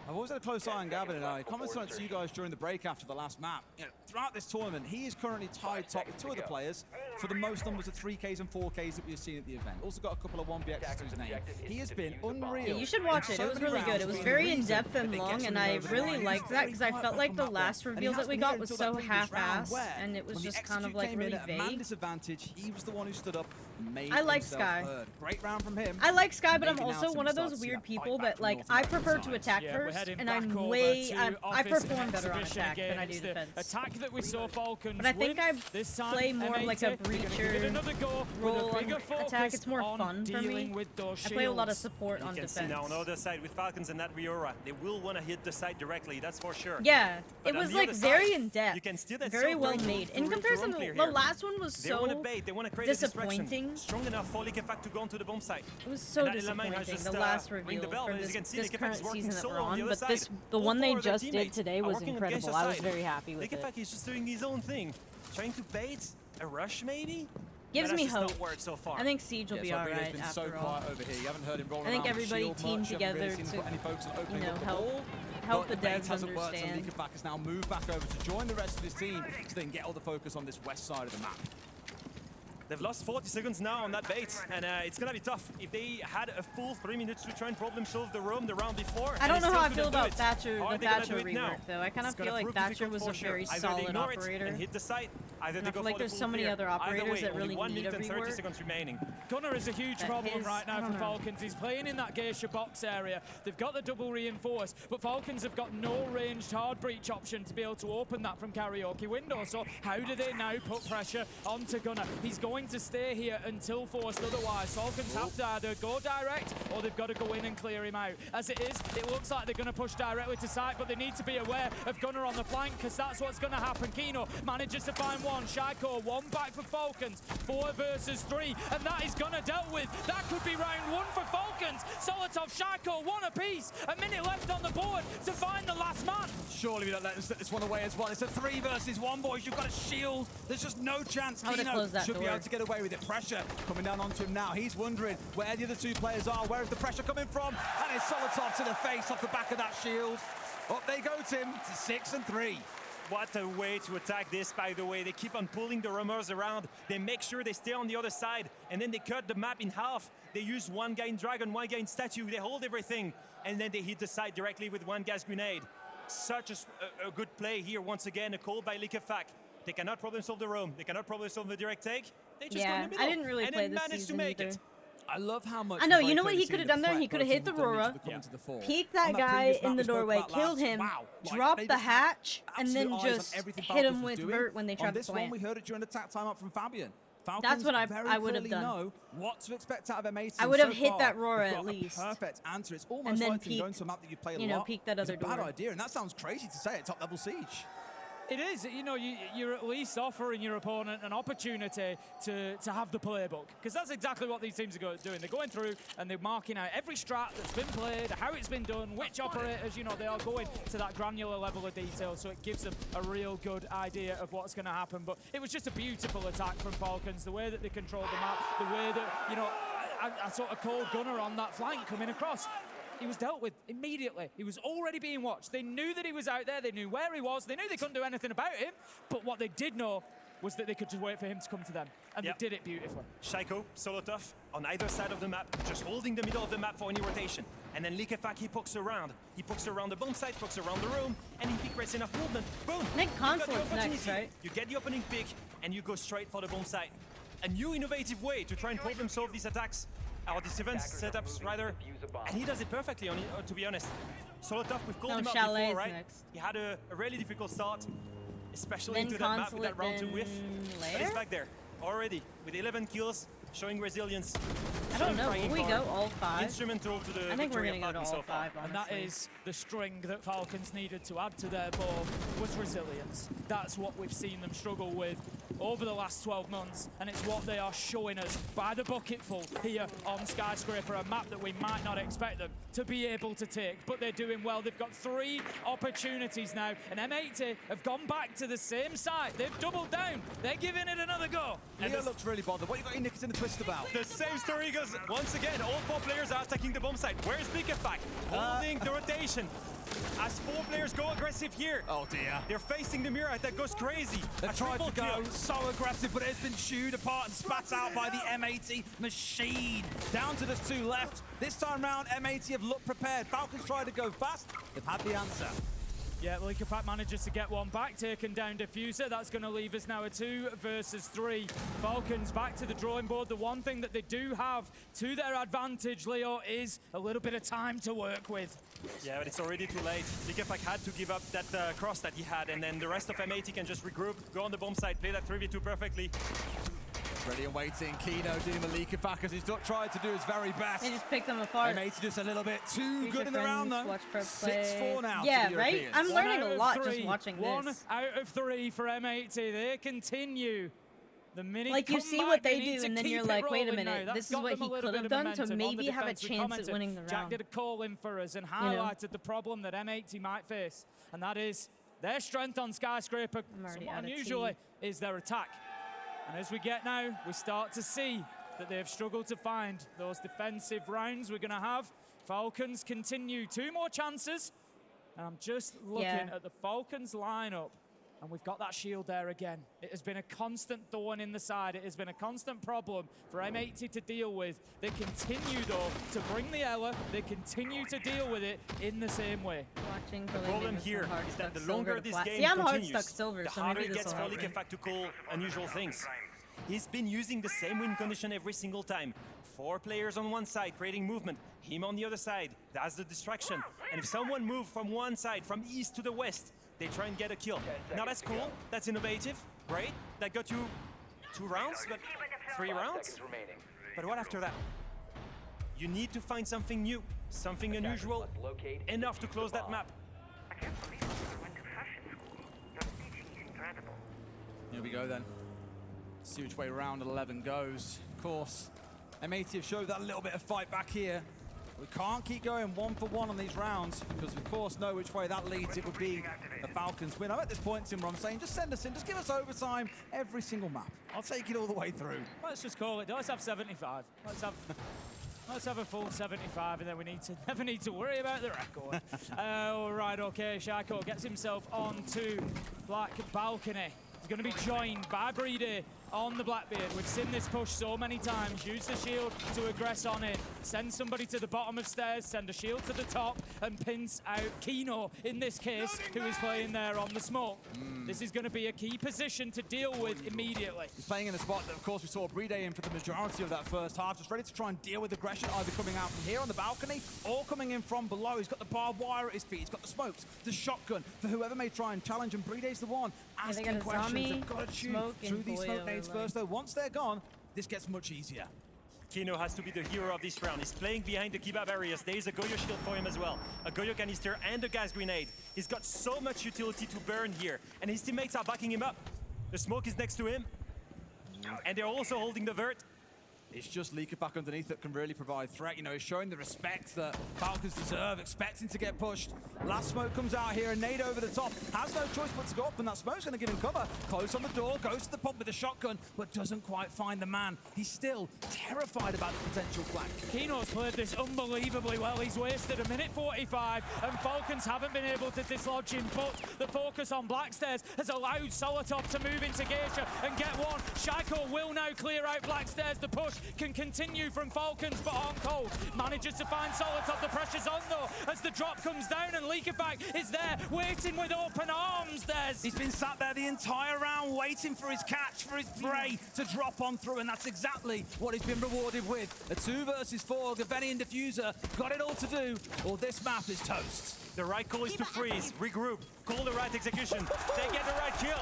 I've always had a close eye on Gavin, and I commented on it to you guys during the break after the last map. You know, throughout this tournament, he is currently tied top with 2 other players for the most numbers of 3Ks and 4Ks that we've seen at the event. Also got a couple of 1BXs to his name. He has been unreal. Yeah, you should watch it. It was really good. It was very in-depth and long, and I really liked that because I felt like the last reveal that we got was so half-assed, and it was just kind of like really at a man vague. disadvantage, he was the one who stood up and made I like himself Sky. heard. Great round from him. I like Sky, but I'm Maybe now also Tim one of starts those to see weird that people fight back that from like North I American prefer to side. attack Yeah, we're first, heading and back I'm over way to I office perform and better on exhibition attack than I do against the defense. attack that we saw Falcons But I think win. I This time, play more of like a M80, they're gonna give it breacher another go role with a bigger on focus attack. It's more on fun for me. dealing with those I play a lot of shields. support You on can defense. see now on the other side with Falcons and that Riora, they will want to hit the side directly, that's for sure. Yeah, But it on was the like other very side, in depth, you can see that very so well great made. to In comparison, run clear the here. last one was They want to so bait, they want to create a distraction. disappointing. Strong enough for Liquefact to go onto the bomb site. It was so And that Lamine has disappointing, just, the last ring the reveal bell, for as you this, can see, this Liquefact current is working season that solo we're on on, the but other this, side. the All one they four of their just did teammates today are was working incredible. against I your was side. very happy with it. Liquefact is just doing his own thing, trying to bait a rush maybe? Gives But me that's just hope. not worked so far. I think Siege will be so Arena's alright been after so all. quiet over here. You haven't heard him rolling I think around everybody shield teamed much. You haven't really together seen him to, put any focus on opening you know, up the help ball. help But the bait devs hasn't worked, so understand. Liquefact has now moved back over to join the rest of his team so they can get all the focus on this west side of the map. They've lost 40 seconds now on that bait, and it's gonna be tough. If they had a full 3 minutes to try and problem solve the roam the round before, I don't and know they how I still feel couldn't do about it, Thatcher, how the are they gonna Thatcher do it now? rework, though. I kind of It's gonna feel like prove Thatcher difficult was for a sure. very Either they solid ignore it operator. and hit the site, either And they I go feel like for the there's full so many clear. other Either operators way, that only really 1 need minute a and 30 rework. seconds remaining. Gunnar is a huge That problem his- right I now don't for know. Falcons. He's playing in that geisha box area. They've got the double reinforce, but Falcons have got no ranged hard breach option to be able to open that from karaoke window. So how do they now put pressure onto Gunnar? He's going to stay here until forced otherwise. Falcons have to either go direct or they've got to go in and clear him out. As it is, it looks like they're going to push directly to site, but they need to be aware of Gunnar on the flank because that's what's going to happen. Kino manages to find one. on. Shaiko, one back for Falcons. 4 versus 3, and that is gonna dealt with. That could be round 1 for Falcons. Solotov, Shaiko, 1 apiece. A minute left on the board to find the last man. Surely we don't let them set this one away as well. It's a 3 versus 1, boys. You've got a shield. There's just no chance. Kino should be able to get away with it. Pressure coming down onto him now. He's wondering where the other 2 players are. Where is the pressure coming from? And it's Solotov to the face off the back of that shield. Up they go, Tim, to 6 and 3. What a way to attack this, by the way. They keep on pulling the roamers around. They make sure they stay on the other side, and then they cut the map in half. They use 1 guy in Dragon, 1 guy in Statue. They hold everything, and then they hit the side directly with 1 gas grenade. Such a good play here. Once again, a call by Liquefac. They cannot problem solve the roam. They cannot problem solve the direct take. They just go in the middle. I didn't really play this managed season to make either. it. I love how much. I know, you know what he could have done there? He could have hit the Aurora, peeked that guy in the doorway, killed him, dropped the hatch, and then just hit him with Vert when they tried to this one, plant. we heard it during the attack time up from Fabian. That's what I would have done. Know what to expect out of M18. I would have so hit far, that Aurora we've at got least. A perfect answer. It's almost And then like peek, going to a map that you play a lot. you know, peek that other It's a bad door. idea, and that sounds crazy to say at top level Siege. It is, you know, you're at least offering your opponent an opportunity to have the playbook, because that's exactly what these teams are doing. They're going through and they're marking out every strat that's been played, how it's been done, which operators, you know, they are going to that granular level of detail, so it gives them a real good idea of what's going to happen. But it was just a beautiful attack from Falcons, the way that they controlled the map, the way that, you know, I sort of called Gunnar on that flank coming across. He was dealt with immediately. He was already being watched. They knew that he was out there. They knew where he was. They knew they couldn't do anything about him. But what they did know was that they could just wait for him to come to them. And they did it beautifully. Shaiko, Solotov, on either side of the map, just holding the middle of the map for any rotation. And then Liquefac, he pokes around. He pokes around the bomb site, pokes around the room, and if he creates enough movement, boom! I think Conflict's next, right? You get the opening pick, and you go straight for the bomb site. A new innovative way to try and problem solve these attacks. These events setups rather, and he does it perfectly. To be honest, Solotov, we've called him out before, right? Next. He had a really difficult start, especially Then into that map with that Conflict, round 2 whiff. But he's Lair? back there already with 11 kills, showing resilience. I don't know. Trying Will we hard. go all 5? Instrumental to the I think we're victory going to of go to Falcons all so far. 5, And that is the string that Falcons needed to add to their bow was resilience. That's what we've seen them struggle with over the last 12 months, and it's what they are showing us by the bucketful here on Skyscraper, a map that we might not expect them to be able to take, but they're doing well. They've got 3 opportunities now, and M80 have gone back to the same side. They've doubled down. They're giving it another go. Leo looks really bothered. What you got your knickers in the twist about? The same story goes once again. All 4 players are attacking the bomb site. Where's Liquefac? Holding the rotation. As 4 players go aggressive here. Oh dear. They're facing the mirror. That goes crazy. They tried to go kill. so aggressive, but it's been chewed apart and spat out by the M80 machine. Down to the 2 left. This time round, M80 have looked prepared. Falcons tried to go fast. They've had the answer. Yeah, Liquefac manages to get one back, taking down Diffuser. That's going to leave us now a 2 versus 3. Falcons back to the drawing board. The one thing that they do have to their advantage, Leo, is a little bit of time to work with. Yeah, but it's already too late. Liquefac had to give up that cross that he had, and then the rest of M80 can just regroup, go on the bomb site, play that 3v2 perfectly. Ready and waiting. Kino doing the Liquefac as he's tried to do his very best. They just picked them apart. M80 just a little bit too Future good in the round though. Watch Pro play. 6-4 now. Yeah, to the right? Europeans. I'm learning a lot 1 out of 3. just watching 1 this. out of 3 for M80. They continue. The minute Like, you see comeback, what they need do, to and then keep you're it like, wait a rolling minute, now. this That's is got what them a he little could have bit of done to momentum on maybe the have a defense. We chance at commented. winning the Jack round. did a call in for us and know? highlighted the problem that M80 might face, and that is their strength on Skyscraper, somewhat out of unusually, tea. is their attack. And as we get now, we start to see that they've struggled to find those defensive rounds we're going to have. Falcons continue 2 more chances. And I'm just looking at the Falcons lineup, and we've got that shield there again. It has been a constant thorn in the side. It has been a constant problem for M80 to deal with. They continue, though, to bring the Ella. They continue to deal with it in the same way. Watching The problem here is that the longer this game See, I'm continues, hard stuck silver, the so harder maybe it this gets will for help. Liquefac to call unusual things. He's been using the same win condition every single time. 4 players on one side creating movement, him on the other side. That's the distraction. And if someone moves from one side, from east to the west, they try and get a kill. Now that's cool, that's innovative, great. That got you 2 rounds, but 3 rounds? But what after that? You need to find something new, something unusual, enough to close that map. Here we go then. See which way round 11 goes. Of course, M80 have showed that little bit of fight back here. We can't keep going 1-for-1 on these rounds because, of course, know which way that leads. It would be a Falcons win. I'm at this point, Tim, where I'm saying, just send us in. Just give us overtime every single map. I'll take it all the way through. Let's just call it. Let's have 75. Let's have a full 75, and then we never need to worry about the record. All right, okay. Shaiko gets himself onto Black Balcony. He's going to be joined by Breedy on the Blackbeard. We've seen this push so many times. Use the shield to aggress on it. Send somebody to the bottom of stairs, send a shield to the top, and pins out Kino, in this case, who is playing there on the smoke. This is going to be a key position to deal with immediately. He's playing in a spot that, of course, we saw Breedy in for the majority of that first half, just ready to try and deal with aggression, either coming out from here on the balcony or coming in from below. He's got the barbed wire at his feet, he's got the smokes, the shotgun for whoever may try and challenge him. Breedy's the one asking questions. They've got to shoot through these smoke nades first, though. Once they're gone, this gets much easier. Kino has to be the hero of this round. He's playing behind the Kiba barriers. There is a Goyo shield for him as well. A Goyo canister and a gas grenade. He's got so much utility to burn here. And his teammates are backing him up. The smoke is next to him. And they're also holding the vert. It's just Leaker back underneath that can really provide threat. You know, he's showing the respect that Falcons deserve, expecting to get pushed. Last smoke comes out here, a nade over the top. Has no choice but to go up, and that smoke's going to give him cover. Close on the door, goes to the pump with a shotgun, but doesn't quite find the man. He's still terrified about the potential flank. Kino's played this unbelievably well. He's wasted a minute 45, and Falcons haven't been able to dislodge him, but the focus on Blackstairs has allowed Solotov to move into Geisha and get one. Shaiko will now clear out Blackstairs. The push can continue from Falcons, but on cold manages to find Solotov. The pressure's on though as the drop comes down, and Leakerback is there waiting with open arms. He's been sat there the entire round waiting for his catch, for his prey to drop on through, and that's exactly what he's been rewarded with. A 2 versus 4, Gaveni and Diffuser got it all to do, or this map is toast. The right call is to freeze, regroup, call the right execution, they get the right kill.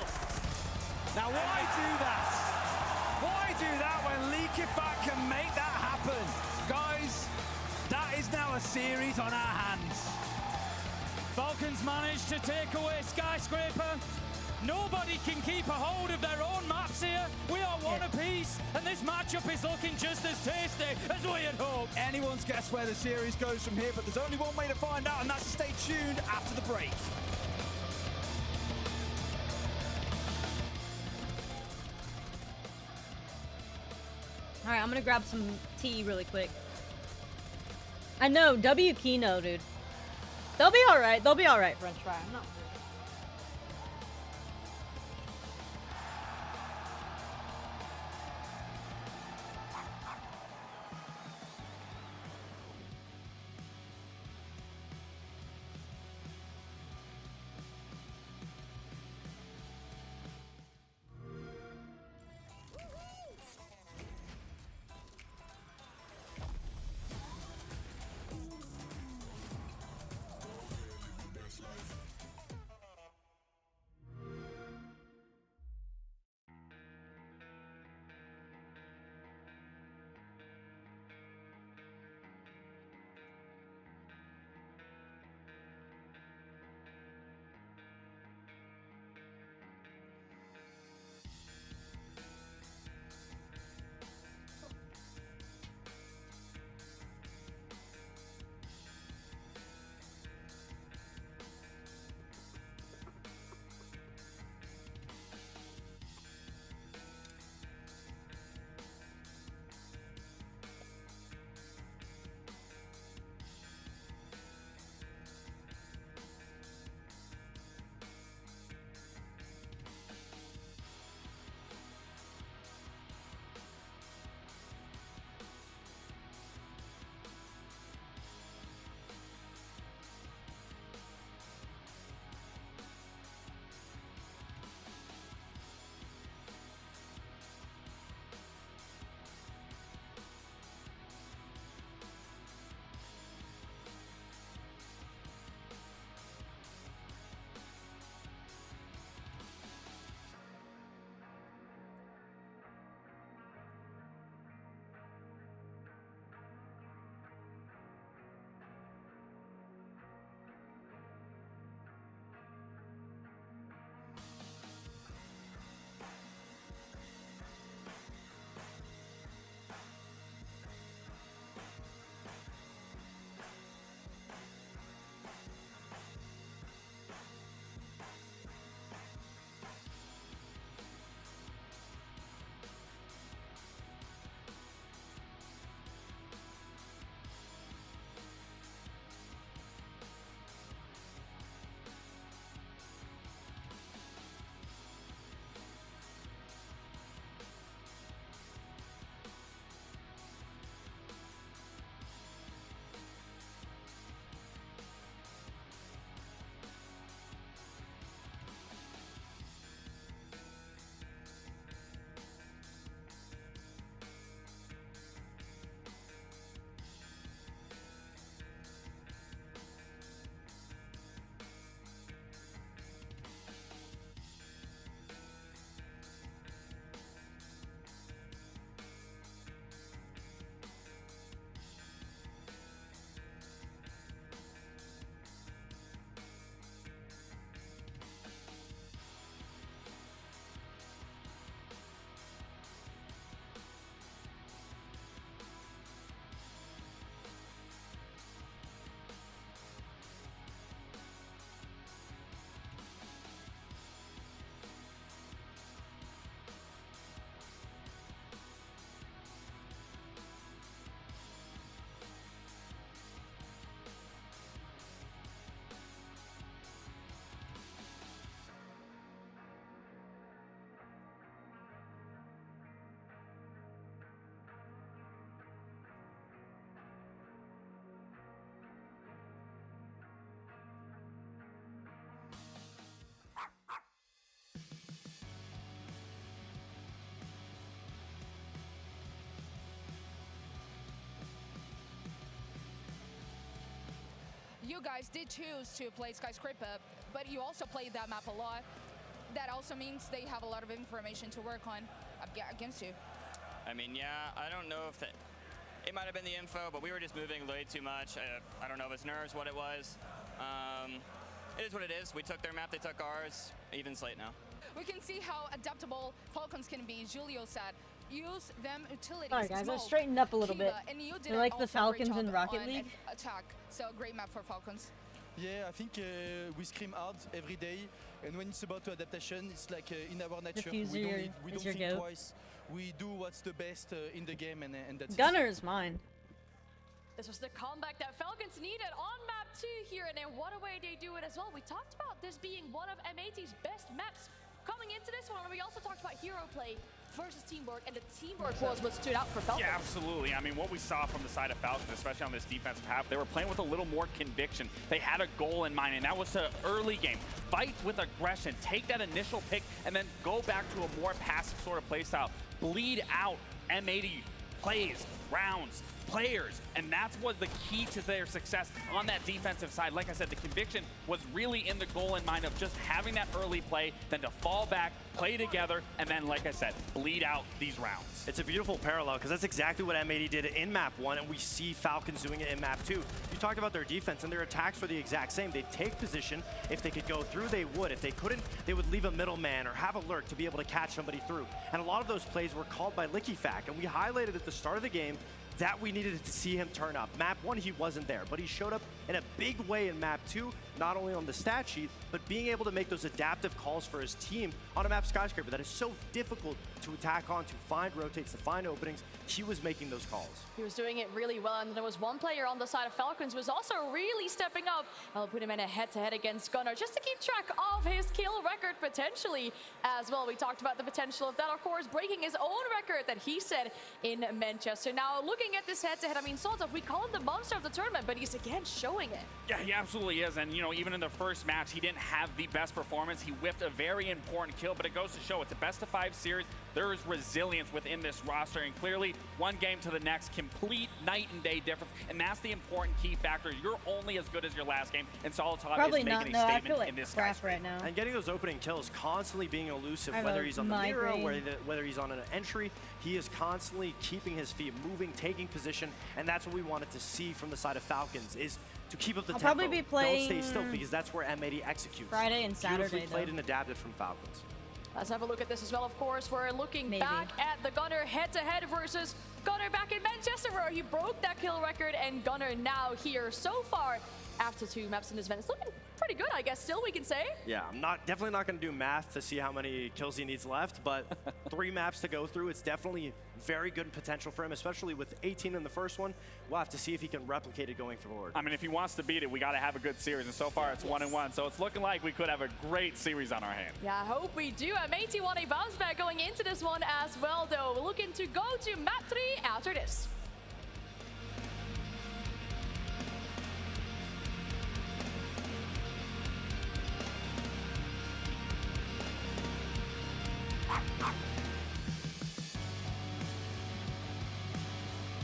Now why do that? Why do that when Leakerback can make that happen? Guys, that is now a series on our hands. Falcons managed to take away Skyscraper. Nobody can keep a hold of their own maps here. We are one apiece, and this matchup is looking just as tasty as we had hoped. Anyone's guess where the series goes from here, but there's only one way to find out, and that's to stay tuned after the break. All right, I'm gonna grab some tea really quick. I know, W Kino, dude. They'll be all right. They'll be all right, French fry. I'm not. you guys did choose to play Skyscraper, but you also played that map a lot. That also means they have a lot of information to work on against you. I mean, yeah, I don't know if it might have been the info, but we were just moving way too much. I don't know if it's nerves, what it was. It is what it is. We took their map, they took ours. Even slate now. We can see how adaptable Falcons can be. Julio said, use them utilities. All right, guys, smoke, let's straighten up a little Kiva, bit. And you did You like the also a great Falcons in job Rocket on League? Attack, so great map for Falcons. Yeah, I think we scream hard every day, and when it's about adaptation, it's like in our nature. Diffuser we is don't your think goat. twice. We do what's the best in the game, and that's Gunner is mine. This was the comeback that Falcons needed on map 2 here, and then what a way they do it as well. We talked about this being one of M80's best maps coming into this one, and we also talked about hero play versus teamwork, and the teamwork was what stood out for Falcons. Yeah, absolutely. I mean, what we saw from the side of Falcons, especially on this defensive half, they were playing with a little more conviction. They had a goal in mind, and that was to early game. Fight with aggression, take that initial pick, and then go back to a more passive sort of play style. Bleed out M80 plays, rounds, players, and that's was the key to their success on that defensive side. Like I said, the conviction was really in the goal in mind of just having that early play, then to fall back, play together, and then, like I said, bleed out these rounds. It's a beautiful parallel because that's exactly what M80 did in map 1, and we see Falcons doing it in map 2. You talked about their defense, and their attacks were the exact same. They'd take position. If they could go through, they would. If they couldn't, they would leave a middleman or have a lurk to be able to catch somebody through. And a lot of those plays were called by LickyFac, and we highlighted at the start of the game that we needed to see him turn up. Map 1, he wasn't there, but he showed up in a big way in map 2, not only on the stat sheet, but being able to make those adaptive calls for his team on a map Skyscraper that is so difficult to attack on, to find rotates, to find openings. He was making those calls. He was doing it really well, and there was one player on the side of Falcons who was also really stepping up. I'll put him in a head-to-head against Gunnar just to keep track of his kill record potentially as well. We talked about the potential of that, of course, breaking his own record that he set in Manchester. Now, looking at this head-to-head, I mean, Soltov, we call him the monster of the tournament, but he's again showing it. Yeah, he absolutely is, and you know, even in the first match, he didn't have the best performance. He whiffed a very important kill, but it goes to show it's a best-of-5 series. There is resilience within this roster, and clearly, one game to the next, complete night and day difference, and that's the important key factor. You're only as good as your last game, and Solitov is making a statement in this Skyscraper right now. And getting those opening kills, constantly being elusive, whether he's on the mirror, whether he's on an entry, he is constantly keeping his feet moving, taking position, and that's what we wanted to see from the side of Falcons, is to keep up the tempo. Probably be playing Don't stay still, because that's where M80 executes. Friday and Saturday, Beautifully played and adapted from Falcons. Let's have a look at this as well, of course. We're looking back at the Gunnar head-to-head versus Gunnar back in Manchester, where he broke that kill record, and Gunnar now here so far after 2 maps in this event. It's looking pretty good, I guess, still, we can say. Yeah, I'm definitely not going to do math to see how many kills he needs left, but 3 maps to go through. It's definitely very good potential for him, especially with 18 in the first one. We'll have to see if he can replicate it going forward. I mean, if he wants to beat it, we got to have a good series, and so far it's 1-1, so it's looking like we could have a great series on our hands. Yeah, I hope we do. M80 want a bounce back going into this one as well, though. We're looking to go to map 3 after this.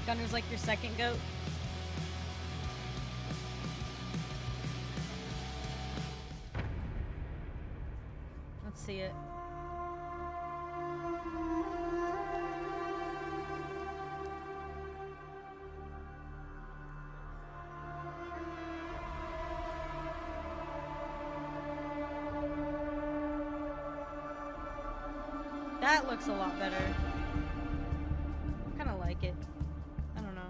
Gunner's like your second goat. Let's see it. That looks a lot better. I kind of like it. I don't know.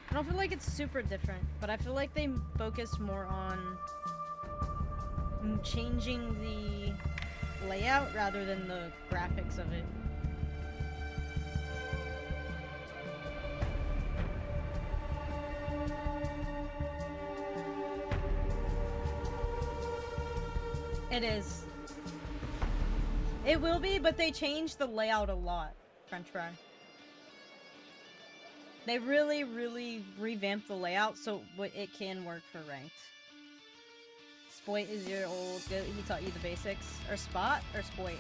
I don't feel like it's super different, but I feel like they focus more on changing the layout rather than the graphics of it. It is. It will be, but they changed the layout a lot, French fry. They really, really revamped the layout so it can work for ranked. Spoit is your old goat. He taught you the basics. Or Spot or Spoit?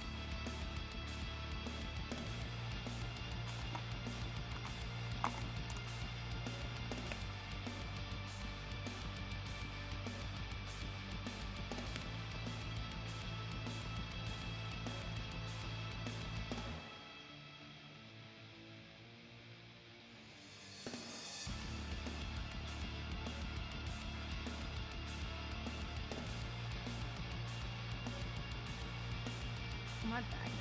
my back.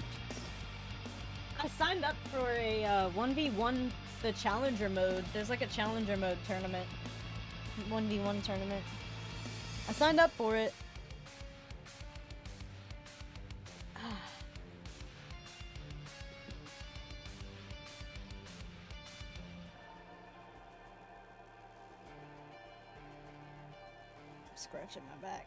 I signed up for a 1v1, the challenger mode. There's like a challenger mode tournament. 1v1 tournament. I signed up for it. Scratching my back.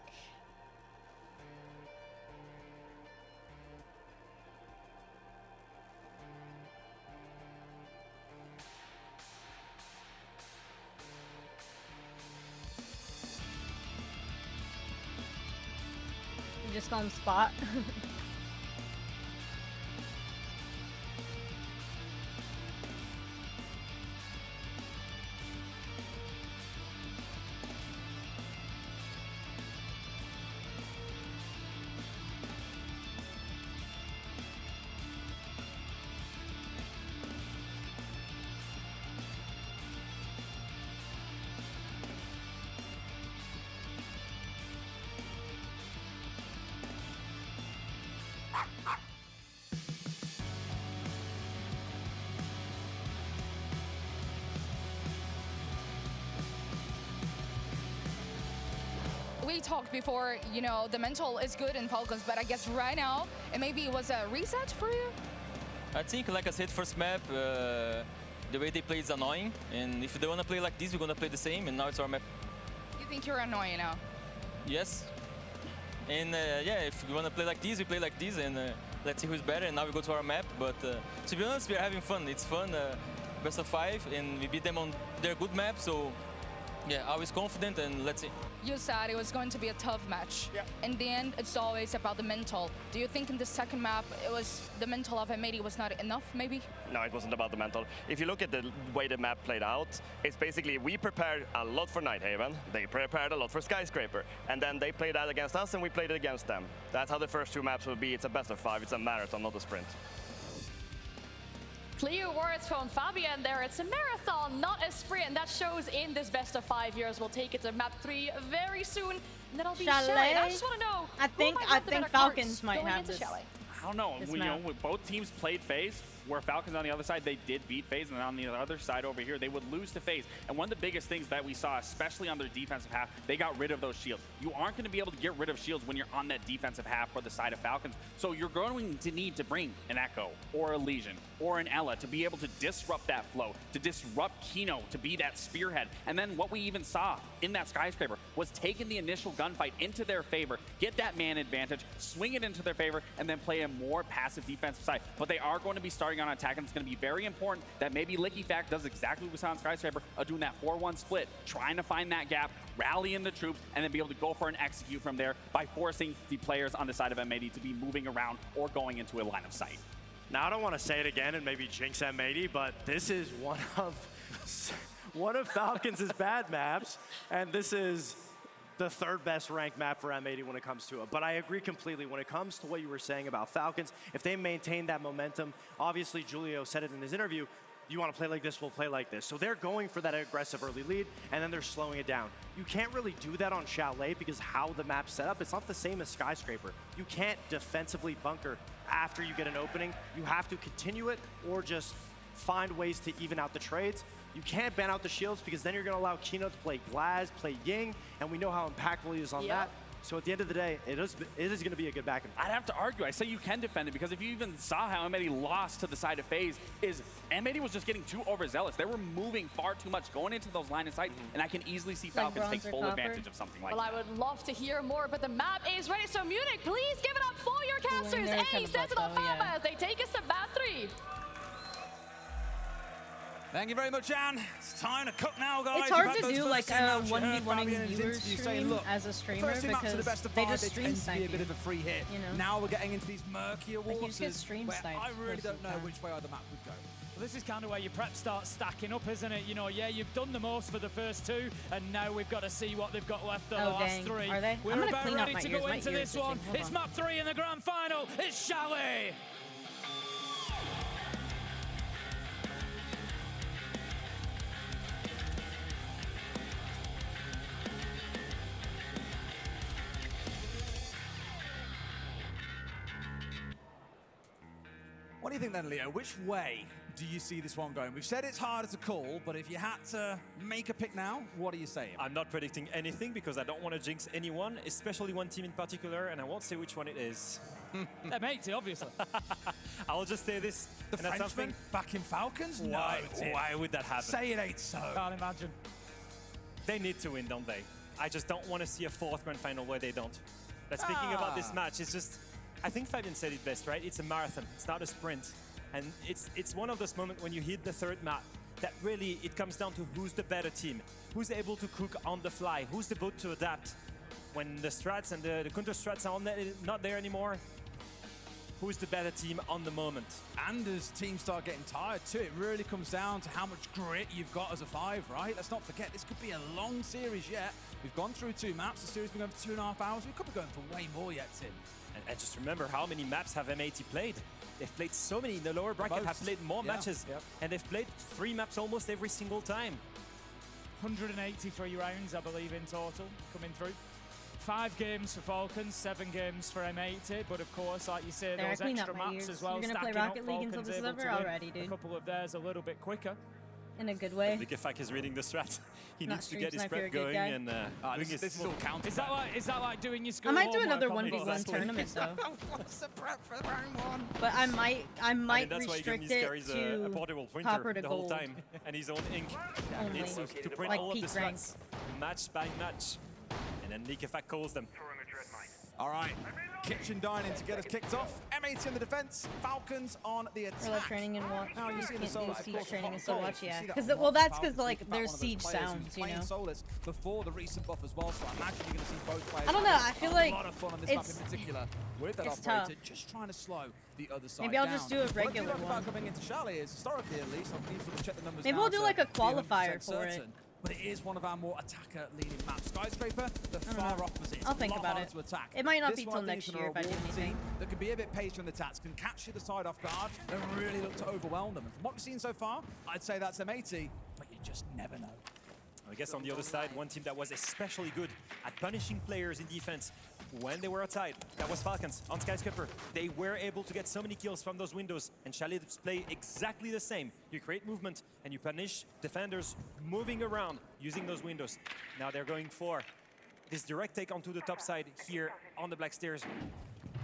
You just gonna spot. We talked before, you know, the mental is good in Falcons, but I guess right now, it maybe was a reset for you? I think, like I said, first map, the way they play is annoying. And if they want to play like this, we're going to play the same. And now it's our map. You think you're annoying now? Yes. And yeah, if we want to play like this, we play like this. And let's see who's better. And now we go to our map. But to be honest, we're having fun. It's fun. Best of 5. And we beat them on their good map. So yeah, always confident. And let's see. You said it was going to be a tough match. Yeah. In the end, it's always about the mental. Do you think in the second map, it was the mental of M80 was not enough, maybe? No, it wasn't about the mental. If you look at the way the map played out, it's basically we prepared a lot for Nighthaven, they prepared a lot for Skyscraper, and then they played that against us and we played it against them. That's how the first 2 maps will be. It's a best of 5, it's a marathon, not a sprint. Clear words from Fabian there. It's a marathon, not a sprint. That shows in this best of 5 years. We'll take it to map 3 very soon. And then I'll be Chalet. I just want to know. I think Falcons might have this. I don't know. This We, map. both teams played FaZe, where Falcons on the other side, they did beat FaZe, and then on the other side over here, they would lose to FaZe. And one of the biggest things that we saw, especially on their defensive half, they got rid of those shields. You aren't going to be able to get rid of shields when you're on that defensive half for the side of Falcons. So you're going to need to bring an Echo or a Legion or an Ella to be able to disrupt that flow, to disrupt Kino, to be that spearhead. And then what we even saw in that Skyscraper was taking the initial gunfight into their favor, get that man advantage, swing it into their favor, and then play a more passive defensive side. But they are going to be starting on attack, and it's going to be very important that maybe LickyFact does exactly what we saw on Skyscraper, of doing that 4-1 split, trying to find that gap, rally in the troops, and then be able to go for an execute from there by forcing the players on the side of M80 to be moving around or going into a line of sight. Now, I don't want to say it again and maybe jinx M80, but this is one of Falcons' bad maps, and this is the 3rd best ranked map for M80 when it comes to it. But I agree completely when it comes to what you were saying about Falcons. If they maintain that momentum, obviously Julio said it in his interview, you want to play like this, we'll play like this. So they're going for that aggressive early lead, and then they're slowing it down. You can't really do that on Chalet because how the map's set up, it's not the same as Skyscraper. You can't defensively bunker after you get an opening. You have to continue it or just find ways to even out the trades. You can't ban out the shields because then you're going to allow Kino to play Glaz, play Ying, and we know how impactful he is on that. So at the end of the day, it is going to be a good back and forth. I'd have to argue. I say you can defend it because if you even saw how M80 lost to the side of FaZe, is M80 was just getting too overzealous. They were moving far too much going into those line of sight, and I can easily see Falcons take full advantage of something like Well, that. I would love to hear more, but the map is ready. So Munich, please give it up for your casters. Winners Hey, have Sentinel got though, yeah. Farmers. They take us to map 3. Thank you very much, Anne. It's time to cook now, guys. It's hard You've to had those do first like 2 a maps. You heard 1v1 Fabian in his viewer interview stream saying, look, as a streamer first 2 maps of the because best of they 5, just it stream tends to be a snipe bit you. of a free hit. You know? Now we're getting into these murkier Like, you waters just get stream where sniped I really most don't of the know time. which way the map would go. Well, this is kind of where your prep starts stacking up, isn't it? You know, yeah, you've done the most for the first 2, and now we've got to see what they've got left of the last dang. 3. Are they? We're I'm gonna about clean up ready my to ears. go My into ears this itching. one. Hold It's on. map 3 in the grand final. It's Chalet. do you think then, Leo? Which way do you see this one going? We've said it's harder to call, but if you had to make a pick now, what are you saying? I'm not predicting anything because I don't want to jinx anyone, especially one team in particular, and I won't say which one it is. M80, obviously. I'll just say this. The Frenchman back in Falcons? Why would that happen? Say it ain't so. Can't imagine. They need to win, don't they? I just don't want to see a fourth grand final where they don't. But speaking about this match, it's just, I think Fabian said it best, right? It's a marathon, it's not a sprint. And it's one of those moments when you hit the third map that really it comes down to who's the better team, who's able to cook on the fly, who's the boat to adapt. When the strats and the counter strats are not there anymore, who's the better team on the moment? And as teams start getting tired too, it really comes down to how much grit you've got as a 5, right? Let's not forget, this could be a long series yet. We've gone through 2 maps, the series has been going for 2.5 hours. We could be going for way more yet, Tim. And just remember how many maps have M80 played. They've played so many in the lower bracket, have played more matches. And they've played 3 maps almost every single time. 183 rounds, I believe, in total coming through. 5 games for Falcons, 7 games for M80, but of course, like you say, those extra maps as well. You're gonna play Rocket League until this is over already, dude. A couple of theirs a little bit quicker. In a good way. Likefak is reading the strat. He Not needs to get his Stream prep Sniper, going and this is all counted. Is that like doing your school? I might do another homework 1v1 tournament though. What's the prep for round 1? But I might that's why restrict he carries it a to portable copper printer to the whole gold. time and his own ink. Only. It's to print Like all of the peak rank. strats, match by match. And then Likefak calls them. All right, kitchen dining to get us kicked off. M80 in the defense, Falcons on the attack. Real training and what? Now you see the Can't solo, do of siege course, training Hot and so Gold. much, You yeah. see that Because on well, that's Falcons. because like He's there's one of those siege players who's sounds, you playing know. Solus before the recent buff as well, so I imagine you're going to see both players. I don't know, I having feel a like lot of fun on this map in particular with that it's operator, tough. just trying to slow the other side Maybe I'll down. just do a regular What I do like one. about coming into Chalet is, historically at least, I'll need to check the numbers Maybe now we'll do to like a be 100% qualifier for it. certain. But it is one of our more attacker-leaning maps. Skyscraper, the far opposite. It's I'll think a lot about harder it. to attack. It might not This be one, till I think, next is year if I do reward anything. team that can be a bit patient on the attacks, can catch you the side off guard, and really look to overwhelm them. And from what we've seen so far, I'd say that's M80, but you just never know. I guess on the other side, one team that was especially good at punishing players in defense when they were outside, that was Falcons on Skyscraper. They were able to get so many kills from those windows, and Chalet play exactly the same. You create movement, and you punish defenders moving around using those windows. Now they're going for this direct take onto the top side here on the Black Stairs,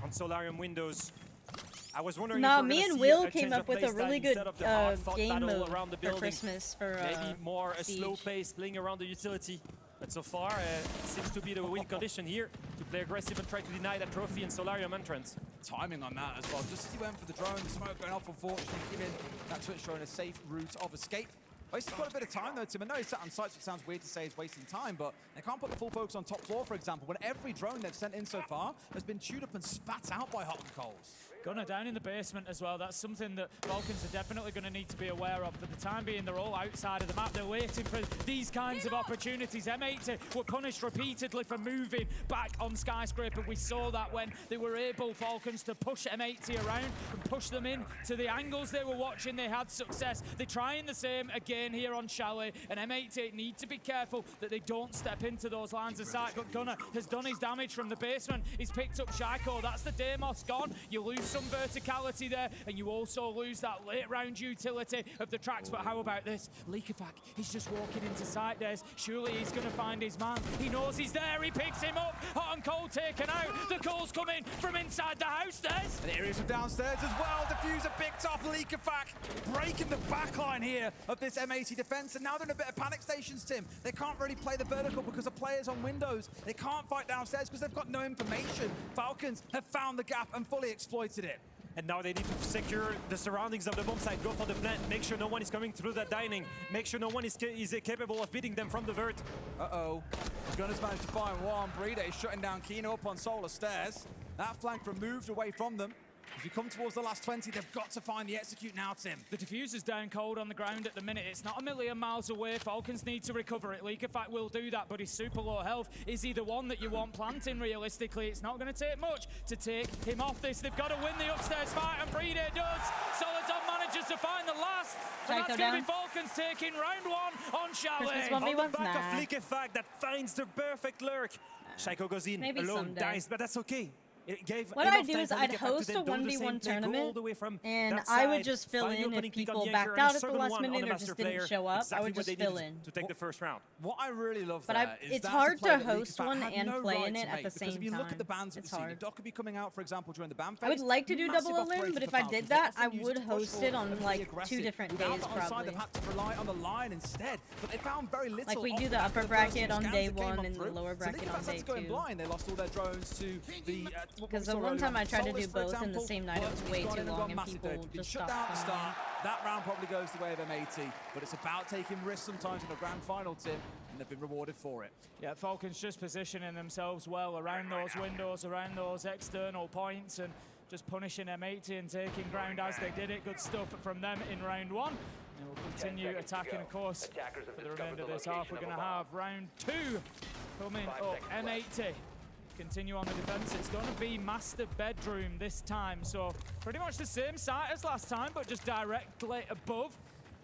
on Solarium windows. I was wondering No, if me and see Will a came change up of with a play really style good instead of the hard-fought game battle mode around the for building. Christmas for Maybe more a slow Siege. pace, playing around the utility. But so far, it seems to be the win condition here to play aggressive and try to deny that trophy and Solarium entrance. Timing on that as well. Just as he went for the drone, the smoke going off, unfortunately, giving that Twitch drone a safe route of escape. Wasted quite a bit of time though, Tim. I know he's sat on site, so it sounds weird to say he's wasting time, but they can't put the full focus on top floor, for example, when every drone they've sent in so far has been chewed up and spat out by Hot and Coals. Gunner down in the basement as well. That's something that Falcons are definitely going to need to be aware of. For the time being, they're all outside of the map. They're waiting for these kinds of opportunities. M80 were punished repeatedly for moving back on Skyscraper. We saw that when they were able, Falcons, to push M80 around and push them in to the angles they were watching. They had success. They're trying the same again here on Chalet, and M80 need to be careful that they don't step into those lines of sight. But Gunner has done his damage from the basement. He's picked up Shaiko. That's the Deimos gone. You lose some verticality there, and you also lose that late round utility of the tracks. But how about this? Likefak, he's just walking into sight there. Surely he's going to find his man. He knows he's there. He picks him up. Hot and Cold taken out. The calls coming from inside the house there. And areas from downstairs as well. Diffuser picked off Likefak, breaking the backline here of this M80 defense. And now they're in a bit of panic stations, Tim. They can't really play the vertical because the players on windows. They can't fight downstairs because they've got no information. Falcons have found the gap and fully exploited it. And now they need to secure the surroundings of the bomb site, go for the plant, make sure no one is coming through that dining, make sure no one is capable of beating them from the vert. Uh-oh. Gunners managed to find one. Brede shutting down Kino up on Solar Stairs. That flank removed away from them. As we come towards the last 20, they've got to find the execute now, Tim. The diffuser's down cold on the ground at the minute. It's not a million miles away. Falcons need to recover it. Likefak will do that, but he's super low health. Is he the one that you want planting, realistically? It's not going to take much to take him off this. They've got to win the upstairs fight, and Brede does. Soliton manages to find the last, and that's going to be Falcons taking round one on Chalet. On the back of Likefak that finds the perfect lurk. Shaiko goes in, Maybe alone, someday. dies, but that's okay. It gave what I'd do is I'd host a 1v1 tournament, and I would just fill in if people backed out at the last minute or just didn't show up. I would just fill in. To take the first round. What I really love but it's hard to host one and play in it at the same time. Because if you look at the bans that we've seen, Doc could be coming out, for example, during the ban phase. I would like to do double Olin, but if I did that, I would host it on like 2 different days probably. They've had to rely on the line instead, but they found very little. Like we do the upper bracket on day 1 and the lower bracket on day 2. Blind. They lost all their drones to the. Because the one time I tried to do both in the same night, it was way too long and people just shut down at the start. That round probably goes the way of M80, but it's about taking risks sometimes in a grand final, Tim, and they've been rewarded for it. Yeah, Falcons just positioning themselves well around those windows, around those external points, and just punishing M80 and taking ground as they did it. Good stuff from them in round 1. And we'll continue attacking, of course, for the remainder of this half. We're going to have round 2 coming up. M80 continue on the defense. It's going to be master bedroom this time, so pretty much the same site as last time, but just directly above,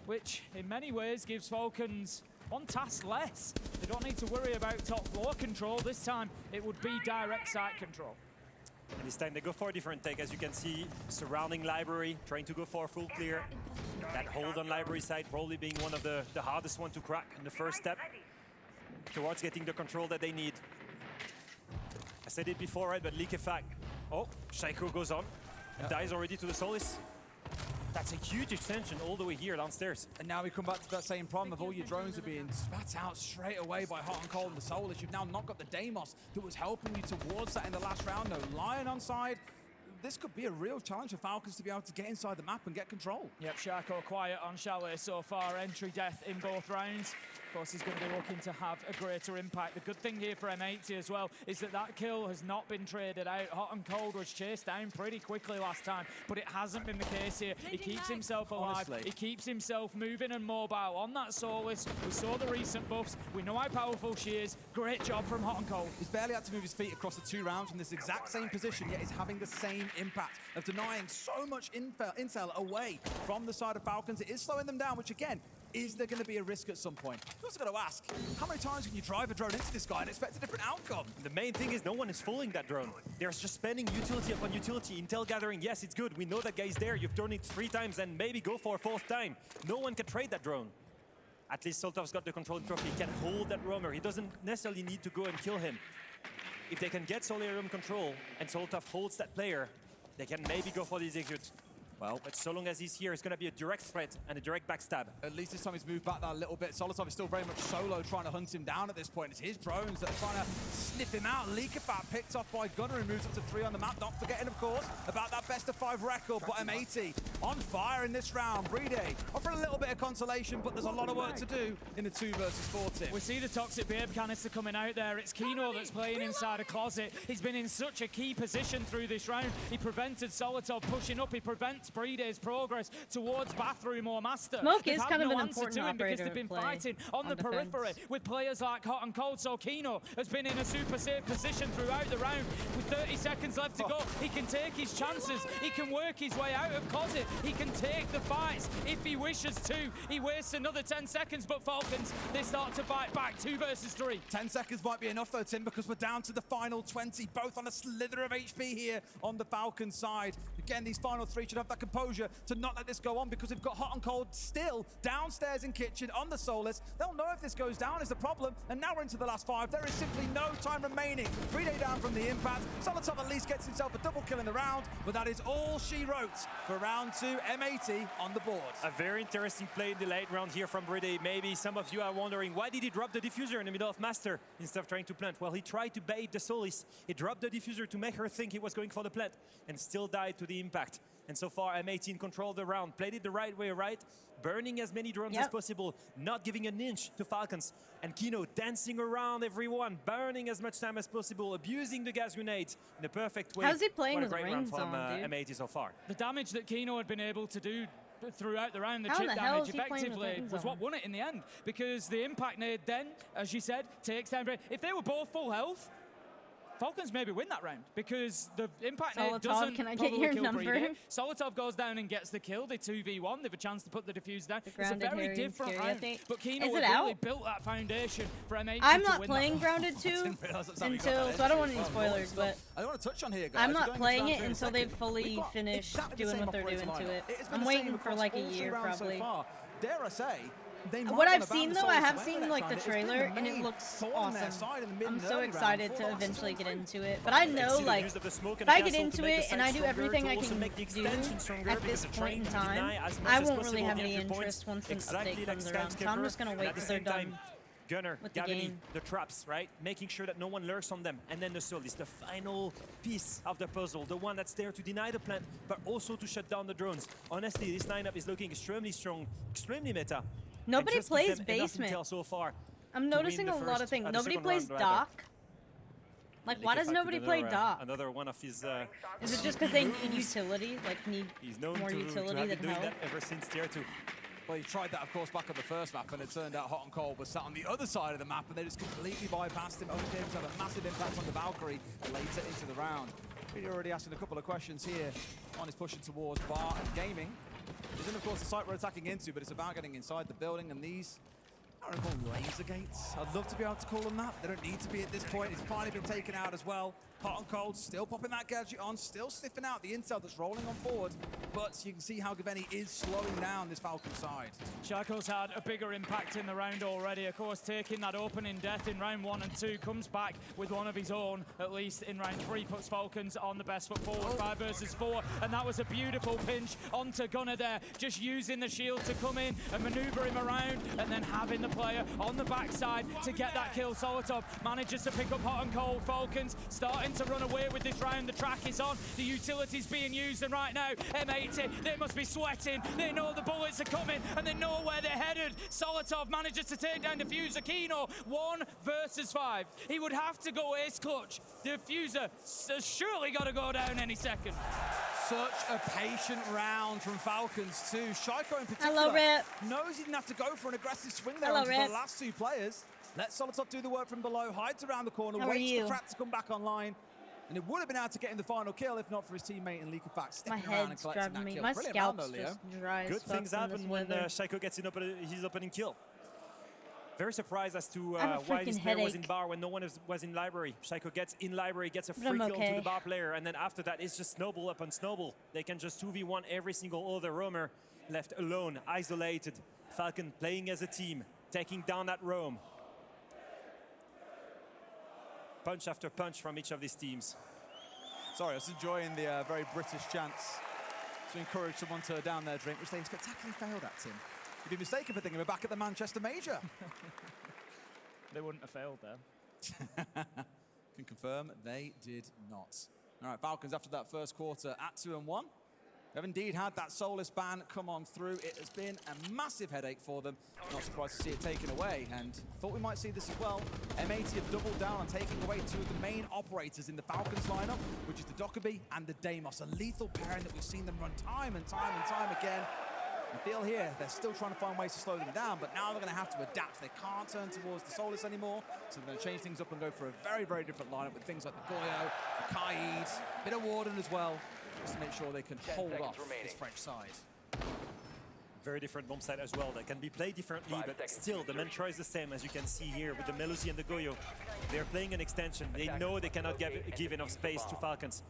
which in many ways gives Falcons one task less. They don't need to worry about top floor control. This time it would be direct site control. And this time they go for a different take, as you can see, surrounding library, trying to go for a full clear. That hold on library side probably being one of the hardest one to crack in the first step towards getting the control that they need. I said it before, right, but Liquefact. Oh, Shaiko goes on and dies already to the Solis. That's a huge extension all the way here downstairs. And now we come back to that same problem of all your drones are being spat out straight away by Hot and Cold and the Solis. You've now not got the Deimos that was helping you towards that in the last round. No Lion on side. This could be a real challenge for Falcons to be able to get inside the map and get control. Yep, Shaiko quiet on Chalet so far. Entry death in both rounds. Of course, he's going to be looking to have a greater impact. The good thing here for M80 as well is that that kill has not been traded out. Hot and Cold was chased down pretty quickly last time, but it hasn't been the case here. He keeps himself alive. Honestly. He keeps himself moving and mobile on that Solis. We saw the recent buffs. We know how powerful she is. Great job from Hot and Cold. He's barely had to move his feet across the 2 rounds from this exact same position, yet he's having the same impact of denying so much intel away from the side of Falcons. It is slowing them down, which again, is there going to be a risk at some point? You've also got to ask, how many times can you drive a drone into this guy and expect a different outcome? The main thing is no one is following that drone. They're just spending utility upon utility. Intel gathering, yes, it's good. We know that guy's there. You've done it 3 times and maybe go for a 4th time. No one can trade that drone. At least Soltov's got the control trophy. He can hold that roamer. He doesn't necessarily need to go and kill him. If they can get Solarium control and Soltov holds that player, they can maybe go for the execute. Well, but so long as he's here, it's going to be a direct threat and a direct backstab. At least this time he's moved back that a little bit. Solotov is still very much solo trying to hunt him down at this point. It's his drones that are trying to sniff him out. Liquefact picked off by Gunner, who moves up to 3 on the map. Not forgetting, of course, about that best of 5 record. But M80 on fire in this round. Brede offering a little bit of consolation, but there's a lot of work to do in the 2 versus 4 team. We see the Toxic Babe canister coming out there. It's Kino that's playing inside a closet. He's been in such a key position through this round. He prevented Solotov pushing up. He prevents Brede's progress towards bathroom or master. Smoke is kind of no an answer important to him because operator they've been to play fighting on the defense. periphery with players like Hot and Cold. So Kino has been in a super safe position throughout the round. With 30 seconds left to go, he can take his chances. He can work his way out of closet. He can take the fights if he wishes to. He wastes another 10 seconds, but Falcons, they start to fight back 2 versus 3. 10 seconds might be enough though, Tim, because we're down to the final 20, both on a slither of HP here on the Falcon side. Again, these final 3 should have that composure to not let this go on, because we've got Hot and Cold still downstairs in kitchen on the Solis. They'll know if this goes down is the problem, and now we're into the last 5. There is simply no time remaining. Brede down from the impact. Solotov at least gets himself a double kill in the round, but that is all she wrote for round 2. M80 on the board. A very interesting play in the late round here from Brede. Maybe some of you are wondering, why did he drop the diffuser in the middle of Master instead of trying to plant? Well, he tried to bait the Solis. He dropped the diffuser to make her think he was going for the plant and still died to the impact. And so far, M18 controlled the round, played it the right way, right? Burning as many drones as possible, not giving an inch to Falcons. And Kino dancing around everyone, burning as much time as possible, abusing the gas grenades in a perfect way. How's he playing What a with great rings round from on, dude? M80 so far. The damage that Kino had been able to do throughout the round, the How chip the hell damage is he playing with effectively rings was on? what won it in the end, because the impact nade then, as you said, takes down Brede. If they were both full health, Falcons maybe win that round because the impact Solotov, net doesn't can I get probably your kill number? Breeder. Solotov goes down and gets the kill. They 2v1. They have a chance to put the diffuse down. It's a Grounded very Harry and different Scary round. update. But Kino Is has it really out? built that foundation for M80 I'm to not win playing that. Grounded 2 until, so I don't want any spoilers, but I don't want to touch on here, guys. I'm We're not going playing into it round until three in a they've second. fully We've got finished exactly the doing same what they're operator doing to lineup. it. It has been I'm the waiting same for across like a all three year, rounds so probably. far. Dare I say, they might What wanna I've ban seen the though, I Solus have away seen next like round. the It's been trailer the and it main looks thought on their awesome. side in the mid I'm and so early excited round to for the last eventually two get and into it. But I know the like use of the smoke if and the I get castle to into make the it and I side do stronger, everything to I also can make the do extension stronger, at because this they're point in trying to time, deny as much I as won't possible really have the any entry interest points. once an Exactly update like comes around. So I'm just gonna And wait at the till they're same time, done. Gunner, with the Gavini, game. the traps, right? Making sure that no one lurks on them. And then the Soul is the final piece of the puzzle, the one that's there to deny the plant, but also to shut down the drones. Honestly, this lineup is looking extremely strong, extremely meta. Nobody and just plays gives them enough basement. intel so far I'm to noticing win a the lot of first- things. the Nobody second plays round, rather. Doc. Like, why does nobody play Doc? Another one of his. Is it just because they need utility? Like, need He's known more to utility have than been doing help? that ever since tier 2. Well, he tried that, of course, back on the first map, and it turned out Hot and Cold was sat on the other side of the map, and they just completely bypassed him. Only able to have a massive impact on the Valkyrie later into the round. We're already asking a couple of questions here. One is pushing towards Bar and Gaming. Isn't, of course, the site we're attacking into, but it's about getting inside the building, and these I don't call them laser gates. I'd love to be able to call them that. They don't need to be at this point. It's finally been taken out as well. Hot and Cold still popping that gadget on, still sniffing out the intel that's rolling on forward. But you can see how Gaveni is slowing down this Falcon side. Shaco's had a bigger impact in the round already. Of course, taking that opening death in round 1 and 2, comes back with one of his own, at least in round 3, puts Falcons on the best foot forward, 5 versus 4, and that was a beautiful pinch onto Gunner there, just using the shield to come in and maneuver him around, and then having the player on the backside to get that kill. Solotov manages to pick up Hot and Cold. Falcons starting to run away with this round. The track is on, the utility's being used, and right now, M80, they must be sweating. They know the bullets are coming, and they know where they're headed. Solotov manages to take down Diffuser. Kino, 1 versus 5. He would have to go ace clutch. Diffuser has surely got to go down any second. Such a patient round from Falcons too. Shaiko in particular Hello, Rip. knows he didn't have to go for an aggressive swing there Hello, onto Rip. the last 2 players. Let Solotov do the work from below, hides around the corner, How are waits for you? the trap to come back online. And it would have been able to get him the final kill if not for his teammate in Leak of Fact My sticking around and head's collecting driving that me. kill. My Brilliant round scalp's though, Leo. just dry as Good fuck things from happen this when weather. Shaiko gets his opening kill. Very surprised as to I have a why this freaking player was in headache. bar when no one was in library. Shaiko gets in library, gets a But free I'm kill to okay. the bar player, and then after that it's just snowball upon snowball. They can just 2v1 every single other roamer, left alone, isolated. Falcon playing as a team, taking down that roam. Punch after punch from each of these teams. Sorry, I was enjoying the very British chants to encourage someone to down their drink, which they spectacularly failed at, Tim. You'd be mistaken for thinking we're back at the Manchester Major. They wouldn't have failed there. Can confirm they did not. All right, Falcons after that first quarter at 2-1. They've indeed had that Soulless ban come on through. It has been a massive headache for them. Not surprised to see it taken away, and thought we might see this as well. M80 have doubled down on taking away 2 of the main operators in the Falcons lineup, which is the Dokkaebi and the Deimos, a lethal pairing that we've seen them run time and time and time again. I feel here they're still trying to find ways to slow them down, but now they're going to have to adapt. They can't turn towards the Soulless anymore, so they're going to change things up and go for a very, very different lineup with things like the Goyo, the Kaid, a bit of Warden as well, just to make sure they can hold off this French side. Very different bomb site as well. That can be played differently, but still the mantra is the same, as you can see here with the Melusi and the Goyo. They're playing an extension. They know they cannot give enough space to Falcons.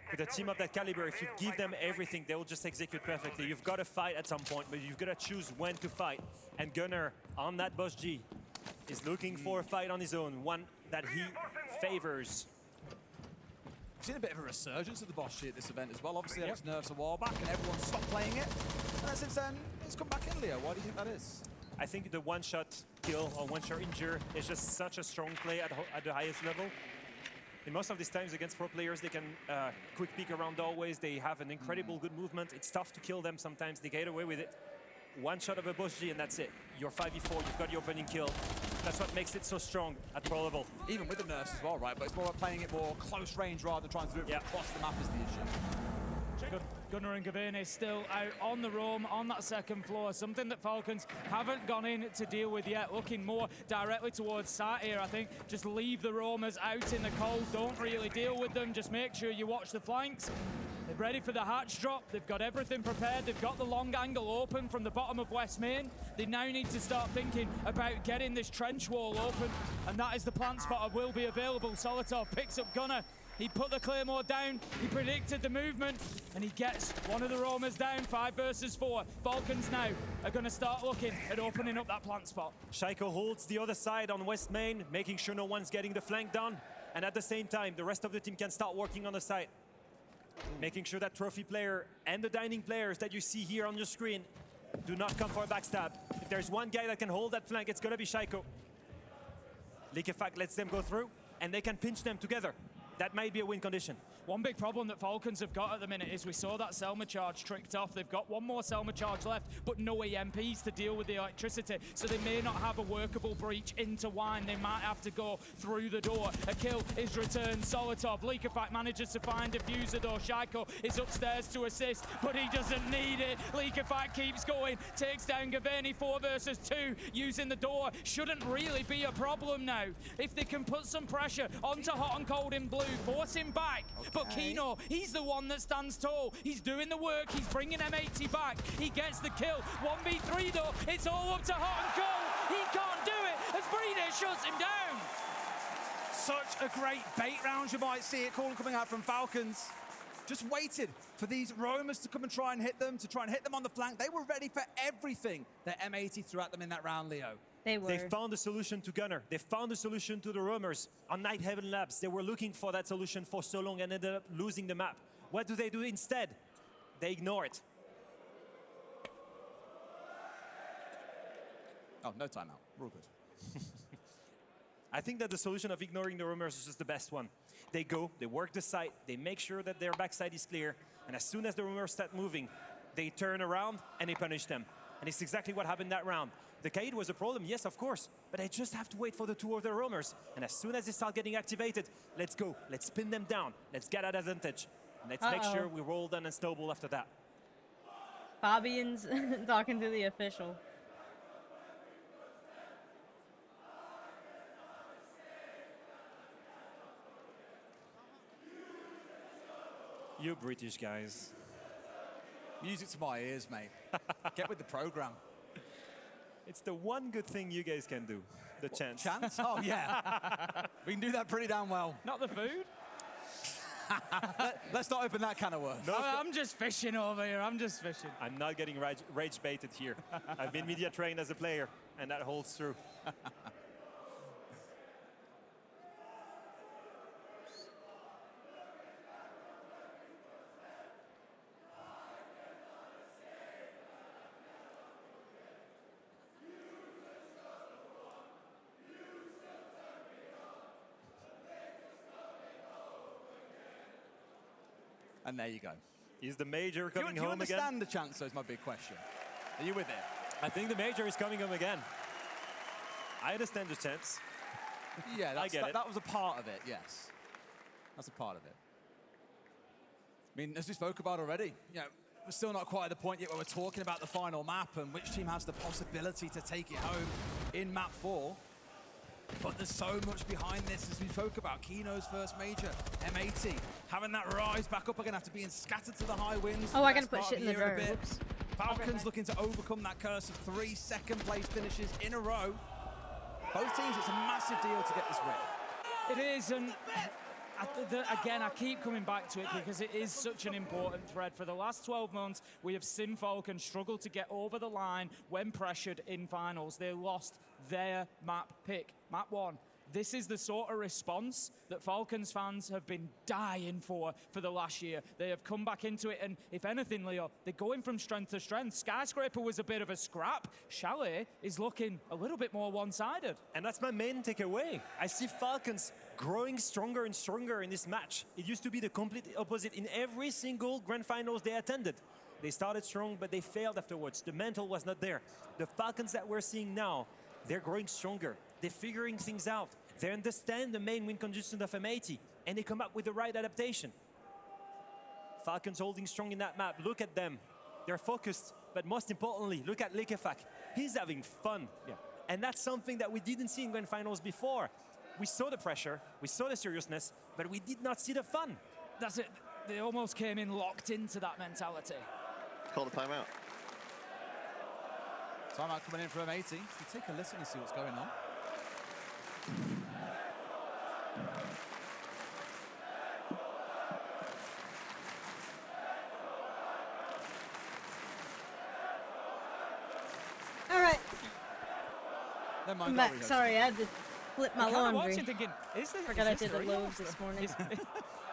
With a team of that caliber, if you give them everything, they will just execute perfectly. You've got to fight at some point, but you've got to choose when to fight. And Gunner, on that Boss G, is looking for a fight on his own, one that he favors. We've seen a bit of a resurgence of the Boss G at this event as well. Obviously, that was nerfs a while back, and everyone stopped playing it. And since then, it's come back in, Leo. Why do you think that is? I think the one-shot kill or one-shot injure is just such a strong play at the highest level. In most of these times against pro players, they can quick peek around doorways. They have an incredible good movement. It's tough to kill them sometimes. They get away with it. One shot of a Boss G and that's it. You're 5v4, you've got your opening kill. That's what makes it so strong at pro level. Even with the nerfs as well, right? But it's more about playing it more close range rather than trying to do it across the map is the issue. Good. Gunnar and Gaverni still out on the roam on that second floor, something that Falcons haven't gone in to deal with yet. Looking more directly towards site here, I think. Just leave the roamers out in the cold. Don't really deal with them. Just make sure you watch the flanks. They're ready for the hatch drop. They've got everything prepared. They've got the long angle open from the bottom of West Main. They now need to start thinking about getting this trench wall open, and that is the plant spotter will be available. Solotov picks up Gunnar. He put the Claymore down, he predicted the movement, and he gets one of the roamers down, 5 versus 4. Falcons now are going to start looking at opening up that plant spot. Shaiko holds the other side on West Main, making sure no one's getting the flank done. And at the same time, the rest of the team can start working on the side. Making sure that trophy player and the dining players that you see here on your screen do not come for a backstab. If there's one guy that can hold that flank, it's going to be Shaiko. Liquefact lets them go through, and they can pinch them together. That might be a win condition. One big problem that Falcons have got at the minute is we saw that Selma charge tricked off. They've got one more Selma charge left, but no EMPs to deal with the electricity, so they may not have a workable breach into Wine. They might have to go through the door. A kill is returned. Solotov, Liquefact manages to find Diffuser though. Shaiko is upstairs to assist, but he doesn't need it. Liquefact keeps going, takes down Gaverni, 4 versus 2, using the door. Shouldn't really be a problem now. If they can put some pressure onto Hot and Cold in blue, force him back. But Kino, he's the one that stands tall. He's doing the work. He's bringing M80 back. He gets the kill. 1v3 though. It's all up to Hot and Cold. He can't do it as Brina shuts him down. Such a great bait round, you might see it. Call coming out from Falcons. Just waited for these roamers to come and try and hit them, on the flank. They were ready for everything that M80 threw at them in that round, Leo. They were. They found a solution to Gunnar. They found a solution to the roamers on Night Heaven Labs. They were looking for that solution for so long and ended up losing the map. What do they do instead? They ignore it. Oh, no timeout. We're all good. I think that the solution of ignoring the roamers is just the best one. They go, they work the site, they make sure that their backside is clear, and as soon as the roamers start moving, they turn around and they punish them. And it's exactly what happened that round. The Kaid was a problem, yes, of course, but they just have to wait for the 2 of the roamers. And as soon as they start getting activated, let's go. Let's pin them down. Let's get that advantage. And let's make sure we roll down and snowball after that. Fabian's talking to the official. You British guys. Music to my ears, mate. Get with the program. It's the one good thing you guys can do. The chance. Chance? Oh, yeah. We can do that pretty damn well. Not the food? Let's not open that can of worms. No, I'm just fishing over here. I'm just fishing. I'm not getting rage baited here. I've been media trained as a player, and that holds true. And there you go. Is the major coming home again? Do you understand the chance, though, is my big question. Are you with it? I think the major is coming home again. I understand the chance. Yeah, I get it. That was a part of it, yes. That's a part of it. I mean, as we spoke about already, you know, we're still not quite at the point yet where we're talking about the final map and which team has the possibility to take it home in map 4. But there's so much behind this, as we spoke about. Kino's first major, M80, having that rise back up again after being scattered to the high winds. Oh, I gotta put shit in the drawer. Whoops. Falcons looking to overcome that curse of 3 second-place finishes in a row. Both teams, it's a massive deal to get this win. It is, and again, I keep coming back to it because it is such an important thread. For the last 12 months, we have seen Falcons struggle to get over the line when pressured in finals. They lost their map pick, map 1. This is the sort of response that Falcons fans have been dying for the last year. They have come back into it, and if anything, Leo, they're going from strength to strength. Skyscraper was a bit of a scrap. Chalet is looking a little bit more one-sided. And that's my main takeaway. I see Falcons growing stronger and stronger in this match. It used to be the complete opposite in every single grand finals they attended. They started strong, but they failed afterwards. The mental was not there. The Falcons that we're seeing now, they're growing stronger. They're figuring things out. They understand the main win condition of M80, and they come up with the right adaptation. Falcons holding strong in that map. Look at them. They're focused, but most importantly, look at Lekefak. He's having fun. Yeah. And that's something that we didn't see in Grand Finals before. We saw the pressure, we saw the seriousness, but we did not see the fun. That's it. They almost came in locked into that mentality. Call the timeout. Timeout coming in from M80. So take a listen and see what's going on. All right. Never I'm mind, back. Corey, Sorry, I had to flip my I'm kinda laundry. watching thinking, is this, Forgot is I this did the real? loaves this morning.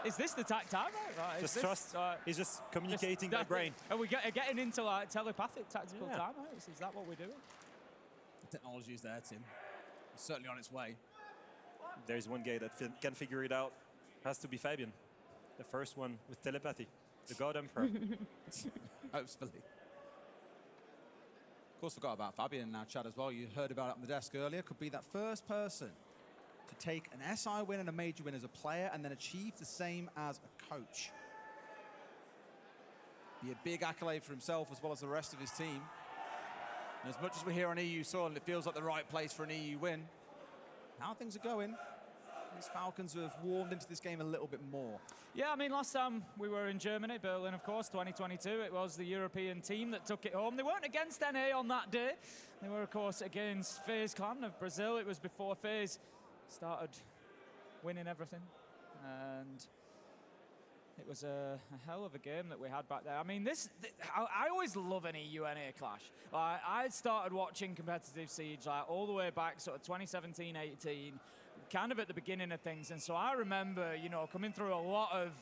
Is this the time? Right, Just is trust. He's just communicating by brain. Are we getting into like telepathic tactical Yeah. timeouts? Is that what we're doing? The technology is there, Tim. It's certainly on its way. There's one guy that can figure it out. Has to be Fabian. The first one with telepathy. The God Emperor. Hopefully. Of course, forgot about Fabian in our chat as well. You heard about it on the desk earlier. Could be that first person to take an SI win and a major win as a player and then achieve the same as a coach. Be a big accolade for himself as well as the rest of his team. And as much as we're here on EU soil and it feels like the right place for an EU win, how things are going, these Falcons have warmed into this game a little bit more. Yeah, I mean, last time we were in Germany, Berlin, of course, 2022, it was the European team that took it home. They weren't against NA on that day. They were, of course, against FaZe Clan of Brazil. It was before FaZe started winning everything. And it was a hell of a game that we had back there. I mean, I always love an EU-NA clash. I started watching competitive Siege all the way back, sort of 2017-18, kind of at the beginning of things. And so I remember, you know, coming through a lot of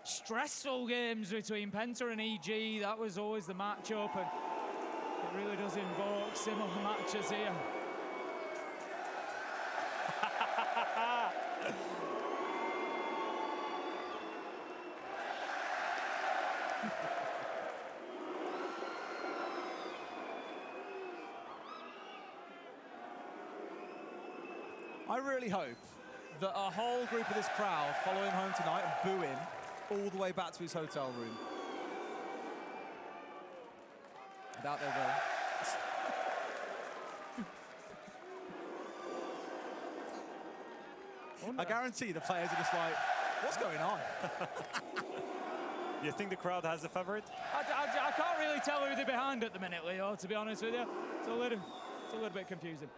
stressful games between Penta and EG. That was always the matchup, and it really does invoke similar matches here. I really hope that a whole group of this crowd follow him home tonight and boo him all the way back to his hotel room. I doubt they will. I guarantee the players are just like, what's going on? You think the crowd has a favorite? I can't really tell who they're behind at the minute, Leo, to be honest with you. It's a little bit confusing.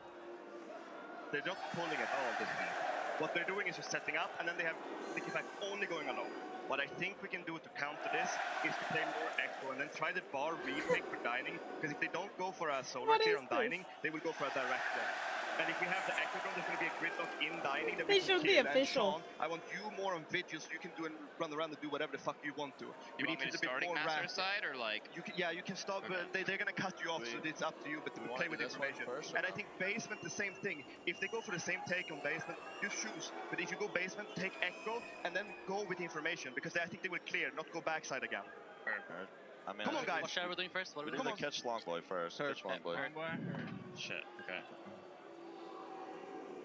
They're not pulling at all this time. What they're doing is just setting up, and then they have Lekefak only going alone. What I think we can do to counter this is to play more echo and then try the bar repick for dining, because if they don't go for a solar tier on dining, they will go for a direct one. And if we have the echo drone, there's going to be a gridlock in dining that They we can should be kill. And official. Sean, I want you more on vigil so you can do and run around and do whatever the fuck you want to. You want me to starting master side or like? You can stop. Okay. They're gonna cut you off, so it's up to you. But play with information. And I think basement the same thing. If they go for the same take on basement, you choose. But if you go basement, take echo and then go with the information, because I think they will clear, not go backside again. I mean, come on, guys. What should we doing first? What are we We're doing? gonna catch Long Boy first. Catch Long Boy. Shit. Okay.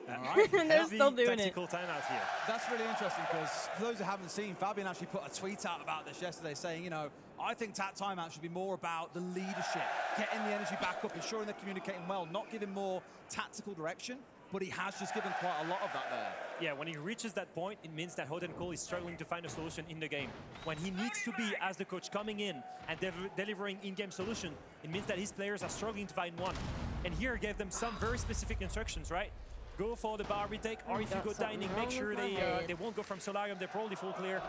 They're still doing it. Tactical timeout here. That's really interesting, because for those who haven't seen, Fabian actually put a tweet out about this yesterday saying, you know, I think TAT timeout should be more about the leadership, getting the energy back up, ensuring they're communicating well, not giving more tactical direction, but he has just given quite a lot of that there. Yeah, when he reaches that point, it means that Hoden Cole is struggling to find a solution in the game. When he needs to be, as the coach, coming in and delivering in-game solution, it means that his players are struggling to find one. And here gave them some very specific instructions, right? Go for the bar retake, or if you go dining, make sure they won't go from Solarium, they're probably full clear.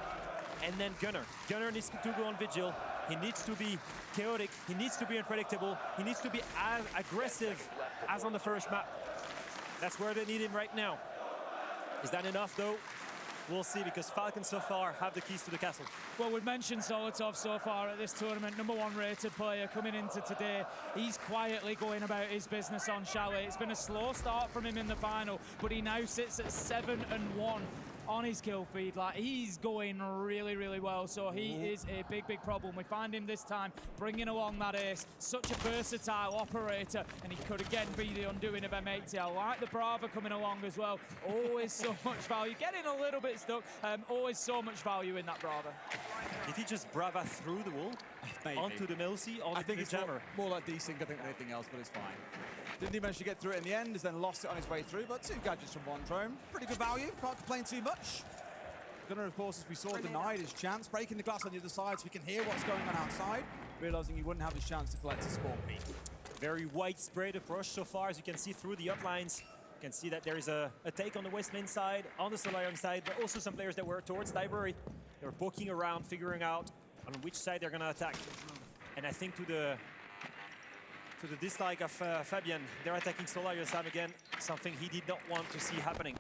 And then Gunnar. Gunnar needs to go on vigil. He needs to be chaotic, he needs to be unpredictable, he needs to be as aggressive as on the first map. That's where they need him right now. Is that enough though? We'll see, because Falcons so far have the keys to the castle. Well, we've mentioned Solotov so far at this tournament, #1 rated player coming into today. He's quietly going about his business on Chalet. It's been a slow start from him in the final, but he now sits at 7-1 on his kill feed. Like, he's going really, really well. So he is a big, big problem. We find him this time bringing along that ace. Such a versatile operator, and he could again be the undoing of M80. I like the Brava coming along as well. Always so much value. Getting a little bit stuck. Always so much value in that Brava. Did he just Brava through the wall? Maybe. Onto the Milsey? I think it's jammer? more like desync, I think, than anything else, but it's fine. Didn't he manage to get through it in the end, has then lost it on his way through, but 2 gadgets from 1 drone. Pretty good value, can't complain too much. Gunnar, of course, as we saw, denied his chance, breaking the glass on the other side so we can hear what's going on outside, realizing he wouldn't have his chance to collect his spawn peak. Very widespread approach so far, as you can see through the uplines. You can see that there is a take on the West Main side, on the Solarium side, but also some players that were towards Library. They were poking around, figuring out on which side they're going to attack. And I think to the dislike of Fabian, they're attacking Solarium side again, something he did not want to see happening.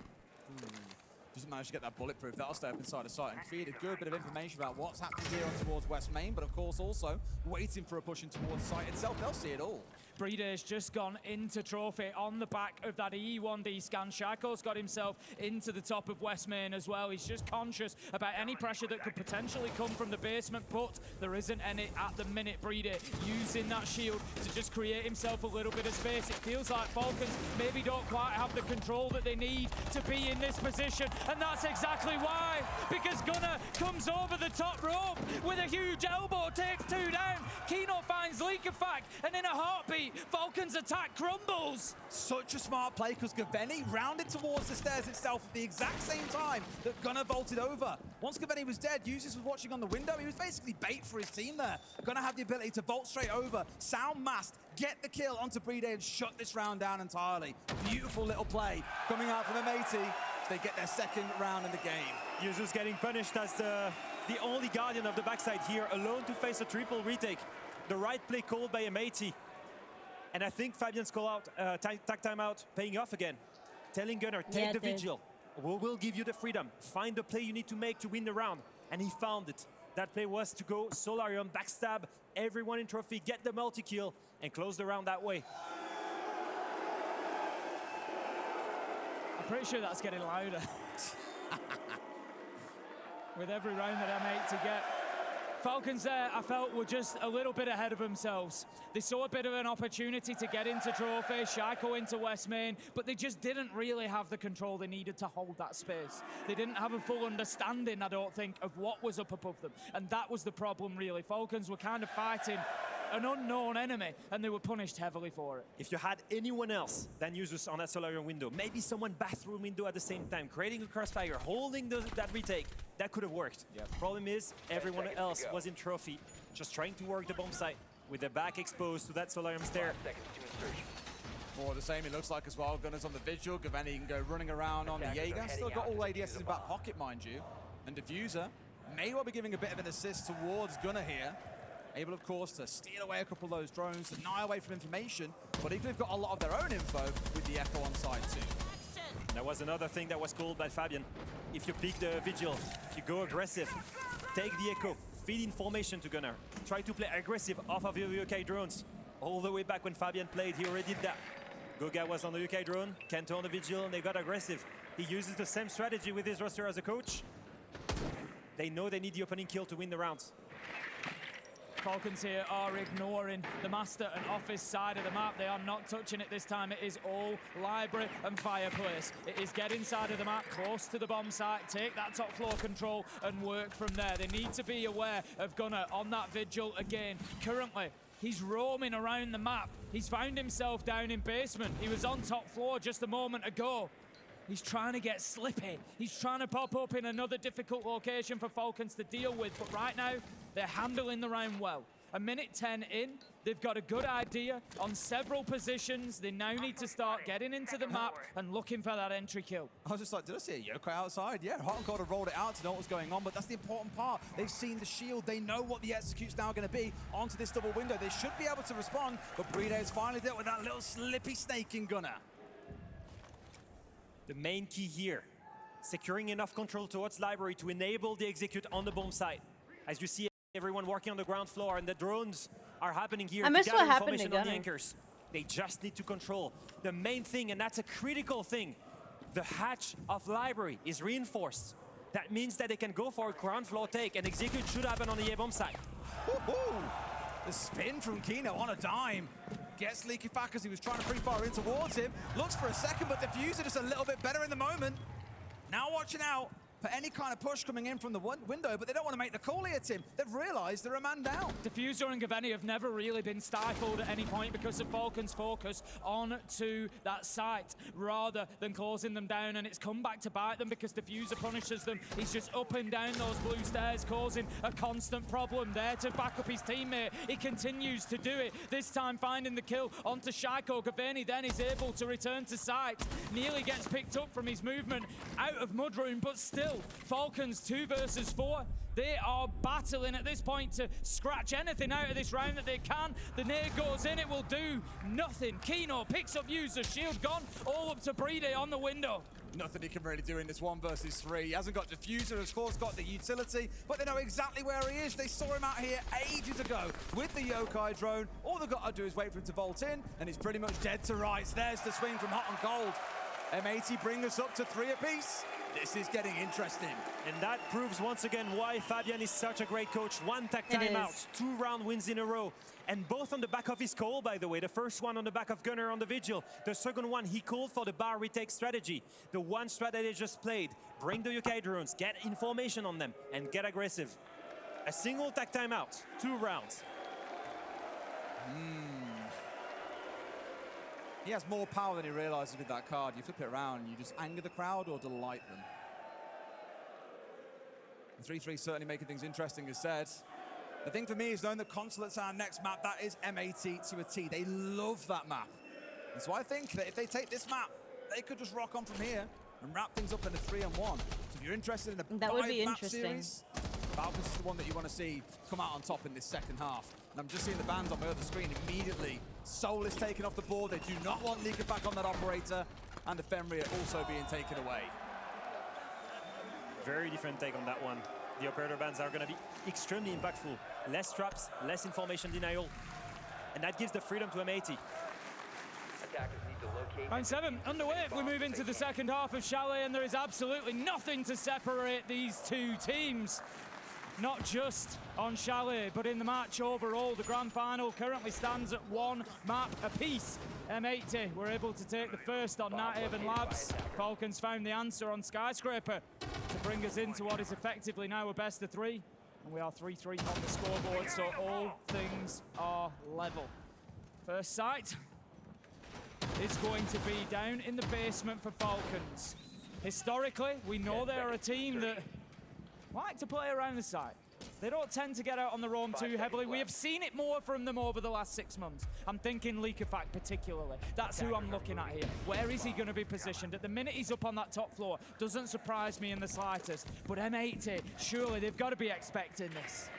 Doesn't manage to get that bulletproof. That'll stay up inside the site and feed a good bit of information about what's happening here on towards West Main, but of course also waiting for a push in towards site itself. They'll see it all. Breeder's just gone into Trophy on the back of that E1D scan. Shaco's got himself into the top of West Main as well. He's just conscious about any pressure that could potentially come from the basement, but there isn't any at the minute. Breeder using that shield to just create himself a little bit of space. It feels like Falcons maybe don't quite have the control that they need to be in this position, and that's exactly why, because Gunnar comes over the top rope with a huge elbow, takes 2 down. Kino finds Leak Effect, and in a heartbeat, Falcon's attack crumbles. Such a smart play, because Gaveni rounded towards the stairs itself at the exact same time that Gunnar vaulted over. Once Gaveni was dead, Usis was watching on the window. He was basically bait for his team there. Gunnar had the ability to vault straight over, sound masked, get the kill onto Breeder and shut this round down entirely. Beautiful little play coming out from M80. They get their 2nd round in the game. Usus getting punished as the only Guardian of the backside here, alone to face a triple retake. The right play called by M80. And I think Fabian's call out, tag timeout, paying off again. Telling Gunnar, take the vigil. We'll give you the freedom. Find the play you need to make to win the round. And he found it. That play was to go Solarium, backstab everyone in Trophy, get the multi-kill, and close the round that way. I'm pretty sure that's getting louder. With every round that M80 get. Falcons there, I felt, were just a little bit ahead of themselves. They saw a bit of an opportunity to get into Trophy, Shaco into West Main, but they just didn't really have the control they needed to hold that space. They didn't have a full understanding, I don't think, of what was up above them. And that was the problem, really. Falcons were kind of fighting an unknown enemy, and they were punished heavily for it. If you had anyone else than Usus on that Solarium window, maybe someone bathroom window at the same time, creating a crossfire, holding that retake, that could have worked. Yep. Problem is, everyone else was in Trophy, just trying to work the bomb site with their back exposed to that Solarium stair. More of the same, it looks like as well. Gunnar's on the vigil. Gaveni can go running around on the Jaeger. Still got all ADSs in back pocket, mind you. And Diffuser may well be giving a bit of an assist towards Gunnar here. Able, of course, to steal away a couple of those drones, deny away from information, but equally have got a lot of their own info with the Echo on side too. That was another thing that was called by Fabian. If you pick the Vigil, if you go aggressive, take the Echo, feed information to Gunnar, try to play aggressive off of your UK drones. All the way back when Fabian played, he already did that. Goga was on the UK drone, Kento on the Vigil, and they got aggressive. He uses the same strategy with his roster as a coach. They know they need the opening kill to win the rounds. Falcons here are ignoring the master and office side of the map. They are not touching it this time. It is all library and fireplace. It is get inside of the map, close to the bomb site, take that top floor control and work from there. They need to be aware of Gunnar on that vigil again. Currently, he's roaming around the map. He's found himself down in basement. He was on top floor just a moment ago. He's trying to get slippy. He's trying to pop up in another difficult location for Falcons to deal with. But right now, they're handling the round well. A minute 10 in, they've got a good idea on several positions. They now need to start getting into the map and looking for that entry kill. I was just like, did I see a Yokai outside? Yeah, Hot and Cold have rolled it out to know what was going on, but that's the important part. They've seen the shield. They know what the execute's now going to be onto this double window. They should be able to respond, but Breeder has finally dealt with that little slippy snake in Gunnar. The main key here, securing enough control towards library to enable the execute on the bomb site. As you see, everyone working on the ground floor and the drones are happening here. I missed what happened to on the anchors. They just need to control the main thing, and that's a critical thing. the hatch of library is reinforced. That means that they can go for a ground floor take, and execute should happen on the A bomb side. The spin from Kino on a dime. Gets Leaky back as he was trying to free fire in towards him. Looks for a second, but Diffuser just a little bit better in the moment. Now watching out for any kind of push coming in from the window, but they don't want to make the call here, Tim. They've realized they're a man down. Diffuser and Gaveni have never really been stifled at any point because of Falcon's focus onto that site rather than closing them down, and it's come back to bite them because Diffuser punishes them. He's just up and down those blue stairs, causing a constant problem there to back up his teammate. He continues to do it, this time finding the kill onto Shaiko. Gaveni then is able to return to site. Nearly gets picked up from his movement out of Mudroom, but still, Falcons 2 versus 4. They are battling at this point to scratch anything out of this round that they can. The nade goes in, it will do nothing. Kino picks up user, shield gone, all up to Brede on the window. Nothing he can really do in this 1 versus 3. He hasn't got Diffuser, of course, got the utility, but they know exactly where he is. They saw him out here ages ago with the Yokai drone. All they've got to do is wait for him to vault in, and he's pretty much dead to rights. There's the swing from Hot and Cold. M80 bring us up to 3 apiece. This is getting interesting. And that proves once again why Fabian is such a great coach. 1 tag timeout, 2 round wins in a row. And both on the back of his call, by the way. The first one on the back of Gunnar on the Vigil. The second one, he called for the bar retake strategy. The one strategy they just played. Bring the Yokai drones, get information on them, and get aggressive. A single tag timeout, 2 rounds. He has more power than he realizes with that card. You flip it around and you just anger the crowd or delight them. 3-3 certainly making things interesting, as said. The thing for me is knowing that Consulate's our next map, that is M80 to a T. They love that map. And so I think that if they take this map, they could just rock on from here and wrap things up in a 3-on-1. So if you're interested in a 5-map series, Falcons is the one that you want to see come out on top in this second half. And I'm just seeing the bans on my other screen immediately. Soul is taken off the board. They do not want Leaker back on that operator. And the Fenrir also being taken away. Very different take on that one. The operator bans are going to be extremely impactful. Less traps, less information denial. And that gives the freedom to M80. Round 7 underway. We move into the second half of Chalet, and there is absolutely nothing to separate these two teams. Not just on Chalet, but in the match overall. The grand final currently stands at 1 map apiece. M80 were able to take the first on Nighthaven Labs. Falcons found the answer on Skyscraper to bring us into what is effectively now a best of 3. And we are 3-3 on the scoreboard, so all things are level. First sight is going to be down in the basement for Falcons. Historically, we know they are a team that like to play around the site. They don't tend to get out on their own too heavily. We have seen it more from them over the last 6 months. I'm thinking Leakerfact particularly. That's who I'm looking at here. Where is he going to be positioned? At the minute he's up on that top floor, doesn't surprise me in the slightest. But M80, surely they've got to be expecting this.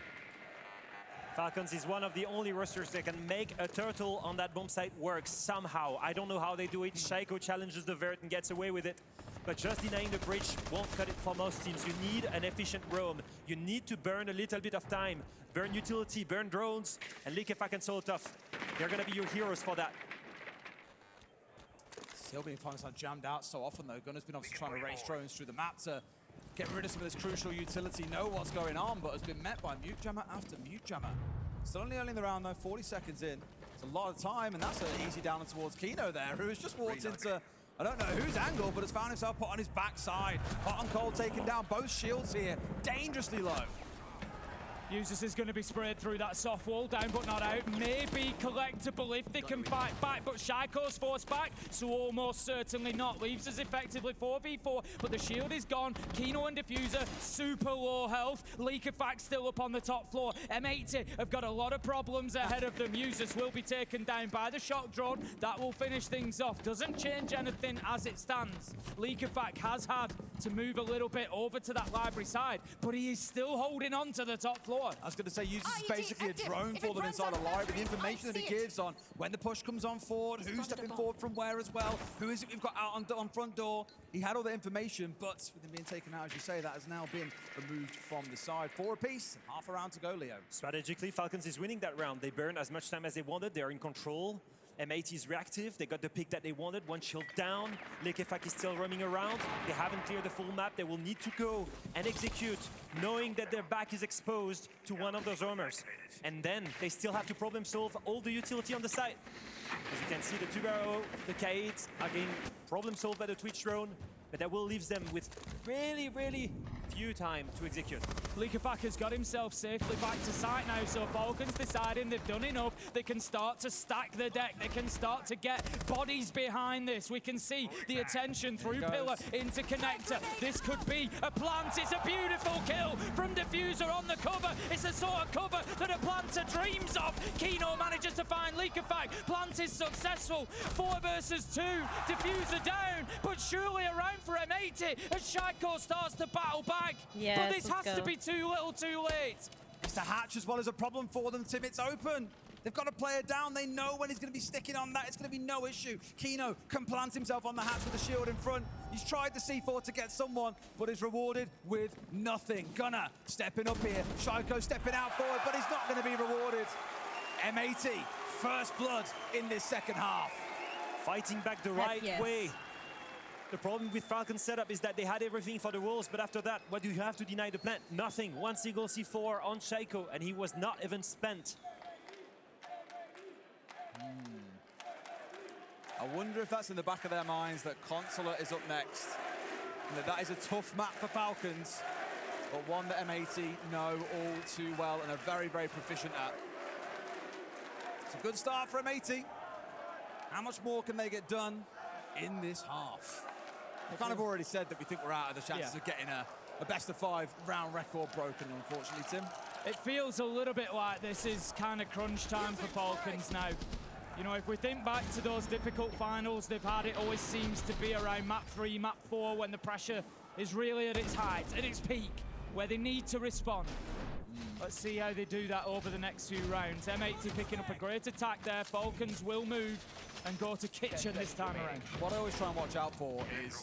Falcons is one of the only rosters that can make a turtle on that bomb site work somehow. I don't know how they do it. Shaiko challenges the vert and gets away with it. But just denying the bridge won't cut it for most teams. You need an efficient roam. You need to burn a little bit of time. Burn utility, burn drones, and Liquefact and Soul Tough. They're going to be your heroes for that. Still being jammed out so often, though. Gunner's been obviously trying to race drones through the map to get rid of some of this crucial utility, know what's going on, but has been met by mute jammer after mute jammer. Still only early in the round, though, 40 seconds in. It's a lot of time, and that's an easy down towards Kino there, who has just walked into, I don't know whose angle, but has found himself put on his backside. Hot and Cold taking down both shields here, dangerously low. Usus is going to be sprayed through that soft wall, down but not out. Maybe collectible if they can fight back, but Shaiko's forced back, so almost certainly not. Leaves us effectively 4v4, but the shield is gone. Kino and Diffuser, super low health. Leakerfact still up on the top floor. M80 have got a lot of problems ahead of them. Usus will be taken down by the shock drone. That will finish things off. Doesn't change anything as it stands. Leakerfact has had to move a little bit over to that library side, but he is still holding on to the top floor. I was going to say, Usus is basically a drone for them inside a library. The information that he gives on when the push comes on forward, who's stepping forward from where as well, who is it we've got out on front door. He had all the information, but with him being taken out, as you say, that has now been removed from the side. 4 apiece, half a round to go, Leo. Strategically, Falcons is winning that round. They burn as much time as they wanted. They're in control. M80 is reactive. They got the pick that they wanted. One shield down. Lekefak is still roaming around. They haven't cleared the full map. They will need to go and execute, knowing that their back is exposed to one of those roamers. And then they still have to problem solve all the utility on the side. As you can see, the Tubaro, the Kaid are getting problem solved by the Twitch drone, but that will leave them with really, really few time to execute. Lekefak has got himself safely back to site now, so Falcons deciding they've done enough. They can start to stack the deck. They can start to get bodies behind this. We can see the attention through Pillar into Connector. This could be a plant. It's a beautiful kill from Diffuser on the cover. It's the sort of cover that a planter dreams of. Kino manages to find Lekefak. Plant is successful. 4 versus 2. Diffuser down, but surely around for M80 as Shaiko starts to battle back. Yes, but this has to be too little too late. It's the hatch as well as a problem for them, Tim. It's open. They've got a player down. They know when he's going to be sticking on that. It's going to be no issue. Kino can plant himself on the hatch with a shield in front. He's tried the C4 to get someone, but is rewarded with nothing. Gunner stepping up here. Shaiko stepping out forward, but he's not going to be rewarded. M80, first blood in this second half. Fighting back the right way. The problem with Falcon's setup is that they had everything for the walls, but after that, what do you have to deny the plant? Nothing. One single C4 on Shaiko, and he was not even spent. I wonder if that's in the back of their minds that Consulate is up next. And that is a tough map for Falcons, but one that M80 know all too well and are very, very proficient at. It's a good start for M80. How much more can they get done in this half? We've kind of already said that we think we're out of the chances of getting a best-of-5 round record broken, unfortunately, Tim. It feels a little bit like this is kind of crunch time for Falcons now. You know, if we think back to those difficult finals they've had, it always seems to be around map 3, map 4, when the pressure is really at its height, at its peak, where they need to respond. Let's see how they do that over the next few rounds. M80 picking up a great attack there. Falcons will move and go to kitchen this time around. What I always try and watch out for is,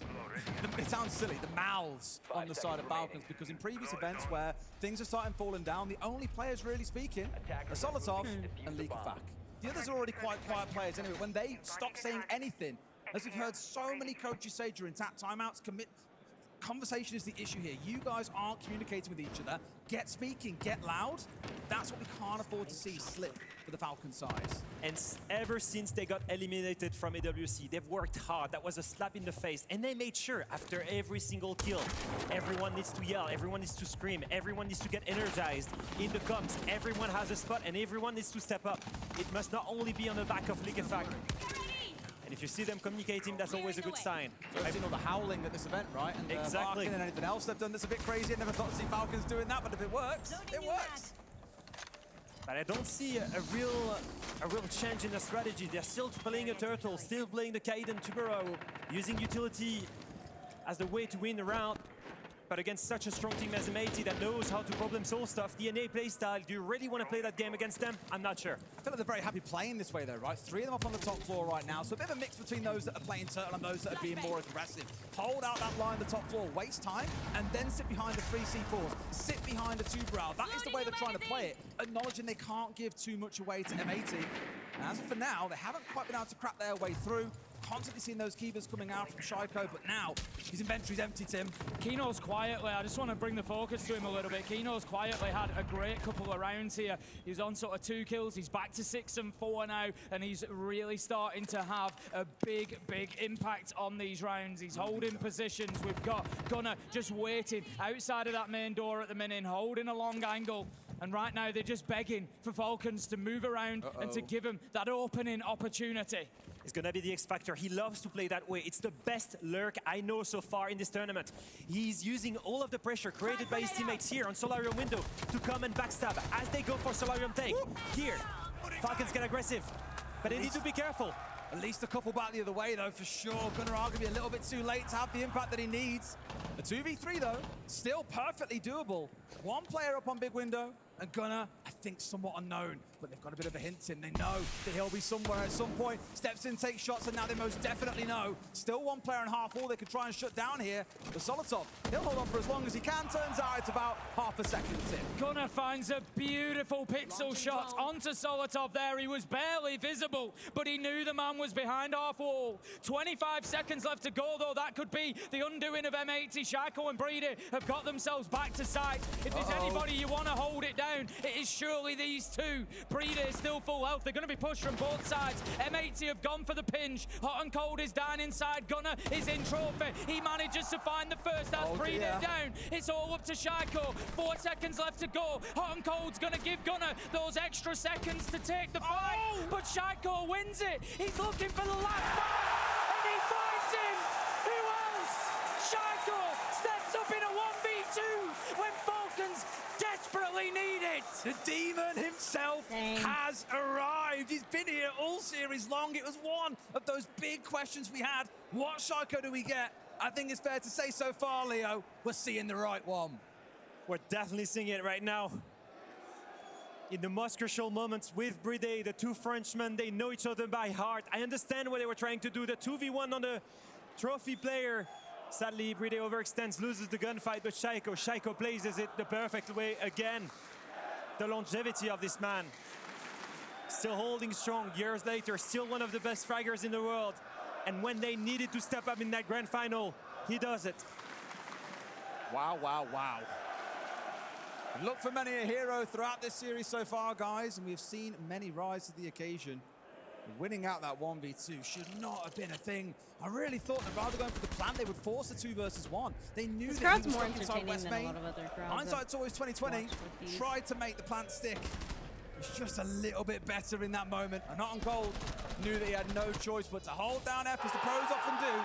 it sounds silly, the mouths on the side of Falcons, because in previous events where things are starting falling down, the only players really speaking are Solotov and Lekefak. The others are already quite quiet players anyway. When they stop saying anything, as we've heard so many coaches say during timeouts, conversation is the issue here. You guys aren't communicating with each other. Get speaking, get loud. That's what we can't afford to see slip for the Falcon side. And ever since they got eliminated from AWC, they've worked hard. That was a slap in the face. And they made sure after every single kill, everyone needs to yell, everyone needs to scream, everyone needs to get energized in the comms. Everyone has a spot and everyone needs to step up. It must not only be on the back of Lekefak. And if you see them communicating, that's always a good sign. So I've seen all the howling at this event, right? And exactly. And anything else they've done that's a bit crazy. I never thought to see Falcons doing that, but if it works, it works. But I don't see a real change in the strategy. They're still playing a turtle, still playing the Kaid and Tubaro, using utility as the way to win the round. But against such a strong team as M80 that knows how to problem solve stuff, DNA playstyle, do you really want to play that game against them? I'm not sure. I feel like they're very happy playing this way though, right? 3 of them up on the top floor right now, so a bit of a mix between those that are playing turtle and those that are being more aggressive. Hold out that line on the top floor, waste time, and then sit behind the 3 C4s, sit behind the 2 Brow. That is the way they're trying to play it, acknowledging they can't give too much away to M80. And as of for now, they haven't quite been able to crack their way through. Constantly seeing those keepers coming out from Shaiko, but now his inventory's empty, Tim. Kino's quietly, I just want to bring the focus to him a little bit. Kino's quietly had a great couple of rounds here. He's on sort of 2 kills, he's back to 6 and 4 now, and he's really starting to have a big impact on these rounds. He's holding positions. We've got Gunner just waiting outside of that main door at the minute, holding a long angle. And right now they're just begging for Falcons to move around and to give him that opening opportunity. It's gonna be the X Factor. He loves to play that way. It's the best lurk I know so far in this tournament. He's using all of the pressure created by his teammates here on Solarium window to come and backstab as they go for Solarium take. Here, Falcons get aggressive, but they need to be careful. At least a couple back the other way though, for sure. Gunnar are gonna be a little bit too late to have the impact that he needs. A 2v3 though, still perfectly doable. 1 player up on big window, and Gunnar, I think somewhat unknown, but they've got a bit of a hint in. They know that he'll be somewhere at some point. Steps in, takes shots, and now they most definitely know. Still one player and half all they could try and shut down here. But Solotov, he'll hold on for as long as he can. Turns out it's about half a second tip. Gunnar finds a beautiful pixel shot onto Solotov there. He was barely visible, but he knew the man was behind half wall. 25 seconds left to go, though. That could be the undoing of M80. Shaiko and Breedy have got themselves back to sight. If there's anybody you want to hold it down, it is surely these two. Breedy is still full health. They're going to be pushed from both sides. M80 have gone for the pinch. Hot and Cold is down inside. Gunnar is in trophy. He manages to find the first. That's Breedy down. It's all up to Shaiko. 4 seconds left to go. Hot and Cold's going to give Gunnar those extra seconds to take the fight. But Shaiko wins it. He's looking for the last fight, and he finds him. Who else? Shaiko steps up in a 1v2 when Falcons desperately need it. The demon himself has arrived. He's been here all series long. It was one of those big questions we had. What Shaiko do we get? I think it's fair to say so far, Leo, we're seeing the right one. We're definitely seeing it right now. In the most crucial moments with Breedy, the two Frenchmen, they know each other by heart. I understand what they were trying to do. The 2v1 on the trophy player. Sadly, Breedy overextends, loses the gunfight, but Shaiko blazes it the perfect way again. The longevity of this man. Still holding strong years later, still one of the best fraggers in the world. And when they needed to step up in that grand final, he does it. Wow, wow, wow. Look for many a hero throughout this series so far, guys, and we've seen many rise to the occasion. Winning out that 1v2 should not have been a thing. I really thought that rather going for the plan, they would force a 2 versus 1. They knew This that crowd's he was more stuck inside entertaining West than a Main. lot of other crowds. Hindsight's always 2020. Watched with these. Tried to make the plan stick. It's just a little bit better in that moment. And Hot and Cold knew that he had no choice but to hold down F, as the pros often do.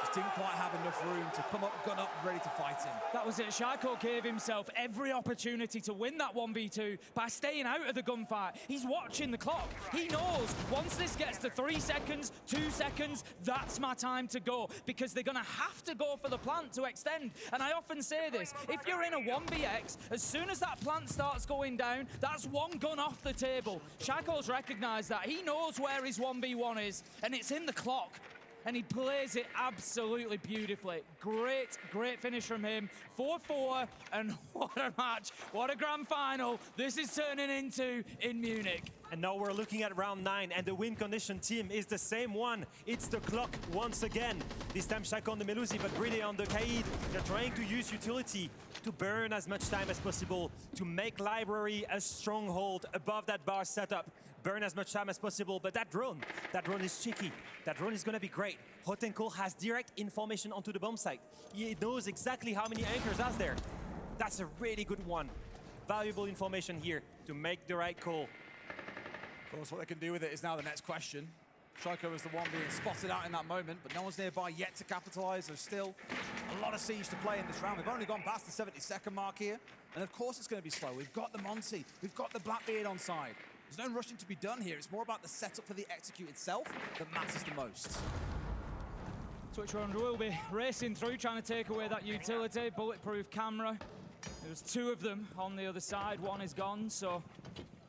Just didn't quite have enough room to come up, gun up, ready to fight him. That was it. Shaiko gave himself every opportunity to win that 1v2 by staying out of the gunfight. He's watching the clock. He knows once this gets to 3 seconds, 2 seconds, that's my time to go, because they're going to have to go for the plant to extend. And I often say this, if you're in a 1vx, as soon as that plant starts going down, that's one gun off the table. Shaiko's recognized that. He knows where his 1v1 is, and it's in the clock. And he plays it absolutely beautifully. Great, great finish from him. 4-4, and what a match. What a grand final this is turning into in Munich. And now we're looking at round 9, and the win condition team is the same one. It's the clock once again. This time Shaiko on the Melusi, but Breedy on the Kaid. They're trying to use utility to burn as much time as possible, to make Library a stronghold above that bar setup. Burn as much time as possible, but that drone is cheeky. That drone is gonna be great. Hot and Cold has direct information onto the bomb site. He knows exactly how many anchors are there. That's a really good one. Valuable information here to make the right call. Of course, what they can do with it is now the next question. Shaiko was the one being spotted out in that moment, but no one's nearby yet to capitalize. There's still a lot of siege to play in this round. We've only gone past the 70-second mark here, and of course it's going to be slow. We've got the Monty, we've got the Blackbeard on side. There's no rushing to be done here. It's more about the setup for the execute itself that matters the most. Twitch Round will be racing through, trying to take away that utility, bulletproof camera. There's 2 of them on the other side. 1 is gone, so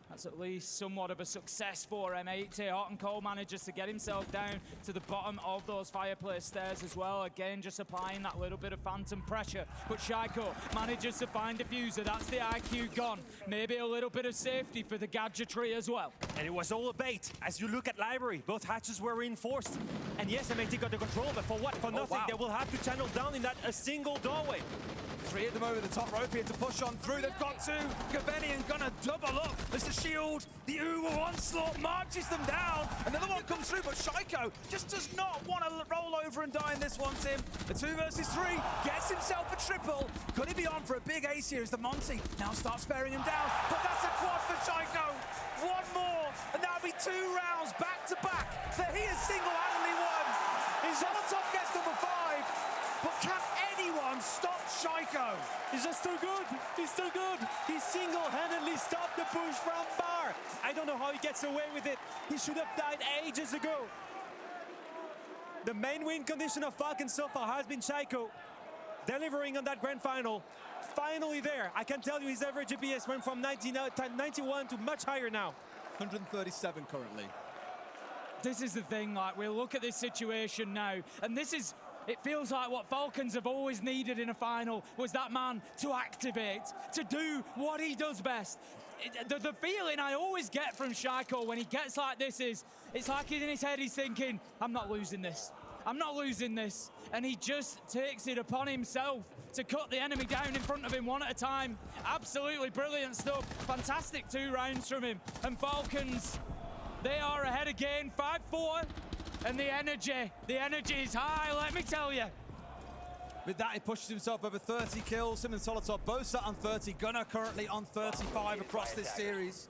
that's at least somewhat of a success for M80. Hot and Cold manages to get himself down to the bottom of those fireplace stairs as well. Again, just applying that little bit of phantom pressure. But Shaiko manages to find Diffuser. That's the IQ gone. Maybe a little bit of safety for the gadgetry as well. And it was all a bait. As you look at Library, both hatches were reinforced. And yes, M80 got the control, but for what? For nothing. They will have to channel down in that a single doorway. 3 of them over the top rope here to push on through. They've got 2. Gavenian gonna double up as the shield, the Uber onslaught marches them down. Another one comes through, but Shaiko just does not want to roll over and die in this one, Tim. The 2 versus 3 gets himself a triple. Could he be on for a big ace here as the Monty now starts sparing him down? But that's a quad for Shaiko. 1 more, and that'll be 2 rounds back to back that he has single-handedly won. Solotov gets number 5, but can anyone stop Shaiko? He's just too good. He's too good. He single-handedly stopped the push from bar. I don't know how he gets away with it. He should have died ages ago. The main win condition of Falcons so far has been Shaiko delivering on that grand final. finally there. I can tell you his average GPS went from 91 to much higher now. 137 currently. This is the thing, like, we look at this situation now, and this is, it feels like what Falcons have always needed in a final was that man to activate, to do what he does best. The feeling I always get from Shaiko when he gets like this is, it's like in his head he's thinking, I'm not losing this. I'm not losing this. And he just takes it upon himself to cut the enemy down in front of him one at a time. Absolutely brilliant stuff. Fantastic 2 rounds from him. And Falcons, they are ahead again, 5-4. And the energy is high, let me tell you. With that, he pushes himself over 30 kills. Him and Solotov both sat on 30. Gunnar currently on 35 across this series.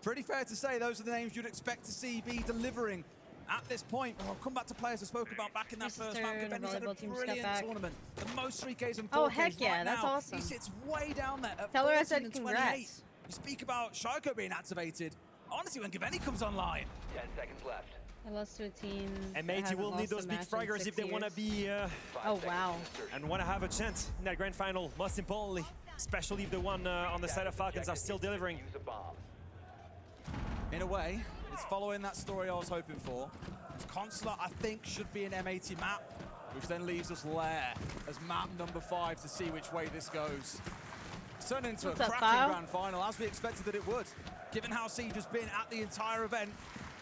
Pretty fair to say those are the names you'd expect to see be delivering at this point. I'll come back to players I spoke about back in that first map. Givenchy's had a brilliant tournament. The most 3Ks and 4Ks. Oh, heck yeah, right that's now. awesome. He sits way down there at Tell her I 14 said and congrats. 28. You speak about Shaiko being activated. Honestly, when Givenchy comes online. 10 seconds left. I lost to a team. And that Matey hasn't will need lost a those big match in fraggers 6 if they want to years. be... oh, wow. And want to have a chance in that grand final, most importantly. Especially if the one on the side of Falcons are still delivering. In a way, it's following that story I was hoping for. Consular, I think, should be an M80 map, which then leaves us Lair as map number 5 to see which way this goes. It's turned into What's a up, cracking Kyle? grand final, as we expected that it would, given how Siege has been at the entire event.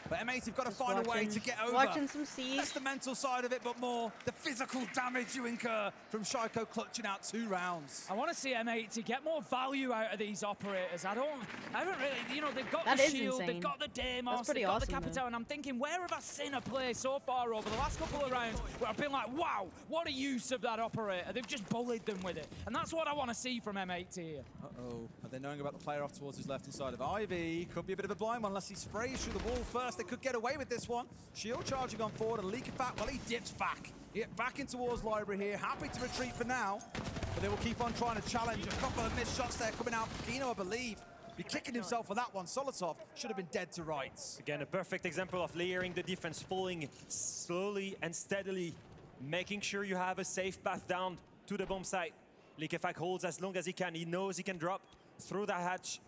But M80 have got to find a way to get over. Watching some Siege. That's the mental side of it, but more the physical damage you incur from Shaiko clutching out 2 rounds. I want to see M80 get more value out of these operators. I haven't really, you know, they've got That the is shield, insane. they've got the Deimos, That's pretty they've got awesome, the Capitão, though. and I'm thinking, where have I seen a play so far over the last couple of rounds where I've been like, wow, what a use of that operator. They've just bullied them with it. And that's what I want to see from M80 here. Uh-oh, are they knowing about the player off towards his left-hand side of Ivy? Could be a bit of a blind one unless he sprays through the wall first. They could get away with this one. Shield charging on forward, and Leak back. Well, he dips back. He gets back in towards Library here. Happy to retreat for now, but they will keep on trying to challenge. A couple of missed shots there coming out from Kino, I believe. Be kicking himself for that one. Solotov should have been dead to rights. Again, a perfect example of layering the defense, falling slowly and steadily, making sure you have a safe path down to the bomb site. Likefak holds as long as he can. He knows he can drop through that hatch,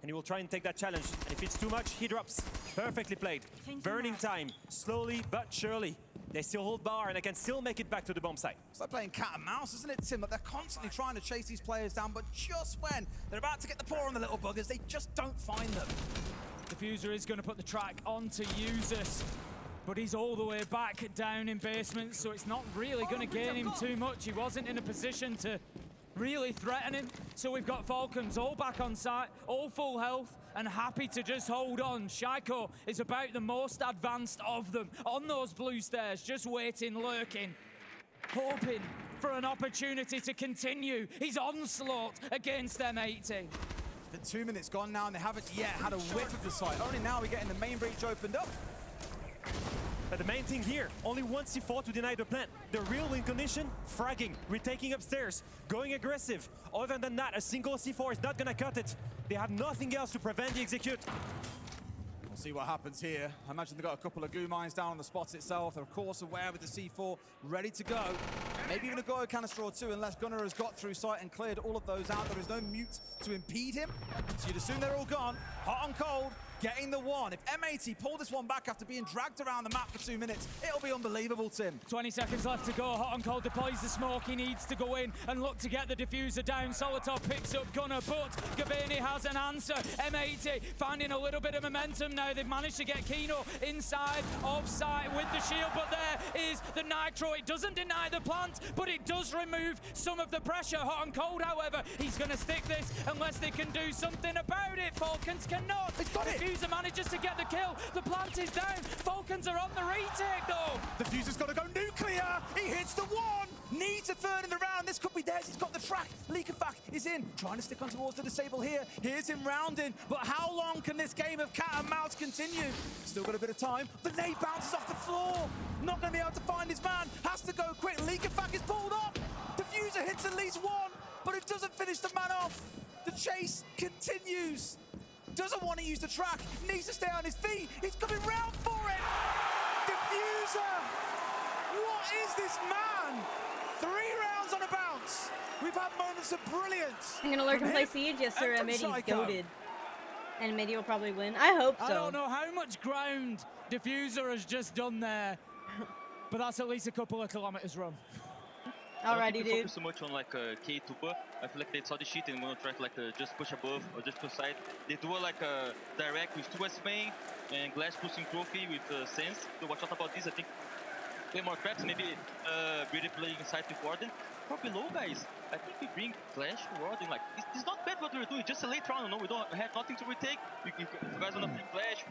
and he will try and take that challenge. And if it's too much, he drops. Perfectly played. Burning time, slowly but surely. They still hold bar, and they can still make it back to the bomb site. It's like playing cat and mouse, isn't it, Tim? But they're constantly trying to chase these players down, but just when they're about to get the paw on the little buggers, they just don't find them. Diffuser is going to put the track onto Usus, but he's all the way back down in basement, so it's not really going to gain him too much. He wasn't in a position to really threaten him. So we've got Falcons all back on site, all full health, and happy to just hold on. Shaiko is about the most advanced of them on those blue stairs, just waiting, lurking, hoping for an opportunity to continue his onslaught against M80. The 2 minutes gone now, and they haven't yet had a whiff of the site. Only now we're getting the main breach opened up. But the main thing here, only one C4 to deny the plant. The real win condition, fragging, retaking upstairs, going aggressive. Other than that, a single C4 is not gonna cut it. They have nothing else to prevent the execute. We'll see what happens here. I imagine they've got a couple of goo mines down on the spot itself. They're of course aware with the C4 ready to go. Maybe even a go canister or two, unless Gunnar has got through sight and cleared all of those out. There is no mute to impede him. So you'd assume they're all gone. Hot on cold, getting the one. If M80 pull this one back after being dragged around the map for 2 minutes, it'll be unbelievable, Tim. 20 seconds left to go. Hot and Cold deploys the smoke. He needs to go in and look to get the diffuser down. Solotov picks up Gunnar, but Gavini has an answer. M80 finding a little bit of momentum now. They've managed to get Kino inside of sight with the shield, but there is the Nitro. It doesn't deny the plant, but it does remove some of the pressure. Hot and Cold, however, he's going to stick this unless they can do something about it. Falcons cannot. He's got it. Diffuser manages to get the kill. The plant is down. Falcons are on the retake, though. The Fuser's got to go nuclear. He hits the one. Needs a third in the round. This could be theirs. He's got the track. Likefak is in. Trying to stick on towards the disable here. Here's him rounding. But how long can this game of cat and mouse continue? Still got a bit of time. The nade bounces off the floor. Not going to be able to find his man. Has to go quick. Likefak is pulled off. The Fuser hits at least one, but it doesn't finish the man off. The chase continues. Doesn't want to use the track, needs to stay on his feet. He's coming round for it. Diffuser. What is this man? 3 rounds on a bounce. moments. We've had moments of brilliance. I'm gonna lurk from and play him Siege. Yes, sir. and from Amity Psycho. goated. And Amity will probably win. I hope so. I don't know how much ground Diffuser has just done there, but that's at least a couple of kilometers run. Alrighty, dude. Focus so much on like K Tupa. I feel like they saw the shit and want to try to like just push above or just push side. They do like a direct with 2S Spain and Glass pushing trophy with Sense. So watch out about this. I think play more traps, maybe really playing inside with Warden. For below, guys, I think we bring Flash, Warden. Like it's not bad what we're doing. Just a late round. No, we don't have nothing to retake. If you guys wanna play Flash,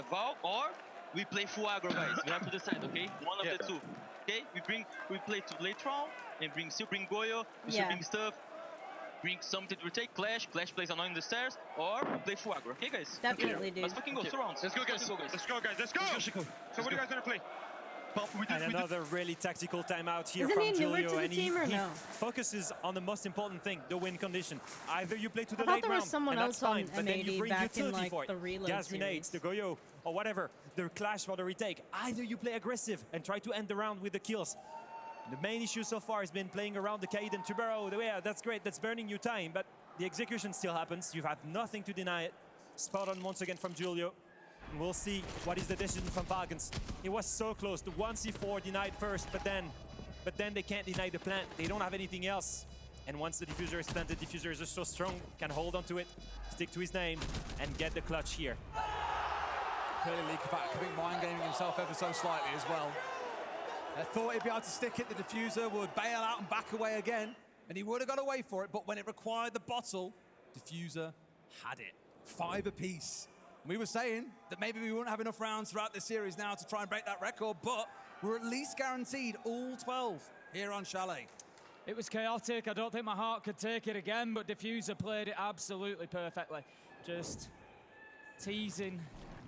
Val, or we play full aggro, guys. We have to decide, okay? One of the two. Okay, we play to late round and still bring Goyo, we still bring stuff, bring something to retake, Clash plays annoying the stairs, or we play full aggro, okay guys? Definitely, dude. Let's fucking go, 2 rounds. Let's go, guys. Let's go, guys. Let's go. So what are you guys gonna play? And another really tactical timeout here Isn't from he newer Julio, to the and team or he no? focuses on the most important thing, the win condition. Either you play to the I thought late there was round, someone and that's else on fine, but then you M80 bring back in, utility like, for it. the reload Gas grenades, the Goyo, or whatever, the Clash for the retake. Either you play aggressive and try to end the round with the kills. The main issue so far has been playing around the Kaid and Tubero. Yeah, that's great, that's burning you time, but the execution still happens. You have nothing to deny it. Spot on once again from Julio. And we'll see what is the decision from Falcons. It was so close. The 1C4 denied first, but then they can't deny the plant. They don't have anything else. And once the diffuser is planted, diffuser is just so strong, can hold on to it, stick to his name, and get the clutch here. Clearly, Leakerback having mind gaming himself ever so slightly as well. I thought he'd be able to stick it. The diffuser would bail out and back away again, and he would have got away for it. But when it required the bottle, diffuser had it. 5 apiece. We were saying that maybe we wouldn't have enough rounds throughout this series now to try and break that record, but we're at least guaranteed all 12 here on Chalet. It was chaotic. I don't think my heart could take it again, but Diffuser played it absolutely perfectly. Just teasing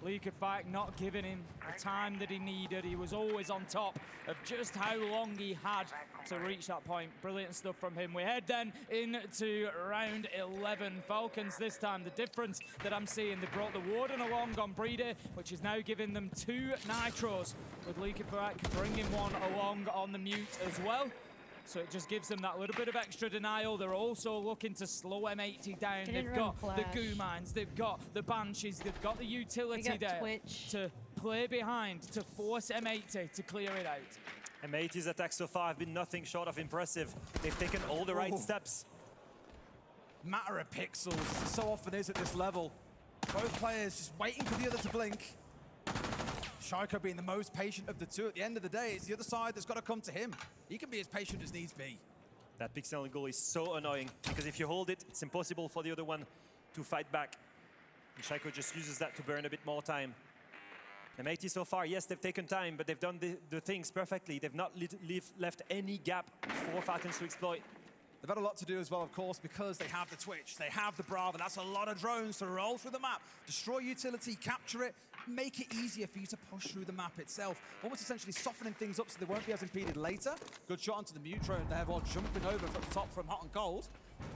Leakerback, not giving him the time that he needed. He was always on top of just how long he had to reach that point. Brilliant stuff from him. We head then into round 11. Falcons this time. The difference that I'm seeing, they brought the Warden along on Breeder, which is now giving them 2 Nitros, with Leakerback bringing one along on the Mute as well. So it just gives them that little bit of extra denial. They're also looking to slow M80 down. They've got the goo mines, they've got the Banshees, they've got the utility there to play behind, to force M80 to clear it out. M80's attacks so far have been nothing short of impressive. They've taken all the right steps. Matter of pixels, as it so often is at this level. Both players just waiting for the other to blink. Shaiko being the most patient of the two. At the end of the day, it's the other side that's got to come to him. He can be as patient as needs be. That pixel goal is so annoying, because if you hold it, it's impossible for the other one to fight back. And Shaiko just uses that to burn a bit more time. M80 so far, yes, they've taken time, but they've done the things perfectly. They've not left any gap for Falcons to exploit. They've had a lot to do as well, of course, because they have the Twitch, they have the Brava. That's a lot of drones to roll through the map, destroy utility, capture it, make it easier for you to push through the map itself. Almost essentially softening things up so they won't be as impeded later. Good shot onto the mute drone there while jumping over from the top from hot and cold.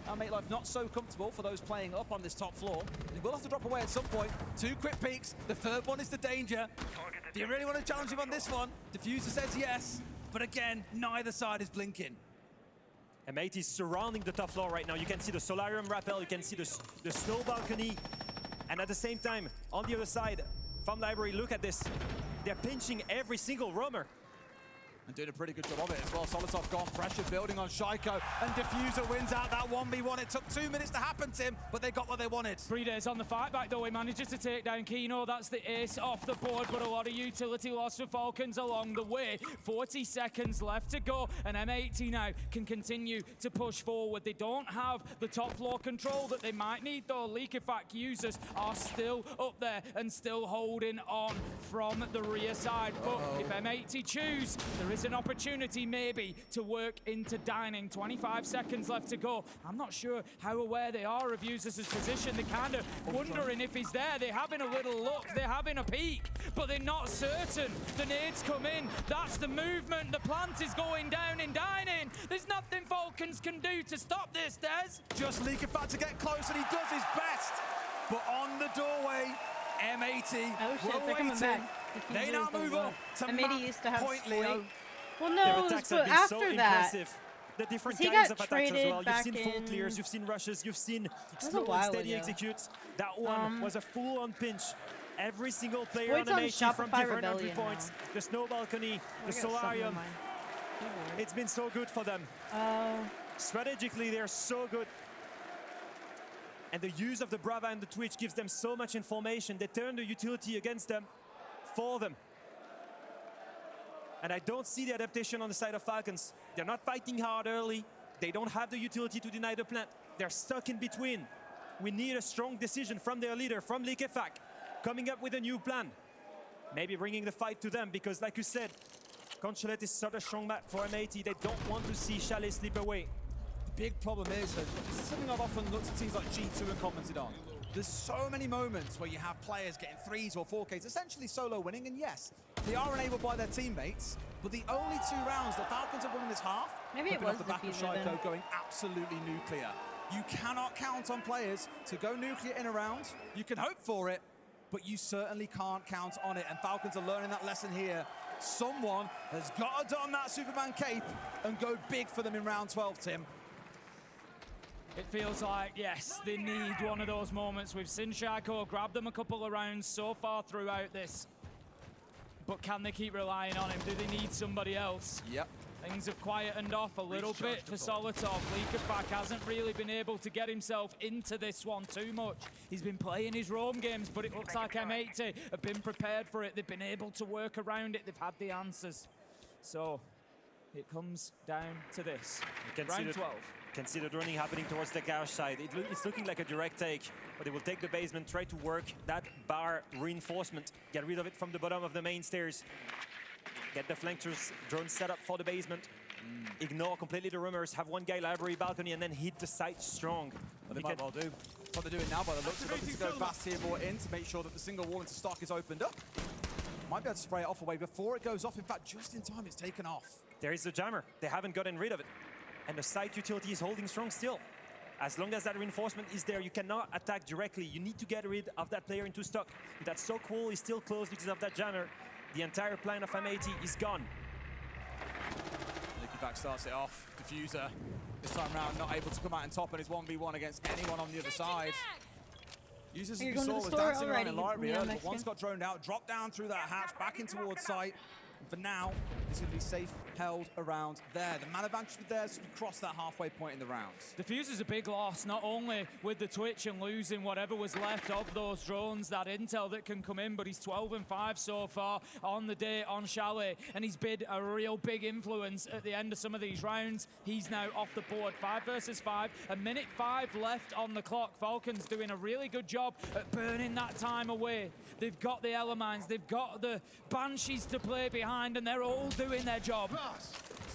That'll make life not so comfortable for those playing up on this top floor. They will have to drop away at some point. 2 quick peeks. The third one is the danger. Do you really want to challenge him on this one? Diffuser says yes, but again, neither side is blinking. M80 is surrounding the top floor right now. You can see the Solarium rappel, you can see the snow balcony. And at the same time, on the other side, from Library, look at this. They're pinching every single roamer. And doing a pretty good job of it as well. Solitov gone, pressure building on Shaiko, and Diffuser wins out that 1v1. It took 2 minutes to happen, Tim, but they got what they wanted. Breeder's on the fight back though. He manages to take down Kino. That's the ace off the board, but a lot of utility loss for Falcons along the way. 40 seconds left to go, and M80 now can continue to push forward. They don't have the top floor control that they might need though. Leakerback users are still up there and still holding on from the rear side. But if M80 choose, there is an opportunity maybe to work into dining. 25 seconds left to go. I'm not sure how aware they are of Users' position. They're kind of wondering if he's there. They're having a little look. They're having a peek, but they're not certain. The nades come in. That's the movement. The plant is going down in dining. There's nothing Falcons can do to stop this, Des. Just Leakerback to get close, and he does his best. But on the doorway, M80 were waiting. They now move up to M80 used to have point, Leo. Well, no, but after that, the different He kinds got of attacks as traded well. You've back seen full in- clears, you've seen rushes, you've seen was a slow and while steady ago. executes. That one was a full-on pinch. Every single player Boyd's on on M80 from Shopify different entry Rebellion points. The snow balcony, the I got something in solarium. mind. It's been so good for them. Strategically, they're so good. And the use of the Brava and the Twitch gives them so much information. They turn the utility against them, for them. And I don't see the adaptation on the side of Falcons. They're not fighting hard early. They don't have the utility to deny the plant. They're stuck in between. We need a strong decision from their leader, from Likefak, coming up with a new plan. Maybe bringing the fight to them, because like you said, Consulate is such a strong map for M80. They don't want to see Chalet slip away. The big problem is that this is something I've often looked at teams like G2 and commented on. There's so many moments where you have players getting 3s or 4Ks, essentially solo winning, and yes, they are enabled by their teammates, but the only 2 rounds the Falcons have won in this half Maybe have it been off was the back of diffuser then. Shaiko going absolutely nuclear. You cannot count on players to go nuclear in a round. You can hope for it, but you certainly can't count on it, and Falcons are learning that lesson here. Someone has got to don that Superman cape and go big for them in round 12, Tim. It feels like, yes, they need one of those moments. We've seen Shaiko grab them a couple of rounds so far throughout this. But can they keep relying on him? Do they need somebody else? Yep. Things have quietened off a little bit for Solotov. Likefak hasn't really been able to get himself into this one too much. He's been playing his roam games, but it looks like M80 have been prepared for it. They've been able to work around it. They've had the answers. So it comes down to this. Round 12. Can see the droning happening towards the garage side. It's looking like a direct take, but they will take the basement, try to work that bar reinforcement, get rid of it from the bottom of the main stairs, get the flankers drone set up for the basement, ignore completely the rumors, have one guy library balcony, and then hit the site strong. Well, they might well do. What they're doing now by the looks of it is to go fast here more in to make sure that the single wall into stock is opened up. Might be able to spray it off away before it goes off. In fact, just in time, it's taken off. There is the jammer. They haven't gotten rid of it. And the site utility is holding strong still. As long as that reinforcement is there, you cannot attack directly. You need to get rid of that player into stock. That stock wall is still closed because of that jammer. The entire plan of M80 is gone. Likefak starts it off. Diffuser, this time round, not able to come out and top on his 1v1 against anyone on the other side. Users, as we saw, was dancing around in library early, but once got droned out, dropped down through that hatch, back in towards site. And for now, it's going to be safe held around there. The man advantage was there, so we crossed that halfway point in the rounds. Diffuser's a big loss, not only with the Twitch and losing whatever was left of those drones, that intel that can come in, but he's 12-5 so far on the day on Chalet, and he's been a real big influence at the end of some of these rounds. He's now off the board, 5 versus 5, a minute 5 left on the clock. Falcons doing a really good job at burning that time away. They've got the Elemines, they've got the Banshees to play behind, and they're all doing their job.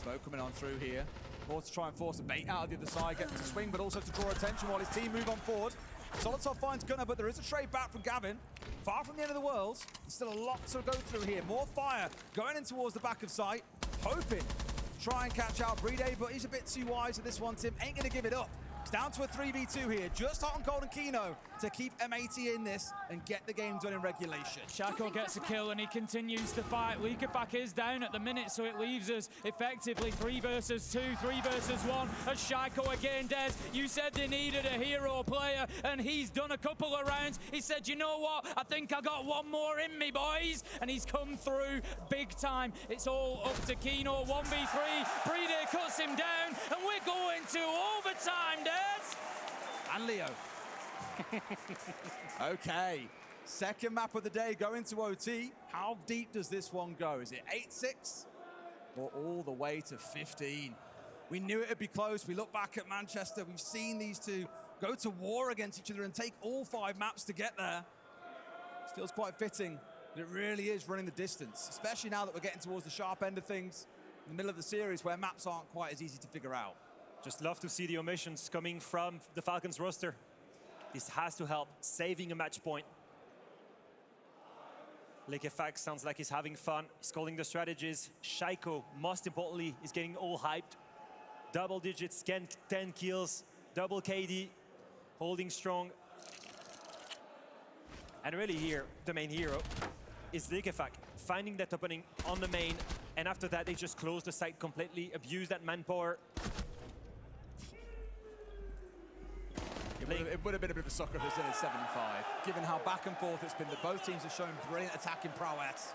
Smoke coming on through here. More to try and force a bait out of the other side, get him to swing, but also to draw attention while his team move on forward. Solotov finds Gunnar, but there is a trade back from Gavin. Far from the end of the world. There's still a lot to go through here. More fire going in towards the back of sight, hoping to try and catch out Brede, but he's a bit too wise at this one, Tim. Ain't going to give it up. It's down to a 3v2 here, just hot on cold and Kino to keep M80 in this and get the game done in regulation. Shaiko gets a kill and he continues to fight. Likefak is down at the minute, so it leaves us effectively 3 versus 2, 3 versus 1. As Shaiko again, Des, you said they needed a hero player, and he's done a couple of rounds. He said, you know what, I think I got one more in me, boys. And he's come through big time. It's all up to Kino, 1v3. Brede cuts him down, and we're going to overtime, Des. And Leo. Okay, second map of the day going to OT. How deep does this one go? Is it 8-6 or all the way to 15? We knew it would be close. We look back at Manchester. We've seen these two go to war against each other and take all 5 maps to get there. It feels quite fitting. It really is running the distance, especially now that we're getting towards the sharp end of things in the middle of the series where maps aren't quite as easy to figure out. Just love to see the omissions coming from the Falcons roster. This has to help saving a match point. Likefak sounds like he's having fun. He's calling the strategies. Shaiko, most importantly, is getting all hyped. Double digits, 10 kills, double KD, holding strong. And really here, the main hero is Likefak, finding that opening on the main, and after that they just close the site completely, abuse that manpower, playing. It would have been a bit of a sucker if it's still at 75. Given how back and forth it's been, that both teams have shown brilliant attacking prowess.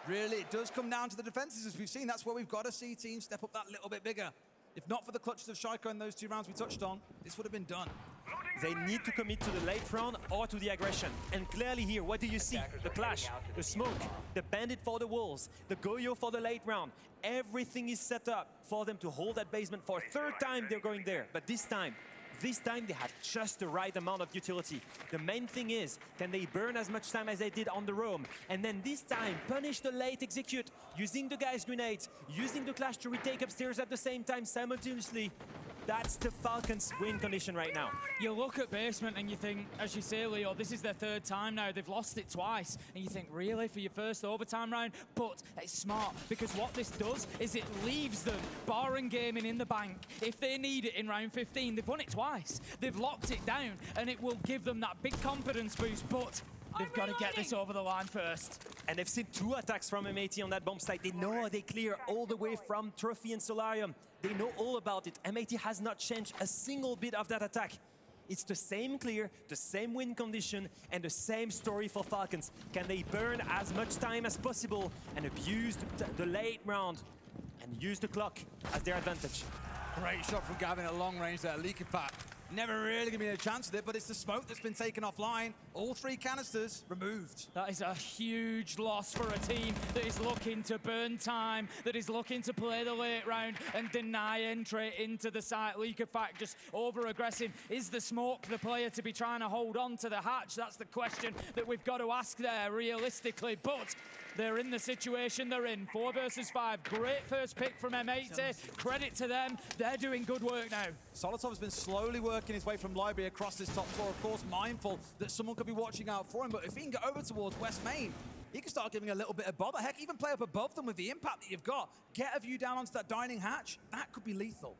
Really, it does come down to the defenses, as we've seen. That's where we've got to see teams step up that little bit bigger. If not for the clutches of Shaiko in those 2 rounds we touched on, this would have been done. They need to commit to the late round or to the aggression. And clearly here, what do you see? The flash, the smoke, the bandit for the walls, the Goyo for the late round. Everything is set up for them to hold that basement for a 3rd time they're going there. But this time they have just the right amount of utility. The main thing is, can they burn as much time as they did on the roam? And then this time, punish the late execute, using the guy's grenades, using the clash to retake upstairs at the same time simultaneously. That's the Falcons' win condition right now. You look at basement and you think, as you say, Leo, this is their 3rd time now. They've lost it twice. And you think, really, for your first overtime round? But it's smart, because what this does is it leaves them barring gaming in the bank. If they need it in round 15, they've won it twice. They've locked it down, and it will give them that big confidence boost. But they've got to get this over the line first. And they've seen 2 attacks from MAT on that bomb site. They know they clear all the way from Trophy and Solarium. They know all about it. MAT has not changed a single bit of that attack. It's the same clear, the same win condition, and the same story for Falcons. Can they burn as much time as possible and abuse the late round and use the clock as their advantage? Great shot from Gavin at long range there. Leaky-Pack. Never really gonna be a chance with it, but it's the smoke that's been taken offline. All 3 canisters removed. That is a huge loss for a team that is looking to burn time, that is looking to play the late round and deny entry into the site. Leaky-Pack just over-aggressive. Is the smoke the player to be trying to hold on to the hatch? That's the question that we've got to ask there realistically, but they're in the situation they're in. 4 versus 5. Great first pick from M80. Credit to them. They're doing good work now. Solotov has been slowly working his way from library across this top floor, of course, mindful that someone could be watching out for him. But if he can get over towards West Main, he can start giving a little bit of bother. Heck, even play up above them with the impact that you've got. Get a view down onto that dining hatch. That could be lethal.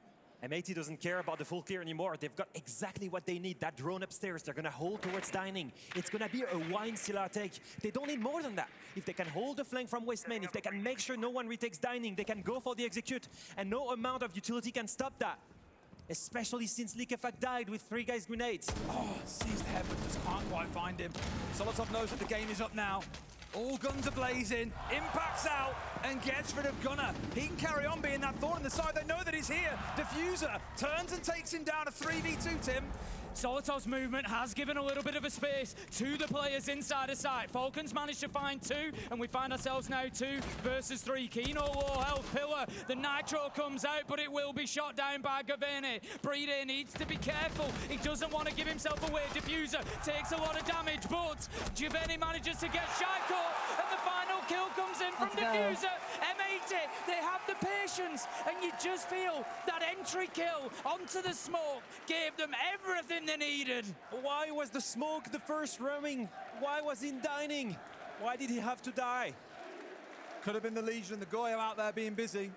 MAT doesn't care about the full clear anymore. They've got exactly what they need. That drone upstairs, they're going to hold towards dining. It's going to be a wine cellar take. They don't need more than that. If they can hold the flank from West Main, if they can make sure no one retakes dining, they can go for the execute. And no amount of utility can stop that. Especially since Leaky-Pack died with 3 guys' grenades. Oh, sees the head, but just can't quite find him. Solotov knows that the game is up now. All guns are blazing, impacts out, and gets rid of Gunner. He can carry on being that thorn in the side. They know that he's here. Diffuser turns and takes him down. A 3v2, Tim. Solotov's movement has given a little bit of a space to the players inside the site. Falcons managed to find 2, and we find ourselves now 2 versus 3. Kino low health pillar. The nitro comes out, but it will be shot down by Gavene. Brede needs to be careful. He doesn't want to give himself away. Diffuser takes a lot of damage, but Gavene manages to get Shaiko, and the final kill comes in from Diffuser. M80, they have the patience, and you just feel that entry kill onto the smoke gave them everything they needed. Why was the smoke the first roaming? Why was he dining? Why did he have to die? Could have been the Legion and the Goyo out there being busy,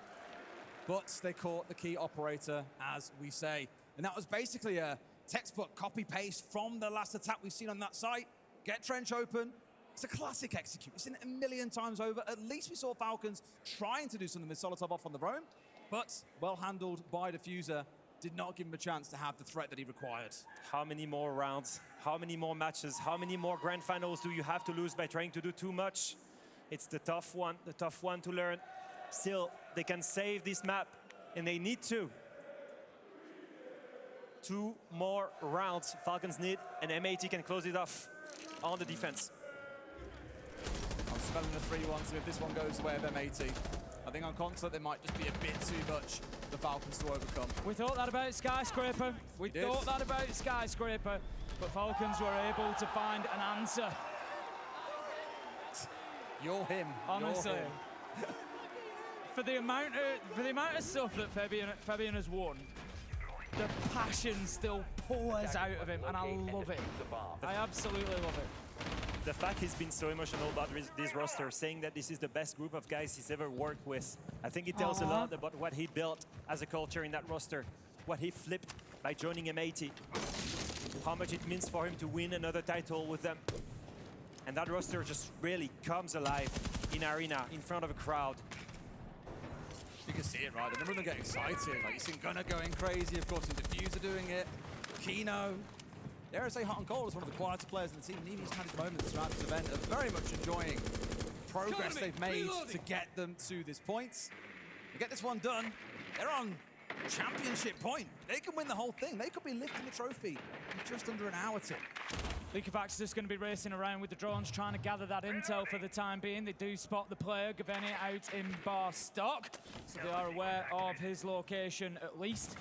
but they caught the key operator, as we say. And that was basically a textbook copy-paste from the last attack we've seen on that site. Get trench open. It's a classic execute. We've seen it a million times over. At least we saw Falcons trying to do something with Solotov off on the roam, but well handled by Diffuser. Did not give him a chance to have the threat that he required. How many more rounds? How many more matches? How many more grand finals do you have to lose by trying to do too much? It's the tough one to learn. Still, they can save this map, and they need to. 2 more rounds Falcons need, and MAT can close it off on the defense. I'm smelling the 3-1, so if this one goes the way of MAT, I think on console there might just be a bit too much for the Falcons to overcome. We thought that about Skyscraper. We thought that about Skyscraper, but Falcons were able to find an answer. You're him. Honestly. You're him. for the amount of stuff that Fabian has won, the passion still pours out of him, and I love it. I absolutely love it. The fact he's been so emotional about this roster, saying that this is the best group of guys he's ever worked with, I think it tells a lot about what he built as a culture in that roster, what he flipped by joining MAT, how much it means for him to win another title with them. And that roster just really comes alive in arena, in front of a crowd. You can see it, right? The number of them get excited. Like, you see Gunner going crazy, of course, and Diffuser doing it. Kino. dare I say, Hot and Cold is one of the quieter players in the team, and even he's had his moments throughout this event of very much enjoying the progress they've made to get them to this point. To get this one done, they're on championship point. They can win the whole thing. They could be lifting the trophy in just under an hour, Tim. Liquefax is just going to be racing around with the drones, trying to gather that intel for the time being. They do spot the player, Gaveni, out in bar stock, so they are aware of his location at least.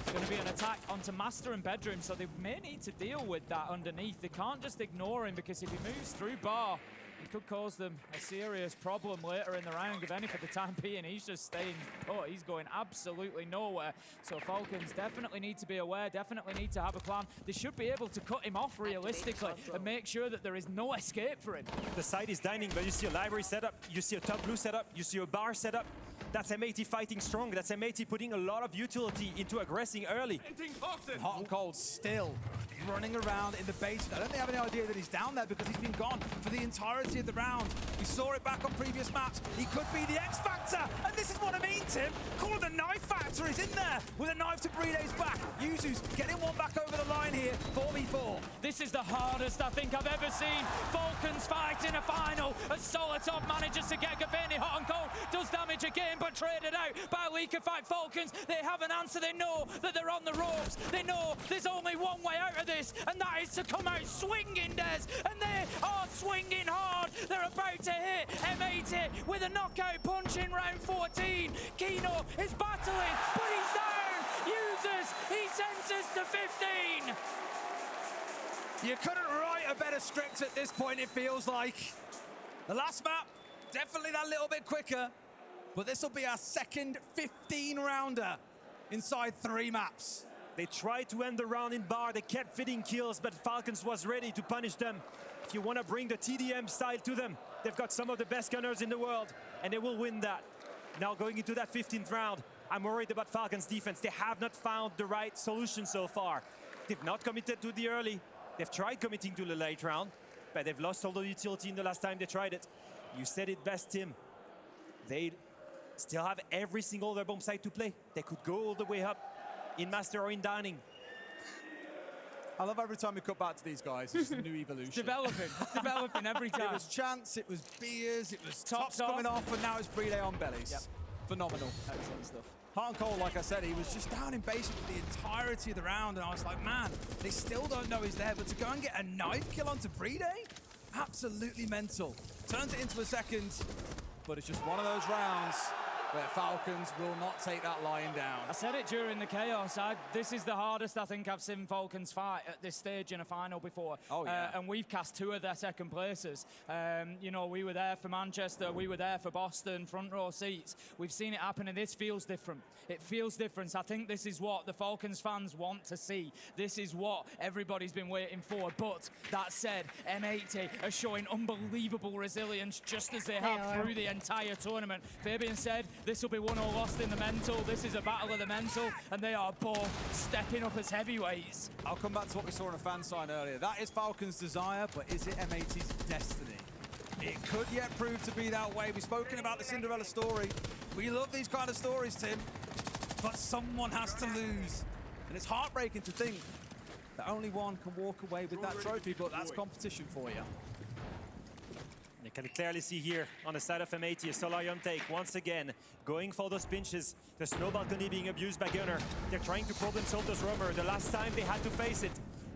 It's going to be an attack onto Master and Bedroom, so they may need to deal with that underneath. They can't just ignore him, because if he moves through bar, it could cause them a serious problem later in the round. Gaveni, for the time being, he's just staying put. He's going absolutely nowhere. So Falcons definitely need to be aware, definitely need to have a plan. They should be able to cut him off realistically and make sure that there is no escape for him. The side is dining, but you see a library setup, you see a top blue setup, you see a bar setup. That's M80 fighting strong. That's M80 putting a lot of utility into aggressing early. Hot and Cold still running around in the base. I don't think they have any idea that he's down there, because he's been gone for the entirety of the round. We saw it back on previous maps. He could be the X Factor, and this is what I mean, Tim. Call it the Knife Factor. He's in there with a knife to Bride's back. Yuzu's getting one back over the line here, 4v4. This is the hardest I think I've ever seen Falcons fight in a final, as Solotov manages to get Gaveni. Hot and Cold does damage again, but traded out by Liquefied. Falcons, they have an answer. They know that they're on the ropes. They know there's only one way out of this, and that is to come out swinging, Des. And they are swinging hard. They're about to hit M80 with a knockout punch in round 14. Kino is battling, but he's down. Users, he sends us to 15. You couldn't write a better script at this point, it feels like. The last map, definitely that little bit quicker, but this will be our second 15-rounder inside 3 maps. They tried to end the round in bar, they kept fitting kills, but Falcons was ready to punish them. If you want to bring the TDM style to them, they've got some of the best gunners in the world, and they will win that. Now going into that 15th round, I'm worried about Falcons' defense. They have not found the right solution so far. They've not committed to the early. They've tried committing to the late round, but they've lost all the utility in the last time they tried it. You said it best, Tim. They still have every single other bomb site to play. They could go all the way up in Master or in Dining. I love every time we cut back to these guys, it's a new evolution. It's developing every time. It was Chance, it was Beers, it was Tops coming off, and now it's Bride on bellies. Yep. Phenomenal. Excellent stuff. Hot and Cold, like I said, he was just down in basically the entirety of the round, and I was like, man, they still don't know he's there, but to go and get a knife kill onto Bride? Absolutely mental. Turns it into a second, but it's just one of those rounds where Falcons will not take that lying down. I said it during the chaos. This is the hardest I think I've seen Falcons fight at this stage in a final before. Oh, yeah. And we've cast 2 of their second places. You know, we were there for Manchester, we were there for Boston, front row seats. We've seen it happen, and this feels different. It feels different. I think this is what the Falcons fans want to see. This is what everybody's been waiting for. But that said, M80 are showing unbelievable resilience, just as they have through the entire tournament. Fabian said, this will be won or lost in the mental. This is a battle of the mental, and they are both stepping up as heavyweights. I'll come back to what we saw in a fan sign earlier. That is Falcons' desire, but is it M80's destiny? It could yet prove to be that way. We've spoken about the Cinderella story. We love these kind of stories, Tim, but someone has to lose. And it's heartbreaking to think that only one can walk away with that trophy, but that's competition for you. You can clearly see here on the side of M80, a Solarium take once again, going for those pinches. The snow balcony being abused by Gunner. They're trying to problem solve those roamers. The last time they had to face it,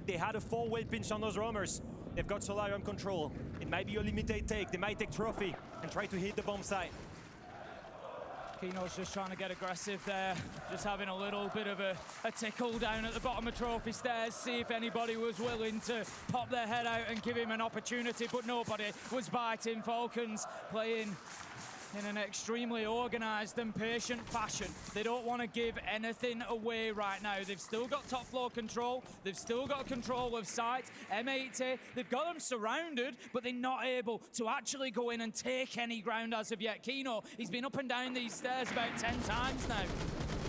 they had a 4-way pinch on those roamers. They've got Solarium control. It might be a limited take. They might take trophy and try to hit the bomb site. Kino's just trying to get aggressive there, just having a little bit of a tickle down at the bottom of trophy stairs, see if anybody was willing to pop their head out and give him an opportunity, but nobody was biting. Falcons playing in an extremely organised and patient fashion. They don't want to give anything away right now. They've still got top floor control. They've still got control of site. M80, they've got them surrounded, but they're not able to actually go in and take any ground as of yet. Kino, he's been up and down these stairs about 10 times now.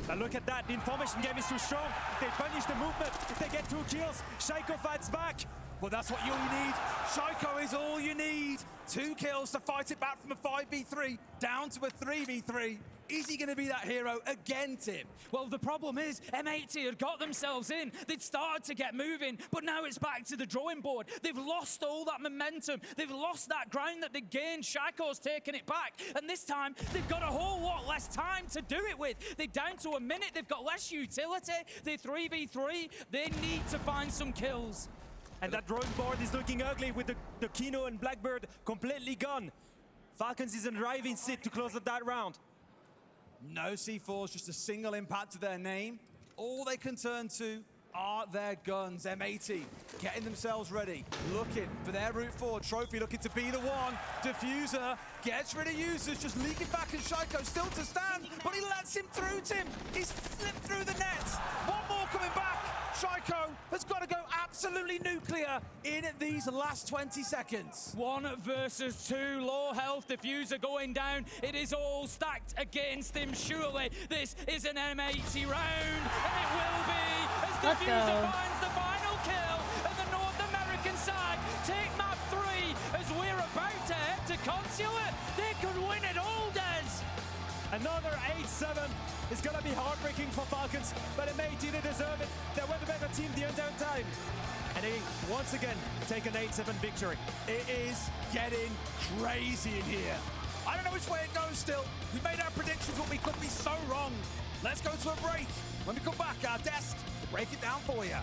Now look at that, the information game is too strong. They punish the movement. They get 2 kills. Shaiko fights back. Well, that's what you need. Shaiko is all you need. 2 kills to fight it back from a 5v3 down to a 3v3. Is he going to be that hero again, Tim? Well, the problem is M80 had got themselves in. They'd started to get moving, but now it's back to the drawing board. They've lost all that momentum. They've lost that ground that they gained. Shaiko's taken it back, and this time they've got a whole lot less time to do it with. They're down to a minute. They've got less utility. They're 3v3. They need to find some kills. And that drawing board is looking ugly with the Kino and Blackbird completely gone. Falcons is in driving seat to close up that round. No C4s, just a single impact to their name. All they can turn to are their guns. M80 getting themselves ready, looking for their route forward. Trophy looking to be the one. Diffuser gets rid of users, just leaking back, and Shaiko still to stand, but he lets him through, Tim. He's flipped through the net. One more coming back. Shaiko has got to go absolutely nuclear in these last 20 seconds. 1 versus 2, low health, Diffuser going down. It is all stacked against him, surely. This is an M80 round, and it will be as Diffuser finds the final kill in the North American side. Take map 3 as we're about to head to Consulate. They could win it all, Des. Another 8-7 is going to be heartbreaking for Falcons, but M80, they deserve it. They were the better team the entire time. And they, once again, take an 8-7 victory. It is getting crazy in here. I don't know which way it goes still. We made our predictions, but we could be so wrong. Let's go to a break. When we come back, our desk will break it down for you.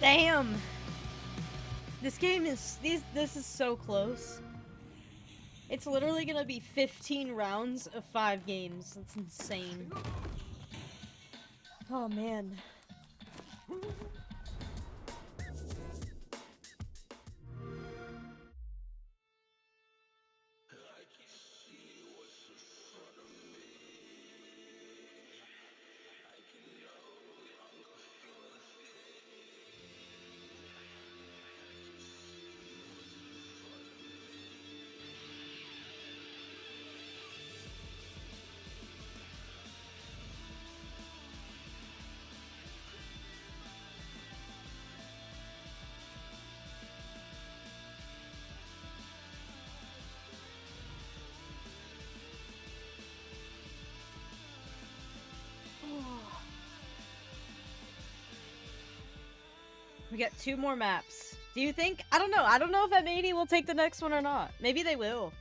Damn! This game is this is so close. It's literally gonna be 15 rounds of 5 games. That's insane. Oh man. We got 2 more maps. Do you think? I don't know. I don't know if M80 will take the next one or not. Maybe they will.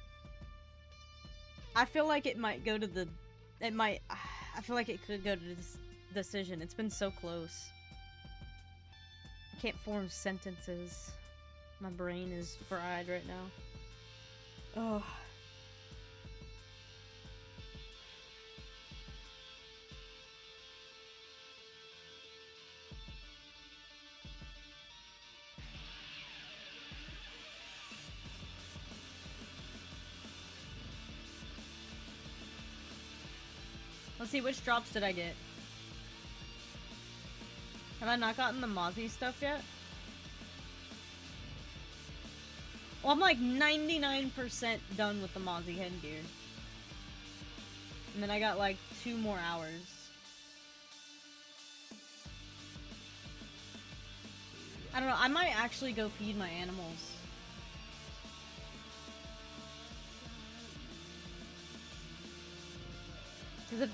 I feel like it might go to the... It might... I feel like it could go to this decision. It's been so close. I can't form sentences. My brain is fried right now. Oh. Let's see, which drops did I get? Have I not gotten the Mozzie stuff yet? Well, I'm like 99% done with the Mozzie headgear. And then I got like 2 more hours. I don't know, I might actually go feed my animals.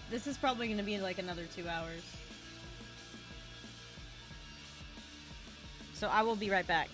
This is probably going to be like another 2 hours. So I will be right back.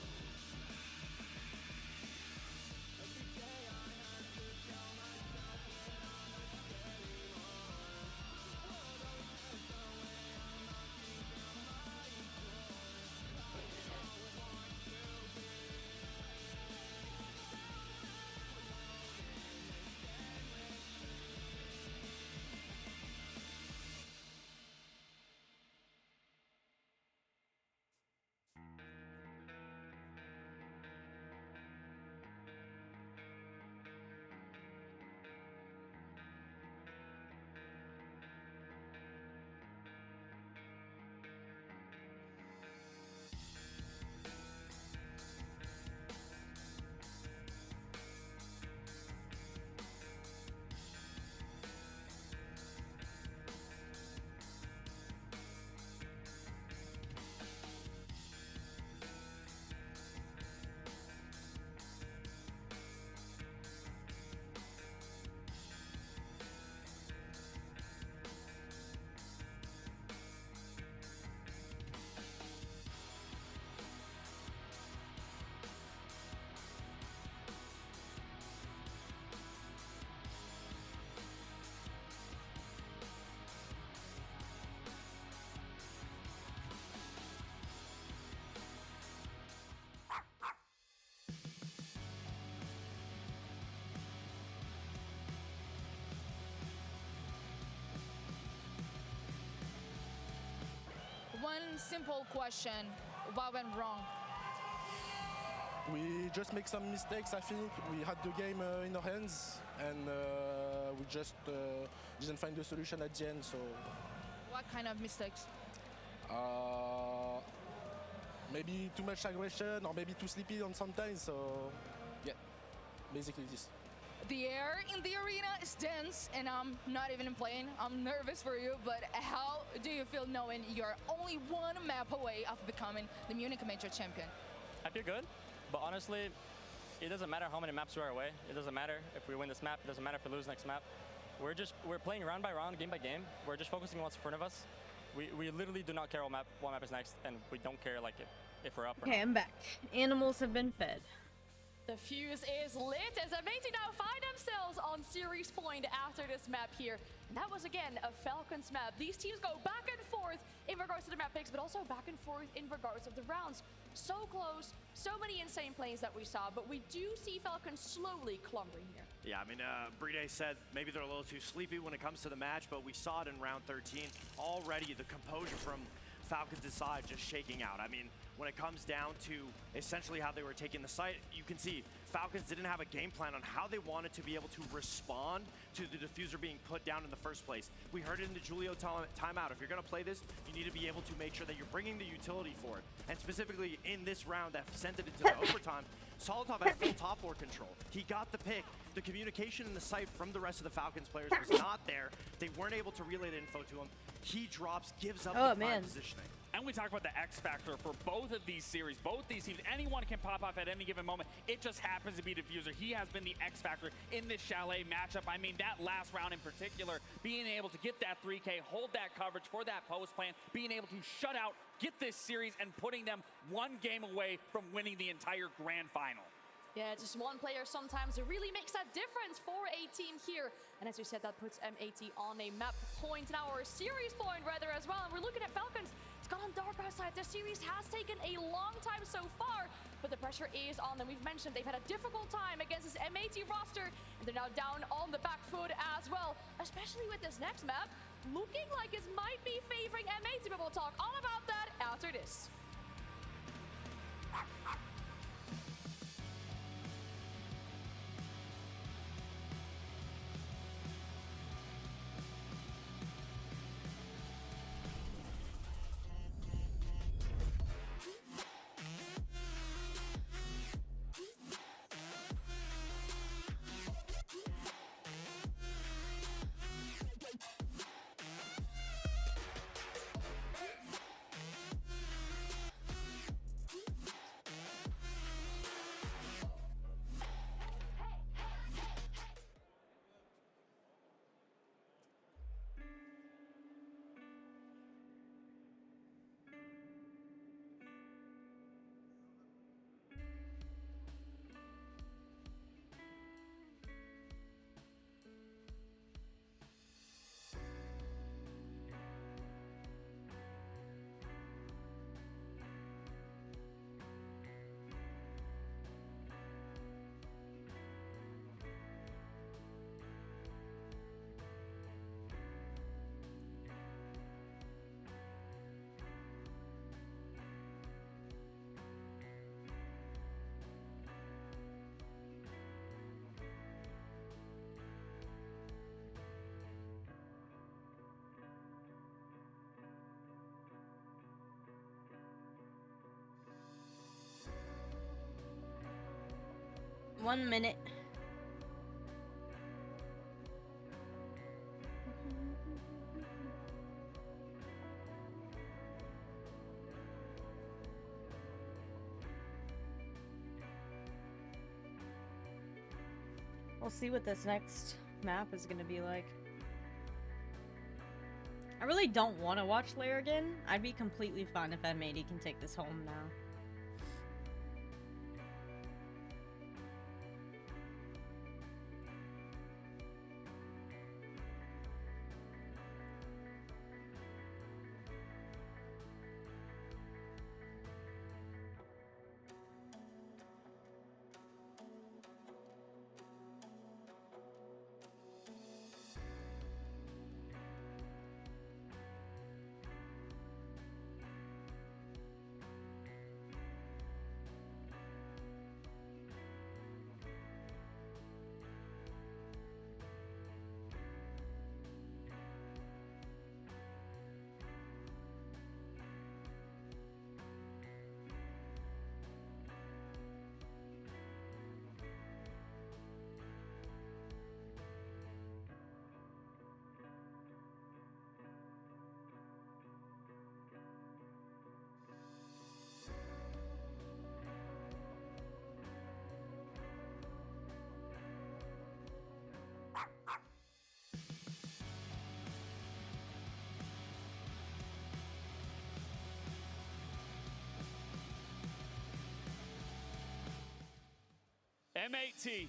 one simple question. What went wrong? We just make some mistakes, I think. We had the game in our hands, and we just didn't find the solution at the end, so... What kind of mistakes? Maybe too much aggression, or maybe too sleepy on sometimes, so... Yeah, basically this. The air in the arena is dense, and I'm not even playing. I'm nervous for you, but how do you feel knowing you're only one map away of becoming the Munich Major champion? I feel good, but honestly, it doesn't matter how many maps we are away. It doesn't matter if we win this map. It doesn't matter if we lose next map. We're playing round by round, game by game. We're just focusing on what's in front of us. We literally do not care what map is next, and we don't care like if we're up or Okay, not. I'm back. Animals have been fed. The fuse is lit as M80 now find themselves on series point after this map here. And that was, again, a Falcons map. These teams go back and forth in regards to the map picks, but also back and forth in regards of the rounds. So close, so many insane plays that we saw, but we do see Falcons slowly clumbering here. Yeah, I mean, Bride said maybe they're a little too sleepy when it comes to the match, but we saw it in round 13. Already the composure from Falcons' side just shaking out. I mean, when it comes down to essentially how they were taking the site, you can see Falcons didn't have a game plan on how they wanted to be able to respond to the diffuser being put down in the first place. We heard it in the Julio timeout. If you're going to play this, you need to be able to make sure that you're bringing the utility for it. And specifically in this round that sent it into the overtime, Solotov had full top floor control. He got the pick. The communication in the site from the rest of the Falcons players was not there. They weren't able to relay the info to him. He drops, gives up the prime positioning. And we talk about the X factor for both of these series, both these teams. Anyone can pop off at any given moment. It just happens to be Diffuser. He has been the X factor in this Chalet matchup. I mean, that last round in particular, being able to get that 3K, hold that coverage for that post plan, being able to shut out, get this series, and putting them one game away from winning the entire grand final. Yeah, just one player sometimes it really makes that difference for a team here. And as you said, that puts M80 on a map point now, or a series point rather as well. And we're looking at Falcons. It's gone on darker side. The series has taken a long time so far, but the pressure is on them. We've mentioned they've had a difficult time against this M80 roster, and they're now down on the back foot as well, especially with this next map. Looking like it might be favoring M80, but we'll talk all about that after this. One minute. We'll see what this next map is gonna be like. I really don't want to watch Lair again. I'd be completely fine if M80 can take this home now. M80,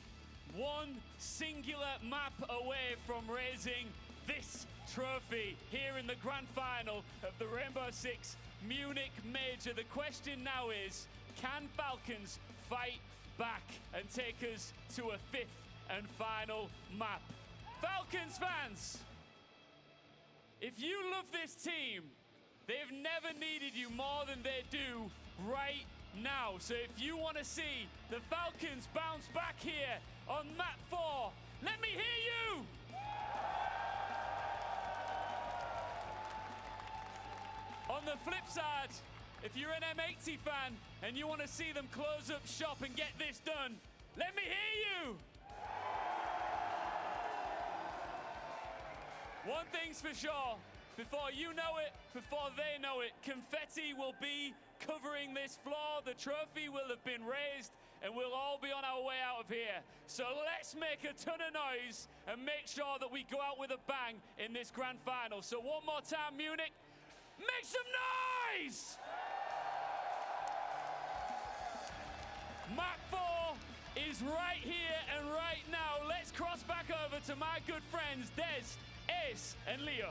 one singular map away from raising this trophy here in the grand final of the Rainbow Six Munich Major. The question now is, can Falcons fight back and take us to a fifth and final map? Falcons fans, if you love this team, they've never needed you more than they do right now. So if you want to see the Falcons bounce back here on map 4, let me hear you! On the flip side, if you're an M80 fan and you want to see them close up shop and get this done, let me hear you! One thing's for sure, before you know it, before they know it, confetti will be covering this floor, the trophy will have been raised, and we'll all be on our way out of here. So let's make a ton of noise and make sure that we go out with a bang in this grand final. So one more time, Munich, make some noise! Map 4 is right here and right now. Let's cross back over to my good friends, Des, Ace, and Leo.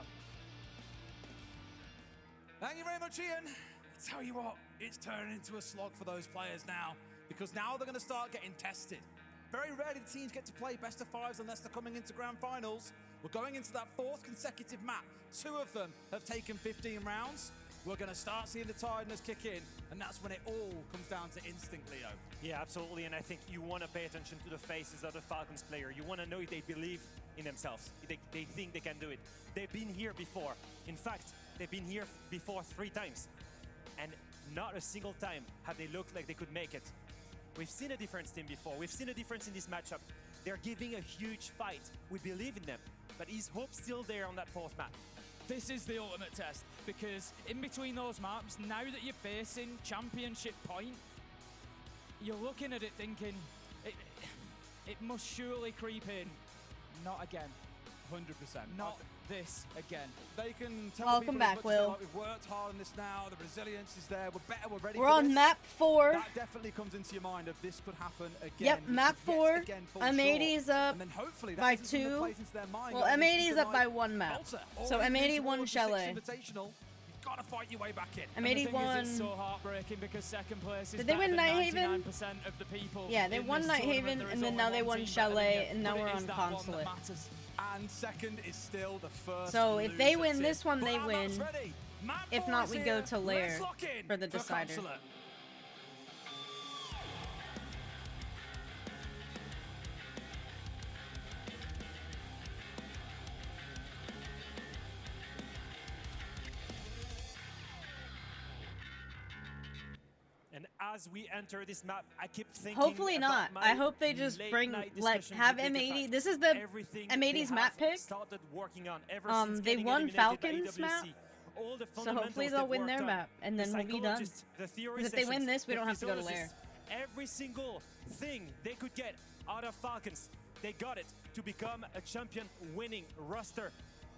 Thank you very much, Ian. I tell you what, it's turning into a slog for those players now, because now they're going to start getting tested. Very rarely the teams get to play best of fives unless they're coming into grand finals. We're going into that 4th consecutive map. 2 of them have taken 15 rounds. We're going to start seeing the tiredness kick in, and that's when it all comes down to instinct, Leo. Yeah, absolutely, and I think you want to pay attention to the faces of the Falcons player. You want to know if they believe in themselves, if they think they can do it. They've been here before. In fact, they've been here before 3 times, and not a single time have they looked like they could make it. We've seen a difference team before. We've seen a difference in this matchup. They're giving a huge fight. We believe in them, but is hope still there on that 4th map? This is the ultimate test, because in between those maps, now that you're facing championship point, you're looking at it thinking, it must surely creep in. Not again. 100%. Not this again. They can tell Welcome people back, as much as they Will. like. We've worked hard on this now. The resilience is there. We're better. We're ready. We're for on this. map 4. That definitely comes into your mind of this could happen again. Yep, We map could 4. yet again fall M80's short. up And then hopefully that by isn't something that 2. plays into their mind Well, going into M80's up tonight. by 1 map. Malta, So already M80 moving won towards the Chalet. 6th Invitational. You've got to fight your way back in. And the M80 thing won. is, it's so heartbreaking because second place is Did they win better than Nighthaven? 99% of the people. Yeah, they in won this Nighthaven, tournament. There is and then only now they one won team better than Chalet, you, and now but it we're is on that one that Consulate. matters. And second is still the first. So if they loser win team. this one, they But our map's win. ready. Map If 4 not, is we here. go to Lair Let's lock in for the decider. Consulate. And as we enter this map, I keep thinking Hopefully about not. my I hope they just late bring, night like, discussion have with the M80. fact This is the everything M80's they map have pick. started working on ever since They getting won eliminated by Falcons AWC. map. All the So hopefully fundamentals they'll they've win their worked on, map, and the then we'll be done. psychologists, the theory Because if they win sessions, this, we the don't have to go to Lair. physiologists, every single thing they could get out of Falcons, they got it to become a champion winning roster.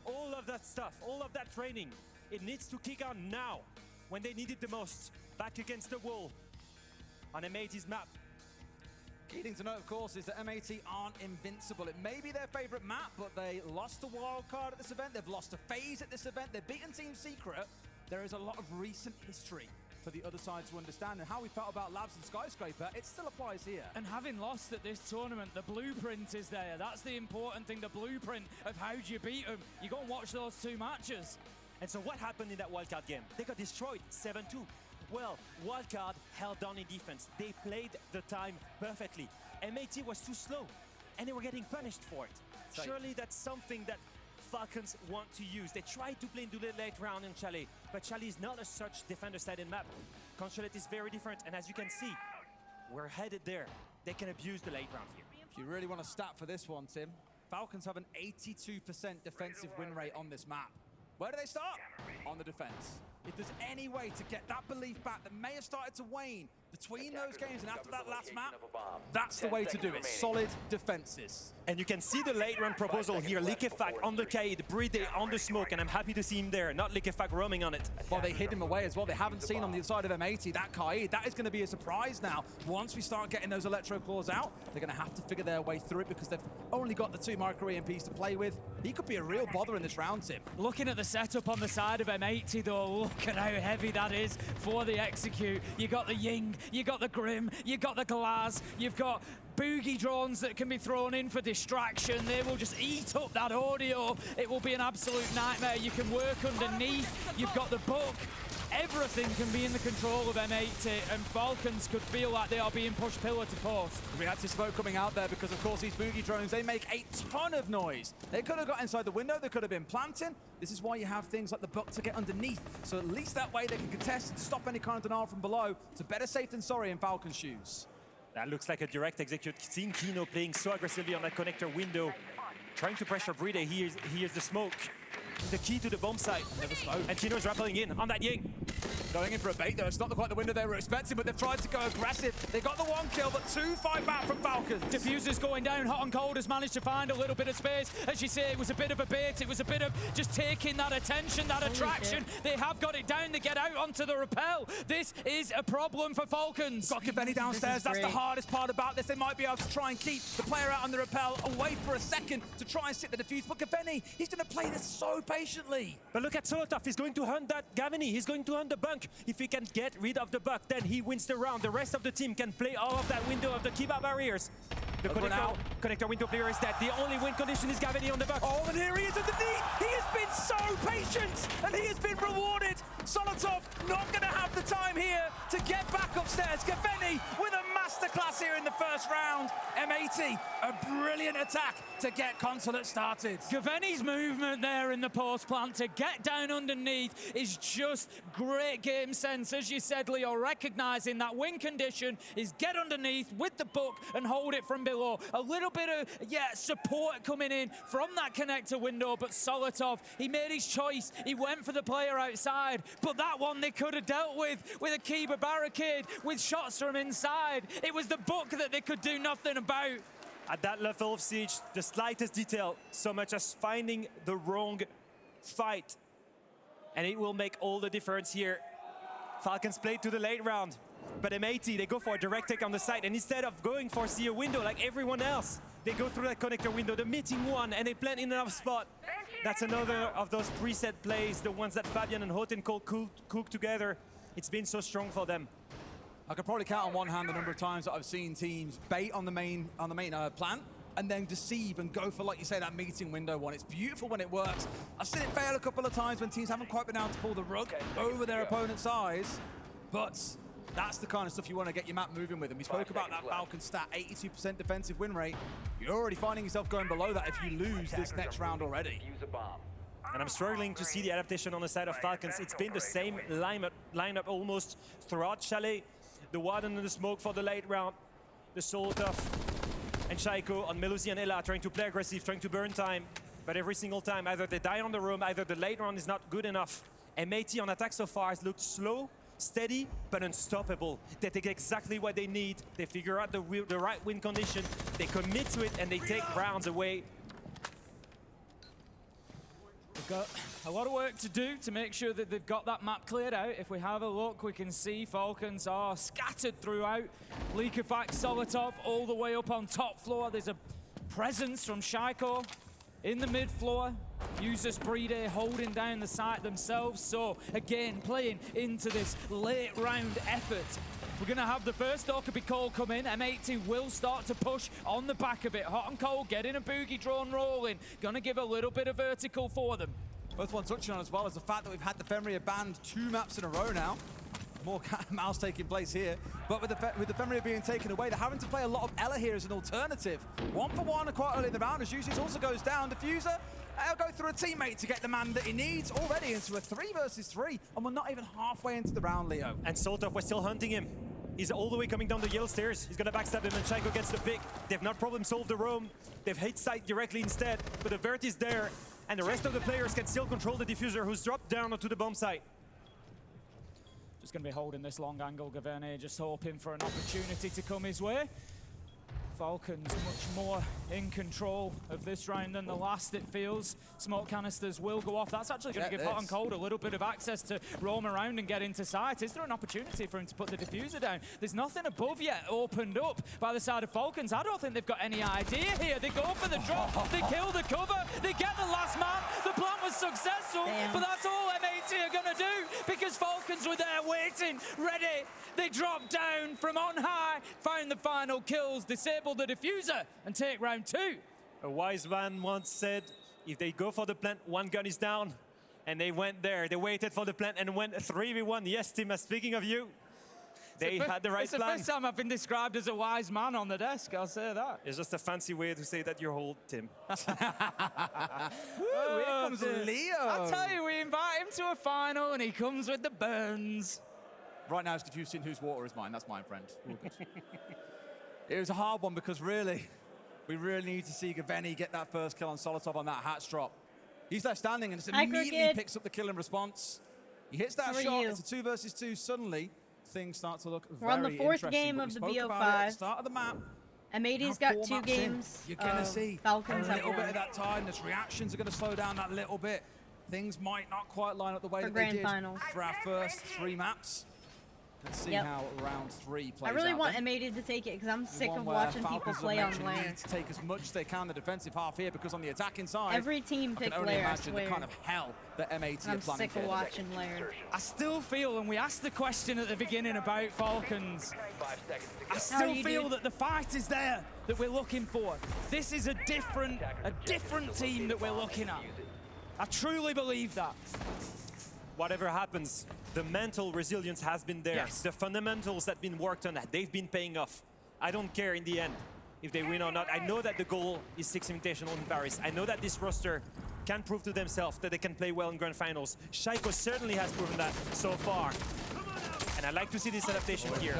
All of that stuff, all of that training, it needs to kick on now when they need it the most. Back against the wall on M80's map. Key thing to note, of course, is that M80 aren't invincible. It may be their favorite map, but they lost a wild card at this event. They've lost a phase at this event. They've beaten Team Secret. There is a lot of recent history for the other side to understand, and how we felt about Labs and Skyscraper, it still applies here. And having lost at this tournament, the blueprint is there. That's the important thing, the blueprint of how do you beat them. You go and watch those 2 matches. And so what happened in that wildcard game? They got destroyed 7-2. Well, wildcard held on in defense. They played the time perfectly. M80 was too slow, and they were getting punished for it. So Surely that's something that Falcons want to use. They tried to play into the late round in Chalet, but Chalet is not a such defender-sided map. Consulate is very different, and as you can see, we're headed there. They can abuse the late round here. If you really want to stat for this one, Tim, Falcons have an 82% defensive win rate on this map. Where do they start? On the defense. if there's any way to get that belief back that may have started to wane between those games and after that last map, that's the way to do it. Solid defenses. And you can see the late run proposal here. Liquefact on the Cade, Bride on the smoke, and I'm happy to see him there, not Liquefact roaming on it. Well, they hid him away as well. They haven't seen on the side of M80 that Kaid. That is going to be a surprise now. Once we start getting those electro claws out, they're going to have to figure their way through it because they've only got the 2 micro EMPs to play with. He could be a real bother in this round, Tim. Looking at the setup on the side of M80 though, look at how heavy that is for the execute. You got the Ying, you got the Grim, you got the Glass, you've got boogie drones that can be thrown in for distraction. They will just eat up that audio. It will be an absolute nightmare. You can work underneath. You've got the book. Everything can be in the control of M80, and Falcons could feel like they are being pushed pillar to post. We had to smoke coming out there because, of course, these boogie drones, they make a ton of noise. They could have got inside the window. They could have been planting. This is why you have things like the buck to get underneath. So at least that way they can contest and stop any kind of denial from below. It's a better safe than sorry in Falcons' shoes. That looks like a direct execute. Seeing Kino playing so aggressively on that connector window, trying to pressure Bride. Here's the smoke. The key to the bomb site. Never smoke. And Kino's rappelling in on that Ying. Going in for a bait, though. It's not quite the window they were expecting, but they've tried to go aggressive. They got the 1 kill, but 2 fight back from Falcons. Diffuser's going down. Hot and Cold has managed to find a little bit of space. As you say, it was a bit of a bait. It was a bit of just taking that attention, that attraction. They have got it down. They get out onto the rappel. This is a problem for Falcons. Got Kaveni downstairs. That's the hardest part about this. They might be able to try and keep the player out on the rappel away for a second to try and sit the defuse. But Kaveni, he's going to play this so patiently. But look at Solotov. He's going to hunt that Gavini. He's going to hunt the bunk. If he can get rid of the buck, then he wins the round. The rest of the team can play all of that window of the Kiba barriers. The connector window player is dead. The only win condition is Gavini on the buck. Oh, and here he is underneath. He has been so patient, and he has been rewarded. Solotov not going to have the time here to get back upstairs. Gaveni with a masterclass here in the first round. M80, a brilliant attack to get Consulate started. Gaveni's movement there in the post plant to get down underneath is just great game sense. As you said, Leo, recognizing that win condition is get underneath with the book and hold it from below. A little bit of, support coming in from that connector window, but Solotov, he made his choice. He went for the player outside, but that one they could have dealt with a Kiba barricade, with shots from inside. It was the book that they could do nothing about. At that level of siege, the slightest detail, so much as finding the wrong fight, and it will make all the difference here. Falcons played to the late round, but M80, they go for a direct take on the side, and instead of going for a window like everyone else, they go through that connector window, the meeting one, and they plant in enough spot. That's another of those preset plays, the ones that Fabian and Hot and Cold cook together. It's been so strong for them. I could probably count on one hand the number of times that I've seen teams bait on the main plant and then deceive and go for, like you say, that meeting window one. It's beautiful when it works. I've seen it fail a couple of times when teams haven't quite been able to pull the rug over their opponent's eyes, but that's the kind of stuff you want to get your map moving with. And we spoke about that Falcon stat, 82% defensive win rate. You're already finding yourself going below that if you lose this next round already. And I'm struggling to see the adaptation on the side of Falcons. It's been the same lineup almost throughout Chalet. The Warden and the smoke for the late round. The Solotov and Shaiko on Melusi and Ella trying to play aggressive, trying to burn time. But every single time, either they die on the room, either the late round is not good enough. M80 on attack so far has looked slow, steady, but unstoppable. They take exactly what they need. They figure out the right win condition. They commit to it, and they take rounds away. We've got a lot of work to do to make sure that they've got that map cleared out. If we have a look, we can see Falcons are scattered throughout. Liquefact, Solotov all the way up on top floor. There's a presence from Shaiko in the mid floor. Users Bride holding down the site themselves. So again, playing into this late round effort. We're going to have the first Okabe call come in. M80 will start to push on the back of it. Hot and Cold getting a boogie drone rolling. Going to give a little bit of vertical for them. Both one touching on as well as the fact that we've had the Fenrir banned 2 maps in a row now. More cat and mouse taking place here. But with the Fenrir being taken away, they're having to play a lot of Ella here as an alternative. 1-for-1 quite early in the round as Usis also goes down. Diffuser, he'll go through a teammate to get the man that he needs already into a 3 versus 3. And we're not even halfway into the round, Leo. And Solotov was still hunting him. He's all the way coming down the yellow stairs. He's gonna backstab him and Shaiko gets the pick. They've not problem solved the roam. They've hit site directly instead, but the vert is there. And the rest of the players can still control the diffuser who's dropped down onto the bomb site. Just going to be holding this long angle. Gavene just hoping for an opportunity to come his way. Falcons much more in control of this round than the last, it feels. Smoke canisters will go off. That's actually going to give Hot and Cold a little bit of access to roam around and get into sight. Is there an opportunity for him to put the diffuser down? There's nothing above yet opened up by the side of Falcons. I don't think they've got any idea here. They go for the drop, they kill the cover, they get the last man. The plan was successful, but that's all M80 are going to do because Falcons were there waiting, ready. They drop down from on high, find the final kills, disable the diffuser, and take round 2. A wise man once said, if they go for the plant, one gun is down. And they went there. They waited for the plant and went 3v1. Yes, Tim, speaking of you, they had the right plan. It's the first time I've been described as a wise man on the desk, I'll say that. It's just a fancy way to say that you're old, Tim. Here comes Leo. I tell you, we invite him to a final and he comes with the burns. Right now it's confusing whose water is mine. That's mine, friend. All good. It was a hard one because really, we really need to see Gavene get that first kill on Solotov on that hatch drop. He's left standing and just immediately picks up the kill in response. He hits that shot. It's a 2 versus 2. Suddenly, things start to look We're very on the 4th interesting. game of the BO5. Start of the map. M80's got 2 games. You're going to see Falcons a little bit of that time. His reactions are going to slow down that little bit. Things might not quite line up the way that they did for our first 3 maps. Let's see how round 3 plays out. I really want M80 to take it because I'm sick of watching people play on Lair. Need to take as much as they can the defensive half here because on the attacking side, every team picked Lair, I swear. The kind of hell that M80 are planning. I'm sick of watching Lair. I still feel, and we asked the question at the beginning about Falcons, I still feel that the fight is there that we're looking for. This is a different team that we're looking at. I truly believe that. Whatever happens, the mental resilience has been there. Yes. The fundamentals that have been worked on, they've been paying off. I don't care in the end if they win or not. I know that the goal is 6 Invitational in Paris. I know that this roster can prove to themselves that they can play well in grand finals. Shaiko certainly has proven that so far. And I'd like to see this adaptation here.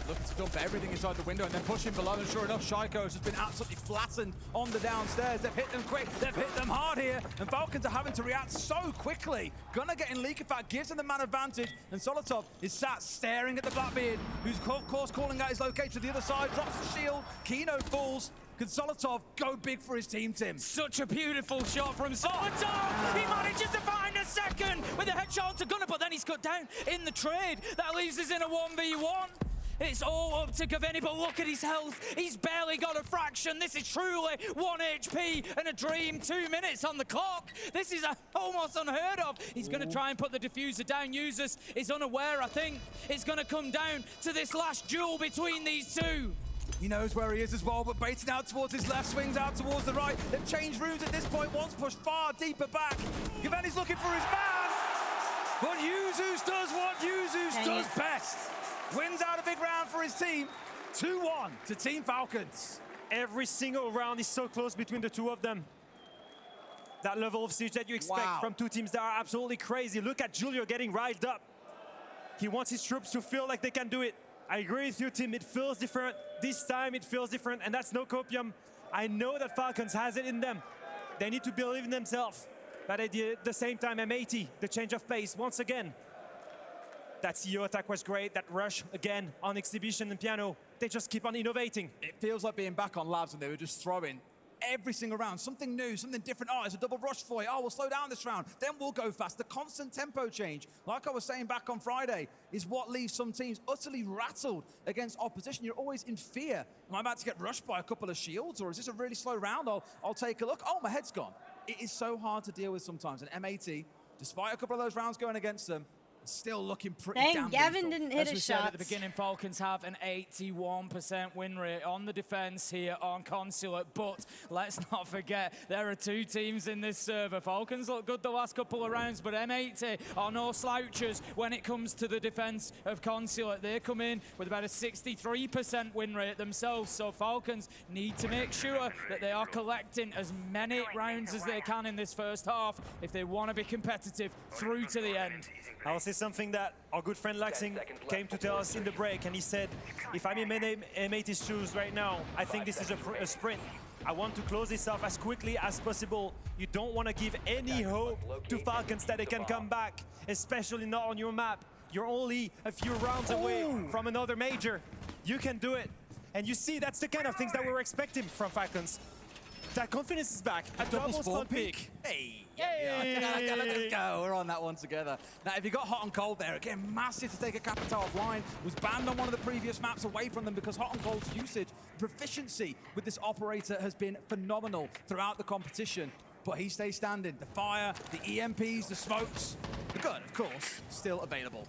Looking to dump everything inside the window and then push him below, and sure enough, Shaiko has just been absolutely flattened on the downstairs. They've hit them quick, they've hit them hard here, and Falcons are having to react so quickly. Gunnar getting leak effect gives them the man advantage, and Solotov is sat staring at the Blackbeard, who's of course calling out his location to the other side, drops the shield, Kino falls. Can Solotov go big for his team, Tim? Such a beautiful shot from Solotov! He manages to find a second with a headshot to Gunnar, but then he's cut down in the trade. That leaves us in a 1v1. It's all up to Gavene, but look at his health. He's barely got a fraction. This is truly 1 HP and a dream. 2 minutes on the clock. This is almost unheard of. He's going to try and put the diffuser down. Users is unaware, I think. It's going to come down to this last duel between these two. He knows where he is as well, but baiting out towards his left, swings out towards the right. They've changed rooms at this point. One's pushed far deeper back. Gavene's looking for his man. But Jesus does what Jesus does best. Wins out a big round for his team. 2-1 to Team Falcons. Every single round is so close between the two of them. That level of siege that you expect from two teams that are absolutely crazy. Look at Julio getting riled up. He wants his troops to feel like they can do it. I agree with you, Tim. It feels different. This time it feels different, and that's no copium. I know that Falcons has it in them. They need to believe in themselves. But at the same time, M80, the change of pace, once again. That CEO attack was great. That rush, again, on exhibition and piano. They just keep on innovating. It feels like being back on labs and they were just throwing every single round. Something new, something different. Oh, it's a double rush for you. Oh, we'll slow down this round. Then we'll go fast. The constant tempo change, like I was saying back on Friday, is what leaves some teams utterly rattled against opposition. You're always in fear. Am I about to get rushed by a couple of shields, or is this a really slow round? I'll take a look. Oh, my head's gone. It is so hard to deal with sometimes. And M80, despite a couple of those rounds going against them, still looking pretty damn Gavin lethal. didn't hit As we his said shots. at the beginning, Falcons have an 81% win rate on the defense here on Consulate, but let's not forget there are 2 teams in this server. Falcons look good the last couple of rounds, but M80 are no slouchers when it comes to the defense of Consulate. They come in with about a 63% win rate themselves, so Falcons need to make sure that they are collecting as many rounds as they can in this first half if they want to be competitive through to the end. I'll say something that our good friend Laxing came to tell us in the break, and he said, if I'm in M80's shoes right now, I think this is a sprint. I want to close this off as quickly as possible. You don't want to give any hope to Falcons that they can come back, especially not on your map. You're only a few rounds away from another major. You can do it. And you see, that's the kind of things that we were expecting from Falcons. That confidence is back. A double spawn peak. Hey! Yeah, let's go. We're on that one together. Now, if you got Hot and Cold there, again, massive to take a Capitao offline. Was banned on one of the previous maps away from them because Hot and Cold's usage, proficiency with this operator has been phenomenal throughout the competition. But he stays standing. The fire, the EMPs, the smokes, the gun, of course, still available.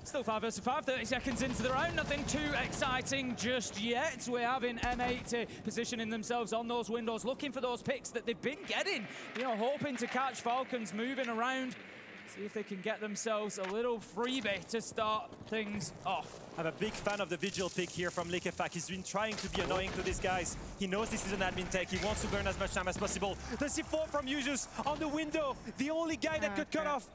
Still 5 versus 5, 30 seconds into the round. Nothing too exciting just yet. We're having M80 positioning themselves on those windows, looking for those picks that they've been getting. You know, hoping to catch Falcons moving around. See if they can get themselves a little freebie to start things off. I'm a big fan of the Vigil pick here from Likefak. He's been trying to be annoying to these guys. He knows this is an admin take. He wants to burn as much time as possible. The C4 from Yujus on the window. The only guy that could cut off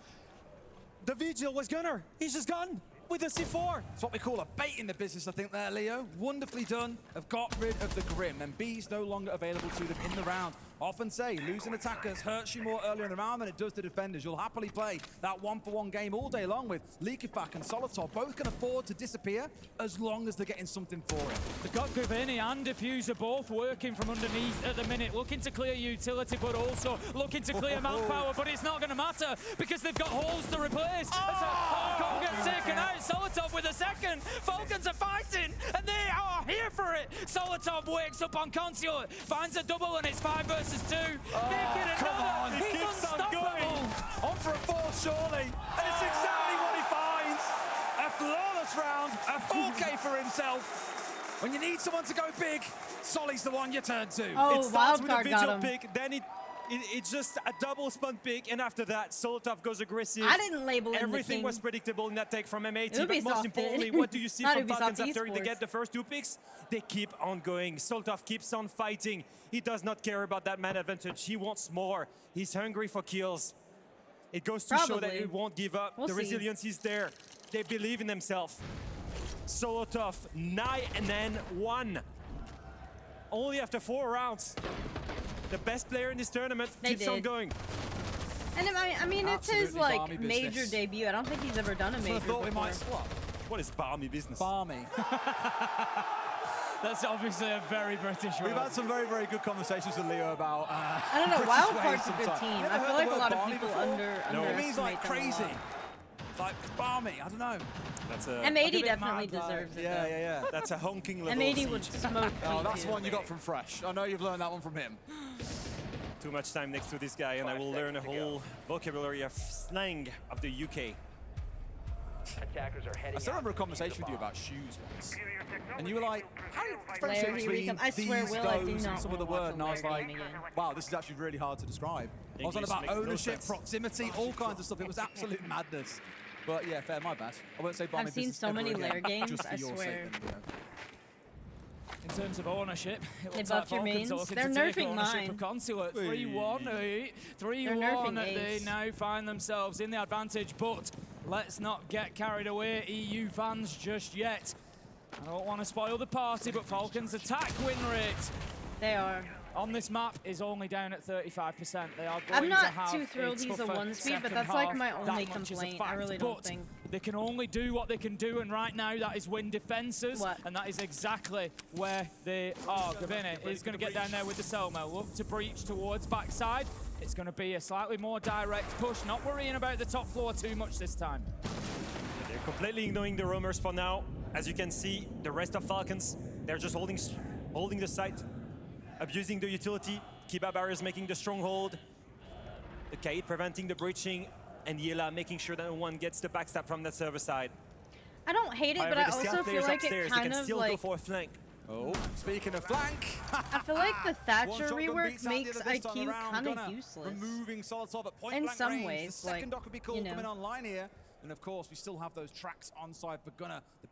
the Vigil was Gunnar. He's just gone with the C4. It's what we call a bait in the business, I think, there, Leo. Wonderfully done. Have got rid of the Grim, and B's no longer available to them in the round. Often say, losing attackers hurts you more earlier in the round than it does to defenders. You'll happily play that one-for-one game all day long with Likefak and Solotov. Both can afford to disappear as long as they're getting something for it. They've got Gravini and Diffuser both working from underneath at the minute, looking to clear utility, but also looking to clear manpower, but it's not going to matter because they've got holes to replace. Hong gets taken out, Solotov with a second. Falcons are fighting, and they are here for it. Solotov wakes up on Consulate, finds a double, and it's 5 versus 2. Come on, He's unstoppable. On for a fourth, surely. And it's exactly what he finds. A flawless round, a 4K for himself. When you need someone to go big, Solly's the one you turn to. Oh, it starts with a wildcard Vigil got him. pick, then it's just a double spawn pick, and after that, Solotov goes aggressive. I didn't label him the Everything king. was predictable in that take from M80, but Ubisoft most did. importantly, what do you see Not from Ubisoft Falcons after they esports. get the first 2 picks? They keep on going. Solotov keeps on fighting. He does not care about that man advantage. He wants more. He's hungry for kills. It goes to show that Probably. he won't give up. We'll the see. resilience is there. They believe in themselves. Solotov, 9-1. Only after 4 rounds. The best player in this tournament keeps on going. And I mean, it's his Absolutely like balmy major business. debut. I don't think he's ever done a major thought we before. might swap. What is balmy business? Balmy. That's obviously a very British word. We've had some very, very good conversations with Leo about I don't know. British Wildcard's ways a good sometimes. team. You ever I heard feel the like a word lot of balmy people before? underestimate It means like them a lot. crazy. It's like it's balmy. I don't know. That's M80 definitely deserves it. Yeah, though. yeah, yeah. That's a honking level. M80 would siege. smoke. Oh, that's people. one you got from Fresh. I know you've learned that one from him. Too much time next to this guy, and I will learn a whole vocabulary of slang of the UK. I still remember a conversation with you about shoes once. And you were like, how do you differentiate Larry, between I swear, these, Will, I do those, not and some of the wanna watch word? And I was Larry like, again. wow, this is actually really hard to describe. I was on English about makes no ownership, sense. proximity, all kinds of stuff. It was absolute madness. But yeah, fair, my bad. I won't say balmy I've seen business so ever many again, Lair games, just for I your swear. sake, then, Leo. In terms of ownership, it They looks like buffed your Falcons mains. are looking They're to take nerfing ownership mine. of Consulate. Whee. 3-1. 3-1. nerfing They Ace. now find themselves in the advantage, but let's not get carried away, EU fans, just yet. I don't want to spoil the party, but Falcons' attack win rate They are. on this map is only down at 35%. They are going I'm to not have too thrilled a he's a tougher 1-speed, but second that's like half. my That only much is a complaint. I fact. really don't But think. they can only do what they can do, and right now that is win defenses, What? and that is exactly where they are. Gravini is going to get down there with the Selma. Look to breach towards backside. It's going to be a slightly more direct push, not worrying about the top floor too much this time. They're completely ignoring the roamers for now. As you can see, the rest of Falcons, they're just holding the site, abusing the utility. Kiba barriers making the stronghold. The Kaid preventing the breaching, and Yela making sure that no one gets the backstab from that server side. I don't hate it, However, but I the also Seattle feel players like upstairs, it they kind can of still go like. for a flank. Oh, speaking of flank. I feel like the One Thatcher shotgun rework beats out the makes other this time IQ around. kind of Gunnar useless. Removing Solotov at point In blank some range. ways, The second like, dock would be cool you know. coming online here. And of course, we still have those tracks on side for Gunnar. The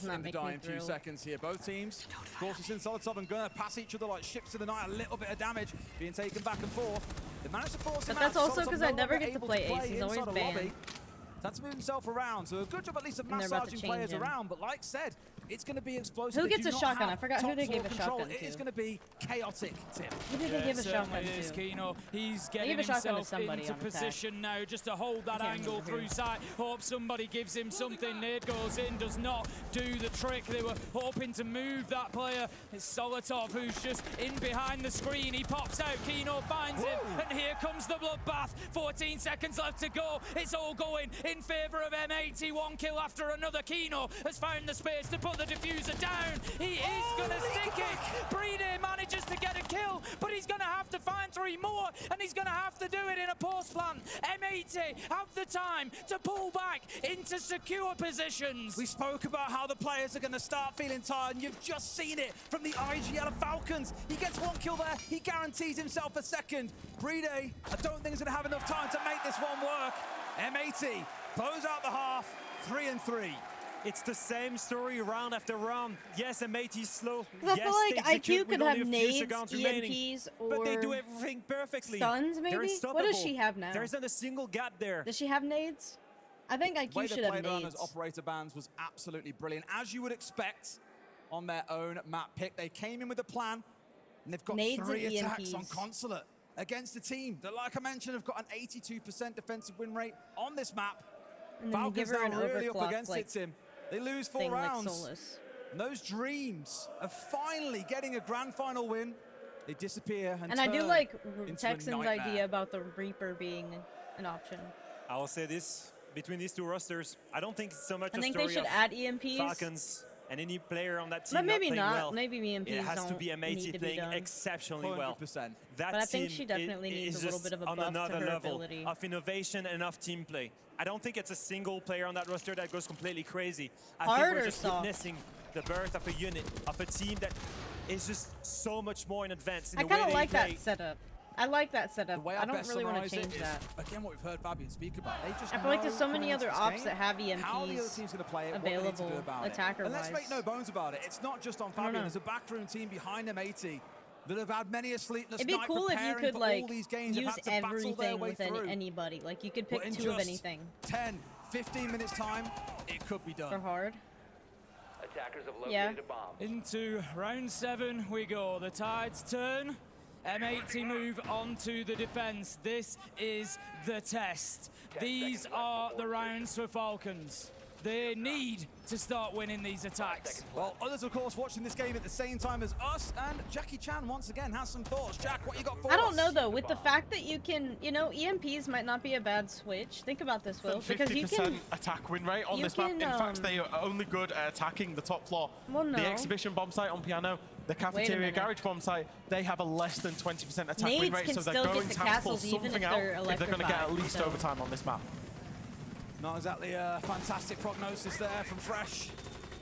does not in the make me dying few thrilled. seconds here. Both teams, of course, it's in Solitov and gonna pass each other like ships in the night. A little bit of damage being taken back and forth. They managed to force him But that's out. also Solitov because no I never longer get to able play Ace. He's inside always a banned. lobby. Had to move himself around, so a good job at least of And they're about to massaging change players him. around, but like said, it's going to be explosive. Who They gets do a not shotgun? have I forgot who top they floor gave a control. shotgun It is to. going to be chaotic, Tim. Who did they give a shotgun certainly is, to? Kino. He's They getting gave a shotgun to himself somebody into on attack. position now just to hold that can't angle remember through who. sight. Hope somebody gives him something. Nade goes in, does not do the trick. They were hoping to move that player. It's Solotov who's just in behind the screen. He pops out, Kino finds him, and here comes the bloodbath. 14 seconds left to go. It's all going in favor of M80. One kill after another. Kino has found the space to put the diffuser down. He is going to stick it. Brede manages to get a kill, but he's going to have to find 3 more, and he's going to have to do it in a post plant. M80 have the time to pull back into secure positions. We spoke about how the players are going to start feeling tired, and you've just seen it from the IGL Falcons. He gets 1 kill there. He guarantees himself a second. Brede, I don't think he's going to have enough time to make this one work. M80 close out the half, 3-3. It's the same story round after round. Yes, M80 is slow. I Yes, feel like they execute IQ with could only have a few nades, seconds remaining, EMPs, but they do or everything perfectly. stuns, They're maybe? What does unstoppable. she have now? There isn't a single gap there. Does she have nades? I think The way IQ they should have played around nades. those operator bands was absolutely brilliant. As you would expect on their own map pick, they came in with a plan, and they've got Nades 3 and attacks on EMPs. Consulate against a team that, like I mentioned, have got an 82% defensive win rate on this map. And then you give Falcons her now an really up overclock, against like, it, Tim. They lose 4 thing like rounds. Solus. And those dreams of finally getting a grand final win, they disappear and I do turn like into a Texan's nightmare. idea about the Reaper being an option. I will say this, between these two rosters, I don't think it's so much I a think story they should of add EMPs. Falcons and any player on that team But maybe playing not. well. Maybe EMPs It has to don't be need M80 to be playing done. exceptionally well. 100%. That But I think team she definitely needs is a little just bit of a on buff to another her level ability. of innovation and of team play. I don't think it's a single player on that roster that goes completely crazy. I Hard think we're or just soft? witnessing the birth of a unit, of a team that is just so much more in advance in I the kind way of they like play. that setup. I like that setup. The way I don't best really want to summarize change it that. is, again, what we've heard Fabian speak about. They just I feel like there's so know many going other into this ops game that have EMPs how the other team's going to play it, what they need to do available about it. attacker-wise. And let's make no bones about it. It's not just on Fabian. know. There's a backroom team behind M80 that have had many a sleepless It'd be night cool if you preparing could for like all these games. They've use had to battle their everything way with through. anybody. Like you could But pick in 2 of just anything 10, 15 minutes time, it could be done. for hard. Attackers have located Yeah. a bomb. Into round 7 we go. The tides turn. M80 move on to the defense. This is the test. These are the rounds for Falcons. They need to start winning these attacks. Well, others, of course, watching this game at the same time as us, and Jackie Chan once again has some thoughts. Jack, what you got for I us? don't know though, with the fact that you can, you know, EMPs might not be a bad switch. Think about this, Will, because you 50% can. attack win rate on you this map. In can, fact, they are only good at attacking the top floor. Well, no. The exhibition bomb site on Piano, the cafeteria minute. garage bomb site, they have a less than 20% attack Nades win rate, can so they're still get going to to have to pull castles even something if out they're if they're going to get at electrified, least so. overtime on this map. Not exactly a fantastic prognosis there from Fresh.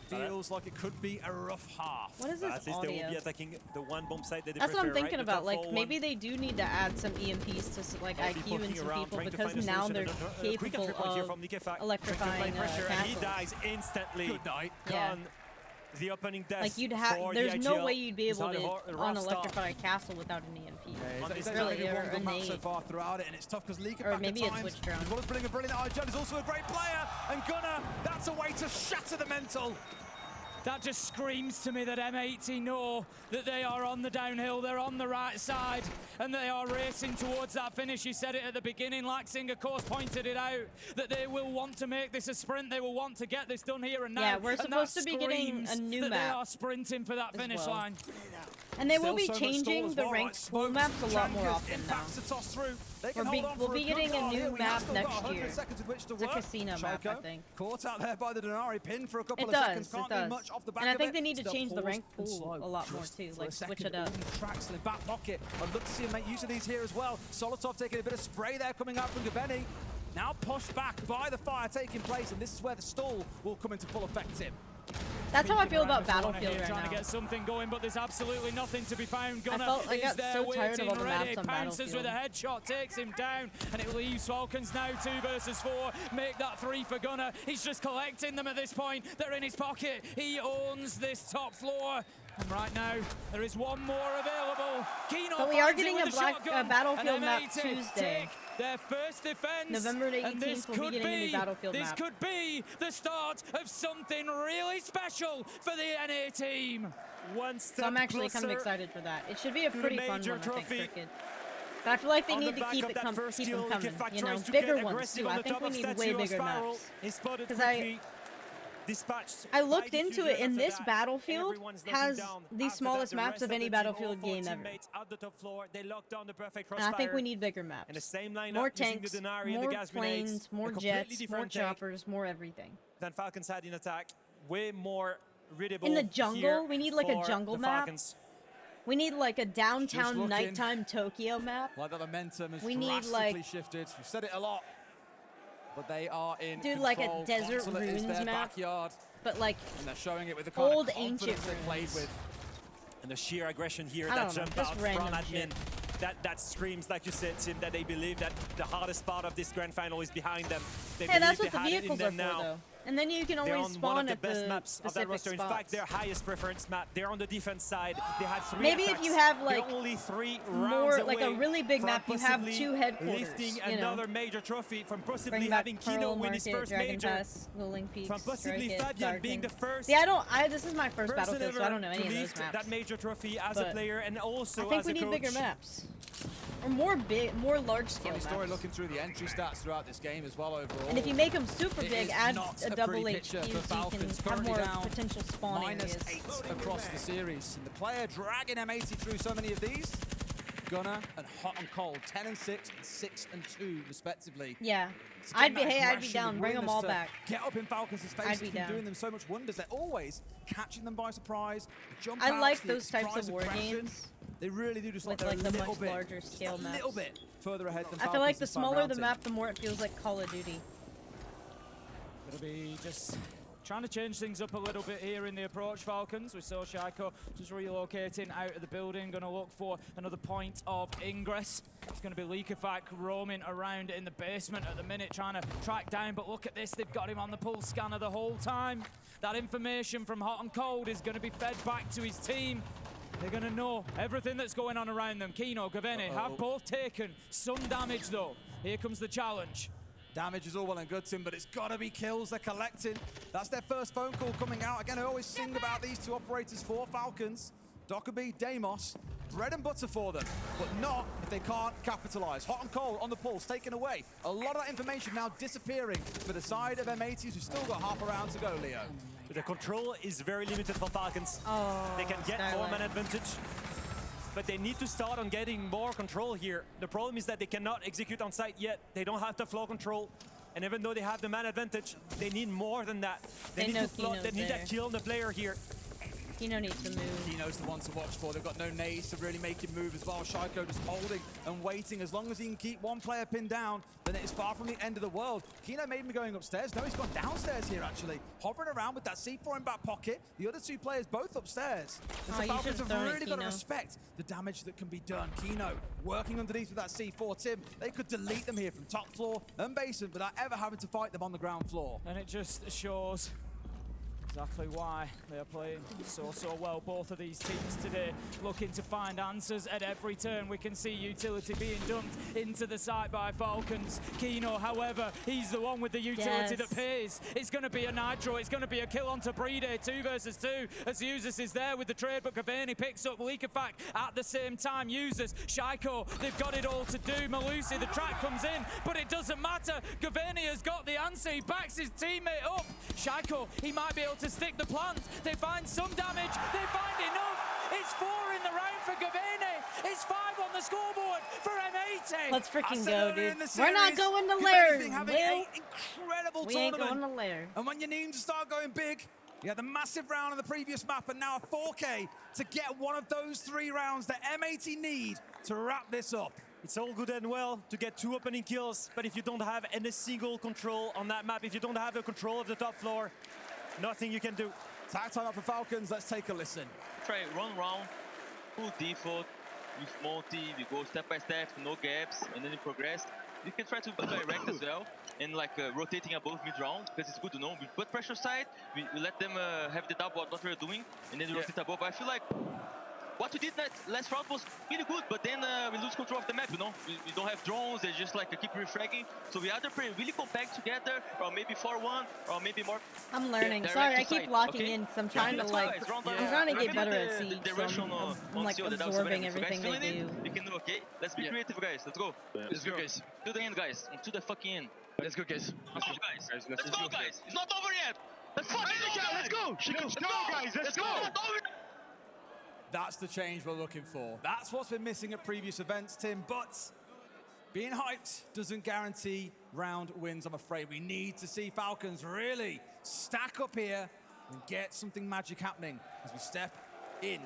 Feels like it could be a rough half. What is this At least they will audio? be attacking the one bomb site that they That's what I'm prefer, thinking right? The about. top Like floor maybe one. they do need to add some EMPs to like I'll be IQ and poking some around, people trying to because find a now solution. they're A quick capable entry point here of from Nikify. electrifying pressure, and he castles. dies instantly. Good night. Yeah. Gone. The opening death. Like you'd have, for there's the no IGL. way you'd be It's able had a to rough start. unelectrify a castle without an EMP. He's really, really or one a good map so nade. far throughout it, and it's tough because League Or back maybe at a times, Twitch drone. as well as bringing a brilliant IGL, is also a great player, and Gunnar, that's a way to shatter the mental. That just screams to me that M80 know that they are on the downhill, they're on the right side, and they are racing towards that finish. You said it at the beginning, Laxing, of course, pointed it out, that they will want to make this a sprint, they will want to get this done here and now. Yeah, we're and supposed that to be getting a screams new that map they are sprinting for that as finish well. line. And they will Still be so much changing stall as the well, ranked right? pool maps a lot more Chankers often now. impacts to toss through. They can We'll be- hold on we'll for be a good getting a while new here. We map have still got next 100 year. seconds with which to It's a work. casino map, I Shaiko think. caught out there by the Denari pin for a couple It of does, seconds. it Can't do does. much off the back And I of think it. they need to Still change the paused ranked and pool slow a lot more just too, for like a switch second. it up. Even Traxel in back pocket. I'd love to see him make use of these here as well. Solotov taking a bit of spray there coming out from Gaveni. Now pushed back by the fire taking place, and this is where the stall will come into full effect, Tim. That's how I feel Around about the corner Battlefield here, right trying now. to get something going, but there's absolutely nothing to be found. Gunnar I got is there so tired of waiting, all the ready, maps on pounces with a Battlefield. headshot, takes him down, and it leaves Falcons now 2 versus 4. Make that 3 for Gunnar. He's just collecting them at this point. They're in his pocket. He owns this top floor. And right now, there is one more available. Kino But we are finds it getting with a the black shotgun, Battlefield and map M80 Tuesday. take their first defense. November the And this 18th, we'll be could getting a new Battlefield this map. could be the start of something really special for the NA team. One step So I'm actually kind of closer excited for that. It should be a to the pretty fun major one, I trophy. think, Cricket. But I feel like they On need the to back keep of it that first keep skill, them coming. Ikefact You know, tries to bigger get ones aggressive too. on I the think top we of need statue way of bigger Spiral. maps. He spotted 'Cause quickly. Dispatched I looked by into diffuser, it, and after this that, battlefield everyone's looking has down. the After smallest that, maps rest of any the team, all Battlefield four game ever. teammates at the top floor. They locked down the perfect And I think crossfire. we need bigger maps. And the same lineup More using tanks, the Denari and the more gas grenades. planes, more A completely jets, more different take choppers, more everything. than Falcons had in attack. Way more readable In the jungle, here we need like a for jungle the map. Falcons. We need like a downtown looking. nighttime Tokyo map. Like the momentum has We need, drastically like- shifted. We've said it a lot. But they are in Dude, control. like a desert Consulate is ruins their map. backyard. But like And they're showing it with the kind old of ancient confidence they played ruins. with. And the sheer aggression here I that don't know, jump just out from random admin. shit. That screams, like you said, Tim, that they believe that the hardest part of this grand final is behind them. They Hey, that's believe what they the had it in vehicles are them for, now. though. And then you can They're always on one spawn of the at best the maps of that specific roster. In spots. fact, their highest preference map. They're on the defense side. They had 3 Maybe attacks. if you have, like, They're only 3 more- rounds like a away really big from map, you have possibly 2 headquarters, lifting you know. another major trophy, from possibly Bring back having Kino Pearl win his Market, first Dragon major, Pass, Lulling Peaks, from possibly Strike It, Fabian being the Darken. first. Yeah, this is my first person Battlefield, so I ever don't know any to of those lift maps. that major trophy as a But player and also I think as we a need coach. bigger maps. Or more large scale Funny maps. story looking through the entry stats throughout this game as well overall. And if you make them super It big, is add not a a double pretty HQ picture so for you Falcons. can have Currently more down potential spawn areas. -8 across the series. And the player dragging M80 through so many of these. Gunner and Hot and Cold, 10 and 6 and 6 and 2 respectively. Yeah. It's again I'd be that aggression, down. the Bring them willingness all to back. Get up in Falcons' I'd face. be It's been down. doing them so much wonders. They're always catching them by surprise. The jump I outs, like the those types of surprise war aggression. games. They really do just With like like the a little much bit, larger just scale a maps. little bit further ahead than I feel Falcons like the this time smaller round, the Tim. map, the more it feels like Call of Duty. Gonna be just trying to change things up a little bit here in the approach, Falcons. We saw Shaiko just relocating out of the building, gonna look for another point of ingress. It's gonna be Ikefact roaming around in the basement at the minute, trying to track down, but look at this, they've got him on the pulse scanner the whole time. That information from Hot and Cold is gonna be fed back to his team. They're gonna know everything that's going on around them. Kino, Gaveni have both taken some damage though. Here comes the challenge. Damage is all well and good, Tim, but it's got to be kills they're collecting. That's their first phone call coming out. Again, I always sing about these two operators for Falcons. Dockerby, Deimos, bread and butter for them, but not if they can't capitalize. Hot and Cold on the pulse, taken away. A lot of that information now disappearing for the side of M80s who've still got half a round to go, Leo. The control is very limited for Falcons. Oh, they can get more Skyline. man advantage, but they need to start on getting more control here. The problem is that they cannot execute on site yet. They don't have the flow control. And even though they have the man advantage, they need more than that. They need know to float, they Kino's need there. that kill on the player here. Kino needs to move. Kino's the one to watch for. They've got no nades to really make him move as well. Shaiko just holding and waiting. As long as he can keep one player pinned down, then it is far from the end of the world. Kino made him going upstairs. No, he's gone downstairs here, actually. Hovering around with that C4 in back pocket. The other two players both upstairs. And so Oh, you Falcons should've have thrown it, really got to Kino. respect the damage that can be done. Kino working underneath with that C4. Tim, they could delete them here from top floor and basement without ever having to fight them on the ground floor. And it just shows exactly why they are playing so well. Both of these teams today looking to find answers at every turn. We can see utility being dumped into the site by Falcons. Kino, however, he's the one with the utility that pays. It's going to be a nitro. It's going to be a kill onto Brede, 2 versus 2, as Usus is there with the trade, but Gaveni picks up Ikefact at the same time. Usus, Shaiko, they've got it all to do. Malusi, the track comes in, but it doesn't matter. Gaveni has got the answer. He backs his teammate up. Shaiko, he might be able to stick the plant. They find some damage. They find enough. It's 4 in the round for Gaveni. It's 5 on the scoreboard for M80. Let's freaking I said go, earlier dude. in the We're not series, going to Gaveni's lair, been having Will. an incredible We ain't tournament. going to lair. And when you need to start going big, you had the massive round on the previous map and now a 4K to get one of those 3 rounds that M80 need to wrap this up. It's all good and well to get 2 opening kills, but if you don't have any single control on that map, if you don't have the control of the top floor, nothing you can do. Tag time up for Falcons, let's take a listen. Try run round, full default, with multi, we go step by step, no gaps, and then you progress. we can try to be direct as well and like rotating above mid round because it's good to know. We put pressure side, we let them have the doubt what we're doing, and then we rotate above. I feel like what we did that last round was really good, but then we lose control of the map, you know? We don't have drones, they just like keep refragging. So we either play really compact together, or maybe 4-1, or maybe more... I'm learning. Sorry, I keep locking in because I'm trying to like... I'm trying to get better at Siege, so I'm like absorbing everything they do. We can do, okay? Let's be creative, guys. Let's go. Let's go, guys. To the end, guys. To the fucking end. Let's go, guys. Let's go, guys. Let's go, guys. It's not over yet. Let's fucking go, guys. Let's go, guys. Let's go. That's the change we're looking for. That's what's been missing at previous events, Tim, but being hyped doesn't guarantee round wins, I'm afraid. We need to see Falcons really stack up here and get something magic happening as we step in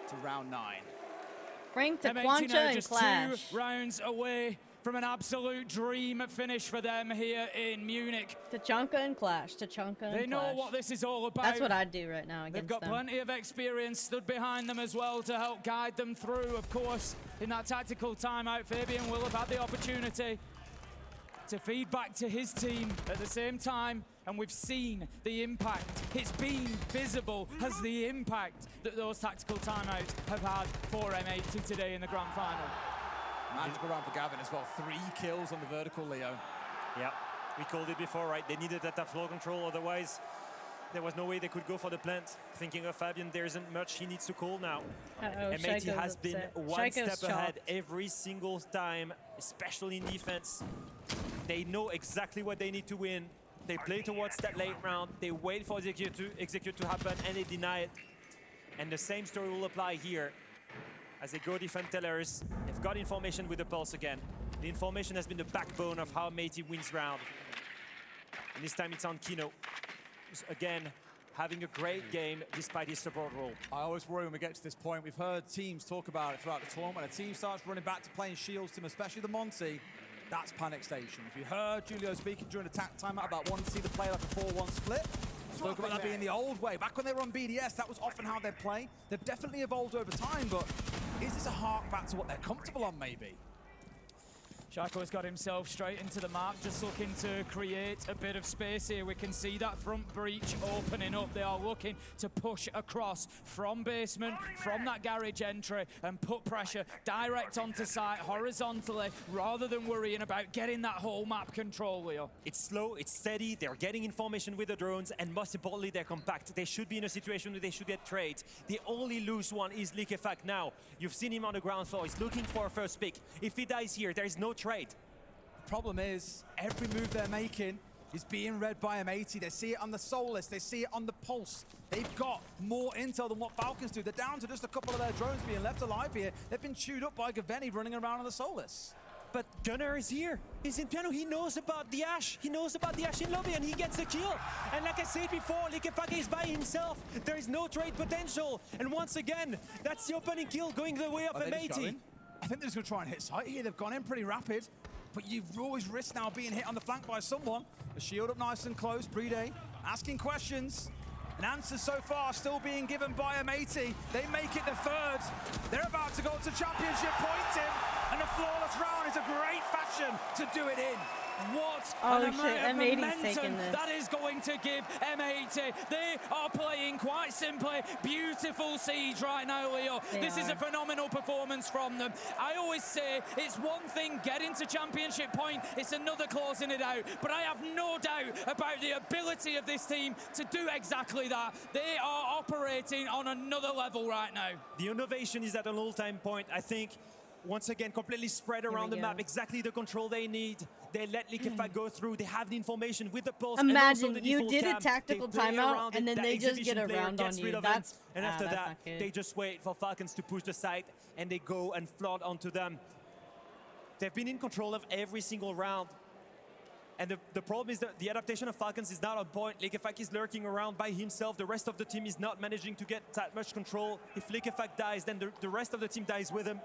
to round 9. Bring to M80 Quancha now and just Clash. 2 rounds away from an absolute dream finish for them here in Munich. Tachanka and Clash, Tachanka and They know Clash. what this is all about. That's what I'd do right now against They've got them. plenty of experience stood behind them as well to help guide them through. Of course, in that tactical timeout, Fabian will have had the opportunity to feed back to his team at the same time, and we've seen the impact. It's been visible as the impact that those tactical timeouts have had for M80 today in the grand final. Magical round for Gavin as well. 3 kills on the vertical, Leo. Yeah, we called it before, right? They needed that floor control, otherwise there was no way they could go for the plant. Thinking of Fabian, there isn't much he needs to call now. M80 has been one step ahead every single time, especially in defense. They know exactly what they need to win. They play towards that late round. They wait for the execute to happen, and they deny it. And the same story will apply here. As they go defend Tellers, they've got information with the Pulse again. The information has been the backbone of how M80 wins round. And this time it's on Kino, who's again having a great game despite his support role. I always worry when we get to this point. We've heard teams talk about it throughout the tournament. When a team starts running back to playing Shields team, especially the Monty, that's panic stations. We heard Julio speaking during the timeout about wanting to see the play like a 4-1 split. Spoke about that being the old way. Back when they were on BDS, that was often how they'd play. They've definitely evolved over time, but is this a hark back to what they're comfortable on, maybe? Shaco's got himself straight into the mark, just looking to create a bit of space here. We can see that front breach opening up. They are looking to push across from basement, from that garage entry, and put pressure direct onto site, horizontally, rather than worrying about getting that whole map control, Leo. It's slow, it's steady, they're getting information with the drones, and most importantly, they're compact. They should be in a situation where they should get trades. The only loose one is Likefak now. You've seen him on the ground floor. He's looking for a first pick. If he dies here, there is no trade. The problem is, every move they're making is being read by M80. They see it on the Soulless, they see it on the Pulse. They've got more intel than what Falcons do. They're down to just a couple of their drones being left alive here. They've been chewed up by Gaveni running around on the Soulless. But Gunnar is here. He's in piano. He knows about the Ash. He knows about the Ash in lobby, and he gets the kill. And like I said before, Likefak is by himself. There is no trade potential. And once again, that's the opening kill going the way of M80. I think they're just going to try and hit site here. They've gone in pretty rapid, but you've always risked now being hit on the flank by someone. The shield up nice and close. Brede asking questions. And answers so far still being given by M80. They make it the third. They're about to go to championship point, Tim. And a flawless round is a great fashion to do it in. What an amount of momentum this. that is going to give M80. They are playing quite simply beautiful Siege right now, Leo. This is a phenomenal performance from them. I always say it's one thing getting to championship point, it's another closing it out. But I have no doubt about the ability of this team to do exactly that. They are operating on another level right now. The innovation is at an all-time point. I think once again, completely spread around the map, exactly the control they need. They let Likefak go through. They have the information with the Pulse. Imagine and also the you default did cam. a tactical They play timeout around and it. then That they just get exhibition player around on gets you. rid of That's them. And after that's that, not good. they just wait for Falcons to push the site, and they go and flood onto them. They've been in control of every single round. And the problem is that the adaptation of Falcons is not on point. Likefak is lurking around by himself. The rest of the team is not managing to get that much control. If Likefak dies, then the rest of the team dies with him.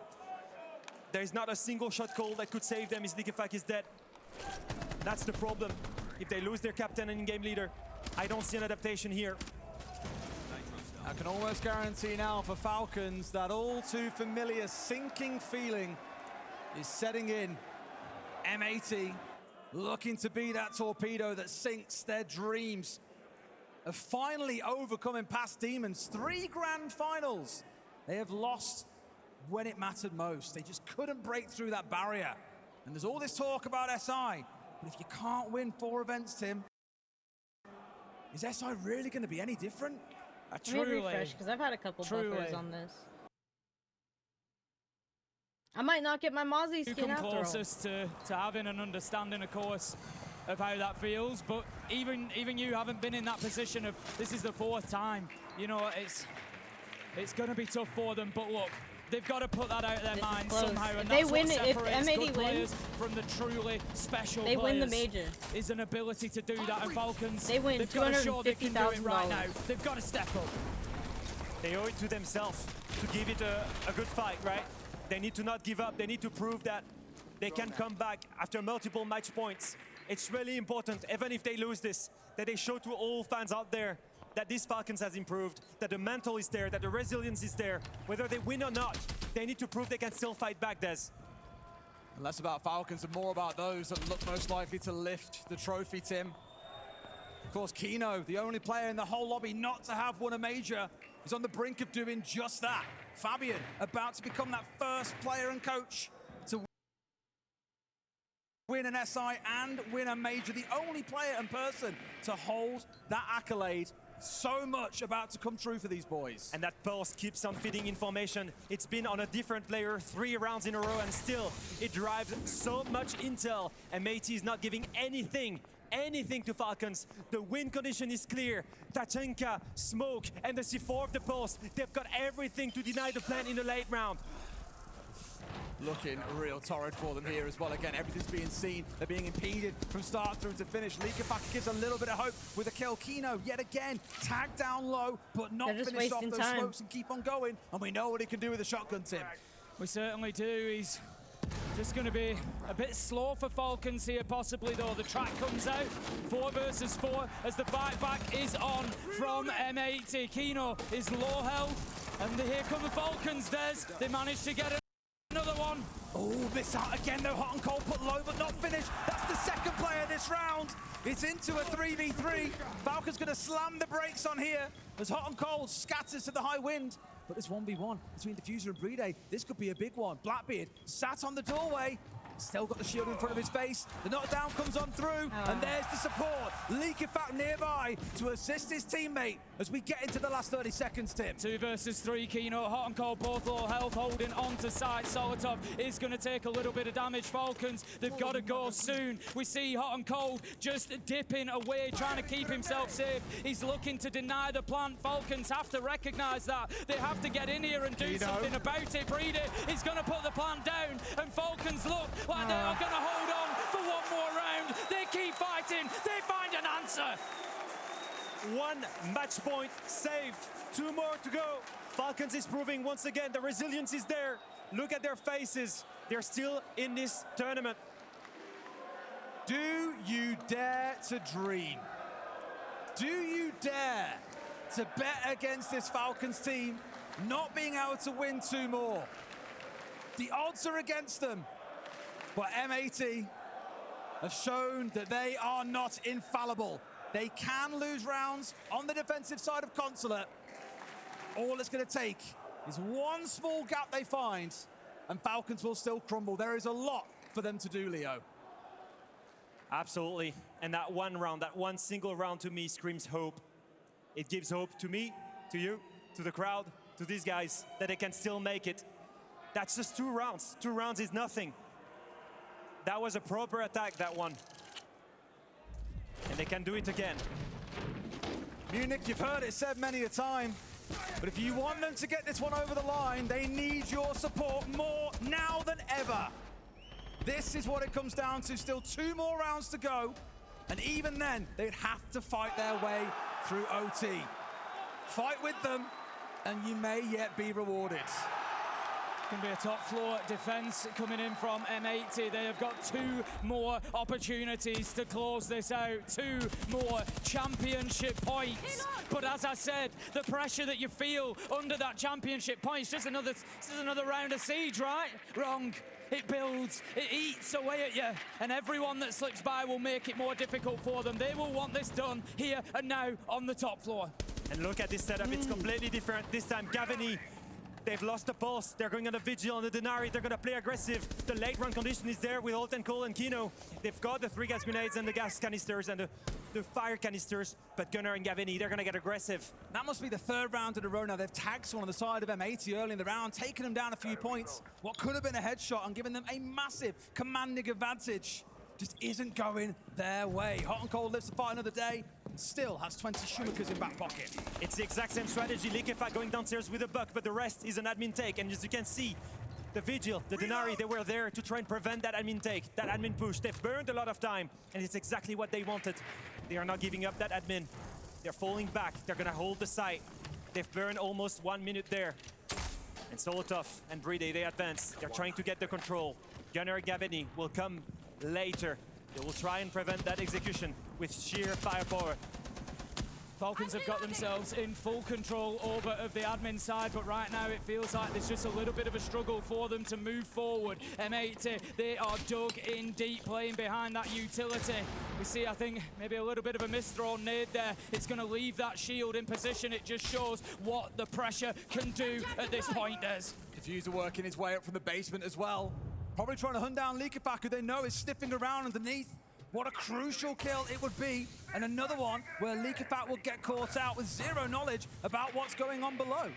There is not a single shot call that could save them if Likefak is dead. That's the problem. If they lose their captain and in-game leader, I don't see an adaptation here. I can almost guarantee now for Falcons that all too familiar sinking feeling is setting in M80 looking to be that torpedo that sinks their dreams of finally overcoming past demons. 3 grand finals. They have lost when it mattered most. They just couldn't break through that barrier. And there's all this talk about SI, but if you can't win 4 events, Tim, is SI really going to be any different? Let me refresh, because I've had a couple buffers on this. I might not get my Mozzie skin You come after all. closest to having an understanding, of course, of how that feels, but even you haven't been in that position of, this is the 4th time. You know, it's going to be tough for them, but look, they've got to put that out of their minds somehow, and that's what separates good players from the truly special players. They win the major. Is an ability to do that, and Falcons, they win they've got to show they can do it right now. They've got to step up. They owe it to themselves to give it a good fight, right? They need to not give up. They need to prove that they can come back after multiple match points. It's really important, even if they lose this, that they show to all fans out there that this Falcons has improved, that the mental is there, that the resilience is there. Whether they win or not, they need to prove they can still fight back, Des. And less about Falcons and more about those that look most likely to lift the trophy, Tim. Of course, Kino, the only player in the whole lobby not to have won a major, is on the brink of doing just that. Fabian, about to become that first player and coach to win an SI and win a major. The only player and person to hold that accolade. So much about to come true for these boys. And that pulse keeps on feeding information. It's been on a different layer 3 rounds in a row, and still it drives so much intel. And M80 is not giving anything to Falcons. The win condition is clear. Tachenka, Smoke, and the C4 of the pulse, they've got everything to deny the plan in the late round. Looking real torrid for them here as well. Again, everything's being seen. They're being impeded from start through to finish. Liquefact gives a little bit of hope with a kill. Kino, yet again, tagged down low, but not finished off those smokes and keep on going. And we know what he can do with a shotgun, Tim. We certainly do. He's just going to be a bit slow for Falcons here, possibly, though. The track comes out, 4 versus 4, as the fight back is on from M80. Kino is low health, and here come the Falcons, Des. They managed to get another one. Oh, miss out again, though. Hot and Cold put low, but not finished. That's the second player this round. It's into a 3v3. Falcon's going to slam the brakes on here as Hot and Cold scatters to the high wind. But this 1v1 between Diffuser and Brede, this could be a big one. Blackbeard sat on the doorway. Still got the shield in front of his face. The knockdown comes on through, and there's the support. Liquefact nearby to assist his teammate as we get into the last 30 seconds, Tim. 2 versus 3, Kino, Hot and Cold, both low health, holding on to side. Solotov is going to take a little bit of damage. Falcons, they've got to go soon. We see Hot and Cold just dipping away, trying to keep himself safe. He's looking to deny the plant. Falcons have to recognize that. They have to get in here and do something about it. Brede is going to put the plant down, and Falcons look like they are going to hold on for one more round. They keep fighting. They find an answer. 1 match point saved. 2 more to go. Falcons is proving once again the resilience is there. Look at their faces. They're still in this tournament. Do you dare to dream? Do you dare to bet against this Falcons team not being able to win 2 more? The odds are against them. But M80 have shown that they are not infallible. They can lose rounds on the defensive side of Consulate. All it's going to take is one small gap they find, and Falcons will still crumble. There is a lot for them to do, Leo. Absolutely. And that one round, that one single round to me screams hope. It gives hope to me, to you, to the crowd, to these guys, that they can still make it. That's just 2 rounds. 2 rounds is nothing. That was a proper attack, that one. And they can do it again. Munich, you've heard it said many a time, but if you want them to get this one over the line, they need your support more now than ever. This is what it comes down to. Still 2 more rounds to go, and even then, they'd have to fight their way through OT. Fight with them, and you may yet be rewarded. Going to be a top floor defense coming in from M80. They have got 2 more opportunities to close this out. 2 more championship points. But as I said, the pressure that you feel under that championship point is just another round of siege, right? Wrong. It builds, it eats away at you, and everyone that slips by will make it more difficult for them. They will want this done here and now on the top floor. And look at this setup, it's completely different. This time, Gavini, they've lost the pulse. They're going on the Vigil, on the Denari. They're going to play aggressive. The late run condition is there with Holt and Cole and Kino. They've got the 3 gas grenades and the gas canisters and the fire canisters. But Gunnar and Gavini, they're going to get aggressive. That must be the 3rd round in a row now. They've tagged someone on the side of M80 early in the round, taking them down a few points. What could have been a headshot and giving them a massive commanding advantage just isn't going their way. Hot and Cold lives to fight another day. Still has 20 Schumachers in back pocket. It's the exact same strategy. Liquefy going downstairs with a buck, but the rest is an admin take. And as you can see, the Vigil, the Denari, they were there to try and prevent that admin take, that admin push. They've burned a lot of time, and it's exactly what they wanted. They are not giving up that admin. They're falling back. They're going to hold the site. They've burned almost 1 minute there. And Solotov and Bride, they advance. They're trying to get the control. Gunnar and Gavini will come later. They will try and prevent that execution with sheer firepower. Falcons have got themselves in full control over of the admin side, but right now it feels like there's just a little bit of a struggle for them to move forward. M80, they are dug in deep, playing behind that utility. We see, I think, maybe a little bit of a misthrown nade there. It's going to leave that shield in position. It just shows what the pressure can do at this point, Des. Diffuser working his way up from the basement as well. Probably trying to hunt down Liquefy, who they know is sniffing around underneath. What a crucial kill it would be. And another one where Liquefy will get caught out with 0 knowledge about what's going on below.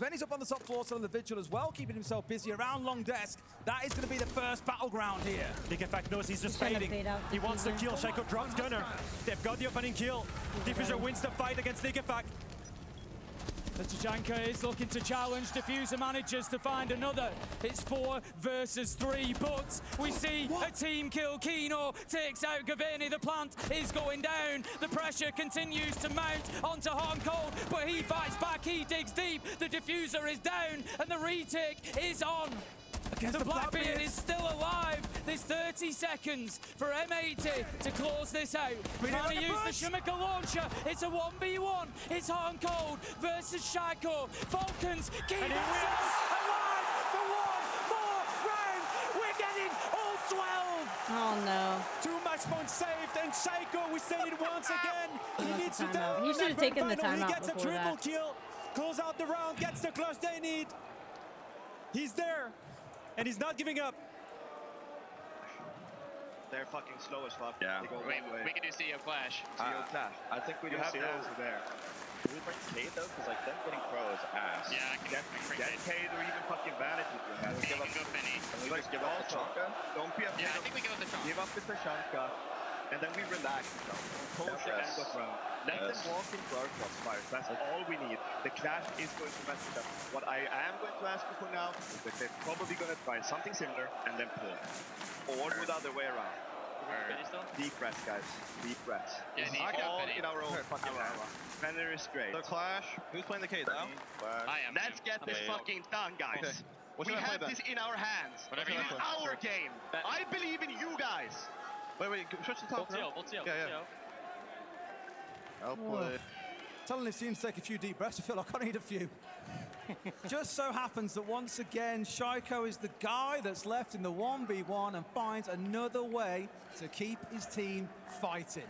Venny's up on the top floor, so on the Vigil as well, keeping himself busy around long desk. That is going to be the first battleground here. Liquefy knows he's just fading. He wants to kill. Shaiko drops Gunnar. They've got the opening kill. Diffuser wins the fight against Liquefy. Tachanka is looking to challenge. Diffuser manages to find another. It's 4 versus 3, but we see a team kill. Kino takes out Gavini. The plant is going down. The pressure continues to mount onto Hot and Cold, but he fights back. He digs deep. The Diffuser is down, and the retake is on. The Blackbeard is still alive. There's 30 seconds for M80 to close this out. Trying to use the Schumacher launcher. It's a 1v1. It's Hot and Cold versus Shaiko. Falcons keep themselves alive for 1 more round. We're getting all 12. Oh no. 2 match points saved, and Shaiko, we said it once again. He needs to timeout. He should have taken the timeout. He gets a triple kill, close out the round, gets the clutch they need. He's there. And he's not giving up. They're fucking slow as fuck. Yeah. They go We one way. can do CEO Clash. CEO Clash. I think we do have Zero. those there. Do we bring Cade though? Because like them getting Pro is ass. Yeah, I can bring Get Cade or even fucking Vantage if you have. Give up Finny. Can we just give up the Chonka? Don't be afraid. Yeah, I think we give up the Chonka. Give up the Tashanka, and then we relax. Push the end of round. Let them walk into our crossfires. That's all we need. The Clash is going to mess with them. What I am going to ask you for now is that they're probably going to try something similar and then pull. Or do the other way around. Deep breaths, guys. Deep breaths. Yeah, This is all in our own fucking hands. Fenrir is great. The Clash. Who's playing the Cade now? I am. Let's get this fucking done, guys. Okay. What We should I have play this in our hands. Whatever This you is want. our game. I believe in you guys. Wait, switch the top. Yeah. I'll play. Telling his team to take a few deep breaths. I feel like I need a few. Just so happens that once again, Shaiko is the guy that's left in the 1v1 and finds another way to keep his team fighting.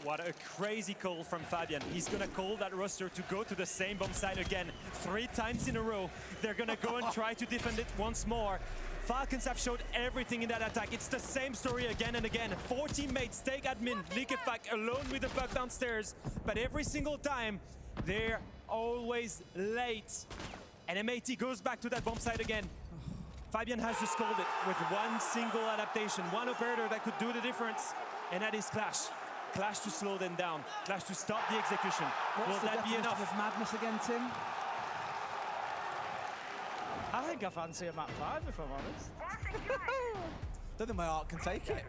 What a crazy call from Fabian. He's gonna call that roster to go to the same bomb site again 3 times in a row. They're gonna go and try to defend it once more. Falcons have showed everything in that attack. It's the same story again and again. 4 teammates take admin, Liquefy alone with the buck downstairs. But every single time, they're always late. And M80 goes back to that bomb site again. Fabian has just called it with 1 single adaptation, 1 operator that could do the difference. And that is Clash. Clash to slow them down. Clash to stop the execution. Will that be enough? Of madness again, Tim? I think I fancy a map 5, if I'm honest. don't think my art can take it.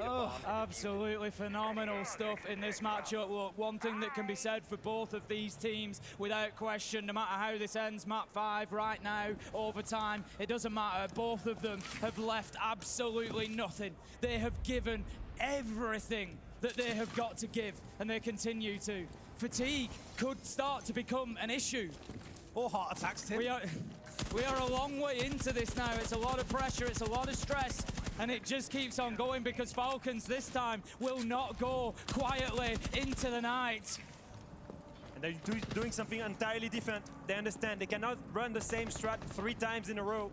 Oh, absolutely phenomenal stuff in this matchup. Look, one thing that can be said for both of these teams, without question, no matter how this ends, map 5 right now, overtime, it doesn't matter. Both of them have left absolutely nothing. They have given everything that they have got to give, and they continue to. Fatigue could start to become an issue. Or heart attacks, Tim. We are a long way into this now. It's a lot of pressure, it's a lot of stress, and it just keeps on going because Falcons this time will not go quietly into the night. And they're doing something entirely different. They understand they cannot run the same strat 3 times in a row.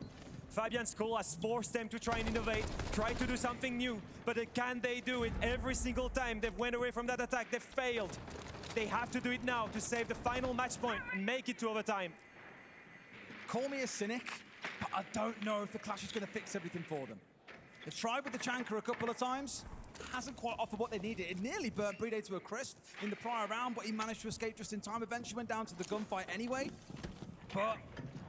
Fabian's call has forced them to try and innovate, try to do something new, but can they do it every single time they've went away from that attack? They've failed. They have to do it now to save the final match point and make it to overtime. Call me a cynic, but I don't know if the Clash is going to fix everything for them. They've tried with the Chanker a couple of times. Hasn't quite offered what they needed. It nearly burnt Brede to a crisp in the prior round, but he managed to escape just in time. Eventually went down to the gunfight anyway. But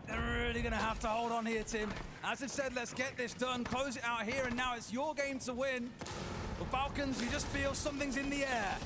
they're really going to have to hold on here, Tim. As I said, let's get this done, close it out here, and now it's your game to win. The Falcons, you just feel something's in the air.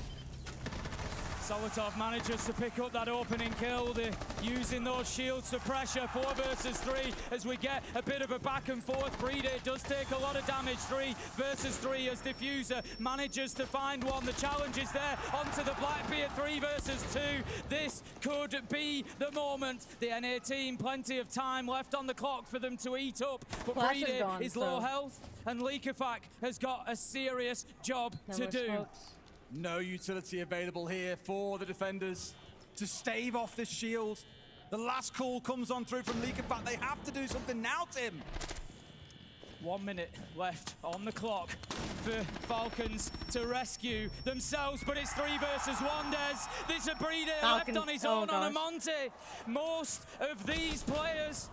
Solotov manages to pick up that opening kill. They're using those shields for pressure. 4 versus 3 as we get a bit of a back and forth. Brede does take a lot of damage. 3 versus 3 as Diffuser manages to find one. The challenge is there onto the Blackbeard. 3 versus 2. This could be the moment. The NA team, plenty of time left on the clock for them to eat up. But Brede is low health, and Likafak has got a serious job to do. Smokes. No utility available here for the defenders to stave off this shield. The last call comes on through from Likafak. They have to do something now, Tim. 1 minute left on the clock for Falcons to rescue themselves, but it's 3 versus 1, Des. This is Brede left on his own on a Monte. Most of these players...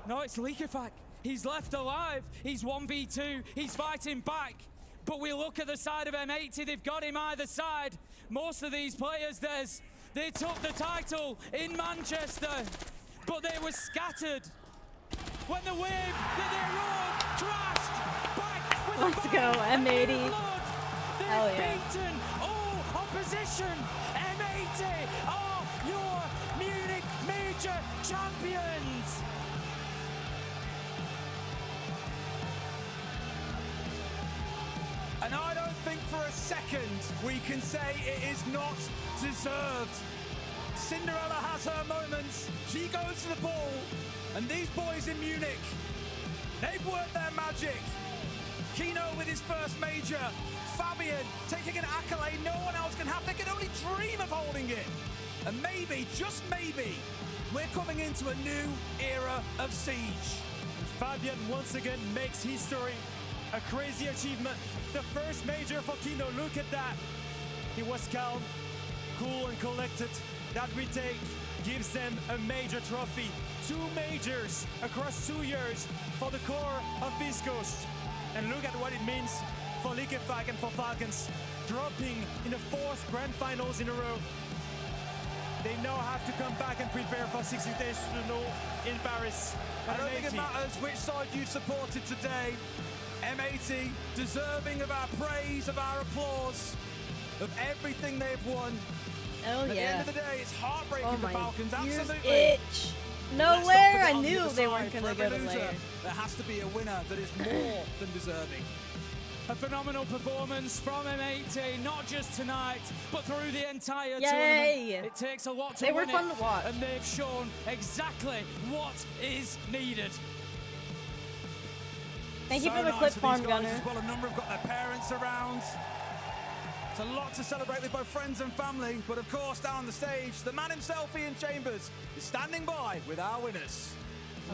No, it's Likafak. He's left alive. He's 1v2. He's fighting back. But we look at the side of M80, they've got him either side. Most of these players, they took the title in Manchester, but they were scattered. When the wave that they rode crashed back with Let's go, M80. Hell yeah. Beaten all opposition. M80 are your Munich Major champions. And I don't think for a second we can say it is not deserved. Cinderella has her moments. She goes to the ball. And these boys in Munich, they've worked their magic. Kino with his first major. Fabian taking an accolade no one else can have. They can only dream of holding it. And maybe, just maybe, we're coming into a new era of Siege. Fabian once again makes history. A crazy achievement. The first major for Kino. Look at that. He was calm, cool and collected. That retake gives them a major trophy. 2 majors across 2 years for the core of East Coast. And look at what it means for Likafak and for Falcons. Dropping in the 4th grand finals in a row. They now have to come back and prepare for 6th International in Paris. I don't think it matters which side you supported today. M80 deserving of our praise, of our applause, of everything they've won. Oh yeah. At the end of the day, it's heartbreaking for Falcons. Absolutely. Itch. No lair. I knew they weren't going to go to lair. There has to be a winner that is more than deserving. A phenomenal performance from M80, not just tonight, but through the entire Yay. tournament. It takes a lot to They were win fun it, to watch. and they've shown exactly what is needed. Thank you So for the nice clip for farm, these guys Gunner. as well. A number have got their parents around. It's a lot to celebrate with both friends and family, but of course down the stage, the man himself, Ian Chambers, is standing by with our winners.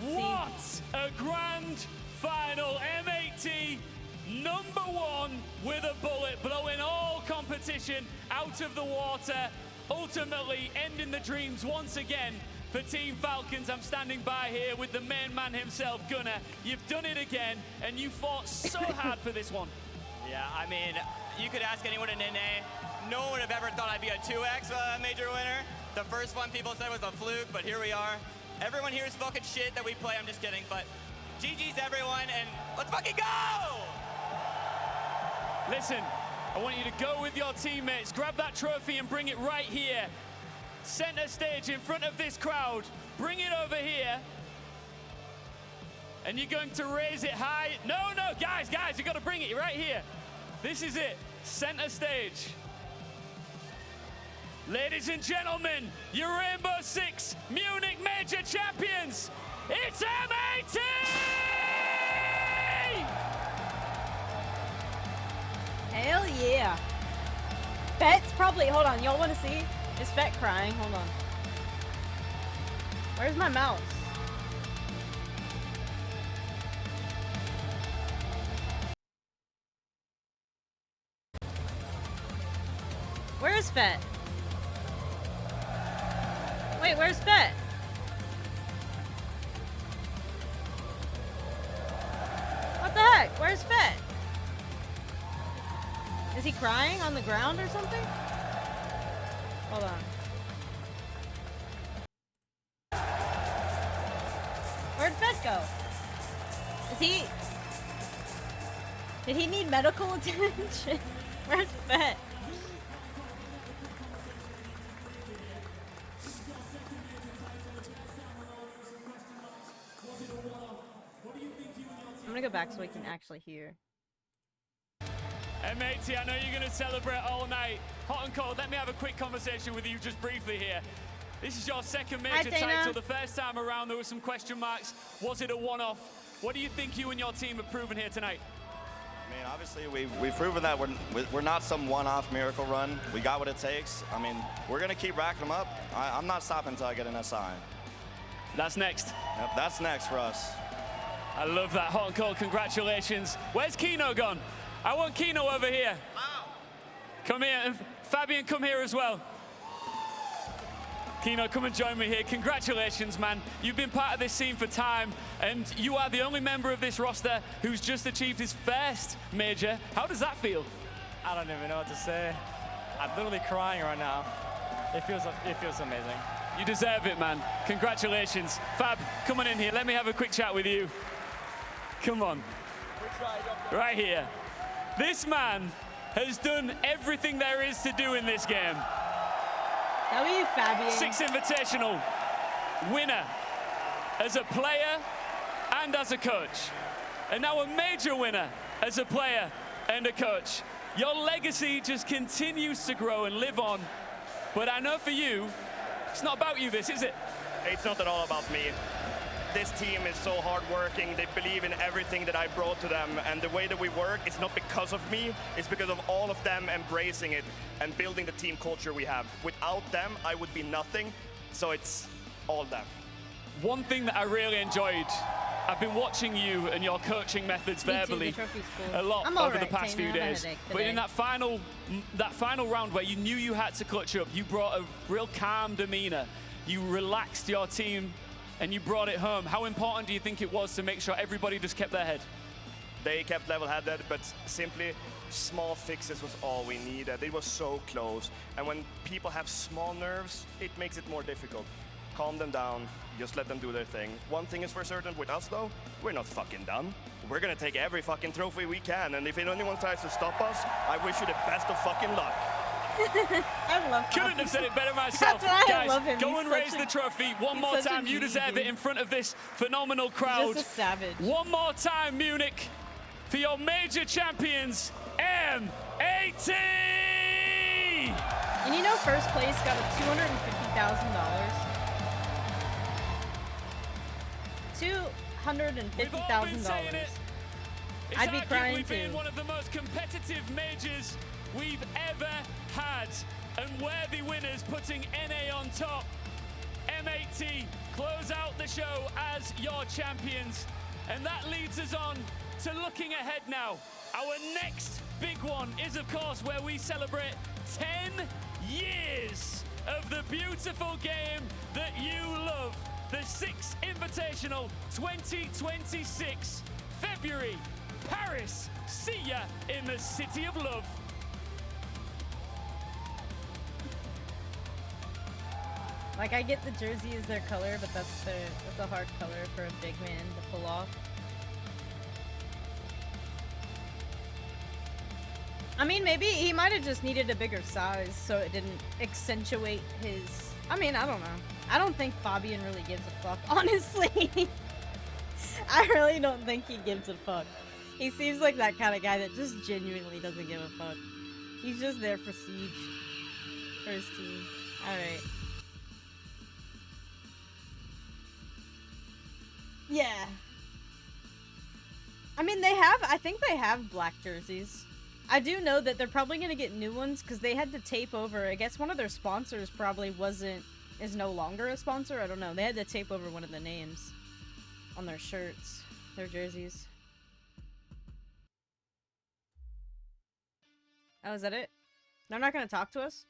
What a grand final. M80 #1 with a bullet, blowing all competition out of the water, ultimately ending the dreams once again for Team Falcons. I'm standing by here with the main man himself, Gunnar. You've done it again, and you fought so hard for this one. Yeah, I mean, you could ask anyone in NA. No one would have ever thought I'd be a 2x major winner. The first one people said was a fluke, but here we are. Everyone here is fucking shit that we play. I'm just kidding, but GG's everyone, and let's fucking go! Listen, I want you to go with your teammates, grab that trophy and bring it right here. Center stage in front of this crowd. Bring it over here. And you're going to raise it high. No, guys, you got to bring it right here. This is it, center stage. Ladies and gentlemen, your Rainbow Six Munich Major Champions, it's M80! Hell yeah. Fet's probably, hold on, y'all want to see? Is Fet crying? Hold on. Where's my mouse? Where's Fet? Wait, where's Fet? What the heck? Where's Fet? Is he crying on the ground or something? Hold on. Where'd Fet go? Is he... Did he need medical attention? Where's Fet? I'm gonna go back so we can actually hear. M80, I know you're going to celebrate all night. Hot and cold, let me have a quick conversation with you just briefly here. This is your second major title. The first time around, there were some question marks. Was it a one-off? What do you think you and your team have proven here tonight? I mean, obviously, we've proven that we're not some one-off miracle run. We got what it takes. I mean, we're going to keep racking them up. I'm not stopping until I get an SI. That's next. Yep, that's next for us. I love that. Hot and cold, congratulations. Where's Kino gone? I want Kino over here. Come here. And Fabian, come here as well. Kino, come and join me here. Congratulations, man. You've been part of this scene for time, and you are the only member of this roster who's just achieved his first major. How does that feel? I don't even know what to say. I'm literally crying right now. It feels amazing. You deserve it, man. Congratulations. Fab, come on in here. Let me have a quick chat with you. Come on. Right here. This man has done everything there is to do in this game. W, Fabian. 6 Invitational. Winner as a player and as a coach. And now a major winner as a player and a coach. Your legacy just continues to grow and live on. But I know for you, it's not about you, this, is it? It's not at all about me. This team is so hardworking. They believe in everything that I brought to them. And the way that we work is not because of me. It's because of all of them embracing it and building the team culture we have. Without them, I would be nothing. So it's all them. One thing that I really enjoyed, I've been watching you and your coaching methods verbally a lot over the past few days. But in that final round where you knew you had to clutch up, you brought a real calm demeanor. You relaxed your team and you brought it home. How important do you think it was to make sure everybody just kept their head? They kept level-headed, but simply small fixes was all we needed. It was so close. And when people have small nerves, it makes it more difficult. Calm them down, just let them do their thing. One thing is for certain with us though, we're not fucking done. We're gonna take every fucking trophy we can, and if anyone tries to stop us, I wish you the best of fucking luck. I love him. Couldn't have said it better myself. That's why Guys, I love him. go and raise the trophy one more time. You deserve it in front of this phenomenal crowd. Just a savage. One more time, Munich, for your major champions, M80! And you know first place got a $250,000? $250,000. I'd be crying too. Been one of the most competitive majors we've ever had, and worthy winners putting NA on top. M80 close out the show as your champions, and that leads us on to looking ahead now. Our next big one is, of course, where we celebrate 10 years of the beautiful game that you love. The 6 Invitational 2026, February, Paris. See ya in the City of Love. Like, I get the jersey is their color, but that's a hard color for a big man to pull off. I mean, maybe he might have just needed a bigger size so it didn't accentuate his... I mean, I don't know. I don't think Fabian really gives a fuck, honestly. I really don't think he gives a fuck. He seems like that kind of guy that just genuinely doesn't give a fuck. He's just there for Siege. For his team. Alright. Yeah. I mean, I think they have black jerseys. I do know that they're probably gonna get new ones because they had to tape over. I guess one of their sponsors probably is no longer a sponsor. I don't know. They had to tape over one of the names on their shirts, their jerseys. Oh, is that it? They're not gonna talk to us?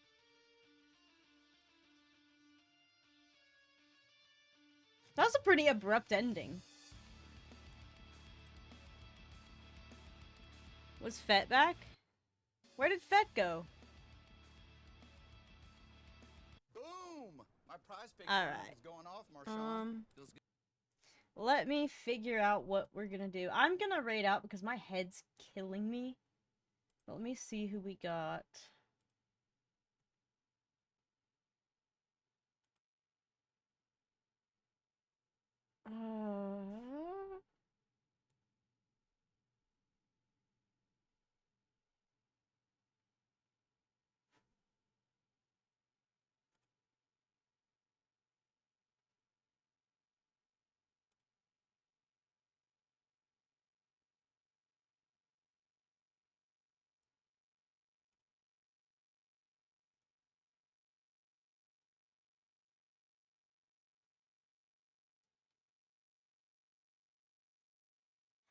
That was a pretty abrupt ending. Was Fett back? Where did Fett go? Boom! My prize pick Alright. is going off, Marshawn. Let me figure out what we're gonna do. I'm gonna raid out because my head's killing me. But let me see who we got.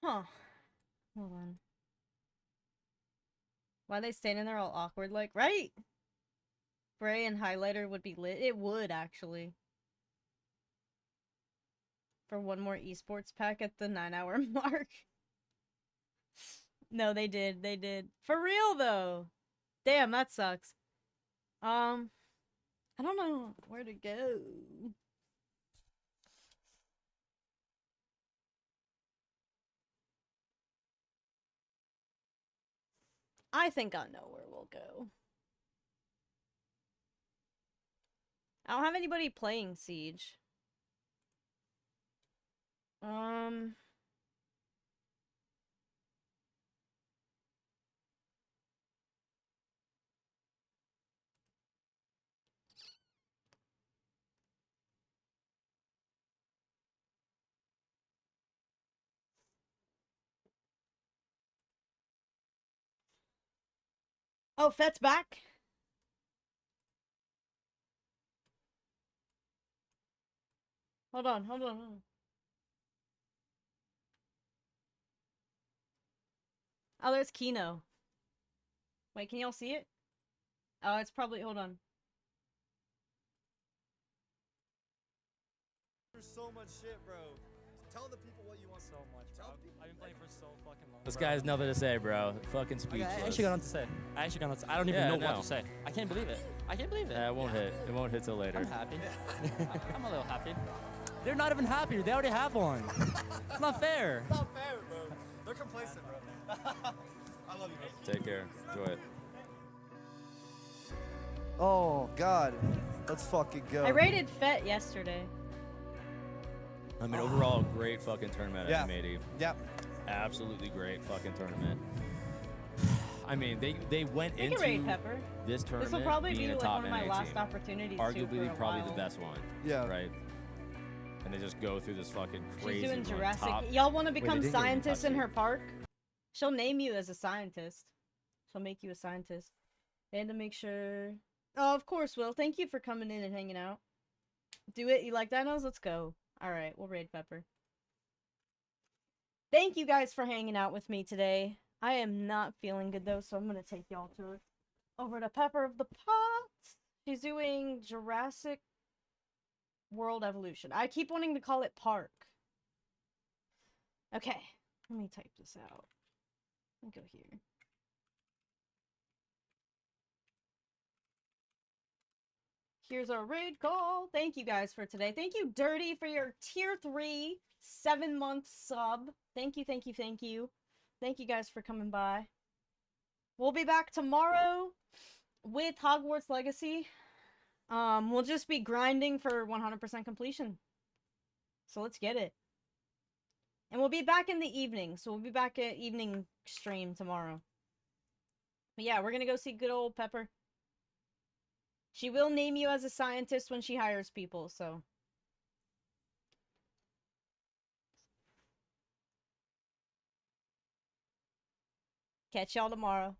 Huh. Hold on. Why are they standing there all awkward like, right? Bray and highlighter would be lit. It would, actually. For one more esports pack at the 9-hour mark. No, they did. They did. For real, though. Damn, that sucks. I don't know where to go. I think I know where we'll go. I don't have anybody playing Siege. Oh, Fett's back? Hold on, hold on, hold on. Oh, there's Kino. Wait, can y'all see it? Oh, it's probably... Hold on. There's so much shit, bro. Tell the people what you want. So much, bro. I've been playing for so fucking long. This guy has nothing to say, bro. Fucking speechless. I actually got nothing to say. I don't even know what to say. I can't believe it. I can't believe it. Yeah, it won't hit. It won't hit till later. I'm happy. I'm a little happy. They're not even happy. They already have one. It's not fair. It's not fair, bro. They're complacent, bro. I love you, bro. Take care. Enjoy it. Oh, God. Let's fucking go. I rated Fett yesterday. I mean, overall, great fucking tournament at M80. Yep. Absolutely great fucking tournament. I mean, they went Take into a raid, Pepper. this tournament This will probably being be a like top one of my NA last team. opportunities Arguably, for probably a the while. best one. Yeah. Right. And they just go through this fucking She's crazy doing run. Jurassic. Top. Y'all want to Wait, they become didn't get any scientists top in seed. her park? She'll name you as a scientist. She'll make you a scientist. They had to make sure... Oh, of course, Will. Thank you for coming in and hanging out. Do it. You like dinos? Let's go. Alright, we'll raid Pepper. Thank you guys for hanging out with me today. I am not feeling good, though, so I'm going to take y'all to over to Pepper of the Pot. She's doing Jurassic World Evolution. I keep wanting to call it Park. Okay, let me type this out. Let me go here. Here's our raid call. Thank you guys for today. Thank you, Dirty, for your tier 3 7-month sub. Thank you, thank you, thank you. Thank you guys for coming by. We'll be back tomorrow with Hogwarts Legacy. We'll just be grinding for 100% completion. So let's get it. And we'll be back in the evening. So we'll be back at evening stream tomorrow. But yeah, we're gonna go see good old Pepper. She will name you as a scientist when she hires people, so. Catch y'all tomorrow.